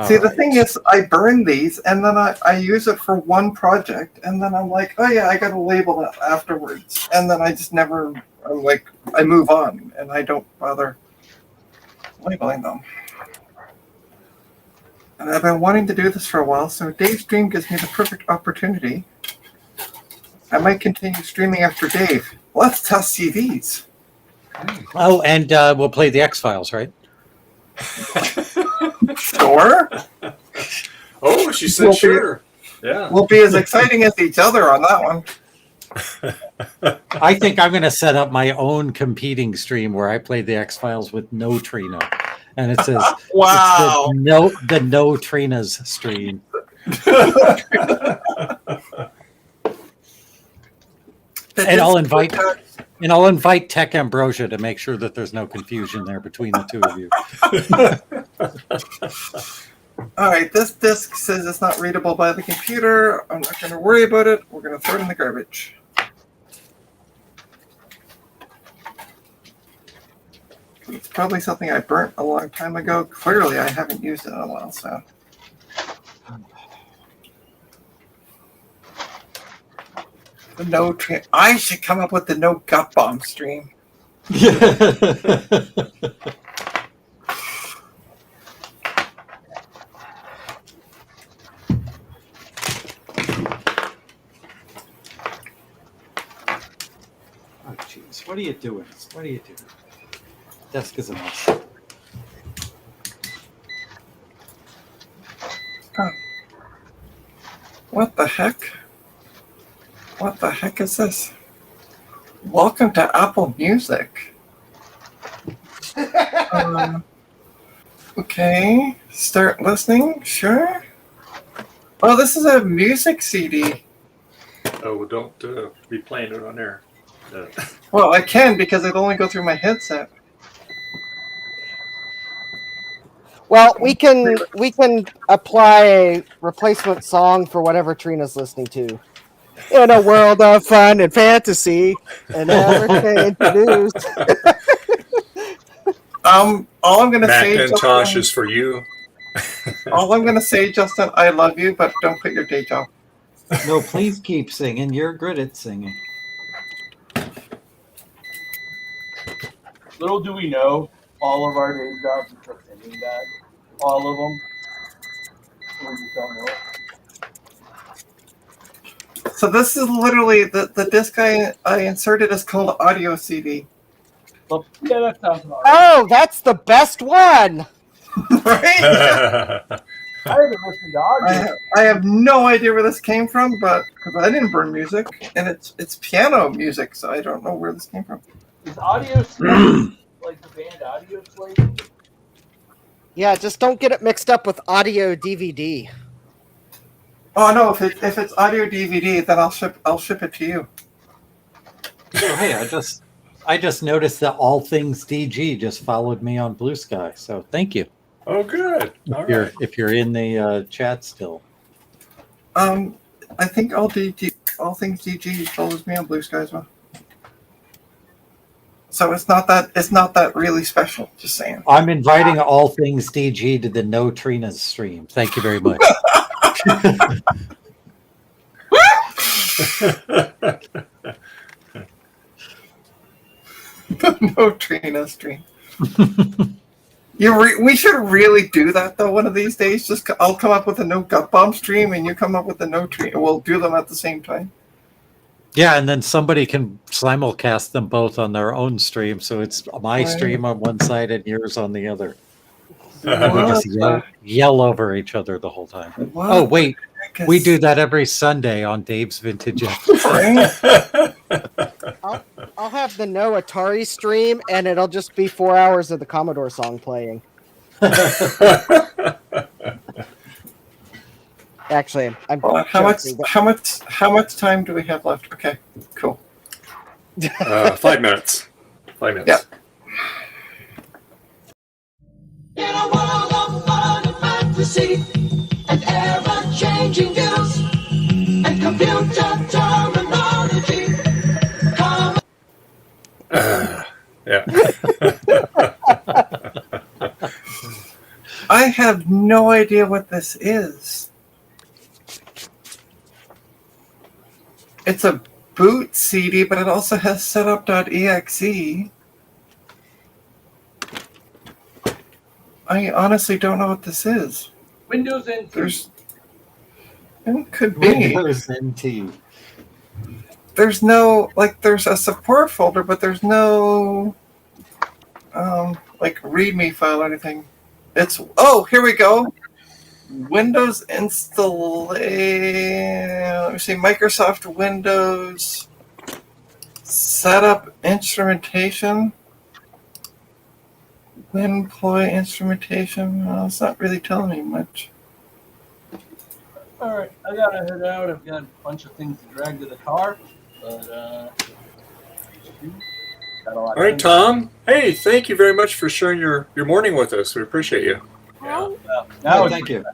Speaker 10: See, the thing is, I burn these, and then I use it for one project, and then I'm like, oh yeah, I got to label it afterwards. And then I just never, I move on, and I don't bother labeling them. And I've been wanting to do this for a while, so Dave's stream gives me the perfect opportunity. I might continue streaming after Dave. Let's test CVs.
Speaker 5: Oh, and we'll play the X-Files, right?
Speaker 10: Sure.
Speaker 1: Oh, she said
Speaker 10: We'll be-
Speaker 1: sure. Yeah.
Speaker 10: We'll be as exciting as each other on that one.
Speaker 5: I think I'm going to set up my own competing stream where I play the X-Files with no Trina. And it says,
Speaker 10: Wow.
Speaker 5: it's the no Trina's stream. And I'll invite Tech Ambrosia to make sure that there's no confusion there between the two of you.
Speaker 10: All right, this disc says it's not readable by the computer. I'm not going to worry about it. We're going to throw it in the garbage. It's probably something I burnt a long time ago. Clearly, I haven't used it in a while, so. The no tra- I should come up with the no gut bomb stream.
Speaker 5: Oh, jeez. What are you doing? What are you doing? Desk is a mess.
Speaker 10: Huh. What the heck? What the heck is this? Welcome to Apple Music. Okay, start listening. Sure. Oh, this is a music CD.
Speaker 1: Oh, well, don't be playing it on there.
Speaker 10: Well, I can because it'll only go through my headset.
Speaker 13: Well, we can apply a replacement song for whatever Trina's listening to. In a world of fun and fantasy, and everything news.
Speaker 10: All I'm gonna say,
Speaker 1: Macintosh
Speaker 10: Justin,
Speaker 1: is for you.
Speaker 10: all I'm gonna say, Justin, I love you, but don't quit your day job.
Speaker 5: No, please keep singing. You're good at singing.
Speaker 12: Little do we know, all of our day jobs are just ending bad. All of them. We just don't know.
Speaker 10: So this is literally the disc I inserted is called Audio CD.
Speaker 12: Well, yeah, that sounds about right.
Speaker 13: Oh, that's the best one.
Speaker 10: Right?
Speaker 12: I haven't listened to audio.
Speaker 10: I have no idea where this came from, but because I didn't burn music, and it's piano music, so I don't know where this came from.
Speaker 12: Is Audio Slave like the band Audio Slave?
Speaker 13: Yeah, just don't get it mixed up with audio DVD.
Speaker 10: Oh no! If it's audio DVD, then I'll ship it to you.
Speaker 5: Oh, hey, I just noticed that All Things DG just followed me on Blue Sky, so thank you.
Speaker 1: Oh, good.
Speaker 5: If you're in the chat still.
Speaker 10: I think All Things DG follows me on Blue Sky as well. So it's not that really special. Just saying.
Speaker 5: I'm inviting All Things DG to the No Trina's stream. Thank you very much.
Speaker 10: No Trina stream. We should really do that though. One of these days, I'll come up with a no gut bomb stream, and you come up with a no Trina. We'll do them at the same time.
Speaker 5: Yeah, and then somebody can simulcast them both on their own stream, so it's my stream on one side and yours on the other. We just yell over each other the whole time.
Speaker 10: What?
Speaker 5: Oh, wait. We do that every Sunday on Dave's Vintage
Speaker 10: Right?
Speaker 13: I'll have the no Atari stream, and it'll just be 4 hours of the Commodore song playing. Actually, I'm
Speaker 10: how much time do we have left? Okay, cool.
Speaker 1: 5 minutes. 5 minutes.
Speaker 10: Yeah.
Speaker 11: In a world of fun and fantasy, and ever-changing news, and computer terminology, come.
Speaker 1: Yeah.
Speaker 10: I have no idea what this is. It's a boot CD, but it also has setup.exe. I honestly don't know what this is.
Speaker 12: Windows NT.
Speaker 10: It could be.
Speaker 5: Windows NT.
Speaker 10: There's no there's a support folder, but there's no README file or anything. It's here we go. Windows installation. Let me see. Microsoft Windows setup instrumentation. WinPloy instrumentation. Well, it's not really telling me much.
Speaker 12: All right, I gotta head out. I've got a bunch of things to drag to the car, but got a lot.
Speaker 1: All right, Tom. Hey, thank you very much for sharing your morning with us. We appreciate you.
Speaker 12: Now
Speaker 5: Thank you.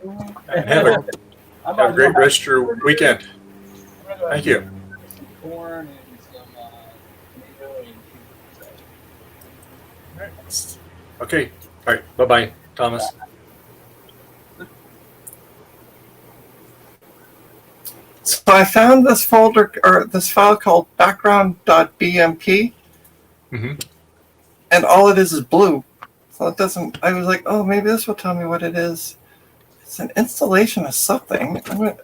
Speaker 1: Have a great rest of your weekend. Thank you.
Speaker 12: Corn and some tomato and
Speaker 1: Okay. All right. Bye-bye, Thomas.
Speaker 10: So I found this folder or this file called background.bmp, and all it is blue. So it doesn't. I was like, oh, maybe this will tell me what it is. It's an installation of something.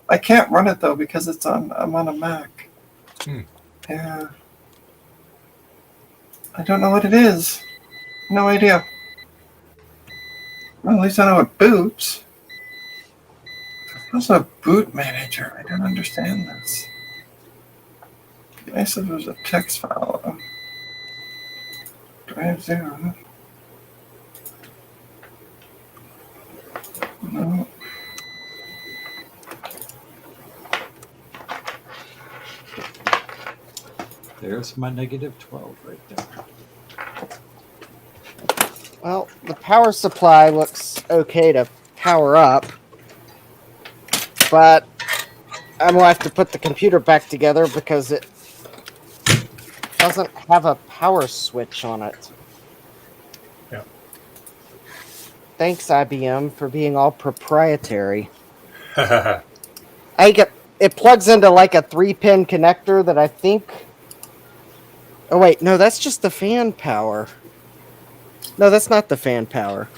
Speaker 10: I can't run it though because I'm on a Mac. Yeah. I don't know what it is. No idea. Well, at least I know it boots. What's a boot manager? I don't understand this. Nice if it was a text file. Drive 0. No.
Speaker 5: There's my -12 right there.
Speaker 13: Well, the power supply looks okay to power up, but I'm going to have to put the computer back together because it doesn't have a power switch on it.
Speaker 1: Yeah.
Speaker 13: Thanks, IBM, for being all proprietary. It plugs into like a 3-pin connector that I think... Oh, wait, no, that's just the fan power. No, that's not the fan power.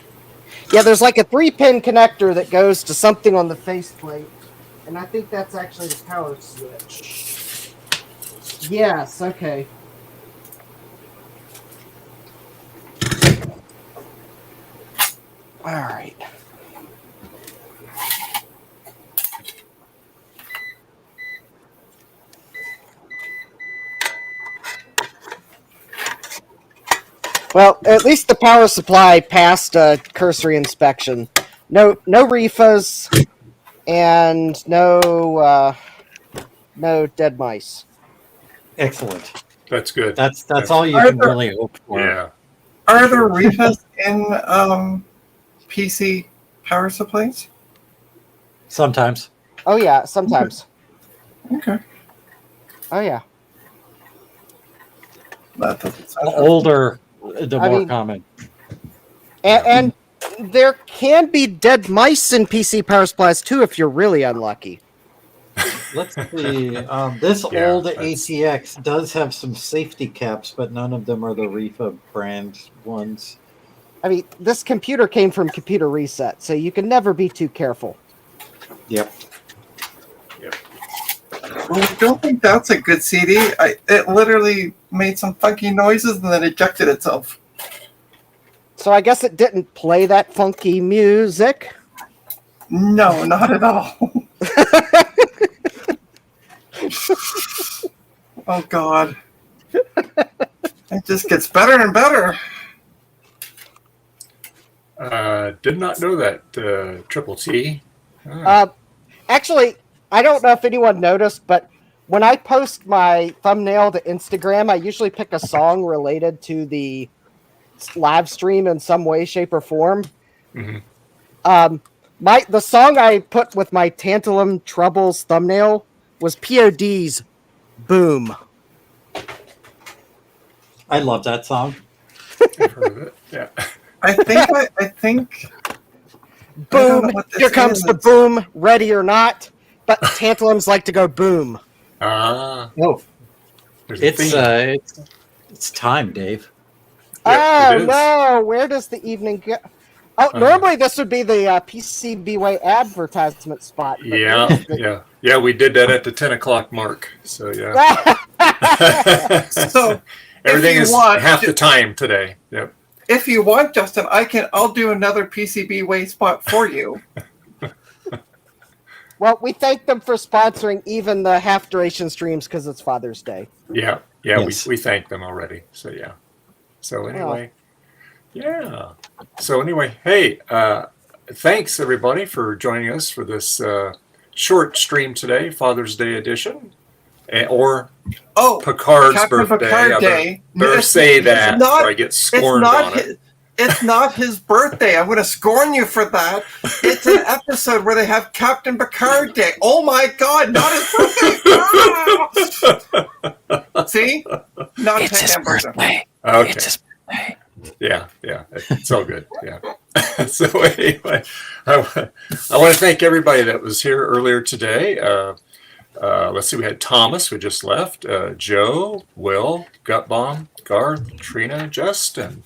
Speaker 13: Yeah, there's like a 3-pin connector that goes to something on the faceplate, and I think that's actually the power switch. Yes, okay. All right. Well, at least the power supply passed a cursory inspection. No refas, and no dead mice.
Speaker 5: Excellent.
Speaker 1: That's good.
Speaker 5: That's all you can really hope for.
Speaker 1: Yeah.
Speaker 10: Are there refas in PC power supplies?
Speaker 5: Sometimes.
Speaker 13: Oh yeah, sometimes.
Speaker 10: Okay.
Speaker 13: Oh yeah.
Speaker 10: That doesn't
Speaker 5: The
Speaker 10: sound
Speaker 5: older, the more common.
Speaker 13: And there can be dead mice in PC power supplies too if you're really unlucky.
Speaker 5: Let's see. This old ACX does have some safety caps, but none of them are the Rifa brand ones.
Speaker 13: I mean, this computer came from Computer Reset, so you can never be too careful.
Speaker 5: Yep.
Speaker 10: Well, I don't think that's a good CD. It literally made some funky noises and then ejected itself.
Speaker 13: So I guess it didn't play that funky music.
Speaker 10: No, not at all. Oh, God. It just gets better and better.
Speaker 1: Did not know that, Triple T.
Speaker 13: Actually, I don't know if anyone noticed, but when I post my thumbnail to Instagram, I usually pick a song related to the live stream in some way, shape, or form.
Speaker 1: Mm-hmm.
Speaker 13: The song I put with my Tantalum Troubles thumbnail was POD's "Boom."
Speaker 5: I love that song.
Speaker 1: I've heard of it. Yeah.
Speaker 10: I think.
Speaker 13: Boom! Here comes the boom. Ready or not, but Tantalums like to go boom.
Speaker 5: Oh, it's time, Dave.
Speaker 13: Oh no! Where does the evening go? Oh, normally this would be the PCBWay advertisement spot. But
Speaker 1: Yeah. We did that at the 10 o'clock mark. So yeah.
Speaker 10: So
Speaker 1: everything
Speaker 10: you
Speaker 1: is
Speaker 10: want,
Speaker 1: half the time today. Yep.
Speaker 10: If you want, Justin, I'll do another PCBWay spot for you.
Speaker 13: Well, we thank them for sponsoring even the half duration streams because it's Father's Day.
Speaker 1: Yeah.
Speaker 5: Yes.
Speaker 1: We thank them already. So yeah. So anyway, yeah. So anyway, hey, thanks everybody for joining us for this short stream today, Father's Day edition, or Picard's
Speaker 10: Captain
Speaker 1: birthday.
Speaker 10: Picard Day.
Speaker 1: Better say that before I get scorned on it.
Speaker 10: It's not his birthday. I'm going to scorn you for that. It's an episode where they have Captain Picard Day. Oh my God, not his birthday. See? Not
Speaker 11: It's his birthday.
Speaker 1: Okay.
Speaker 11: It's his birthday.
Speaker 1: Yeah, it's all good. Yeah. So anyway, I want to thank everybody that was here earlier today. Let's see, we had Thomas who just left, Joe, Will, Gutbomb, Garth, Trina, Justin.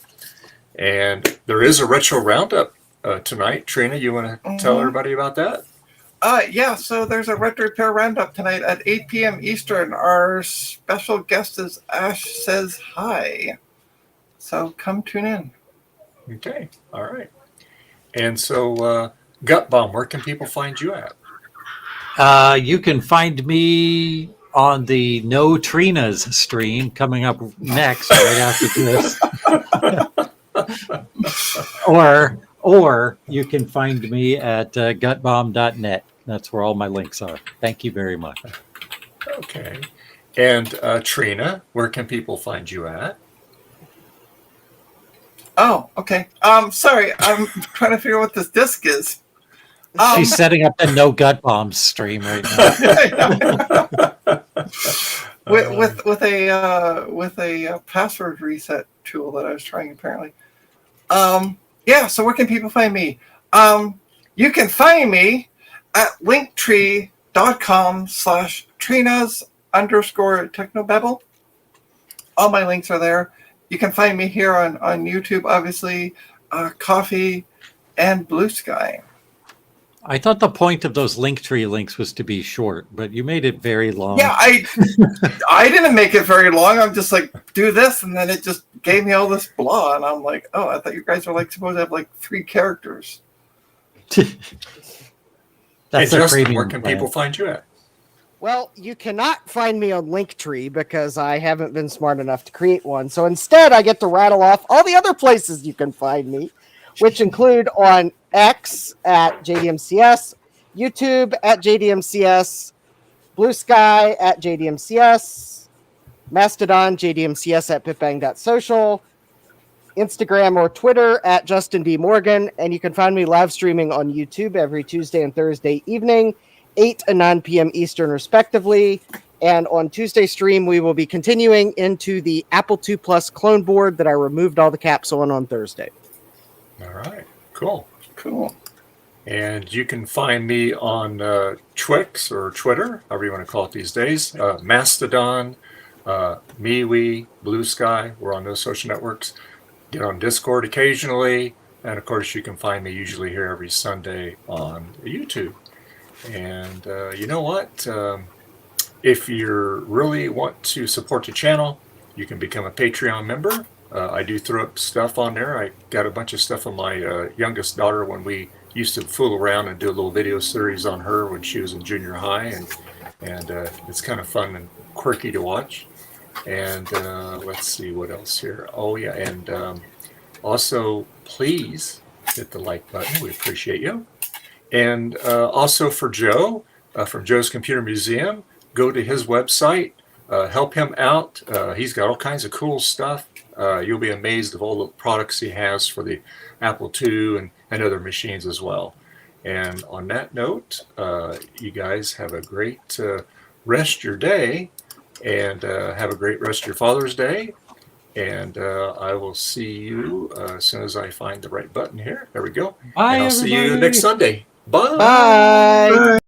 Speaker 1: And there is a retro roundup tonight. Trina, you want to tell everybody about that?
Speaker 10: Yeah, so there's a retro repair roundup tonight at 8 p.m. Eastern. Our special guest is Ash Says Hi. So come tune in.
Speaker 1: Okay, all right. And so, Gutbomb, where can people find you at?
Speaker 5: You can find me on the No Trinas stream coming up next, right after this. or you can find me at gutbomb.net. That's where all my links are. Thank you very much.
Speaker 1: Okay. And Trina, where can people find you at?
Speaker 10: Oh, okay. Sorry, I'm trying to figure out what this disc is.
Speaker 5: She's setting up the No Gut Bombs stream right now.
Speaker 10: with a password reset tool that I was trying apparently. Yeah, so where can people find me? You can find me at linktree.com/Trinas_technobabble. All my links are there. You can find me here on YouTube, obviously, Coffee, and Blue Sky.
Speaker 5: I thought the point of those Linktree links was to be short, but you made it very long.
Speaker 10: Yeah, I didn't make it very long. I'm just like, do this, and then it just gave me all this blah, and I'm like, oh, I thought you guys were like supposed to have like 3 characters.
Speaker 1: Hey, Justin, where can people find you at?
Speaker 13: Well, you cannot find me on Linktree because I haven't been smart enough to create one. So instead, I get to rattle off all the other places you can find me, which include on X at JDMCS, YouTube at JDMCS, Blue Sky at JDMCS, Mastodon, JDMCS at pitbang.social, Instagram or Twitter at Justin D. Morgan, and you can find me live streaming on YouTube every Tuesday and Thursday evening, 8 and 9 p.m. Eastern, respectively. And on Tuesday stream, we will be continuing into the Apple II Plus clone board that I removed all the caps on Thursday.
Speaker 1: All right, cool. And you can find me on Twix or Twitter, however you want to call it these days, Mastodon, MeWe, Blue Sky. We're on those social networks. Get on Discord occasionally. And, of course, you can find me usually here every Sunday on YouTube. And you know what? If you really want to support the channel, you can become a Patreon member. I do throw up stuff on there. I got a bunch of stuff on my youngest daughter when we used to fool around and do a little video series on her when she was in junior high. And it's kind of fun and quirky to watch. And let's see what else here. Oh, yeah. And also, please hit the like button. We appreciate you. And also for Joe, from Joe's Computer Museum, go to his website, help him out. He's got all kinds of cool stuff. You'll be amazed of all the products he has for the Apple II and other machines as well. And on that note, you guys have a great rest of your day, and have a great rest of your Father's Day. And I will see you as soon as I find the right button here. There we go.
Speaker 5: Bye,
Speaker 1: and I'll see you next Sunday. Bye.
Speaker 13: Bye.